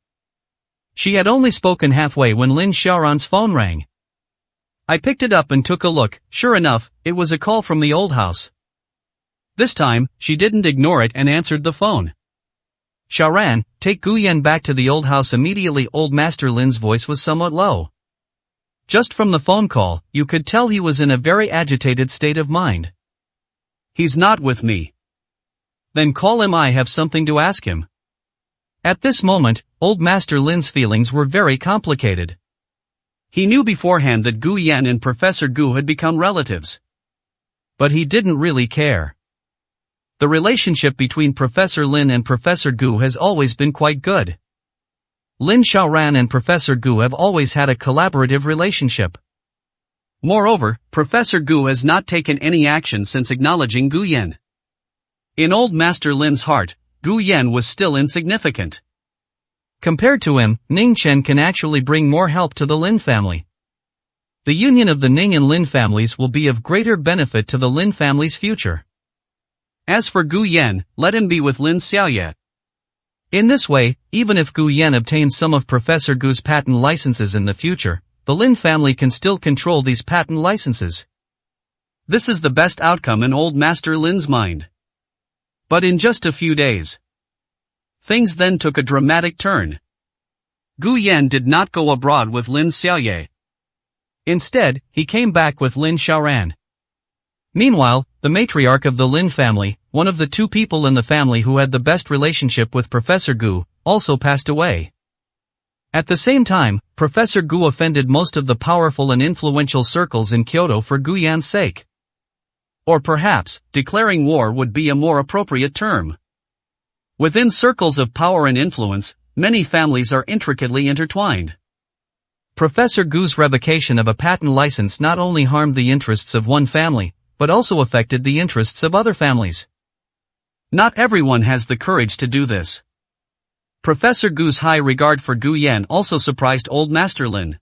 She had only spoken halfway when Lin Xiaoran's phone rang. I picked it up and took a look. Sure enough, it was a call from the old house. This time, she didn't ignore it and answered the phone. Xiaoran, take Gu Yan back to the old house immediately. Old Master Lin's voice was somewhat low. Just from the phone call, you could tell he was in a very agitated state of mind. He's not with me. Then call him. I have something to ask him. At this moment, old Master Lin's feelings were very complicated. He knew beforehand that Gu Yan and Professor Gu had become relatives. But he didn't really care. The relationship between Professor Lin and Professor Gu has always been quite good. Lin Xiaoran and Professor Gu have always had a collaborative relationship. Moreover, Professor Gu has not taken any action since acknowledging Gu Yan. In old Master Lin's heart, Gu Yan was still insignificant. Compared to him, Ning Chen can actually bring more help to the Lin family. The union of the Ning and Lin families will be of greater benefit to the Lin family's future. As for Gu Yan, let him be with Lin Xiaoye. In this way, even if Gu Yan obtains some of Professor Gu's patent licenses in the future, the Lin family can still control these patent licenses. This is the best outcome in old Master Lin's mind. But in just a few days, things then took a dramatic turn. Gu Yan did not go abroad with Lin Xiaoye. Instead, he came back with Lin Xiaoran. Meanwhile, the matriarch of the Lin family, one of the two people in the family who had the best relationship with Professor Gu, also passed away. At the same time, Professor Gu offended most of the powerful and influential circles in Kyoto for Gu Yan's sake. Or perhaps, declaring war would be a more appropriate term. Within circles of power and influence, many families are intricately intertwined. Professor Gu's revocation of a patent license not only harmed the interests of one family, but also affected the interests of other families. Not everyone has the courage to do this. Professor Gu's high regard for Gu Yan also surprised old Master Lin.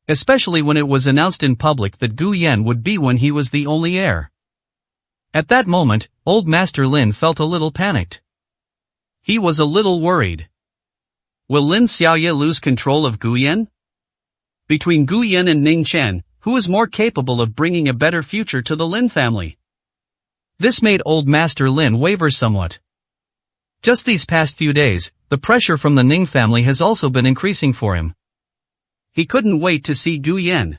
Especially when it was announced in public that Gu Yan would be when he was the only heir. At that moment, old Master Lin felt a little panicked. He was a little worried. Will Lin Xiaoye lose control of Gu Yan? Between Gu Yan and Ning Chen, who is more capable of bringing a better future to the Lin family? This made old Master Lin waver somewhat. Just these past few days, the pressure from the Ning family has also been increasing for him. He couldn't wait to see Gu Yan.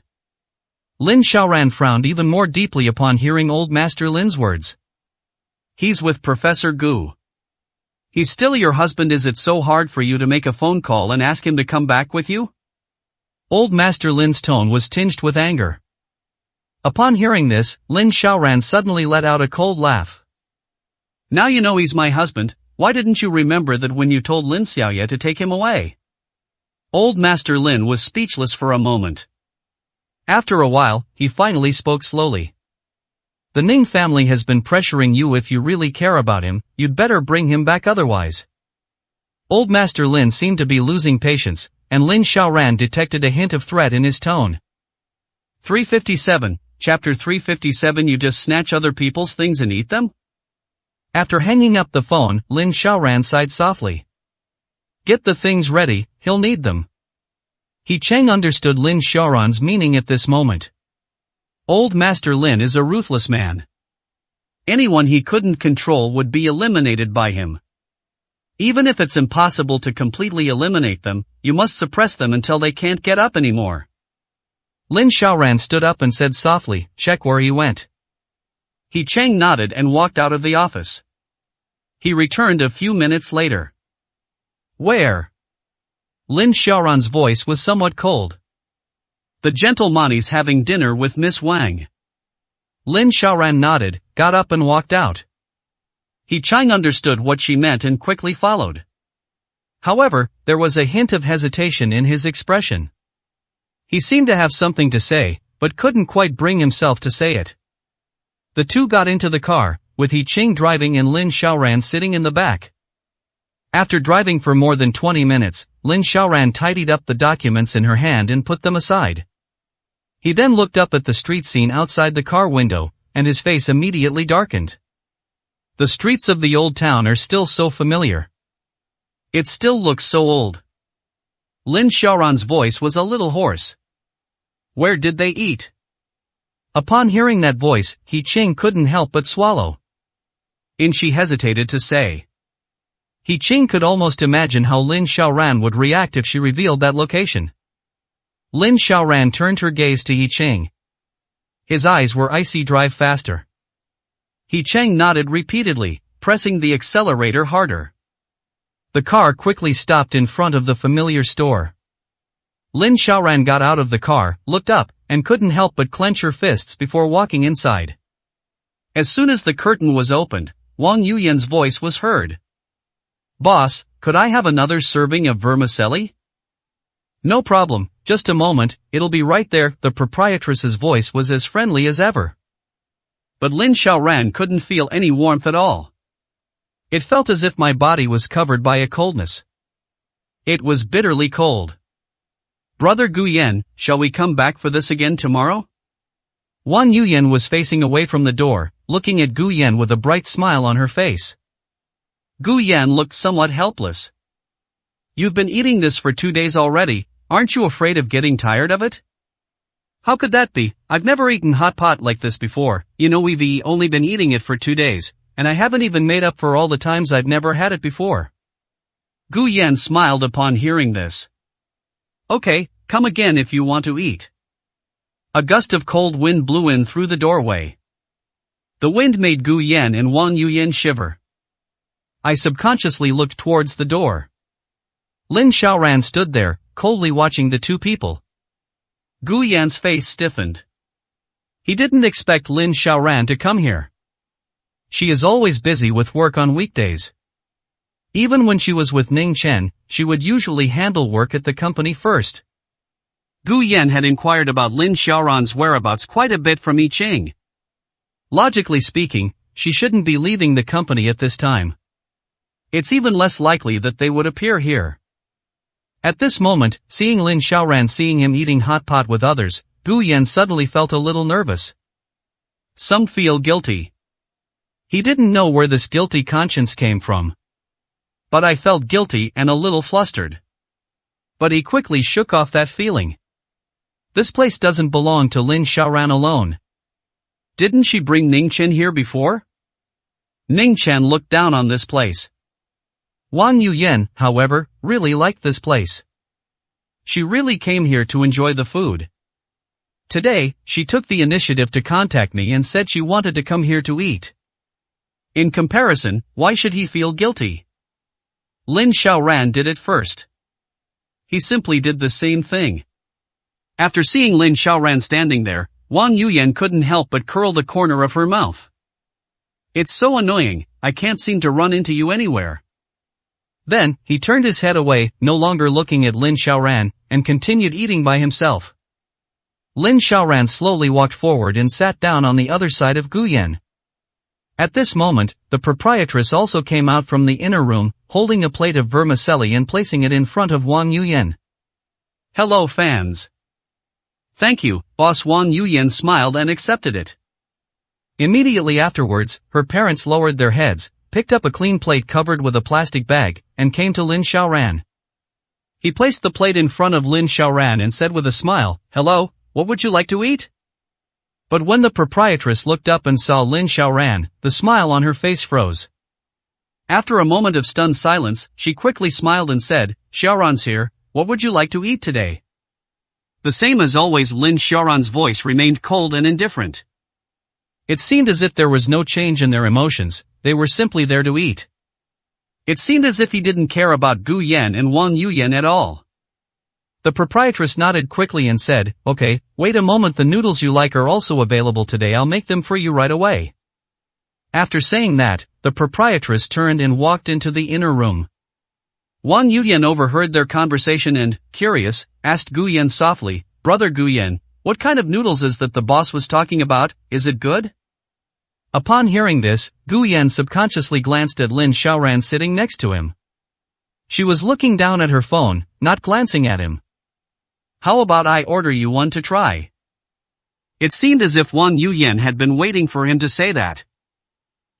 Lin Xiaoran frowned even more deeply upon hearing old Master Lin's words. He's with Professor Gu. He's still your husband. Is it so hard for you to make a phone call and ask him to come back with you? Old Master Lin's tone was tinged with anger. Upon hearing this, Lin Xiaoran suddenly let out a cold laugh. Now you know he's my husband, why didn't you remember that when you told Lin Xiaoye to take him away? Old Master Lin was speechless for a moment. After a while, he finally spoke slowly. The Ning family has been pressuring you. If you really care about him, you'd better bring him back otherwise. Old Master Lin seemed to be losing patience, and Lin Xiaoran detected a hint of threat in his tone. 357, Chapter 357. You just snatch other people's things and eat them? After hanging up the phone, Lin Xiaoran sighed softly. Get the things ready, he'll need them. He Cheng understood Lin Xiaoran's meaning at this moment. Old Master Lin is a ruthless man. Anyone he couldn't control would be eliminated by him. Even if it's impossible to completely eliminate them, you must suppress them until they can't get up anymore. Lin Xiaoran stood up and said softly, check where he went. He Cheng nodded and walked out of the office. He returned a few minutes later. Where? Lin Xiaoran's voice was somewhat cold. The gentlemani's having dinner with Miss Wang. Lin Xiaoran nodded, got up and walked out. He Cheng understood what she meant and quickly followed. However, there was a hint of hesitation in his expression. He seemed to have something to say, but couldn't quite bring himself to say it. The two got into the car, with He Qing driving and Lin Xiaoran sitting in the back. After driving for more than 20 minutes, Lin Xiaoran tidied up the documents in her hand and put them aside. He then looked up at the street scene outside the car window, and his face immediately darkened. The streets of the old town are still so familiar. It still looks so old. Lin Xiaoran's voice was a little hoarse. Where did they eat? Upon hearing that voice, He Qing couldn't help but swallow. She hesitated to say. He Qing could almost imagine how Lin Xiaoran would react if she revealed that location. Lin Xiaoran turned her gaze to He Qing. His eyes were icy. Drive faster. He Qing nodded repeatedly, pressing the accelerator harder. The car quickly stopped in front of the familiar store. Lin Xiaoran got out of the car, looked up, and couldn't help but clench her fists before walking inside. As soon as the curtain was opened, Wang Yuyan's voice was heard. Boss, could I have another serving of vermicelli? No problem, just a moment, it'll be right there. The proprietress's voice was as friendly as ever. But Lin Xiaoran couldn't feel any warmth at all. It felt as if my body was covered by a coldness. It was bitterly cold. Brother Guyan, shall we come back for this again tomorrow? Wang Yuyan was facing away from the door, looking at Guyan with a bright smile on her face. Guyan looked somewhat helpless. You've been eating this for 2 days already, aren't you afraid of getting tired of it? How could that be? I've never eaten hot pot like this before, we've only been eating it for 2 days, and I haven't even made up for all the times I've never had it before. Guyan smiled upon hearing this. Okay, come again if you want to eat. A gust of cold wind blew in through the doorway. The wind made Guyan and Wang Yuyan shiver. I subconsciously looked towards the door. Lin Xiaoran stood there, coldly watching the two people. Guyan's face stiffened. He didn't expect Lin Xiaoran to come here. She is always busy with work on weekdays. Even when she was with Ning Chen, she would usually handle work at the company first. Guyan had inquired about Lin Xiaoran's whereabouts quite a bit from Yi Qing. Logically speaking, she shouldn't be leaving the company at this time. It's even less likely that they would appear here. At this moment, seeing Lin Xiaoran seeing him eating hot pot with others, Guyan suddenly felt a little nervous. Some feel guilty. He didn't know where this guilty conscience came from. But I felt guilty and a little flustered. But he quickly shook off that feeling. This place doesn't belong to Lin Xiaoran alone. Didn't she bring Ning Chen here before? Ning Chen looked down on this place. Wang Yuyan, however, really liked this place. She really came here to enjoy the food. Today, she took the initiative to contact me and said she wanted to come here to eat. In comparison, why should he feel guilty? Lin Xiaoran did it first. He simply did the same thing. After seeing Lin Xiaoran standing there, Wang Yuyan couldn't help but curl the corner of her mouth. It's so annoying, I can't seem to run into you anywhere. Then, he turned his head away, no longer looking at Lin Xiaoran, and continued eating by himself. Lin Xiaoran slowly walked forward and sat down on the other side of Guyan. At this moment, the proprietress also came out from the inner room, holding a plate of vermicelli and placing it in front of Wang Yuyan. Hello fans. Thank you, boss. Wang Yuyan smiled and accepted it. Immediately afterwards, her parents lowered their heads, picked up a clean plate covered with a plastic bag, and came to Lin Xiaoran. He placed the plate in front of Lin Xiaoran and said with a smile, Hello, what would you like to eat? But when the proprietress looked up and saw Lin Xiaoran, the smile on her face froze. After a moment of stunned silence, she quickly smiled and said, Xiaoran's here, what would you like to eat today? The same as always, Lin Xiaoran's voice remained cold and indifferent. It seemed as if there was no change in their emotions, they were simply there to eat. It seemed as if he didn't care about Guyan and Wang Yuyan at all. The proprietress nodded quickly and said, Okay, wait a moment, the noodles you like are also available today, I'll make them for you right away. After saying that, the proprietress turned and walked into the inner room. Wang Yuyan overheard their conversation and, curious, asked Guyan softly, Brother Guyan, what kind of noodles is that the boss was talking about, is it good? Upon hearing this, Guyan subconsciously glanced at Lin Xiaoran sitting next to him. She was looking down at her phone, not glancing at him. How about I order you one to try? It seemed as if Wang Yuyan had been waiting for him to say that.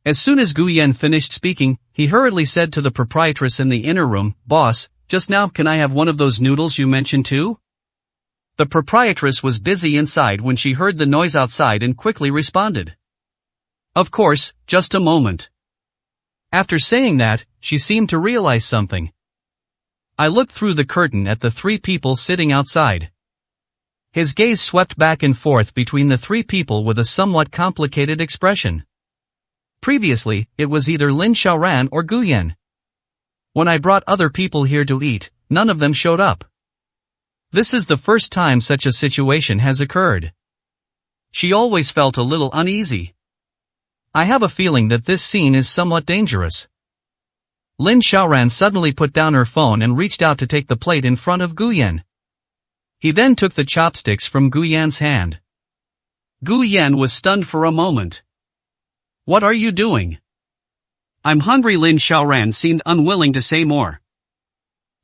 As soon as Gu Yan finished speaking, he hurriedly said to the proprietress in the inner room, "Boss, just now can I have one of those noodles you mentioned too?" The proprietress was busy inside when she heard the noise outside and quickly responded, "Of course, just a moment." After saying that, she seemed to realize something. I looked through the curtain at the three people sitting outside. His gaze swept back and forth between the three people with a somewhat complicated expression. Previously, it was either Lin Xiaoran or Gu Yan. When I brought other people here to eat, none of them showed up. This is the first time such a situation has occurred. She always felt a little uneasy. I have a feeling that this scene is somewhat dangerous. Lin Xiaoran suddenly put down her phone and reached out to take the plate in front of Gu Yan. He then took the chopsticks from Gu Yan's hand. Gu Yan was stunned for a moment. "What are you doing?" "I'm hungry." Lin Xiaoran seemed unwilling to say more.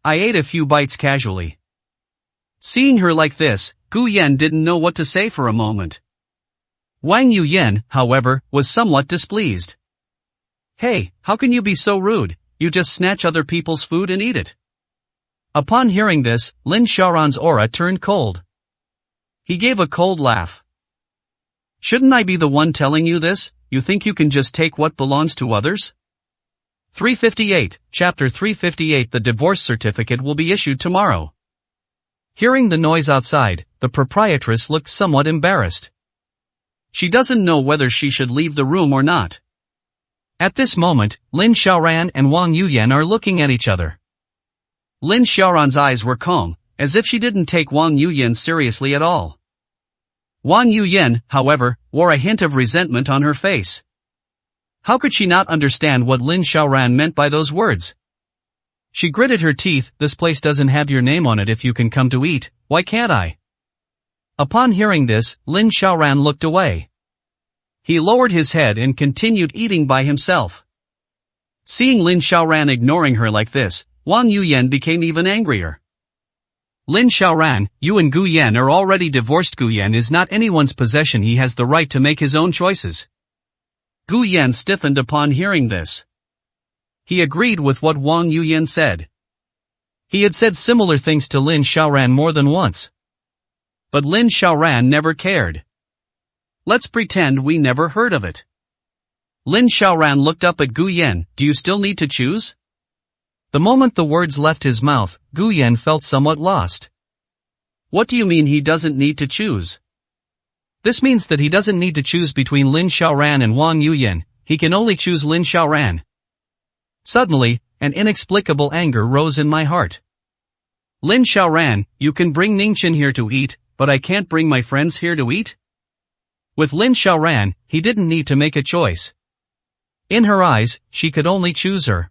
I ate a few bites casually. Seeing her like this, Gu Yan didn't know what to say for a moment. Wang Yuyan, however, was somewhat displeased. "Hey, how can you be so rude? You just snatch other people's food and eat it." Upon hearing this, Lin Xiaoran's aura turned cold. He gave a cold laugh. "Shouldn't I be the one telling you this? You think you can just take what belongs to others?" 358, Chapter 358. The divorce certificate will be issued tomorrow. Hearing the noise outside, the proprietress looked somewhat embarrassed. She doesn't know whether she should leave the room or not. At this moment, Lin Xiaoran and Wang Yuyan are looking at each other. Lin Xiaoran's eyes were calm, as if she didn't take Wang Yuyan seriously at all. Wang Yuyan, however, wore a hint of resentment on her face. How could she not understand what Lin Xiaoran meant by those words? She gritted her teeth. "This place doesn't have your name on it. If you can come to eat, why can't I?" Upon hearing this, Lin Xiaoran looked away. He lowered his head and continued eating by himself. Seeing Lin Xiaoran ignoring her like this, Wang Yuyan became even angrier. "Lin Xiaoran, you and Gu Yan are already divorced. Gu Yan is not anyone's possession. He has the right to make his own choices." Gu Yan stiffened upon hearing this. He agreed with what Wang Yuyan said. He had said similar things to Lin Xiaoran more than once. But Lin Xiaoran never cared. "Let's pretend we never heard of it." Lin Xiaoran looked up at Gu Yan. "Do you still need to choose?" The moment the words left his mouth, Gu Yan felt somewhat lost. "What do you mean he doesn't need to choose?" "This means that he doesn't need to choose between Lin Xiaoran and Wang Yuyan. He can only choose Lin Xiaoran." Suddenly, an inexplicable anger rose in my heart. "Lin Xiaoran, you can bring Ningchen here to eat, but I can't bring my friends here to eat?" With Lin Xiaoran, he didn't need to make a choice. In her eyes, she could only choose her.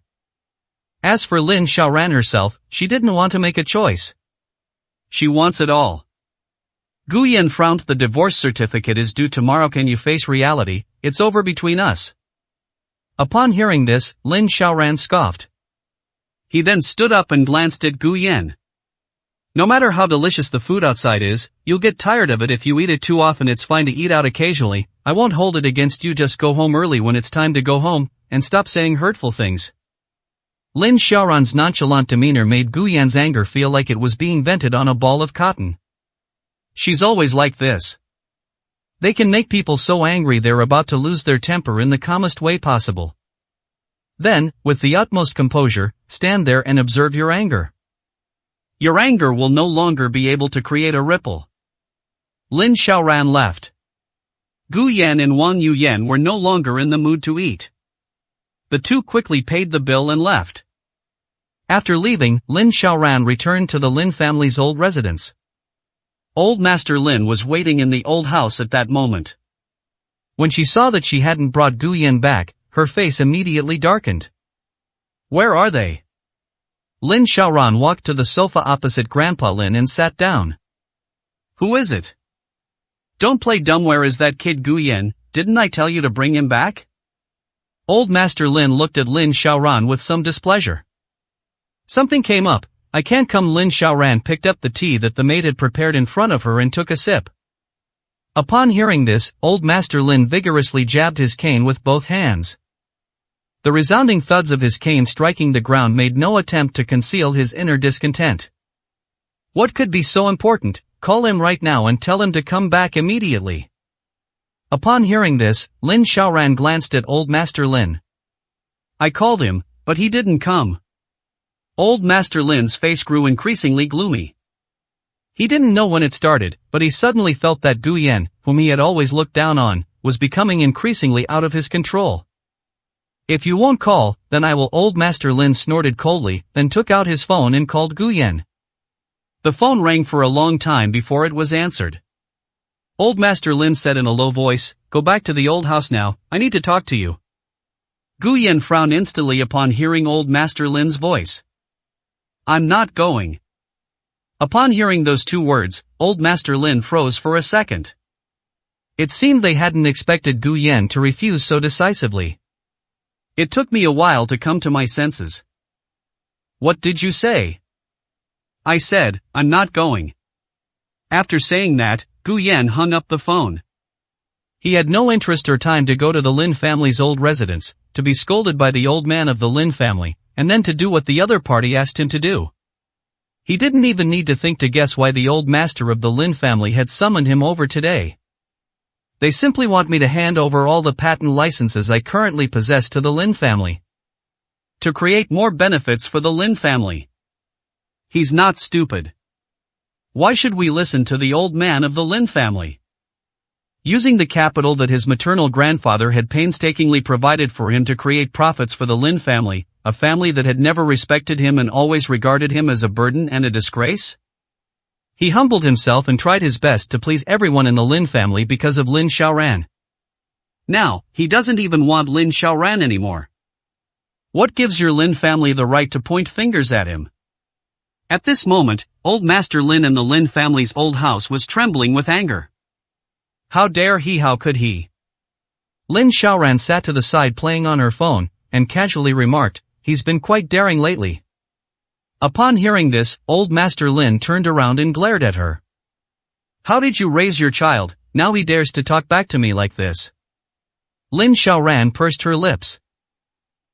As for Lin Xiaoran herself, she didn't want to make a choice. She wants it all. Gu Yan frowned. "The divorce certificate is due tomorrow. Can you face reality? It's over between us." Upon hearing this, Lin Xiaoran scoffed. He then stood up and glanced at Gu Yan. "No matter how delicious the food outside is, you'll get tired of it if you eat it too often. It's fine to eat out occasionally. I won't hold it against you. Just go home early when it's time to go home, and stop saying hurtful things." Lin Xiaoran's nonchalant demeanor made Gu Yan's anger feel like it was being vented on a ball of cotton. She's always like this. They can make people so angry they're about to lose their temper in the calmest way possible. Then, with the utmost composure, stand there and observe your anger. Your anger will no longer be able to create a ripple. Lin Xiaoran left. Gu Yan and Wang Yuyan were no longer in the mood to eat. The two quickly paid the bill and left. After leaving, Lin Xiaoran returned to the Lin family's old residence. Old Master Lin was waiting in the old house at that moment. When she saw that she hadn't brought Gu Yan back, her face immediately darkened. "Where are they?" Lin Xiaoran walked to the sofa opposite Grandpa Lin and sat down. "Who is it?" "Don't play dumb. Where is that kid Gu Yan? Didn't I tell you to bring him back?" Old Master Lin looked at Lin Xiaoran with some displeasure. "Something came up. I can't come." Lin Xiaoran picked up the tea that the maid had prepared in front of her and took a sip. Upon hearing this, Old Master Lin vigorously jabbed his cane with both hands. The resounding thuds of his cane striking the ground made no attempt to conceal his inner discontent. What could be so important? Call him right now and tell him to come back immediately. Upon hearing this, Lin Xiaoran glanced at Old Master Lin. I called him, but he didn't come. Old Master Lin's face grew increasingly gloomy. He didn't know when it started, but he suddenly felt that Gu Yan, whom he had always looked down on, was becoming increasingly out of his control. If you won't call, then I will. Old Master Lin snorted coldly, then took out his phone and called Gu Yan. The phone rang for a long time before it was answered. Old Master Lin said in a low voice, Go back to the old house now, I need to talk to you. Gu Yan frowned instantly upon hearing Old Master Lin's voice. I'm not going. Upon hearing those two words, Old Master Lin froze for a second. It seemed they hadn't expected Gu Yan to refuse so decisively. It took me a while to come to my senses. What did you say? I said, I'm not going. After saying that, Gu Yan hung up the phone. He had no interest or time to go to the Lin family's old residence, to be scolded by the old man of the Lin family, and then to do what the other party asked him to do. He didn't even need to think to guess why the old master of the Lin family had summoned him over today. They simply want me to hand over all the patent licenses I currently possess to the Lin family. To create more benefits for the Lin family. He's not stupid. Why should we listen to the old man of the Lin family? Using the capital that his maternal grandfather had painstakingly provided for him to create profits for the Lin family, a family that had never respected him and always regarded him as a burden and a disgrace? He humbled himself and tried his best to please everyone in the Lin family because of Lin Xiaoran. Now, he doesn't even want Lin Xiaoran anymore. What gives your Lin family the right to point fingers at him? At this moment, Old Master Lin and the Lin family's old house was trembling with anger. How dare he? How could he? Lin Xiaoran sat to the side playing on her phone, and casually remarked, He's been quite daring lately. Upon hearing this, Old Master Lin turned around and glared at her. How did you raise your child? Now he dares to talk back to me like this. Lin Xiaoran pursed her lips.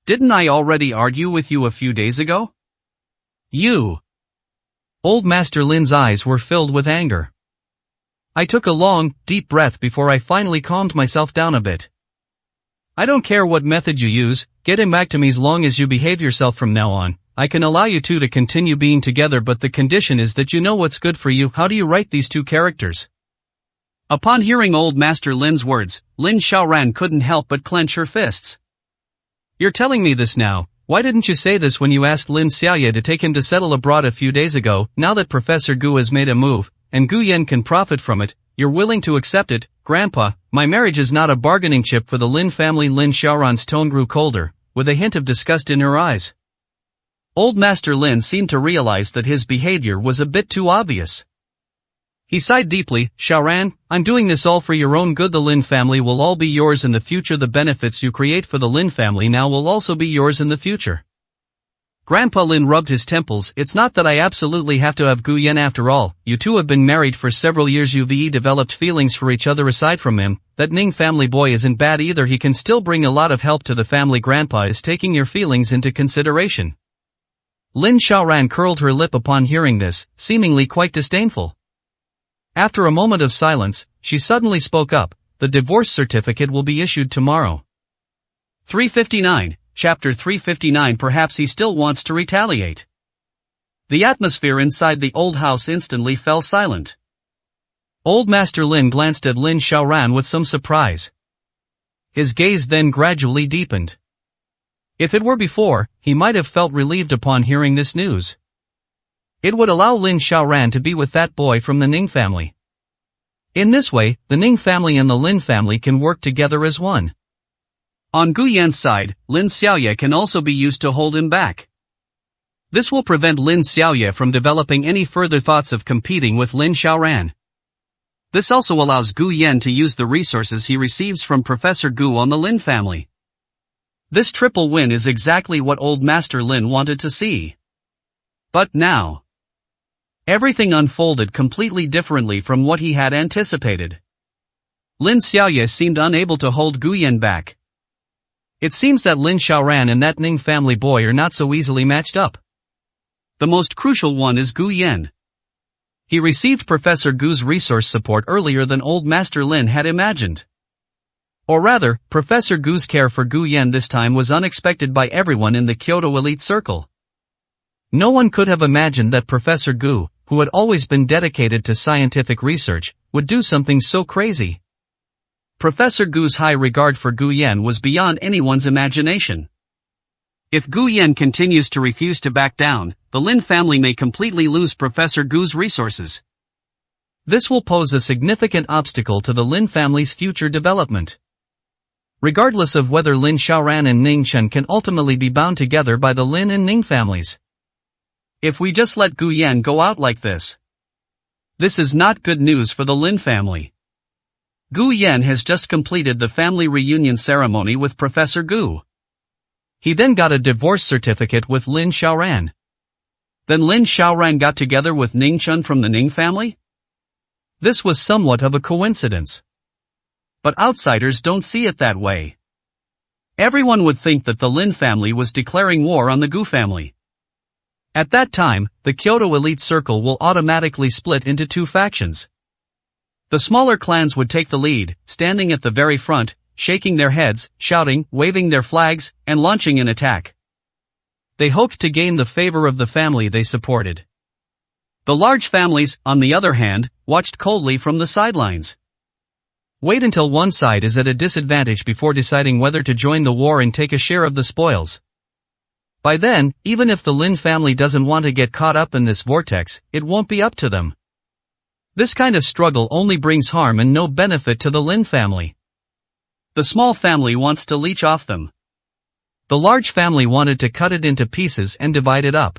Didn't I already argue with you a few days ago? You. Old Master Lin's eyes were filled with anger. I took a long, deep breath before I finally calmed myself down a bit. I don't care what method you use, get him back to me as long as you behave yourself from now on. I can allow you two to continue being together, but the condition is that you know what's good for you. How do you write these two characters? Upon hearing Old Master Lin's words, Lin Xiaoran couldn't help but clench her fists. You're telling me this now. Why didn't you say this when you asked Lin Xiaoye to take him to settle abroad a few days ago? Now that Professor Gu has made a move, and Gu Yan can profit from it, you're willing to accept it. Grandpa, my marriage is not a bargaining chip for the Lin family. Lin Xiaoran's tone grew colder, with a hint of disgust in her eyes. Old Master Lin seemed to realize that his behavior was a bit too obvious. He sighed deeply. Xiaoran, I'm doing this all for your own good. The Lin family will all be yours in the future. The benefits you create for the Lin family now will also be yours in the future. Grandpa Lin rubbed his temples. It's not that I absolutely have to have Gu Yan after all. You two have been married for several years. You've developed feelings for each other. Aside from him, that Ning family boy isn't bad either. He can still bring a lot of help to the family. Grandpa is taking your feelings into consideration. Lin Xiaoran curled her lip upon hearing this, seemingly quite disdainful. After a moment of silence, she suddenly spoke up. The divorce certificate will be issued tomorrow. 359, Chapter 359. Perhaps he still wants to retaliate. The atmosphere inside the old house instantly fell silent. Old Master Lin glanced at Lin Xiaoran with some surprise. His gaze then gradually deepened. If it were before, he might have felt relieved upon hearing this news. It would allow Lin Xiaoran to be with that boy from the Ning family. In this way, the Ning family and the Lin family can work together as one. On Gu Yan's side, Lin Xiaoye can also be used to hold him back. This will prevent Lin Xiaoye from developing any further thoughts of competing with Lin Xiaoran. This also allows Gu Yan to use the resources he receives from Professor Gu on the Lin family. This triple win is exactly what Old Master Lin wanted to see. But now, everything unfolded completely differently from what he had anticipated. Lin Xiaoye seemed unable to hold Gu Yan back. It seems that Lin Xiaoran and that Ning family boy are not so easily matched up. The most crucial one is Gu Yan. He received Professor Gu's resource support earlier than old Master Lin had imagined. Or rather, Professor Gu's care for Gu Yan this time was unexpected by everyone in the Kyoto elite circle. No one could have imagined that Professor Gu, who had always been dedicated to scientific research, would do something so crazy. Professor Gu's high regard for Gu Yan was beyond anyone's imagination. If Gu Yan continues to refuse to back down, the Lin family may completely lose Professor Gu's resources. This will pose a significant obstacle to the Lin family's future development. Regardless of whether Lin Xiaoran and Ning Chen can ultimately be bound together by the Lin and Ning families. If we just let Gu Yan go out like this, this is not good news for the Lin family. Gu Yan has just completed the family reunion ceremony with Professor Gu. He then got a divorce certificate with Lin Xiaoran. Then Lin Xiaoran got together with Ning Chen from the Ning family? This was somewhat of a coincidence. But outsiders don't see it that way. Everyone would think that the Lin family was declaring war on the Gu family. At that time, the Kyoto elite circle will automatically split into two factions. The smaller clans would take the lead, standing at the very front, shaking their heads, shouting, waving their flags, and launching an attack. They hoped to gain the favor of the family they supported. The large families, on the other hand, watched coldly from the sidelines. Wait until one side is at a disadvantage before deciding whether to join the war and take a share of the spoils. By then, even if the Lin family doesn't want to get caught up in this vortex, it won't be up to them. This kind of struggle only brings harm and no benefit to the Lin family. The small family wants to leech off them. The large family wanted to cut it into pieces and divide it up.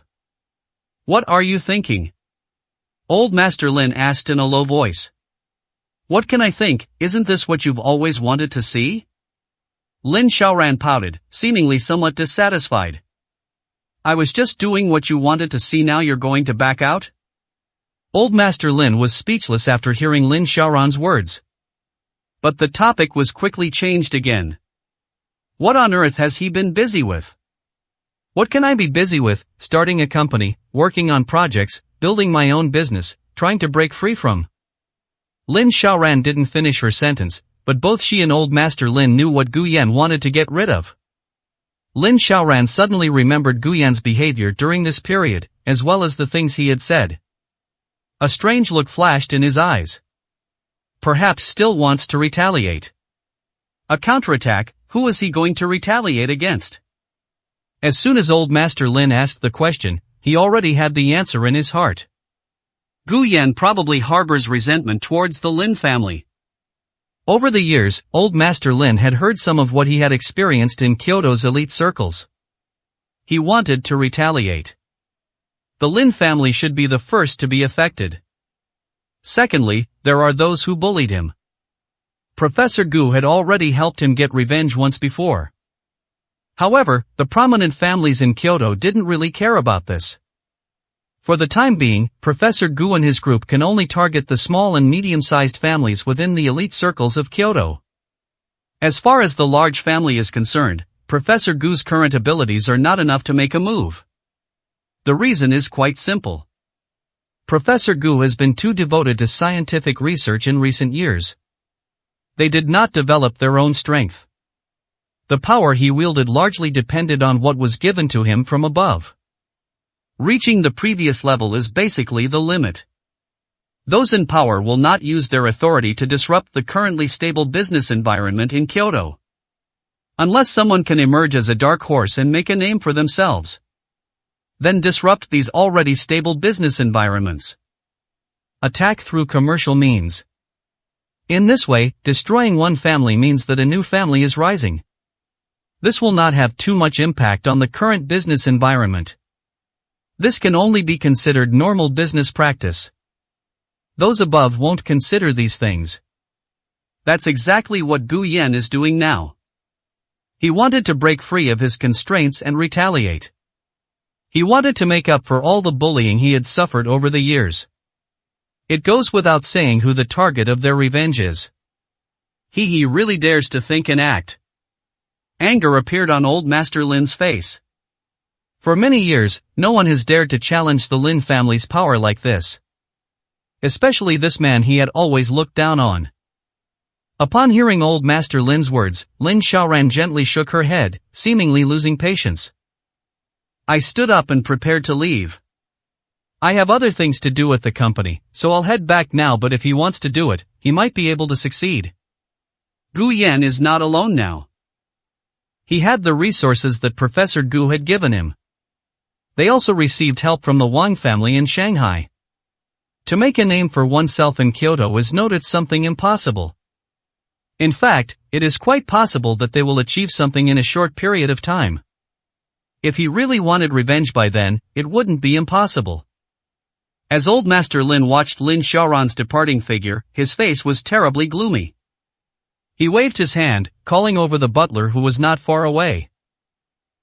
What are you thinking? Old Master Lin asked in a low voice. What can I think, isn't this what you've always wanted to see? Lin Xiaoran pouted, seemingly somewhat dissatisfied. I was just doing what you wanted to see, now you're going to back out? Old Master Lin was speechless after hearing Lin Xiaoran's words. But the topic was quickly changed again. What on earth has he been busy with? What can I be busy with? Starting a company, working on projects, building my own business, trying to break free from. Lin Xiaoran didn't finish her sentence, but both she and Old Master Lin knew what Gu Yan wanted to get rid of. Lin Xiaoran suddenly remembered Gu Yan's behavior during this period, as well as the things he had said. A strange look flashed in his eyes. Perhaps still wants to retaliate. A counterattack, who is he going to retaliate against? As soon as Old Master Lin asked the question, he already had the answer in his heart. Gu Yan probably harbors resentment towards the Lin family. Over the years, Old Master Lin had heard some of what he had experienced in Kyoto's elite circles. He wanted to retaliate. The Lin family should be the first to be affected. Secondly, there are those who bullied him. Professor Gu had already helped him get revenge once before. However, the prominent families in Kyoto didn't really care about this. For the time being, Professor Gu and his group can only target the small and medium-sized families within the elite circles of Kyoto. As far as the large family is concerned, Professor Gu's current abilities are not enough to make a move. The reason is quite simple. Professor Gu has been too devoted to scientific research in recent years. They did not develop their own strength. The power he wielded largely depended on what was given to him from above. Reaching the previous level is basically the limit. Those in power will not use their authority to disrupt the currently stable business environment in Kyoto. Unless someone can emerge as a dark horse and make a name for themselves. Then disrupt these already stable business environments. Attack through commercial means. In this way, destroying one family means that a new family is rising. This will not have too much impact on the current business environment. This can only be considered normal business practice. Those above won't consider these things. That's exactly what Gu Yan is doing now. He wanted to break free of his constraints and retaliate. He wanted to make up for all the bullying he had suffered over the years. It goes without saying who the target of their revenge is. He really dares to think and act. Anger appeared on old Master Lin's face. For many years, no one has dared to challenge the Lin family's power like this. Especially this man he had always looked down on. Upon hearing old Master Lin's words, Lin Xiaoran gently shook her head, seemingly losing patience. I stood up and prepared to leave. I have other things to do at the company, so I'll head back now, but if he wants to do it, he might be able to succeed. Gu Yan is not alone now. He had the resources that Professor Gu had given him. They also received help from the Wang family in Shanghai. To make a name for oneself in Kyoto is noted something impossible. In fact, it is quite possible that they will achieve something in a short period of time. If he really wanted revenge by then, it wouldn't be impossible. As old Master Lin watched Lin Xiaoran's departing figure, his face was terribly gloomy. He waved his hand, calling over the butler who was not far away.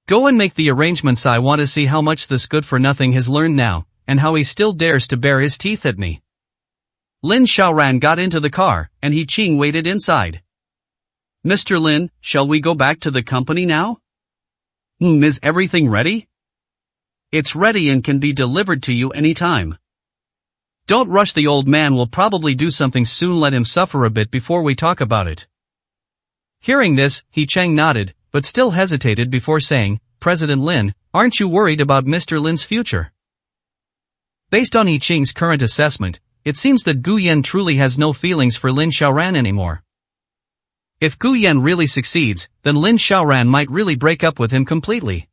Go and make the arrangements. I want to see how much this good-for-nothing has learned now, and how he still dares to bare his teeth at me. Lin Xiaoran got into the car, and He Qing waited inside. Mr. Lin, shall we go back to the company now? Is everything ready? It's ready and can be delivered to you anytime. Don't rush, the old man will probably do something soon. Let him suffer a bit before we talk about it. Hearing this, He Cheng nodded, but still hesitated before saying, President Lin, aren't you worried about Mr. Lin's future? Based on He Qing's current assessment, it seems that Gu Yan truly has no feelings for Lin Xiaoran anymore. If Gu Yan really succeeds, then Lin Xiaoran might really break up with him completely.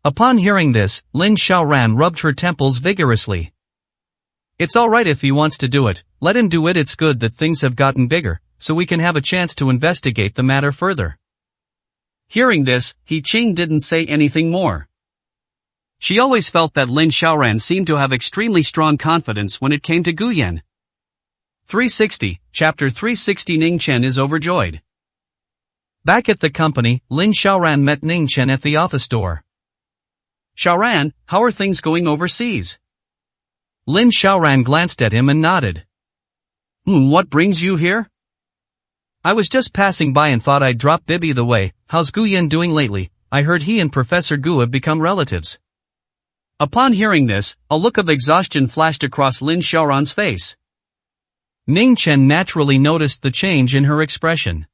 Upon hearing this, Lin Xiaoran rubbed her temples vigorously. It's alright if he wants to do it, let him do it. It's good that things have gotten bigger, so we can have a chance to investigate the matter further. Hearing this, He Qing didn't say anything more. She always felt that Lin Xiaoran seemed to have extremely strong confidence when it came to Gu Yan. 360, Chapter 360. Ning Chen is overjoyed. Back at the company, Lin Xiaoran met Ning Chen at the office door. Xiaoran, how are things going overseas? Lin Xiaoran glanced at him and nodded. What brings you here? I was just passing by and thought I'd drop Bibi the way. How's Gu Yan doing lately? I heard he and Professor Gu have become relatives. Upon hearing this, a look of exhaustion flashed across Lin Xiaoran's face. Ning Chen naturally noticed the change in her expression.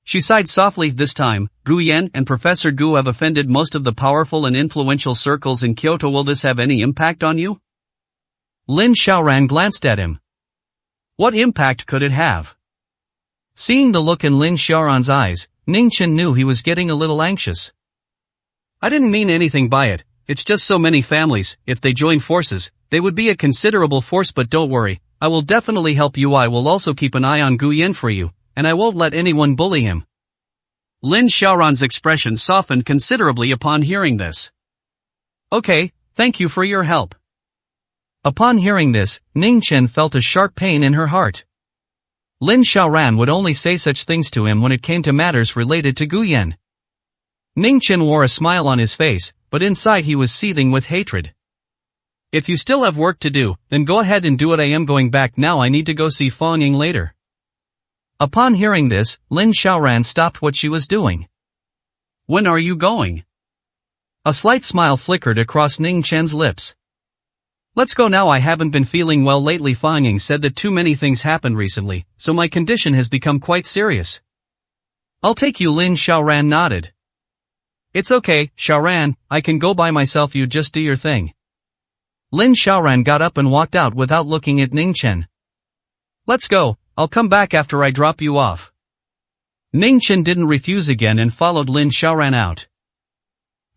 She sighed softly. This time, Gu Yan and Professor Gu have offended most of the powerful and influential circles in Kyoto. Will this have any impact on you? Lin Xiaoran glanced at him. What impact could it have? Seeing the look in Lin Xiaoran's eyes, Ning Chen knew he was getting a little anxious. I didn't mean anything by it, it's just so many families, if they join forces, they would be a considerable force. But don't worry, I will definitely help you. I will also keep an eye on Gu Yan for you, and I won't let anyone bully him. Lin Xiaoran's expression softened considerably upon hearing this. Okay, thank you for your help. Upon hearing this, Ning Chen felt a sharp pain in her heart. Lin Xiaoran would only say such things to him when it came to matters related to Gu Yan. Ning Chen wore a smile on his face, but inside he was seething with hatred. If you still have work to do, then go ahead and do it. I am going back now. I need to go see Fang Ying later. Upon hearing this, Lin Xiaoran stopped what she was doing. When are you going? A slight smile flickered across Ning Chen's lips. Let's go now. I haven't been feeling well lately. Fang Ying said that too many things happened recently, so my condition has become quite serious. I'll take you. Lin Xiaoran nodded. It's okay, Xiaoran, I can go by myself. You just do your thing. Lin Xiaoran got up and walked out without looking at Ning Chen. Let's go, I'll come back after I drop you off. Ning Chen didn't refuse again and followed Lin Xiaoran out.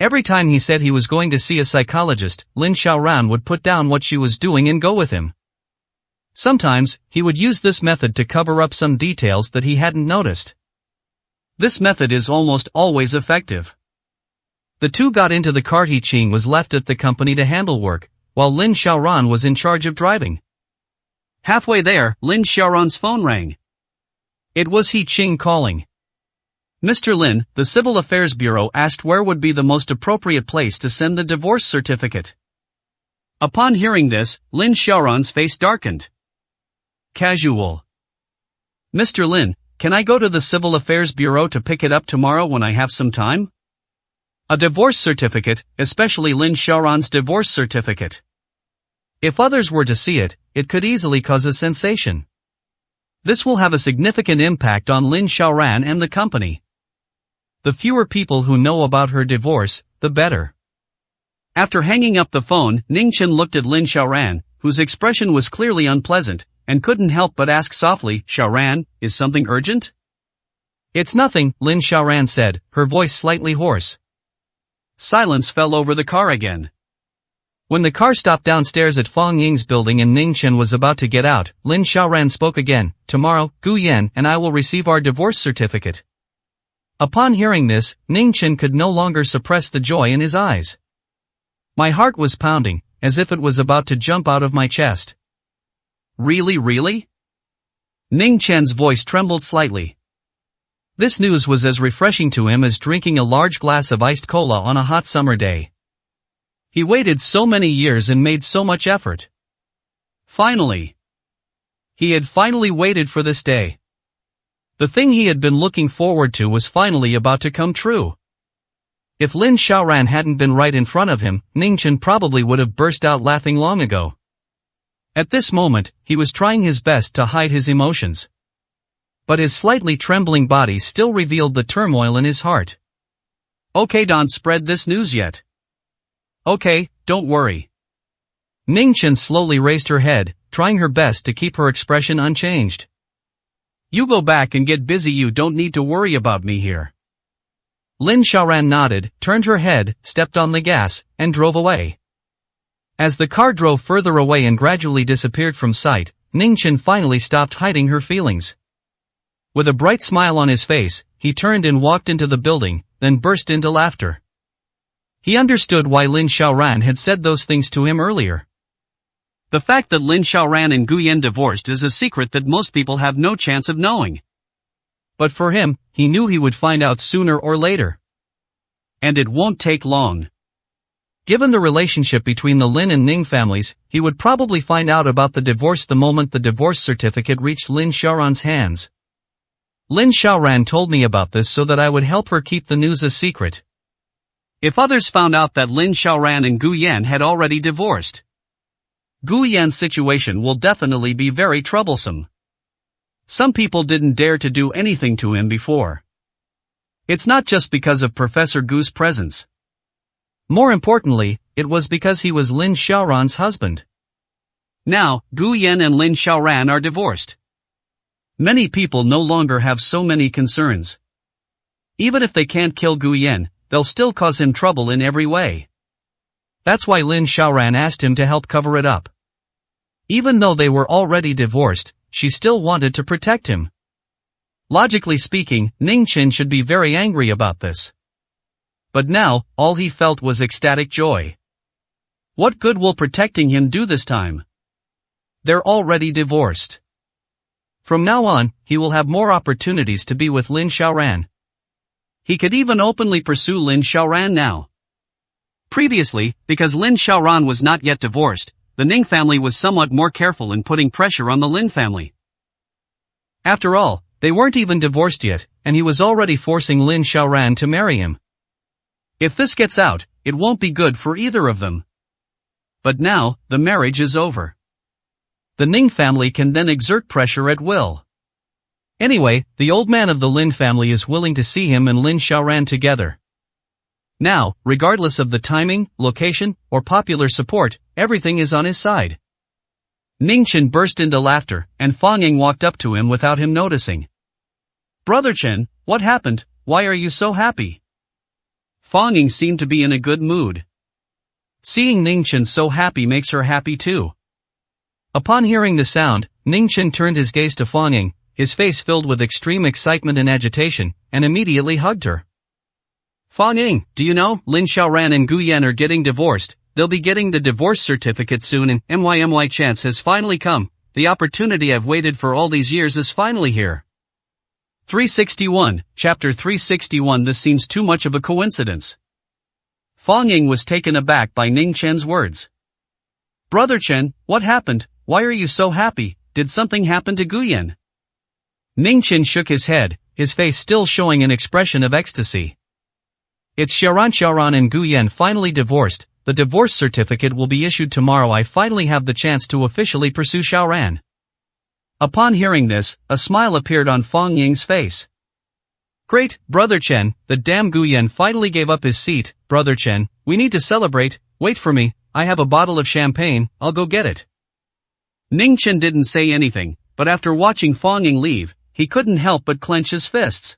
Every time he said he was going to see a psychologist, Lin Xiaoran would put down what she was doing and go with him. Sometimes, he would use this method to cover up some details that he hadn't noticed. This method is almost always effective. The two got into the car. He Qing was left at the company to handle work, while Lin Xiaoran was in charge of driving. Halfway there, Lin Xiaoran's phone rang. It was He Qing calling. Mr. Lin, the Civil Affairs Bureau asked where would be the most appropriate place to send the divorce certificate. Upon hearing this, Lin Xiaoran's face darkened. Casual. Mr. Lin, can I go to the Civil Affairs Bureau to pick it up tomorrow when I have some time? A divorce certificate, especially Lin Xiaoran's divorce certificate. If others were to see it, it could easily cause a sensation. This will have a significant impact on Lin Xiaoran and the company. The fewer people who know about her divorce, the better. After hanging up the phone, Ningchen looked at Lin Xiaoran, whose expression was clearly unpleasant, and couldn't help but ask softly, "Xiaoran, is something urgent?" "It's nothing," Lin Xiaoran said, her voice slightly hoarse. Silence fell over the car again. When the car stopped downstairs at Fang Ying's building and Ningchen was about to get out, Lin Xiaoran spoke again. "Tomorrow, Gu Yan and I will receive our divorce certificate." Upon hearing this, Ningchen could no longer suppress the joy in his eyes. My heart was pounding, as if it was about to jump out of my chest. Really? Ningchen's voice trembled slightly. This news was as refreshing to him as drinking a large glass of iced cola on a hot summer day. He waited so many years and made so much effort. Finally. He had finally waited for this day. The thing he had been looking forward to was finally about to come true. If Lin Xiaoran hadn't been right in front of him, Ningchen probably would have burst out laughing long ago. At this moment, he was trying his best to hide his emotions. But his slightly trembling body still revealed the turmoil in his heart. "Okay, don't spread this news yet." "Okay, don't worry." Ningchen slowly raised her head, trying her best to keep her expression unchanged. "You go back and get busy, you don't need to worry about me here." Lin Xiaoran nodded, turned her head, stepped on the gas, and drove away. As the car drove further away and gradually disappeared from sight, Ningchen finally stopped hiding her feelings. With a bright smile on his face, he turned and walked into the building, then burst into laughter. He understood why Lin Xiaoran had said those things to him earlier. The fact that Lin Xiaoran and Gu Yan divorced is a secret that most people have no chance of knowing. But for him, he knew he would find out sooner or later. And it won't take long. Given the relationship between the Lin and Ning families, he would probably find out about the divorce the moment the divorce certificate reached Lin Xiaoran's hands. Lin Xiaoran told me about this so that I would help her keep the news a secret. If others found out that Lin Xiaoran and Gu Yan had already divorced, Gu Yan's situation will definitely be very troublesome. Some people didn't dare to do anything to him before. It's not just because of Professor Gu's presence. More importantly, it was because he was Lin Xiaoran's husband. Now, Gu Yan and Lin Xiaoran are divorced. Many people no longer have so many concerns. Even if they can't kill Gu Yan, they'll still cause him trouble in every way. That's why Lin Xiaoran asked him to help cover it up. Even though they were already divorced, she still wanted to protect him. Logically speaking, Ningchen should be very angry about this. But now, all he felt was ecstatic joy. What good will protecting him do this time? They're already divorced. From now on, he will have more opportunities to be with Lin Xiaoran. He could even openly pursue Lin Xiaoran now. Previously, because Lin Xiaoran was not yet divorced, the Ning family was somewhat more careful in putting pressure on the Lin family. After all, they weren't even divorced yet, and he was already forcing Lin Xiaoran to marry him. If this gets out, it won't be good for either of them. But now, the marriage is over. The Ning family can then exert pressure at will. Anyway, the old man of the Lin family is willing to see him and Lin Xiaoran together. Now, regardless of the timing, location, or popular support, everything is on his side. Ningchen burst into laughter, and Fang Ying walked up to him without him noticing. "Brother Chen, what happened? Why are you so happy?" Fang Ying seemed to be in a good mood. Seeing Ningchen so happy makes her happy too. Upon hearing the sound, Ningchen turned his gaze to Fang Ying, his face filled with extreme excitement and agitation, and immediately hugged her. "Fang Ying, do you know, Lin Xiaoran and Gu Yan are getting divorced. They'll be getting the divorce certificate soon and my chance has finally come. The opportunity I've waited for all these years is finally here." 361, Chapter 361. This seems too much of a coincidence. Fang Ying was taken aback by Ning Chen's words. "Brother Chen, what happened? Why are you so happy? Did something happen to Gu Yan?" Ningchen shook his head, his face still showing an expression of ecstasy. It's Xiaoran and Gu Yan finally divorced, the divorce certificate will be issued tomorrow. I finally have the chance to officially pursue Xiaoran. Upon hearing this, a smile appeared on Fang Ying's face. Great, Brother Chen, the damn Gu Yan finally gave up his seat. Brother Chen, we need to celebrate, wait for me, I have a bottle of champagne, I'll go get it. Ningchen didn't say anything, but after watching Fang Ying leave, he couldn't help but clench his fists.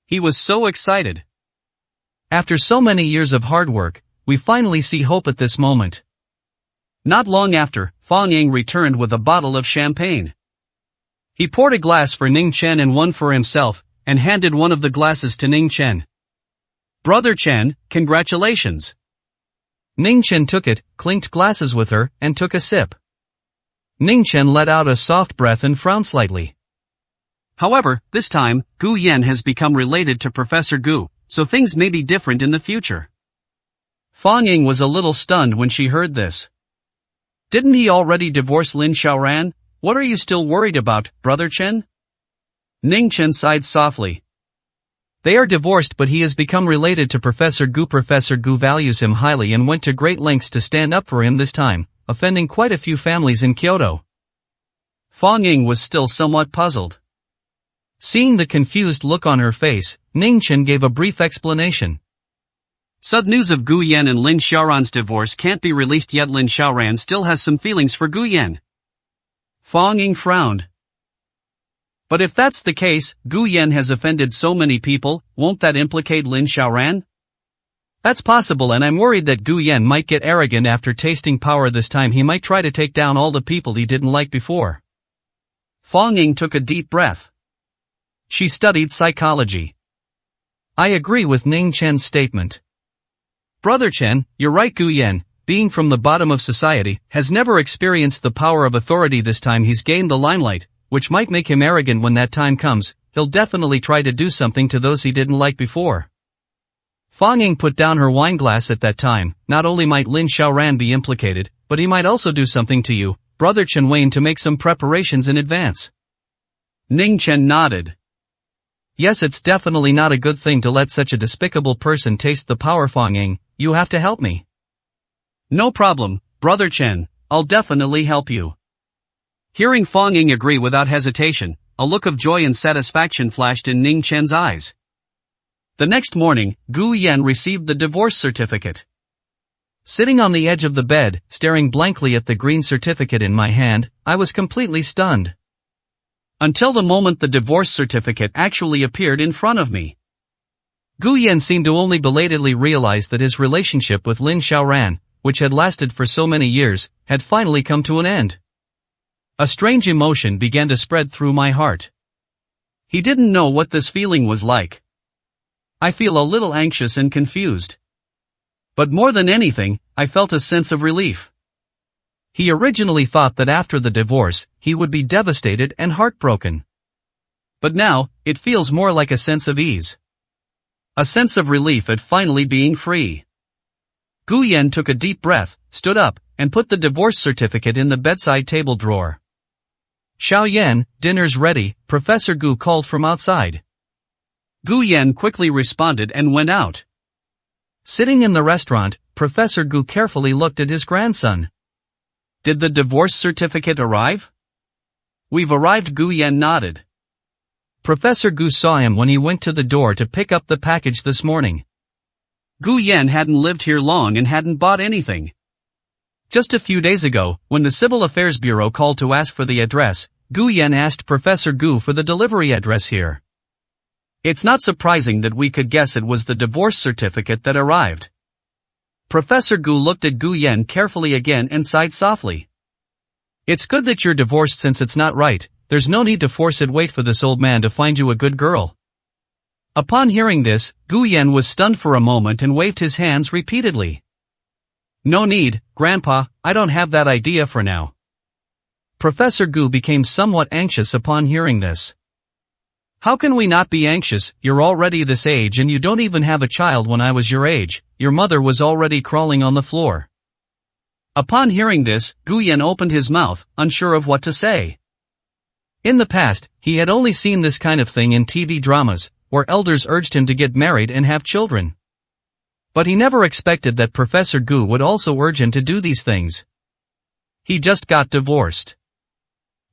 He was so excited. After so many years of hard work, we finally see hope at this moment. Not long after, Fang Ying returned with a bottle of champagne. He poured a glass for Ning Chen and one for himself, and handed one of the glasses to Ning Chen. Brother Chen, congratulations. Ning Chen took it, clinked glasses with her, and took a sip. Ning Chen let out a soft breath and frowned slightly. However, this time, Gu Yan has become related to Professor Gu, so things may be different in the future. Fang Ying was a little stunned when she heard this. Didn't he already divorce Lin Xiaoran? What are you still worried about, Brother Chen? Ning Chen sighed softly. They are divorced, but he has become related to Professor Gu. Professor Gu values him highly and went to great lengths to stand up for him this time, offending quite a few families in Kyoto. Fang Ying was still somewhat puzzled. Seeing the confused look on her face, Ning Chen gave a brief explanation. Sud news of Gu Yan and Lin Xiaoran's divorce can't be released yet. Lin Xiaoran still has some feelings for Gu Yan. Fang Ying frowned. But if that's the case, Gu Yan has offended so many people, won't that implicate Lin Xiaoran? That's possible, and I'm worried that Gu Yan might get arrogant after tasting power this time. He might try to take down all the people he didn't like before. Fang Ying took a deep breath. She studied psychology. I agree with Ning Chen's statement. Brother Chen, you're right. Gu Yan, being from the bottom of society, has never experienced the power of authority. This time he's gained the limelight, which might make him arrogant. When that time comes, he'll definitely try to do something to those he didn't like before. Fang Ying put down her wine glass at that time. Not only might Lin Xiaoran be implicated, but he might also do something to you, Brother Chen. Wayne to make some preparations in advance. Ning Chen nodded. Yes, it's definitely not a good thing to let such a despicable person taste the power. Fang Ying, you have to help me. No problem, Brother Chen, I'll definitely help you. Hearing Fang Ying agree without hesitation, a look of joy and satisfaction flashed in Ning Chen's eyes. The next morning, Gu Yan received the divorce certificate. Sitting on the edge of the bed, staring blankly at the green certificate in my hand, I was completely stunned. Until the moment the divorce certificate actually appeared in front of me. Gu Yan seemed to only belatedly realize that his relationship with Lin Xiaoran, which had lasted for so many years, had finally come to an end. A strange emotion began to spread through my heart. He didn't know what this feeling was like. I feel a little anxious and confused. But more than anything, I felt a sense of relief. He originally thought that after the divorce, he would be devastated and heartbroken. But now, it feels more like a sense of ease. A sense of relief at finally being free. Gu Yan took a deep breath, stood up, and put the divorce certificate in the bedside table drawer. Xiao Yan, dinner's ready, Professor Gu called from outside. Gu Yan quickly responded and went out. Sitting in the restaurant, Professor Gu carefully looked at his grandson. Did the divorce certificate arrive? We've arrived. Gu Yan nodded. Professor Gu saw him when he went to the door to pick up the package this morning. Gu Yan hadn't lived here long and hadn't bought anything. Just a few days ago, when the Civil Affairs Bureau called to ask for the address, Gu Yan asked Professor Gu for the delivery address here. It's not surprising that we could guess it was the divorce certificate that arrived. Professor Gu looked at Gu Yan carefully again and sighed softly. It's good that you're divorced since it's not right, there's no need to force it. Wait for this old man to find you a good girl. Upon hearing this, Gu Yan was stunned for a moment and waved his hands repeatedly. No need, Grandpa, I don't have that idea for now. Professor Gu became somewhat anxious upon hearing this. How can we not be anxious? You're already this age and you don't even have a child. When I was your age, your mother was already crawling on the floor. Upon hearing this, Gu Yan opened his mouth, unsure of what to say. In the past, he had only seen this kind of thing in TV dramas, where elders urged him to get married and have children. But he never expected that Professor Gu would also urge him to do these things. He just got divorced.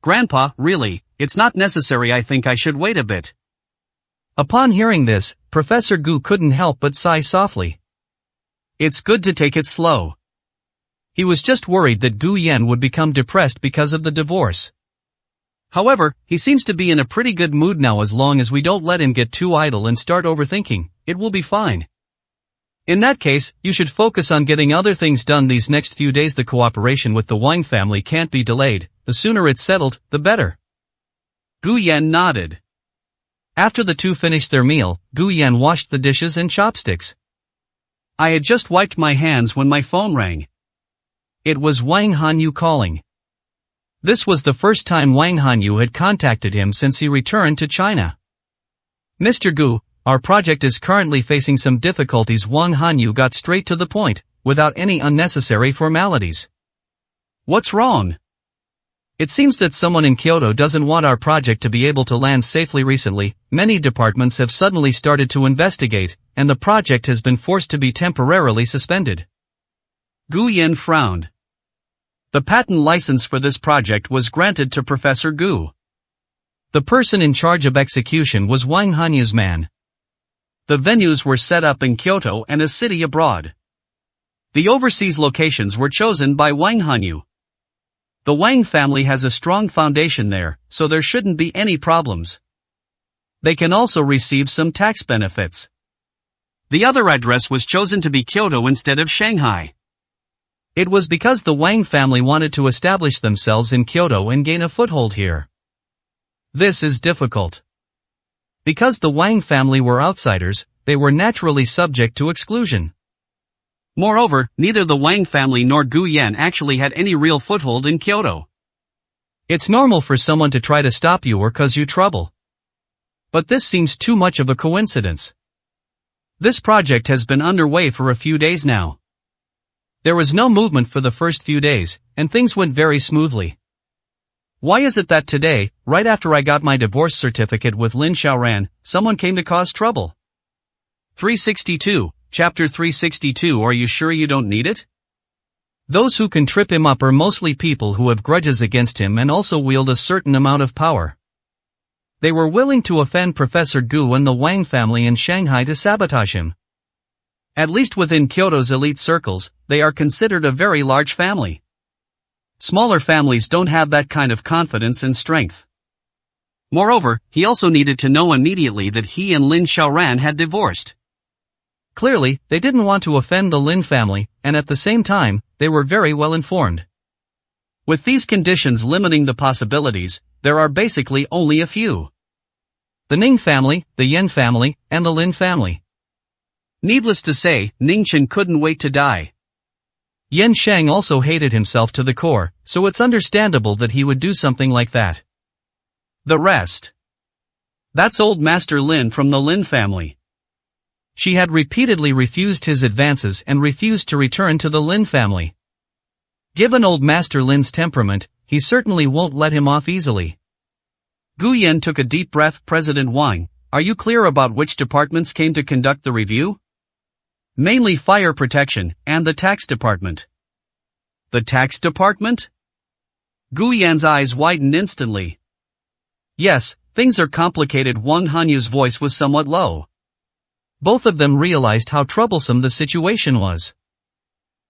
Grandpa, really, it's not necessary. I think I should wait a bit. Upon hearing this, Professor Gu couldn't help but sigh softly. It's good to take it slow. He was just worried that Gu Yan would become depressed because of the divorce. However, he seems to be in a pretty good mood now. As long as we don't let him get too idle and start overthinking, it will be fine. In that case, you should focus on getting other things done these next few days. The cooperation with the Wang family can't be delayed. The sooner it's settled, the better. Gu Yan nodded. After the two finished their meal, Gu Yan washed the dishes and chopsticks. I had just wiped my hands when my phone rang. It was Wang Hanyu calling. This was the first time Wang Hanyu had contacted him since he returned to China. Mr. Gu, our project is currently facing some difficulties. Wang Hanyu got straight to the point, without any unnecessary formalities. What's wrong? It seems that someone in Kyoto doesn't want our project to be able to land safely. Recently, many departments have suddenly started to investigate, and the project has been forced to be temporarily suspended. Gu Yan frowned. The patent license for this project was granted to Professor Gu. The person in charge of execution was Wang Hanyu's man. The venues were set up in Kyoto and a city abroad. The overseas locations were chosen by Wang Hanyu. The Wang family has a strong foundation there, so there shouldn't be any problems. They can also receive some tax benefits. The other address was chosen to be Kyoto instead of Shanghai. It was because the Wang family wanted to establish themselves in Kyoto and gain a foothold here. This is difficult. Because the Wang family were outsiders, they were naturally subject to exclusion. Moreover, neither the Wang family nor Gu Yan actually had any real foothold in Kyoto. It's normal for someone to try to stop you or cause you trouble. But this seems too much of a coincidence. This project has been underway for a few days now. There was no movement for the first few days, and things went very smoothly. Why is it that today, right after I got my divorce certificate with Lin Xiaoran, someone came to cause trouble? 362, Chapter 362. Are you sure you don't need it? Those who can trip him up are mostly people who have grudges against him and also wield a certain amount of power. They were willing to offend Professor Gu and the Wang family in Shanghai to sabotage him. At least within Kyoto's elite circles, they are considered a very large family. Smaller families don't have that kind of confidence and strength. Moreover, he also needed to know immediately that he and Lin Xiaoran had divorced. Clearly, they didn't want to offend the Lin family, and at the same time, they were very well informed. With these conditions limiting the possibilities, there are basically only a few. The Ning family, the Yan family, and the Lin family. Needless to say, Ningchen couldn't wait to die. Yan Shang also hated himself to the core, so it's understandable that he would do something like that. The rest. That's old Master Lin from the Lin family. She had repeatedly refused his advances and refused to return to the Lin family. Given old Master Lin's temperament, he certainly won't let him off easily. Gu Yan took a deep breath. President Wang, are you clear about which departments came to conduct the review? Mainly fire protection, and the tax department. The tax department? Gu Yan's eyes widened instantly. Yes, things are complicated. Wang Hanyu's voice was somewhat low. Both of them realized how troublesome the situation was.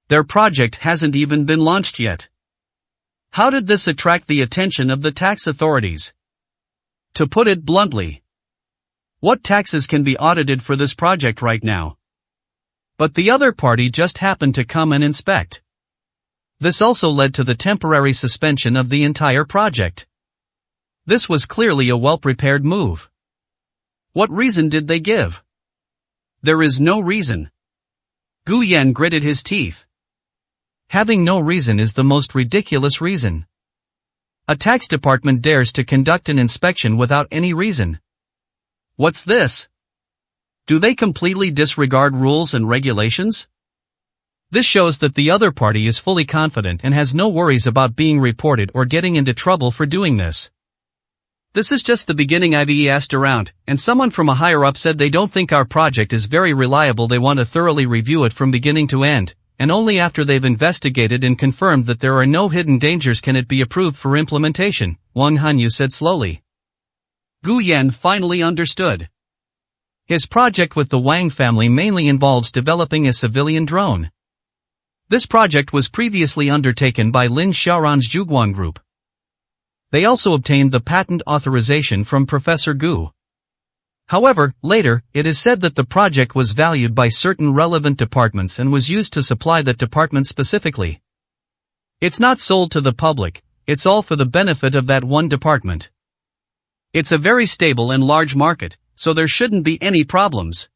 Their project hasn't even been launched yet. How did this attract the attention of the tax authorities? To put it bluntly, what taxes can be audited for this project right now? But the other party just happened to come and inspect. This also led to the temporary suspension of the entire project. This was clearly a well-prepared move. What reason did they give? There is no reason. Gu Yan gritted his teeth. Having no reason is the most ridiculous reason. A tax department dares to conduct an inspection without any reason. What's this? Do they completely disregard rules and regulations? This shows that the other party is fully confident and has no worries about being reported or getting into trouble for doing this. This is just the beginning. I've asked around, and someone from a higher up said they don't think our project is very reliable. They want to thoroughly review it from beginning to end, and only after they've investigated and confirmed that there are no hidden dangers can it be approved for implementation, Wang Hanyu said slowly. Gu Yan finally understood. His project with the Wang family mainly involves developing a civilian drone. This project was previously undertaken by Lin Xiaoran's Zhuguang Group. They also obtained the patent authorization from Professor Gu. However, later, it is said that the project was valued by certain relevant departments and was used to supply that department specifically. It's not sold to the public, it's all for the benefit of that one department. It's a very stable and large market, so there shouldn't be any problems.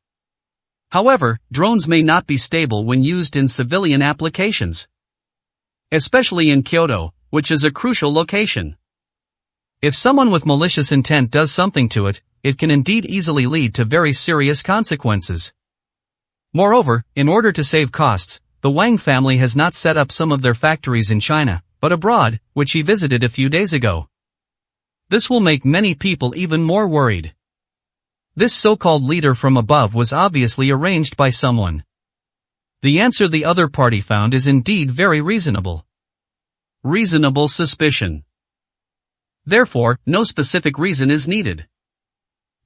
However, drones may not be stable when used in civilian applications. Especially in Kyoto, which is a crucial location. If someone with malicious intent does something to it, it can indeed easily lead to very serious consequences. Moreover, in order to save costs, the Wang family has not set up some of their factories in China, but abroad, which he visited a few days ago. This will make many people even more worried. This so-called leader from above was obviously arranged by someone. The answer the other party found is indeed very reasonable. Reasonable suspicion. Therefore, no specific reason is needed.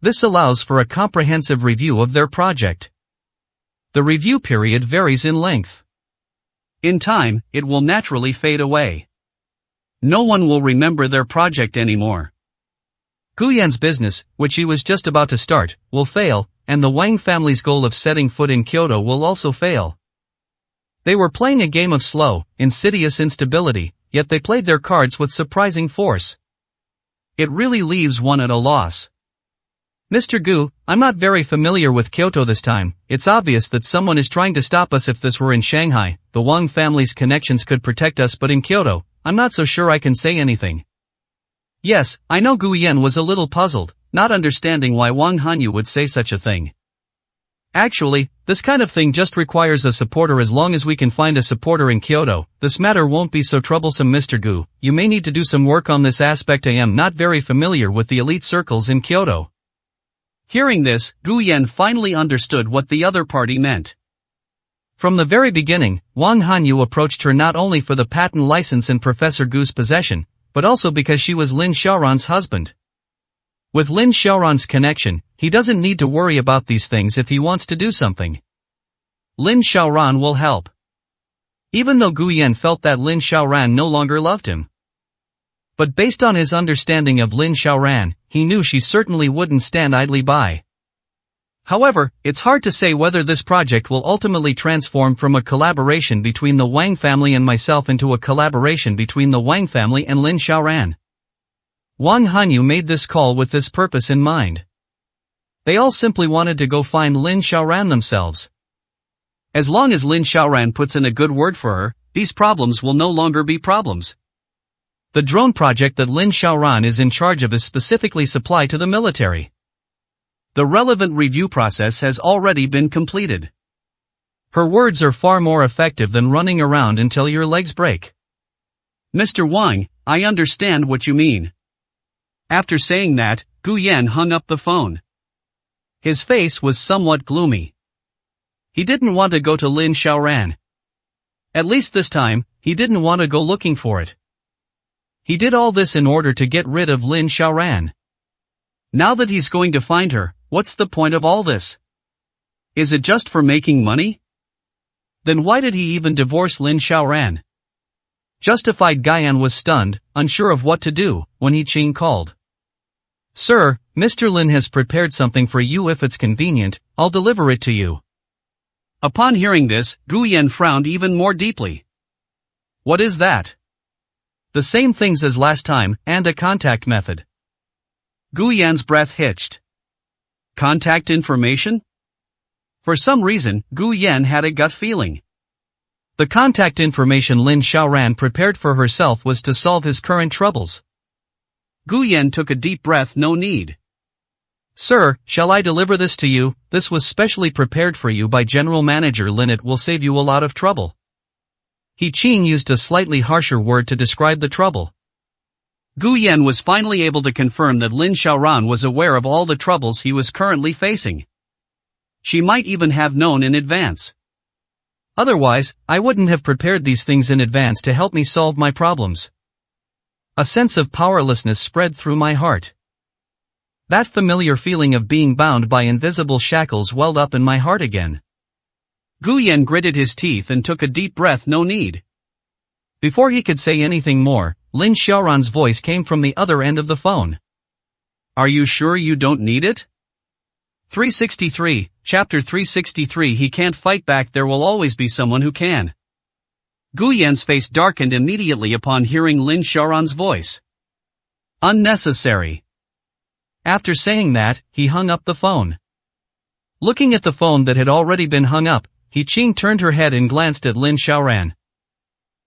This allows for a comprehensive review of their project. The review period varies in length. In time, it will naturally fade away. No one will remember their project anymore. Gu Yan's business, which he was just about to start, will fail, and the Wang family's goal of setting foot in Kyoto will also fail. They were playing a game of slow, insidious instability, yet they played their cards with surprising force. It really leaves one at a loss. Mr. Gu, I'm not very familiar with Kyoto this time. It's obvious that someone is trying to stop us. If this were in Shanghai, the Wang family's connections could protect us, but in Kyoto, I'm not so sure I can say anything. Yes, I know. Gu Yan was a little puzzled, not understanding why Wang Hanyu would say such a thing. Actually, this kind of thing just requires a supporter. As long as we can find a supporter in Kyoto, this matter won't be so troublesome. Mr. Gu, you may need to do some work on this aspect. I am not very familiar with the elite circles in Kyoto. Hearing this, Gu Yan finally understood what the other party meant. From the very beginning, Wang Hanyu approached her not only for the patent license in Professor Gu's possession, but also because she was Lin Xiaoran's husband. With Lin Xiaoran's connection, he doesn't need to worry about these things if he wants to do something. Lin Xiaoran will help. Even though Gu Yan felt that Lin Xiaoran no longer loved him. But based on his understanding of Lin Xiaoran, he knew she certainly wouldn't stand idly by. However, it's hard to say whether this project will ultimately transform from a collaboration between the Wang family and myself into a collaboration between the Wang family and Lin Xiaoran. Wang Hanyu made this call with this purpose in mind. They all simply wanted to go find Lin Xiaoran themselves. As long as Lin Xiaoran puts in a good word for her, these problems will no longer be problems. The drone project that Lin Xiaoran is in charge of is specifically supplied to the military. The relevant review process has already been completed. Her words are far more effective than running around until your legs break. Mr. Wang, I understand what you mean. After saying that, Gu Yan hung up the phone. His face was somewhat gloomy. He didn't want to go to Lin Xiaoran. At least this time, he didn't want to go looking for it. He did all this in order to get rid of Lin Xiaoran. Now that he's going to find her, what's the point of all this? Is it just for making money? Then why did he even divorce Lin Xiaoran? Justified. Guyan was stunned, unsure of what to do, when He Qing called. Sir, Mr. Lin has prepared something for you. If it's convenient, I'll deliver it to you. Upon hearing this, Gu Yan frowned even more deeply. What is that? The same things as last time, and a contact method. Gu Yan's breath hitched. Contact information? For some reason, Gu Yan had a gut feeling. The contact information Lin Xiaoran prepared for herself was to solve his current troubles. Gu Yan took a deep breath. No need. Sir, shall I deliver this to you? This was specially prepared for you by General Manager Lin. It will save you a lot of trouble. He Qing used a slightly harsher word to describe the trouble. Gu Yan was finally able to confirm that Lin Xiaoran was aware of all the troubles he was currently facing. She might even have known in advance. Otherwise, I wouldn't have prepared these things in advance to help me solve my problems. A sense of powerlessness spread through my heart. That familiar feeling of being bound by invisible shackles welled up in my heart again. Gu Yan gritted his teeth and took a deep breath. No need. Before he could say anything more, Lin Xiaoran's voice came from the other end of the phone. Are you sure you don't need it? 363, Chapter 363. He can't fight back. There will always be someone who can. Gu Yan's face darkened immediately upon hearing Lin Xiaoran's voice. Unnecessary. After saying that, he hung up the phone. Looking at the phone that had already been hung up, He Qing turned her head and glanced at Lin Xiaoran.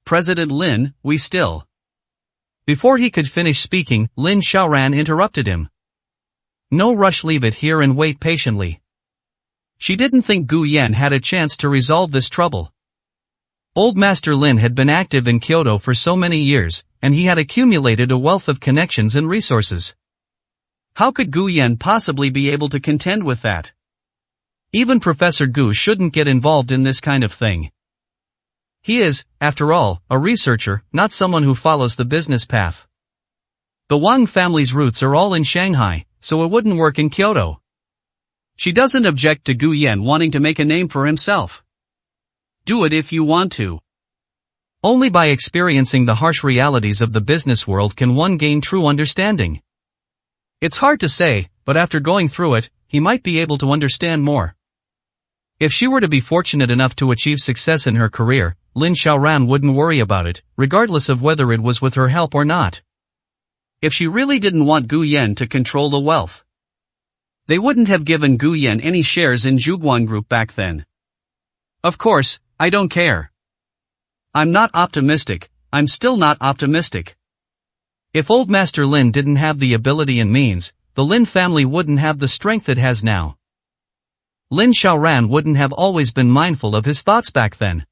President Lin, we still. Before he could finish speaking, Lin Xiaoran interrupted him. No rush, leave it here and wait patiently. She didn't think Gu Yan had a chance to resolve this trouble. Old Master Lin had been active in Kyoto for so many years, and he had accumulated a wealth of connections and resources. How could Gu Yan possibly be able to contend with that? Even Professor Gu shouldn't get involved in this kind of thing. He is, after all, a researcher, not someone who follows the business path. The Wang family's roots are all in Shanghai, so it wouldn't work in Kyoto. She doesn't object to Gu Yan wanting to make a name for himself. Do it if you want to. Only by experiencing the harsh realities of the business world can one gain true understanding. It's hard to say, but after going through it, he might be able to understand more. If she were to be fortunate enough to achieve success in her career, Lin Xiaoran wouldn't worry about it, regardless of whether it was with her help or not. If she really didn't want Gu Yan to control the wealth, they wouldn't have given Gu Yan any shares in Zhuguan Group back then. Of course, I don't care. I'm not optimistic, I'm still not optimistic. If old Master Lin didn't have the ability and means, the Lin family wouldn't have the strength it has now. Lin Xiaoran wouldn't have always been mindful of his thoughts back then.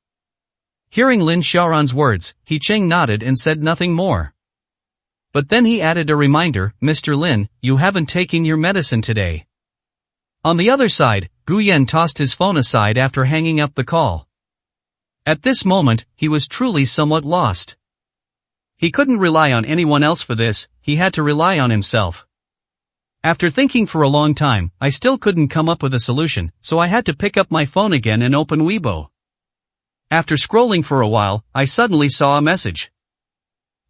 Hearing Lin Xiaoran's words, He Qing nodded and said nothing more. But then he added a reminder, Mr. Lin, you haven't taken your medicine today. On the other side, Gu Yan tossed his phone aside after hanging up the call. At this moment, he was truly somewhat lost. He couldn't rely on anyone else for this, he had to rely on himself. After thinking for a long time, I still couldn't come up with a solution, so I had to pick up my phone again and open Weibo. After scrolling for a while, I suddenly saw a message.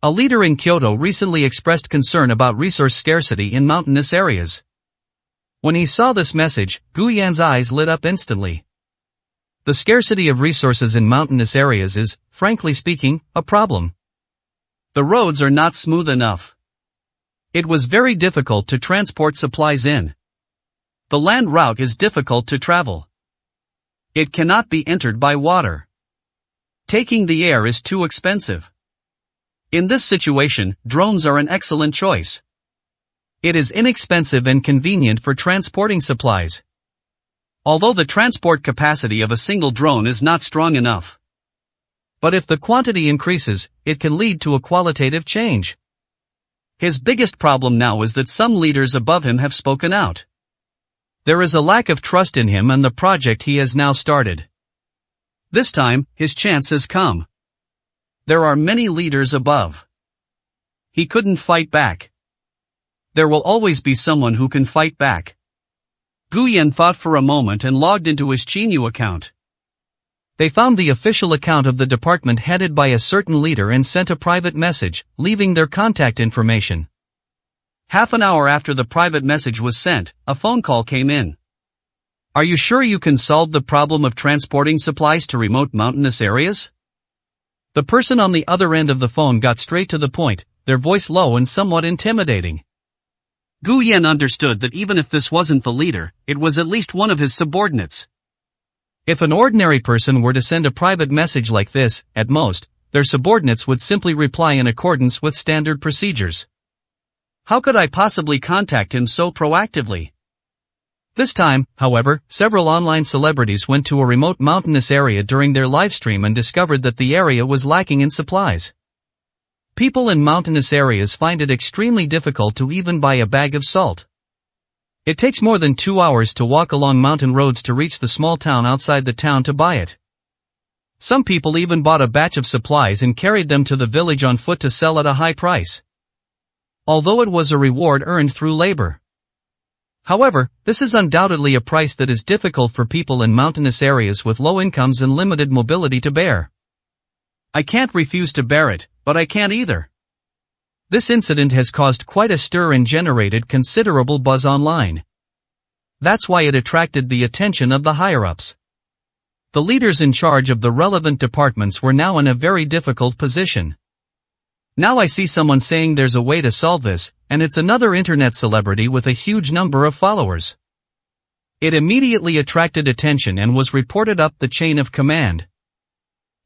A leader in Kyoto recently expressed concern about resource scarcity in mountainous areas. When he saw this message, Gu Yan's eyes lit up instantly. The scarcity of resources in mountainous areas is, frankly speaking, a problem. The roads are not smooth enough. It was very difficult to transport supplies in. The land route is difficult to travel. It cannot be entered by water. Taking the air is too expensive. In this situation, drones are an excellent choice. It is inexpensive and convenient for transporting supplies. Although the transport capacity of a single drone is not strong enough. But if the quantity increases, it can lead to a qualitative change. His biggest problem now is that some leaders above him have spoken out. There is a lack of trust in him and the project he has now started. This time, his chance has come. There are many leaders above. He couldn't fight back. There will always be someone who can fight back. Gu Yan thought for a moment and logged into his Qinyu account. They found the official account of the department headed by a certain leader and sent a private message, leaving their contact information. Half an hour after the private message was sent, a phone call came in. Are you sure you can solve the problem of transporting supplies to remote mountainous areas? The person on the other end of the phone got straight to the point, their voice low and somewhat intimidating. Gu Yan understood that even if this wasn't the leader, it was at least one of his subordinates. If an ordinary person were to send a private message like this, at most, their subordinates would simply reply in accordance with standard procedures. How could I possibly contact him so proactively? This time, however, several online celebrities went to a remote mountainous area during their livestream and discovered that the area was lacking in supplies. People in mountainous areas find it extremely difficult to even buy a bag of salt. It takes more than 2 hours to walk along mountain roads to reach the small town outside the town to buy it. Some people even bought a batch of supplies and carried them to the village on foot to sell at a high price, although it was a reward earned through labor. However, this is undoubtedly a price that is difficult for people in mountainous areas with low incomes and limited mobility to bear. I can't refuse to bear it, but I can't either. This incident has caused quite a stir and generated considerable buzz online. That's why it attracted the attention of the higher-ups. The leaders in charge of the relevant departments were now in a very difficult position. Now I see someone saying there's a way to solve this, and it's another internet celebrity with a huge number of followers. It immediately attracted attention and was reported up the chain of command.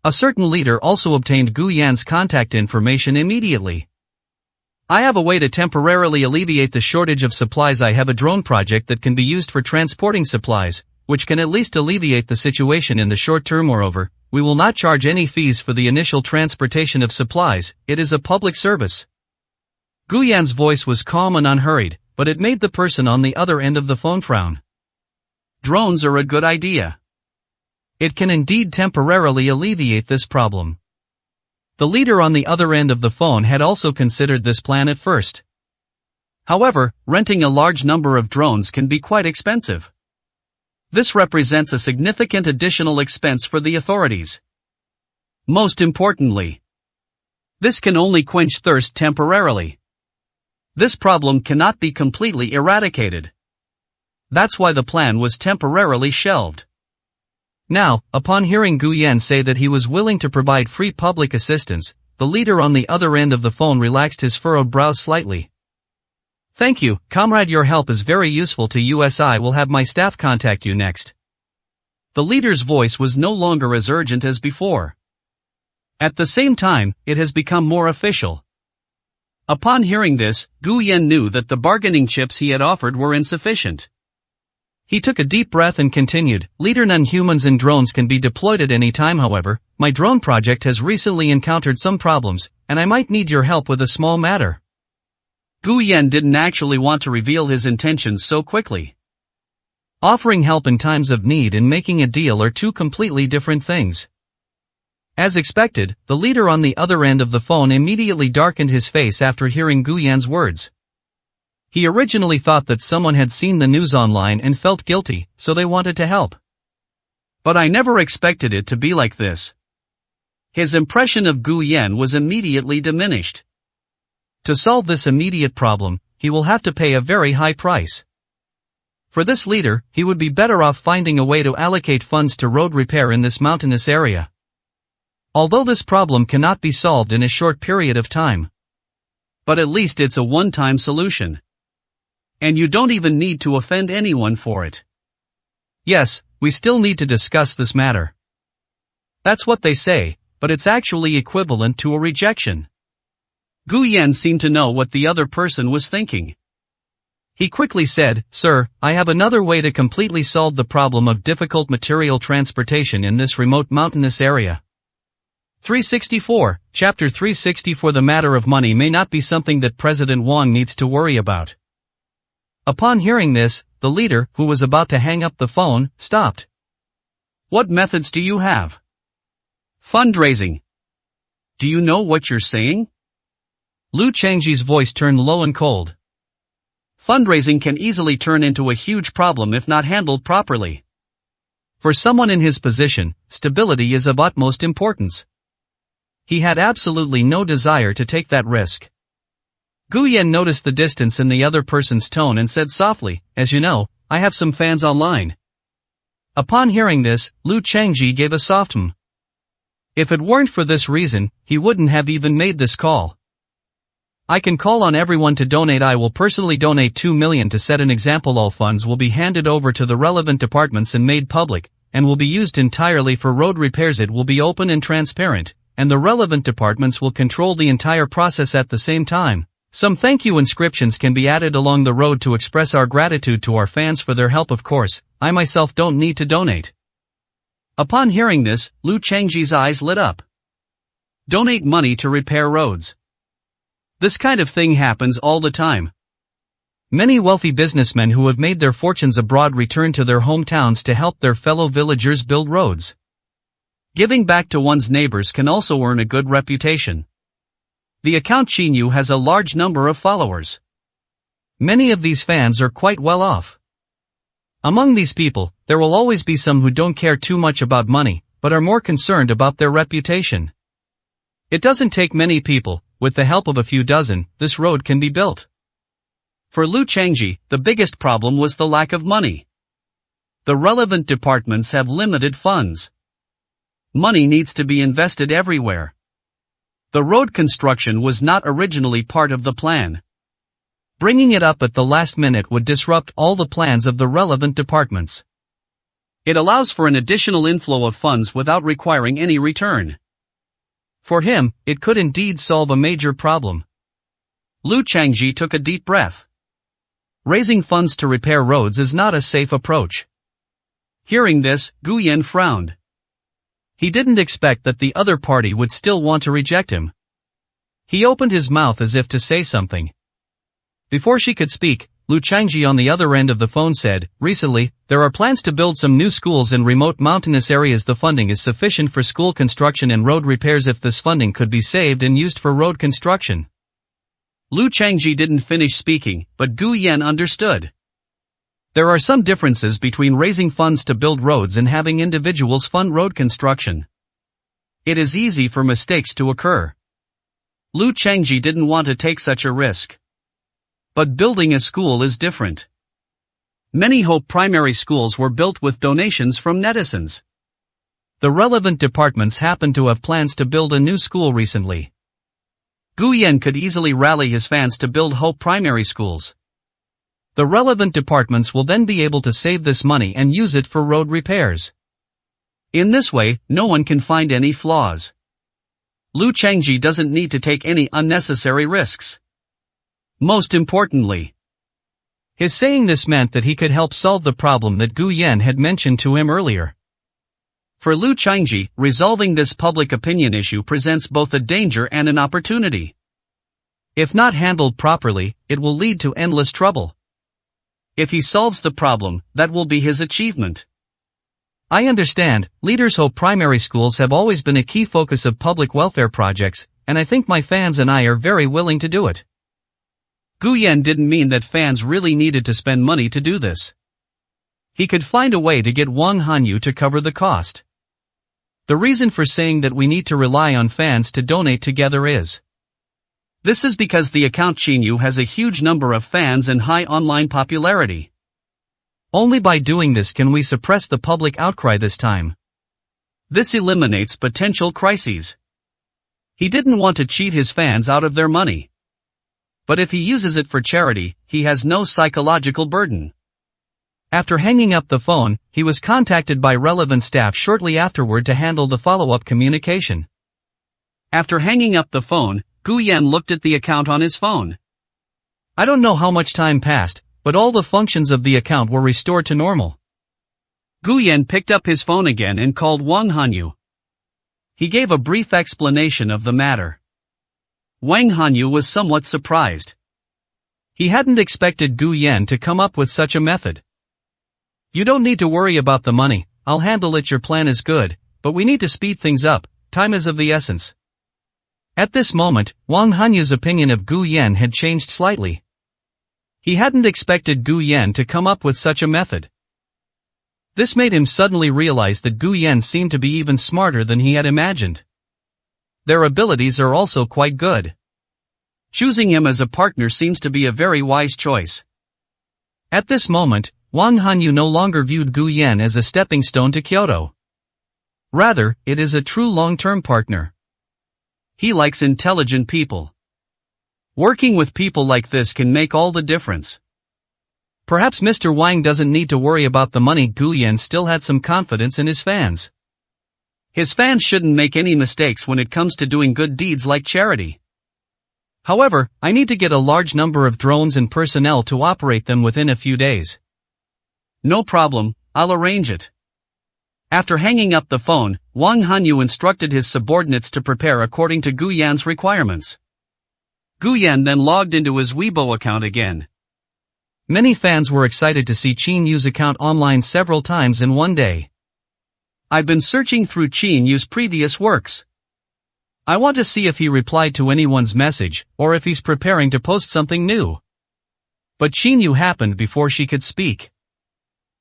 A certain leader also obtained Gu Yan's contact information immediately. I have a way to temporarily alleviate the shortage of supplies. I have a drone project that can be used for transporting supplies, which can at least alleviate the situation in the short term. Moreover, we will not charge any fees for the initial transportation of supplies. It is a public service. Gu Yan's voice was calm and unhurried, but it made the person on the other end of the phone frown. Drones are a good idea. It can indeed temporarily alleviate this problem. The leader on the other end of the phone had also considered this plan at first. However, renting a large number of drones can be quite expensive. This represents a significant additional expense for the authorities. Most importantly, this can only quench thirst temporarily. This problem cannot be completely eradicated. That's why the plan was temporarily shelved. Now, upon hearing Gu Yan say that he was willing to provide free public assistance, the leader on the other end of the phone relaxed his furrowed brows slightly. Thank you, comrade, your help is very useful to us. I will have my staff contact you next. The leader's voice was no longer as urgent as before. At the same time, it has become more official. Upon hearing this, Gu Yan knew that the bargaining chips he had offered were insufficient. He took a deep breath and continued, Leader, non-humans and drones can be deployed at any time. However, my drone project has recently encountered some problems, and I might need your help with a small matter. Gu Yan didn't actually want to reveal his intentions so quickly. Offering help in times of need and making a deal are two completely different things. As expected, the leader on the other end of the phone immediately darkened his face after hearing Gu Yan's words. He originally thought that someone had seen the news online and felt guilty, so they wanted to help. But I never expected it to be like this. His impression of Gu Yan was immediately diminished. To solve this immediate problem, he will have to pay a very high price. For this leader, he would be better off finding a way to allocate funds to road repair in this mountainous area. Although this problem cannot be solved in a short period of time. But at least it's a one-time solution. And you don't even need to offend anyone for it. Yes, we still need to discuss this matter. That's what they say, but it's actually equivalent to a rejection. Gu Yan seemed to know what the other person was thinking. He quickly said, Sir, I have another way to completely solve the problem of difficult material transportation in this remote mountainous area. 364, Chapter 364. The matter of money may not be something that President Wang needs to worry about. Upon hearing this, the leader, who was about to hang up the phone, stopped. What methods do you have? Fundraising. Do you know what you're saying? Lu Changji's voice turned low and cold. Fundraising can easily turn into a huge problem if not handled properly. For someone in his position, stability is of utmost importance. He had absolutely no desire to take that risk. Gu Yan noticed the distance in the other person's tone and said softly, As you know, I have some fans online. Upon hearing this, Lu Changji gave a soft hmm. If it weren't for this reason, he wouldn't have even made this call. I can call on everyone to donate. I will personally donate 2 million to set an example. All funds will be handed over to the relevant departments and made public, and will be used entirely for road repairs. It will be open and transparent, and the relevant departments will control the entire process at the same time. Some thank you inscriptions can be added along the road to express our gratitude to our fans for their help. Of course, I myself don't need to donate. Upon hearing this, Lu Changji's eyes lit up. Donate money to repair roads. This kind of thing happens all the time. Many wealthy businessmen who have made their fortunes abroad return to their hometowns to help their fellow villagers build roads. Giving back to one's neighbors can also earn a good reputation. The account Chinyu has a large number of followers. Many of these fans are quite well off. Among these people, there will always be some who don't care too much about money, but are more concerned about their reputation. It doesn't take many people. With the help of a few dozen, this road can be built. For Lu Changji, the biggest problem was the lack of money. The relevant departments have limited funds. Money needs to be invested everywhere. The road construction was not originally part of the plan. Bringing it up at the last minute would disrupt all the plans of the relevant departments. It allows for an additional inflow of funds without requiring any return. For him, it could indeed solve a major problem. Lu Changji took a deep breath. Raising funds to repair roads is not a safe approach. Hearing this, Gu Yan frowned. He didn't expect that the other party would still want to reject him. He opened his mouth as if to say something. Before she could speak, Lu Changji on the other end of the phone said, "Recently, there are plans to build some new schools in remote mountainous areas. The funding is sufficient for school construction and road repairs. If this funding could be saved and used for road construction." Lu Changji didn't finish speaking, but Gu Yan understood. There are some differences between raising funds to build roads and having individuals fund road construction. It is easy for mistakes to occur. Lu Changji didn't want to take such a risk. But building a school is different. Many Hope primary schools were built with donations from netizens. The relevant departments happen to have plans to build a new school recently. Gu Yan could easily rally his fans to build Hope primary schools. The relevant departments will then be able to save this money and use it for road repairs. In this way, no one can find any flaws. Lu Changji doesn't need to take any unnecessary risks. Most importantly, his saying this meant that he could help solve the problem that Gu Yan had mentioned to him earlier. For Lu Changji, resolving this public opinion issue presents both a danger and an opportunity. If not handled properly, it will lead to endless trouble. If he solves the problem, that will be his achievement. I understand, Leaders Hope primary schools have always been a key focus of public welfare projects, and I think my fans and I are very willing to do it. Gu Yan didn't mean that fans really needed to spend money to do this. He could find a way to get Wang Hanyu to cover the cost. The reason for saying that we need to rely on fans to donate together is. This is because the account Chinyu has a huge number of fans and high online popularity. Only by doing this can we suppress the public outcry this time. This eliminates potential crises. He didn't want to cheat his fans out of their money. But if he uses it for charity, he has no psychological burden. After hanging up the phone, he was contacted by relevant staff shortly afterward to handle the follow-up communication. After hanging up the phone, Gu Yan looked at the account on his phone. I don't know how much time passed, but all the functions of the account were restored to normal. Gu Yan picked up his phone again and called Wang Hanyu. He gave a brief explanation of the matter. Wang Hanyu was somewhat surprised. He hadn't expected Gu Yan to come up with such a method. You don't need to worry about the money, I'll handle it. Your plan is good, but we need to speed things up, time is of the essence. At this moment, Wang Hanyu's opinion of Gu Yan had changed slightly. He hadn't expected Gu Yan to come up with such a method. This made him suddenly realize that Gu Yan seemed to be even smarter than he had imagined. Their abilities are also quite good. Choosing him as a partner seems to be a very wise choice. At this moment, Wang Hanyu no longer viewed Gu Yan as a stepping stone to Kyoto. Rather, it is a true long-term partner. He likes intelligent people. Working with people like this can make all the difference. Perhaps Mr. Wang doesn't need to worry about the money. Gu Yan still had some confidence in his fans. His fans shouldn't make any mistakes when it comes to doing good deeds like charity. However, I need to get a large number of drones and personnel to operate them within a few days. No problem, I'll arrange it. After hanging up the phone, Wang Hanyu instructed his subordinates to prepare according to Gu Yan's requirements. Gu Yan then logged into his Weibo account again. Many fans were excited to see Qin Yu's account online several times in one day. I've been searching through Qin Yu's previous works. I want to see if he replied to anyone's message, or if he's preparing to post something new. But Qin Yu happened before she could speak.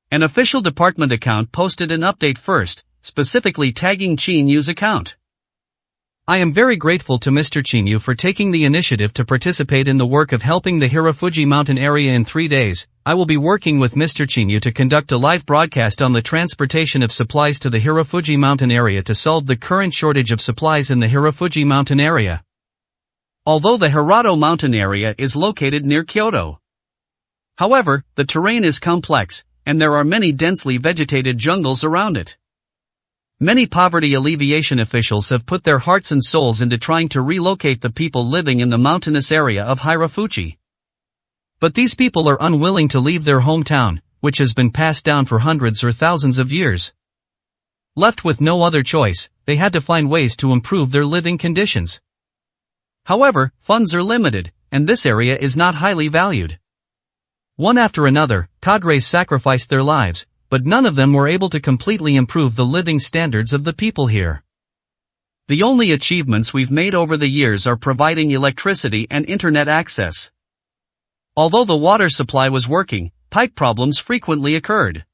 An official department account posted an update first, specifically tagging Qin Yu's account. I am very grateful to Mr. Qin Yu for taking the initiative to participate in the work of helping the Hirofuji mountain area in 3 days. I will be working with Mr. Qin Yu to conduct a live broadcast on the transportation of supplies to the Hirofuji mountain area to solve the current shortage of supplies in the Hirofuji mountain area. Although the Hirado mountain area is located near Kyoto. However, the terrain is complex, and there are many densely vegetated jungles around it. Many poverty alleviation officials have put their hearts and souls into trying to relocate the people living in the mountainous area of Hirofuji. But these people are unwilling to leave their hometown, which has been passed down for hundreds or thousands of years. Left with no other choice, they had to find ways to improve their living conditions. However, funds are limited, and this area is not highly valued. One after another, cadres sacrificed their lives, but none of them were able to completely improve the living standards of the people here. The only achievements we've made over the years are providing electricity and internet access. Although the water supply was working, pipe problems frequently occurred.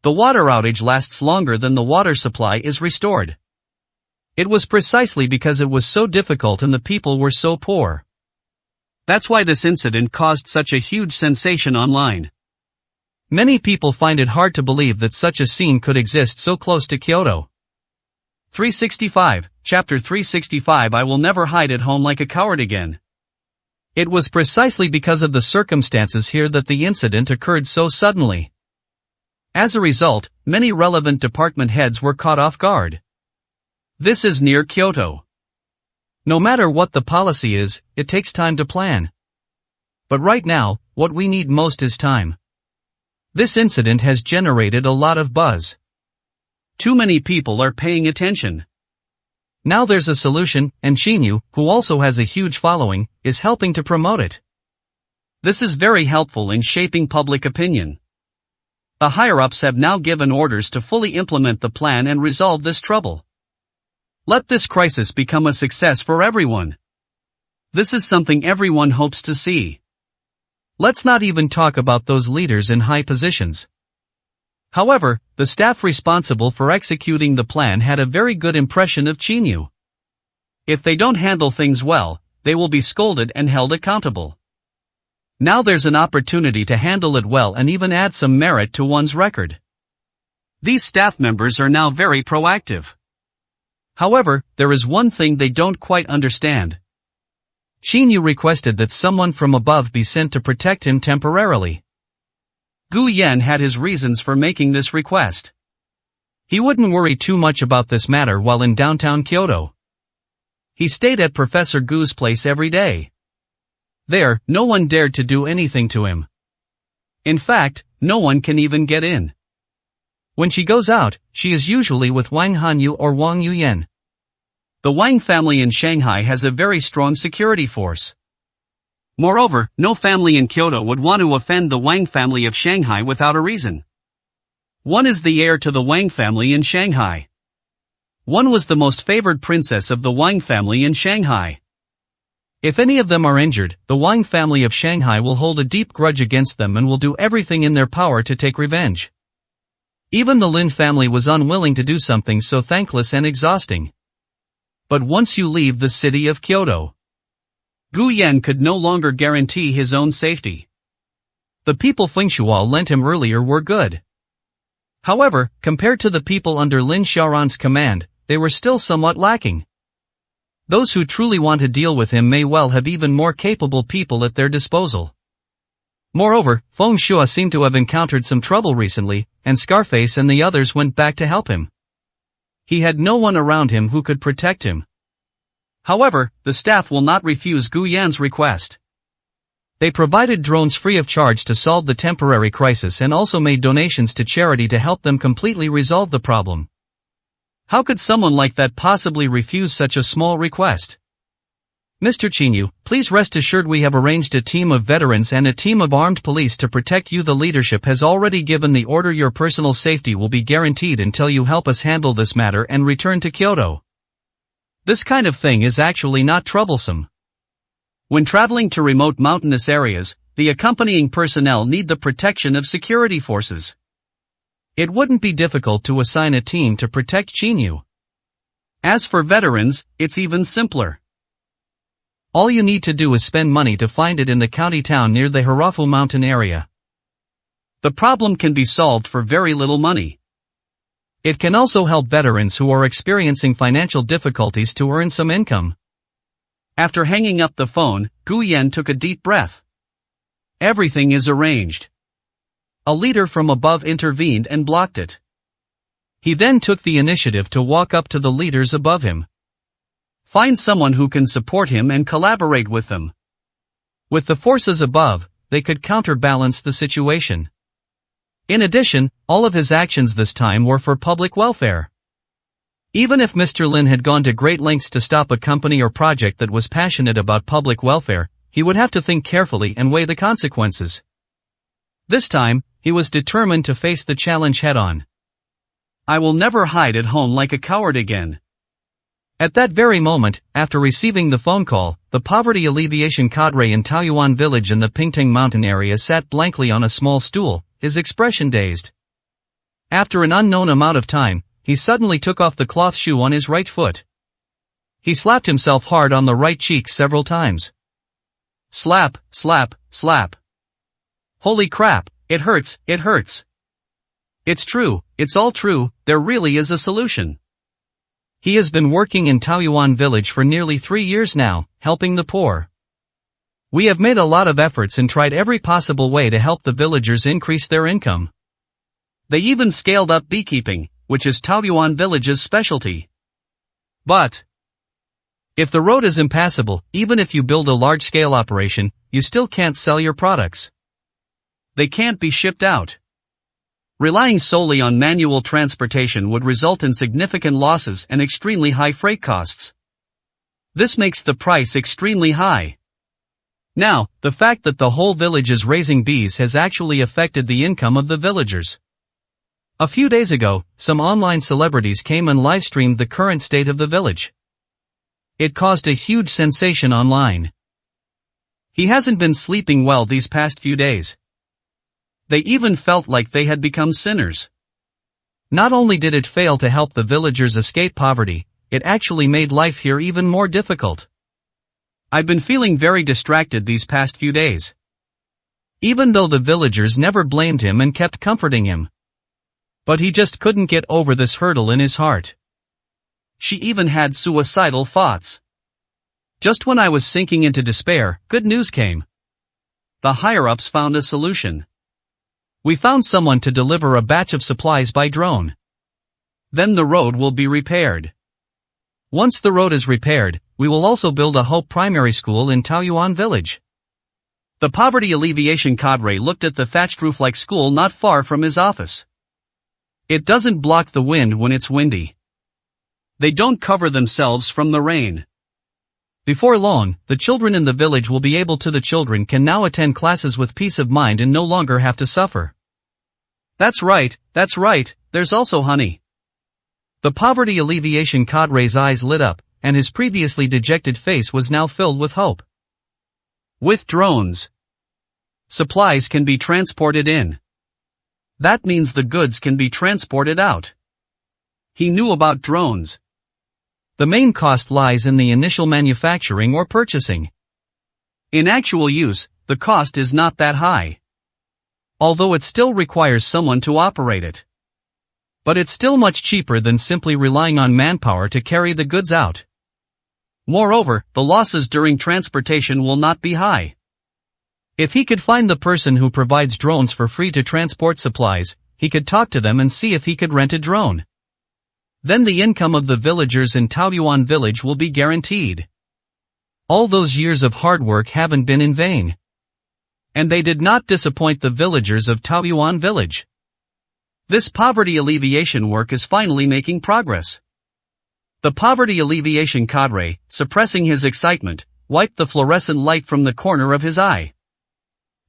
The water outage lasts longer than the water supply is restored. It was precisely because it was so difficult and the people were so poor. That's why this incident caused such a huge sensation online. Many people find it hard to believe that such a scene could exist so close to Kyoto. 365, Chapter 365 I will never hide at home like a coward again. It was precisely because of the circumstances here that the incident occurred so suddenly. As a result, many relevant department heads were caught off guard. This is near Kyoto. No matter what the policy is, it takes time to plan. But right now, what we need most is time. This incident has generated a lot of buzz. Too many people are paying attention. Now there's a solution, and Qin Yu, who also has a huge following, is helping to promote it. This is very helpful in shaping public opinion. The higher-ups have now given orders to fully implement the plan and resolve this trouble. Let this crisis become a success for everyone. This is something everyone hopes to see. Let's not even talk about those leaders in high positions. However, the staff responsible for executing the plan had a very good impression of Qin Yu. If they don't handle things well, they will be scolded and held accountable. Now there's an opportunity to handle it well and even add some merit to one's record. These staff members are now very proactive. However, there is one thing they don't quite understand. Qin Yu requested that someone from above be sent to protect him temporarily. Gu Yan had his reasons for making this request. He wouldn't worry too much about this matter while in downtown Kyoto. He stayed at Professor Gu's place every day. There, no one dared to do anything to him. In fact, no one can even get in. When she goes out, she is usually with Wang Hanyu or Wang Yuyan. The Wang family in Shanghai has a very strong security force. Moreover, no family in Kyoto would want to offend the Wang family of Shanghai without a reason. One is the heir to the Wang family in Shanghai. One was the most favored princess of the Wang family in Shanghai. If any of them are injured, the Wang family of Shanghai will hold a deep grudge against them and will do everything in their power to take revenge. Even the Lin family was unwilling to do something so thankless and exhausting. But once you leave the city of Kyoto, Gu Yan could no longer guarantee his own safety. The people Fengshuo lent him earlier were good. However, compared to the people under Lin Xiaoran's command, they were still somewhat lacking. Those who truly want to deal with him may well have even more capable people at their disposal. Moreover, Fengshuo seemed to have encountered some trouble recently, and Scarface and the others went back to help him. He had no one around him who could protect him. However, the staff will not refuse Gu Yan's request. They provided drones free of charge to solve the temporary crisis and also made donations to charity to help them completely resolve the problem. How could someone like that possibly refuse such a small request? Mr. Chinyu, please rest assured we have arranged a team of veterans and a team of armed police to protect you. The leadership has already given the order. Your personal safety will be guaranteed until you help us handle this matter and return to Kyoto. This kind of thing is actually not troublesome. When traveling to remote mountainous areas, the accompanying personnel need the protection of security forces. It wouldn't be difficult to assign a team to protect Chinyu. As for veterans, it's even simpler. All you need to do is spend money to find it in the county town near the Hirafu mountain area. The problem can be solved for very little money. It can also help veterans who are experiencing financial difficulties to earn some income. After hanging up the phone, Gu Yan took a deep breath. Everything is arranged. A leader from above intervened and blocked it. He then took the initiative to walk up to the leaders above him. Find someone who can support him and collaborate with them. With the forces above, they could counterbalance the situation. In addition, all of his actions this time were for public welfare. Even if Mr. Lin had gone to great lengths to stop a company or project that was passionate about public welfare, he would have to think carefully and weigh the consequences. This time, he was determined to face the challenge head-on. I will never hide at home like a coward again. At that very moment, after receiving the phone call, the poverty alleviation cadre in Taoyuan village in the Pingteng mountain area sat blankly on a small stool, his expression dazed. After an unknown amount of time, he suddenly took off the cloth shoe on his right foot. He slapped himself hard on the right cheek several times. Slap, slap, slap. Holy crap, it hurts, it hurts. It's true, it's all true, there really is a solution. He has been working in Taoyuan village for nearly 3 years now, helping the poor. We have made a lot of efforts and tried every possible way to help the villagers increase their income. They even scaled up beekeeping, which is Taoyuan village's specialty. But if the road is impassable, even if you build a large-scale operation, you still can't sell your products. They can't be shipped out. Relying solely on manual transportation would result in significant losses and extremely high freight costs. This makes the price extremely high. Now, the fact that the whole village is raising bees has actually affected the income of the villagers. A few days ago, some online celebrities came and live-streamed the current state of the village. It caused a huge sensation online. He hasn't been sleeping well these past few days. They even felt like they had become sinners. Not only did it fail to help the villagers escape poverty, it actually made life here even more difficult. I've been feeling very distracted these past few days. Even though the villagers never blamed him and kept comforting him. But he just couldn't get over this hurdle in his heart. She even had suicidal thoughts. Just when I was sinking into despair, good news came. The higher-ups found a solution. We found someone to deliver a batch of supplies by drone. Then the road will be repaired. Once the road is repaired, we will also build a Hope Primary School in Taoyuan village. The poverty alleviation cadre looked at the thatched roof-like school not far from his office. It doesn't block the wind when it's windy. They don't cover themselves from the rain. Before long, the children in the village will be able to. The children can now attend classes with peace of mind and no longer have to suffer. That's right, there's also honey. The poverty alleviation cadre's eyes lit up, and his previously dejected face was now filled with hope. With drones, supplies can be transported in. That means the goods can be transported out. He knew about drones. The main cost lies in the initial manufacturing or purchasing. In actual use, the cost is not that high. Although it still requires someone to operate it. But it's still much cheaper than simply relying on manpower to carry the goods out. Moreover, the losses during transportation will not be high. If he could find the person who provides drones for free to transport supplies, he could talk to them and see if he could rent a drone. Then the income of the villagers in Taoyuan village will be guaranteed. All those years of hard work haven't been in vain. And they did not disappoint the villagers of Taoyuan village. This poverty alleviation work is finally making progress. The poverty alleviation cadre, suppressing his excitement, wiped the fluorescent light from the corner of his eye.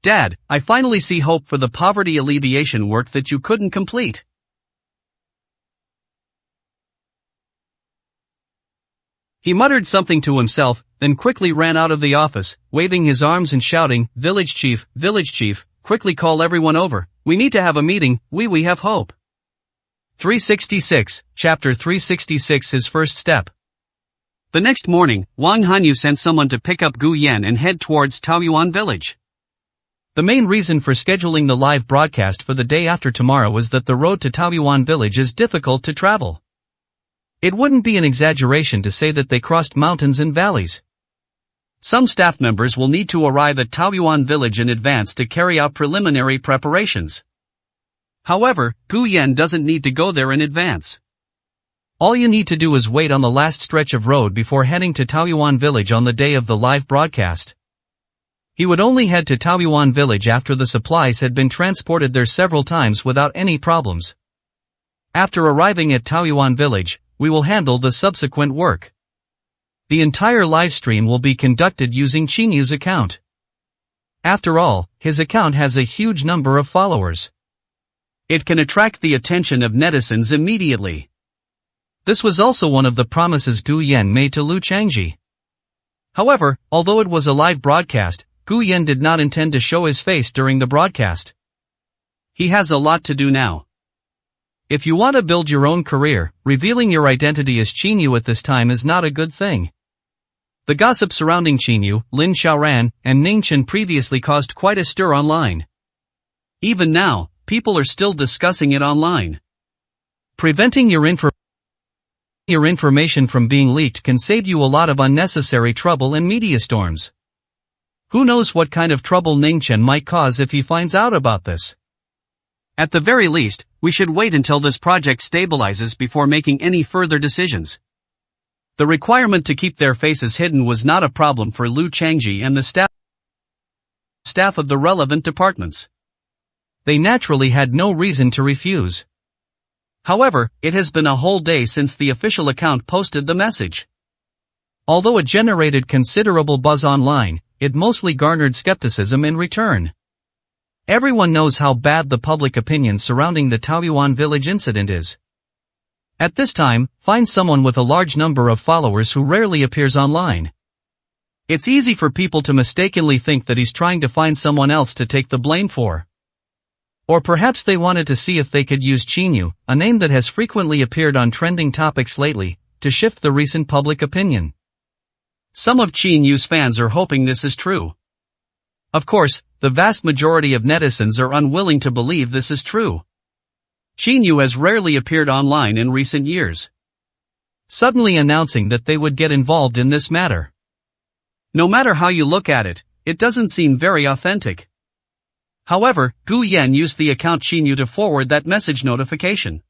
Dad, I finally see hope for the poverty alleviation work that you couldn't complete. He muttered something to himself, then quickly ran out of the office, waving his arms and shouting, village chief, quickly call everyone over, we need to have a meeting, we have hope. 366, Chapter 366 His First Step. The next morning, Wang Hanyu sent someone to pick up Gu Yan and head towards Taoyuan village. The main reason for scheduling the live broadcast for the day after tomorrow was that the road to Taoyuan village is difficult to travel. It wouldn't be an exaggeration to say that they crossed mountains and valleys. Some staff members will need to arrive at Taoyuan village in advance to carry out preliminary preparations. However, Gu Yan doesn't need to go there in advance. All you need to do is wait on the last stretch of road before heading to Taoyuan village on the day of the live broadcast. He would only head to Taoyuan village after the supplies had been transported there several times without any problems. After arriving at Taoyuan village, we will handle the subsequent work. The entire live stream will be conducted using Qinyu's account. After all, his account has a huge number of followers. It can attract the attention of netizens immediately. This was also one of the promises Gu Yan made to Lu Changji. However, although it was a live broadcast, Gu Yan did not intend to show his face during the broadcast. He has a lot to do now. If you want to build your own career, revealing your identity as Qinyu at this time is not a good thing. The gossip surrounding Qinyu, Lin Xiaoran, and Ning Chen previously caused quite a stir online. Even now, people are still discussing it online. Preventing your information from being leaked can save you a lot of unnecessary trouble and media storms. Who knows what kind of trouble Ning Chen might cause if he finds out about this. At the very least, we should wait until this project stabilizes before making any further decisions. The requirement to keep their faces hidden was not a problem for Lu Changji and the staff of the relevant departments. They naturally had no reason to refuse. However, it has been a whole day since the official account posted the message. Although it generated considerable buzz online, it mostly garnered skepticism in return. Everyone knows how bad the public opinion surrounding the Taoyuan village incident is. At this time, find someone with a large number of followers who rarely appears online. It's easy for people to mistakenly think that he's trying to find someone else to take the blame for. Or perhaps they wanted to see if they could use Qinyu, a name that has frequently appeared on trending topics lately, to shift the recent public opinion. Some of Qinyu's fans are hoping this is true. Of course, the vast majority of netizens are unwilling to believe this is true. Qinyu has rarely appeared online in recent years, suddenly announcing that they would get involved in this matter. No matter how you look at it, it doesn't seem very authentic. However, Gu Yan used the account Qinyu to forward that message notification.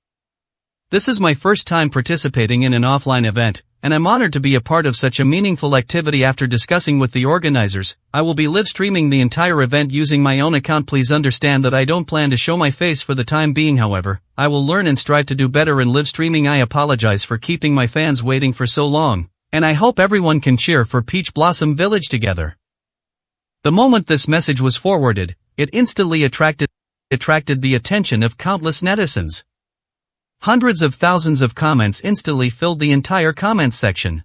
This is my first time participating in an offline event, and I'm honored to be a part of such a meaningful activity. After discussing with the organizers, I will be live streaming the entire event using my own account. Please understand that I don't plan to show my face for the time being. However, I will learn and strive to do better in live streaming. I apologize for keeping my fans waiting for so long, and I hope everyone can cheer for Peach Blossom Village together. The moment this message was forwarded, it instantly attracted the attention of countless netizens. Hundreds of thousands of comments instantly filled the entire comments section.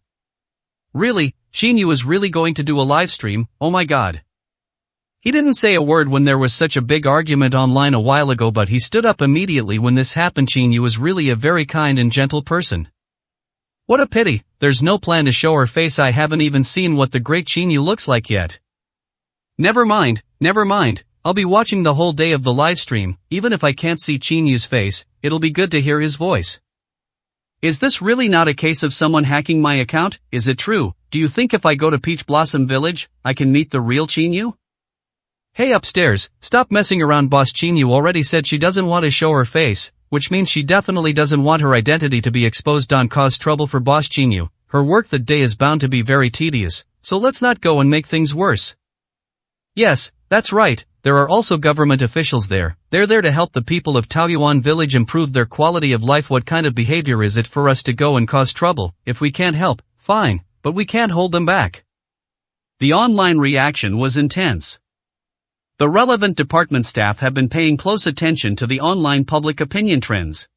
Really, Qinyu is really going to do a live stream? Oh my god. He didn't say a word when there was such a big argument online a while ago, but he stood up immediately when this happened. Qinyu is really a very kind and gentle person. What a pity, there's no plan to show her face. I haven't even seen what the great Qinyu looks like yet. Never mind. I'll be watching the whole day of the live stream. Even if I can't see Qinyu's face, it'll be good to hear his voice. Is this really not a case of someone hacking my account? Is it true? Do you think if I go to Peach Blossom Village, I can meet the real Qinyu? Hey upstairs, stop messing around. Boss Qinyu already said she doesn't want to show her face, which means she definitely doesn't want her identity to be exposed. Don't cause trouble for Boss Qinyu. Her work that day is bound to be very tedious, so let's not go and make things worse. Yes, that's right. There are also government officials there. They're there to help the people of Taoyuan village improve their quality of life. What kind of behavior is it for us to go and cause trouble? If we can't help, fine, but we can't hold them back. The online reaction was intense. The relevant department staff have been paying close attention to the online public opinion trends.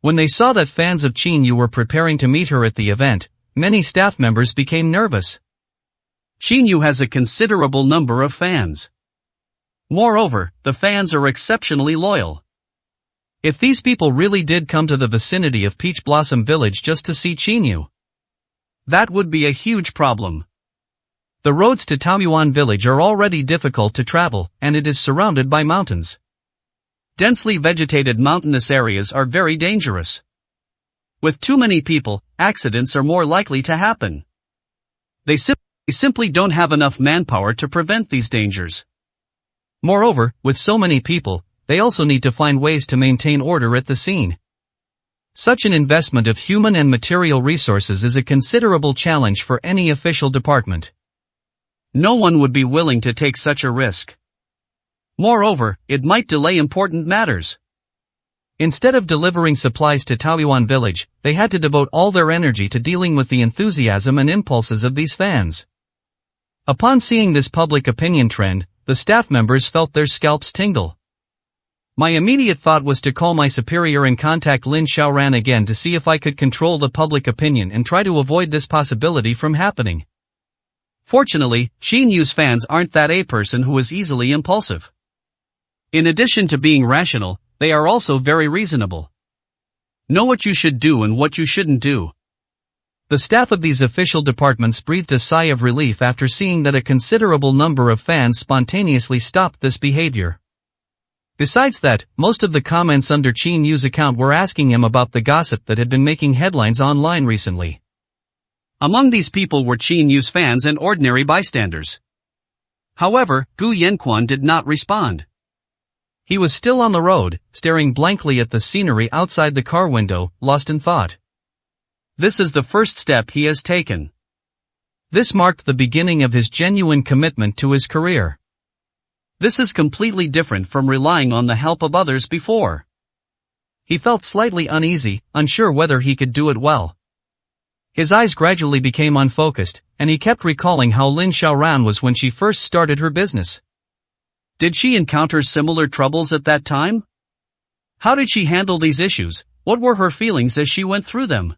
When they saw that fans of Qin Yu were preparing to meet her at the event, many staff members became nervous. Qin Yu has a considerable number of fans. Moreover, the fans are exceptionally loyal. If these people really did come to the vicinity of Peach Blossom Village just to see Qin Yu, that would be a huge problem. The roads to Taoyuan Village are already difficult to travel, and it is surrounded by mountains. Densely vegetated mountainous areas are very dangerous. With too many people, accidents are more likely to happen. They simply don't have enough manpower to prevent these dangers. Moreover, with so many people, they also need to find ways to maintain order at the scene. Such an investment of human and material resources is a considerable challenge for any official department. No one would be willing to take such a risk. Moreover, it might delay important matters. Instead of delivering supplies to Taoyuan Village, they had to devote all their energy to dealing with the enthusiasm and impulses of these fans. Upon seeing this public opinion trend, the staff members felt their scalps tingle. My immediate thought was to call my superior and contact Lin Xiaoran again to see if I could control the public opinion and try to avoid this possibility from happening. Fortunately, Qin Yu's fans aren't that a person who is easily impulsive. In addition to being rational, they are also very reasonable. Know what you should do and what you shouldn't do. The staff of these official departments breathed a sigh of relief after seeing that a considerable number of fans spontaneously stopped this behavior. Besides that, most of the comments under Qin Yu's account were asking him about the gossip that had been making headlines online recently. Among these people were Qin Yu's fans and ordinary bystanders. However, Gu Yanquan did not respond. He was still on the road, staring blankly at the scenery outside the car window, lost in thought. This is the first step he has taken. This marked the beginning of his genuine commitment to his career. This is completely different from relying on the help of others before. He felt slightly uneasy, unsure whether he could do it well. His eyes gradually became unfocused, and he kept recalling how Lin Xiaoran was when she first started her business. Did she encounter similar troubles at that time? How did she handle these issues? What were her feelings as she went through them?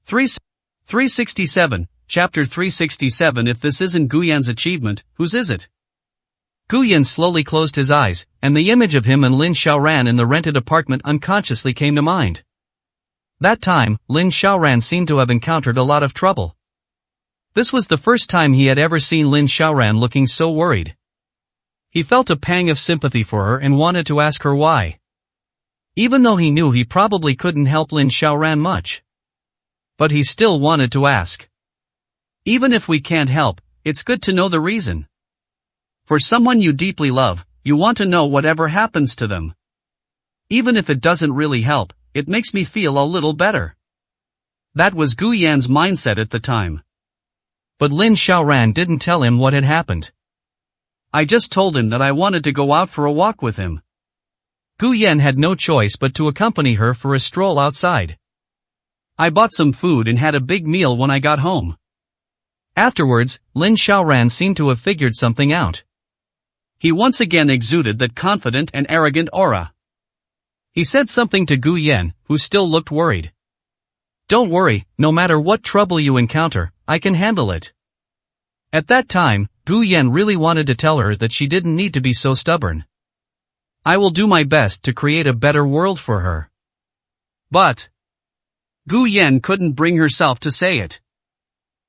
367, Chapter 367. If this isn't Guyan's achievement, whose is it? Guyan slowly closed his eyes, and the image of him and Lin Xiaoran in the rented apartment unconsciously came to mind. That time, Lin Xiaoran seemed to have encountered a lot of trouble. This was the first time he had ever seen Lin Xiaoran looking so worried. He felt a pang of sympathy for her and wanted to ask her why. Even though he knew he probably couldn't help Lin Xiaoran much. But he still wanted to ask. Even if we can't help, it's good to know the reason. For someone you deeply love, you want to know whatever happens to them. Even if it doesn't really help, it makes me feel a little better. That was Gu Yan's mindset at the time. But Lin Xiaoran didn't tell him what had happened. I just told him that I wanted to go out for a walk with him. Gu Yan had no choice but to accompany her for a stroll outside. I bought some food and had a big meal when I got home. Afterwards, Lin Xiaoran seemed to have figured something out. He once again exuded that confident and arrogant aura. He said something to Gu Yan, who still looked worried. Don't worry, no matter what trouble you encounter, I can handle it. At that time, Gu Yan really wanted to tell her that she didn't need to be so stubborn. I will do my best to create a better world for her. But Gu Yan couldn't bring herself to say it.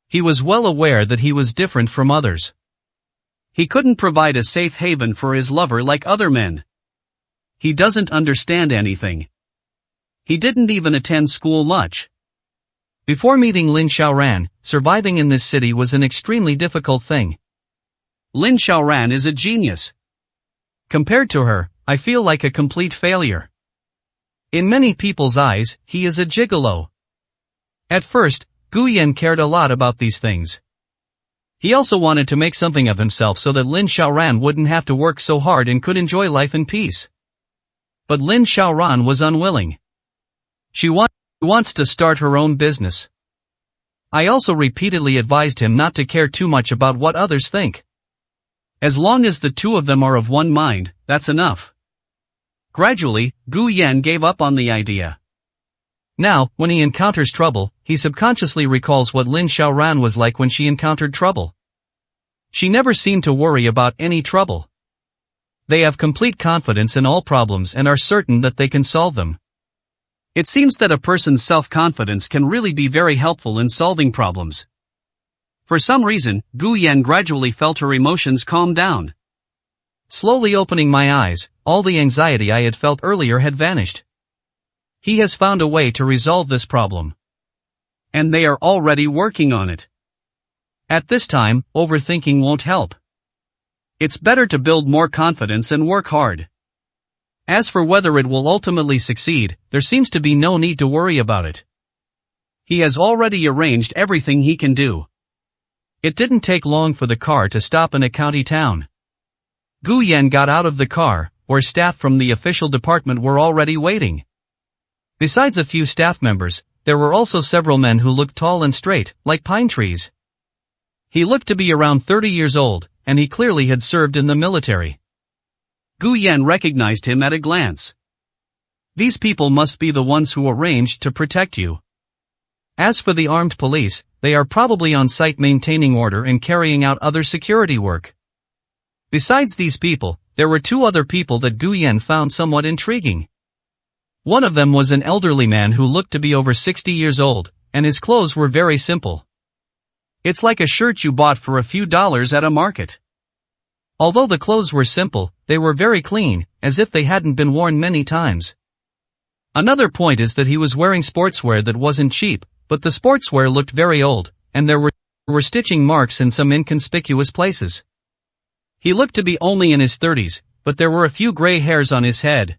He was well aware that he was different from others. He couldn't provide a safe haven for his lover like other men. He doesn't understand anything. He didn't even attend school much. Before meeting Lin Xiaoran, surviving in this city was an extremely difficult thing. Lin Xiaoran is a genius. Compared to her, I feel like a complete failure. In many people's eyes, he is a gigolo. At first, Gu Yan cared a lot about these things. He also wanted to make something of himself so that Lin Xiaoran wouldn't have to work so hard and could enjoy life in peace. But Lin Xiaoran was unwilling. She wants to start her own business. I also repeatedly advised him not to care too much about what others think. As long as the two of them are of one mind, that's enough. Gradually, Gu Yan gave up on the idea. Now, when he encounters trouble, he subconsciously recalls what Lin Xiaoran was like when she encountered trouble. She never seemed to worry about any trouble. They have complete confidence in all problems and are certain that they can solve them. It seems that a person's self-confidence can really be very helpful in solving problems. For some reason, Gu Yan gradually felt her emotions calm down. Slowly opening my eyes, all the anxiety I had felt earlier had vanished. He has found a way to resolve this problem. And they are already working on it. At this time, overthinking won't help. It's better to build more confidence and work hard. As for whether it will ultimately succeed, there seems to be no need to worry about it. He has already arranged everything he can do. It didn't take long for the car to stop in a county town. Gu Yan got out of the car, where staff from the official department were already waiting. Besides a few staff members, there were also several men who looked tall and straight, like pine trees. He looked to be around 30 years old, and he clearly had served in the military. Gu Yan recognized him at a glance. These people must be the ones who arranged to protect you. As for the armed police, they are probably on site maintaining order and carrying out other security work. Besides these people, there were two other people that Gu Yan found somewhat intriguing. One of them was an elderly man who looked to be over 60 years old, and his clothes were very simple. It's like a shirt you bought for a few dollars at a market. Although the clothes were simple, they were very clean, as if they hadn't been worn many times. Another point is that he was wearing sportswear that wasn't cheap, but the sportswear looked very old, and there were stitching marks in some inconspicuous places. He looked to be only in his 30s, but there were a few gray hairs on his head.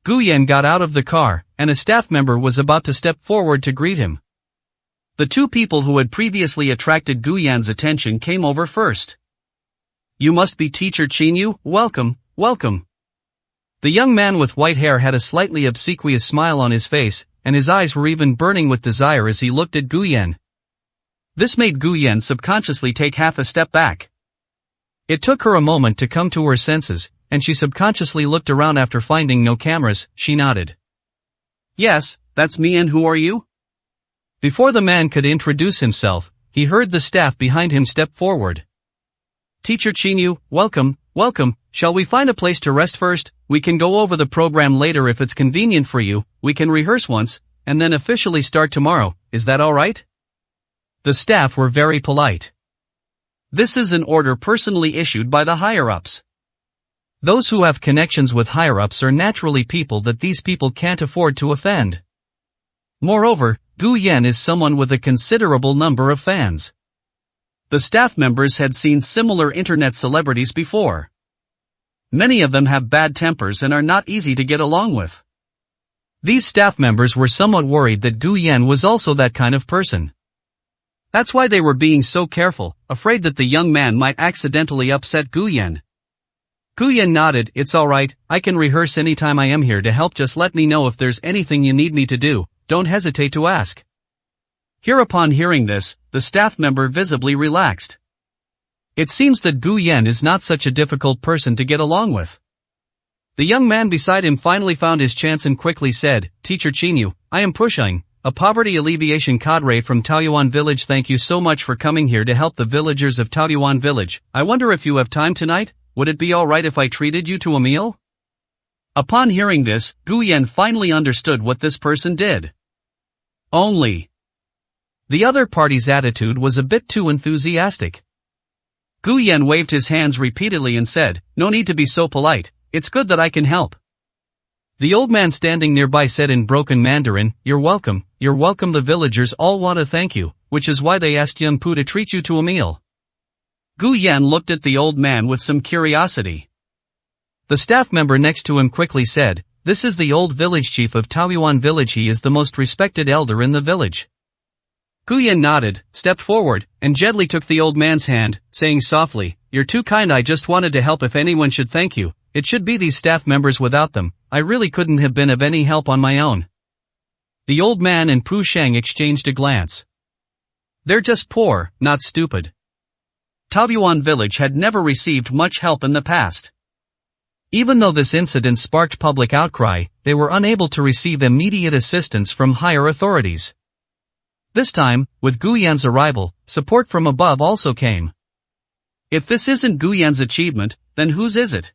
Gu Yan got out of the car, and a staff member was about to step forward to greet him. The two people who had previously attracted Gu Yan's attention came over first. You must be Teacher Qinyu, welcome, welcome. The young man with white hair had a slightly obsequious smile on his face, and his eyes were even burning with desire as he looked at Gu Yan. This made Gu Yan subconsciously take half a step back. It took her a moment to come to her senses, and she subconsciously looked around after finding no cameras. She nodded. Yes, that's me, and who are you? Before the man could introduce himself, he heard the staff behind him step forward. Teacher Qinyu, welcome, welcome. Shall we find a place to rest first? We can go over the program later if it's convenient for you. We can rehearse once, and then officially start tomorrow. Is that alright? The staff were very polite. This is an order personally issued by the higher-ups. Those who have connections with higher-ups are naturally people that these people can't afford to offend. Moreover, Gu Yan is someone with a considerable number of fans. The staff members had seen similar internet celebrities before. Many of them have bad tempers and are not easy to get along with. These staff members were somewhat worried that Gu Yan was also that kind of person. That's why they were being so careful, afraid that the young man might accidentally upset Gu Yan. Gu Yan nodded. It's alright, I can rehearse anytime I am here to help. Just let me know if there's anything you need me to do, don't hesitate to ask. Hereupon hearing this, the staff member visibly relaxed. It seems that Gu Yan is not such a difficult person to get along with. The young man beside him finally found his chance and quickly said, Teacher Qinyu, I am Pushing, a poverty alleviation cadre from Taoyuan village. Thank you so much for coming here to help the villagers of Taoyuan village. I wonder if you have time tonight? Would it be alright if I treated you to a meal? Upon hearing this, Gu Yan finally understood what this person did. Only. The other party's attitude was a bit too enthusiastic. Gu Yan waved his hands repeatedly and said, No need to be so polite, it's good that I can help. The old man standing nearby said in broken Mandarin, You're welcome, the villagers all want to thank you, which is why they asked Young Pu to treat you to a meal. Gu Yan looked at the old man with some curiosity. The staff member next to him quickly said, This is the old village chief of Taoyuan village. He is the most respected elder in the village. Gu Yan nodded, stepped forward, and gently took the old man's hand, saying softly, You're too kind. I just wanted to help. If anyone should thank you, it should be these staff members. Without them, I really couldn't have been of any help on my own. The old man and Pu Sheng exchanged a glance. They're just poor, not stupid. Taoyuan village had never received much help in the past. Even though this incident sparked public outcry, they were unable to receive immediate assistance from higher authorities. This time, with Guyan's arrival, support from above also came. If this isn't Guyan's achievement, then whose is it?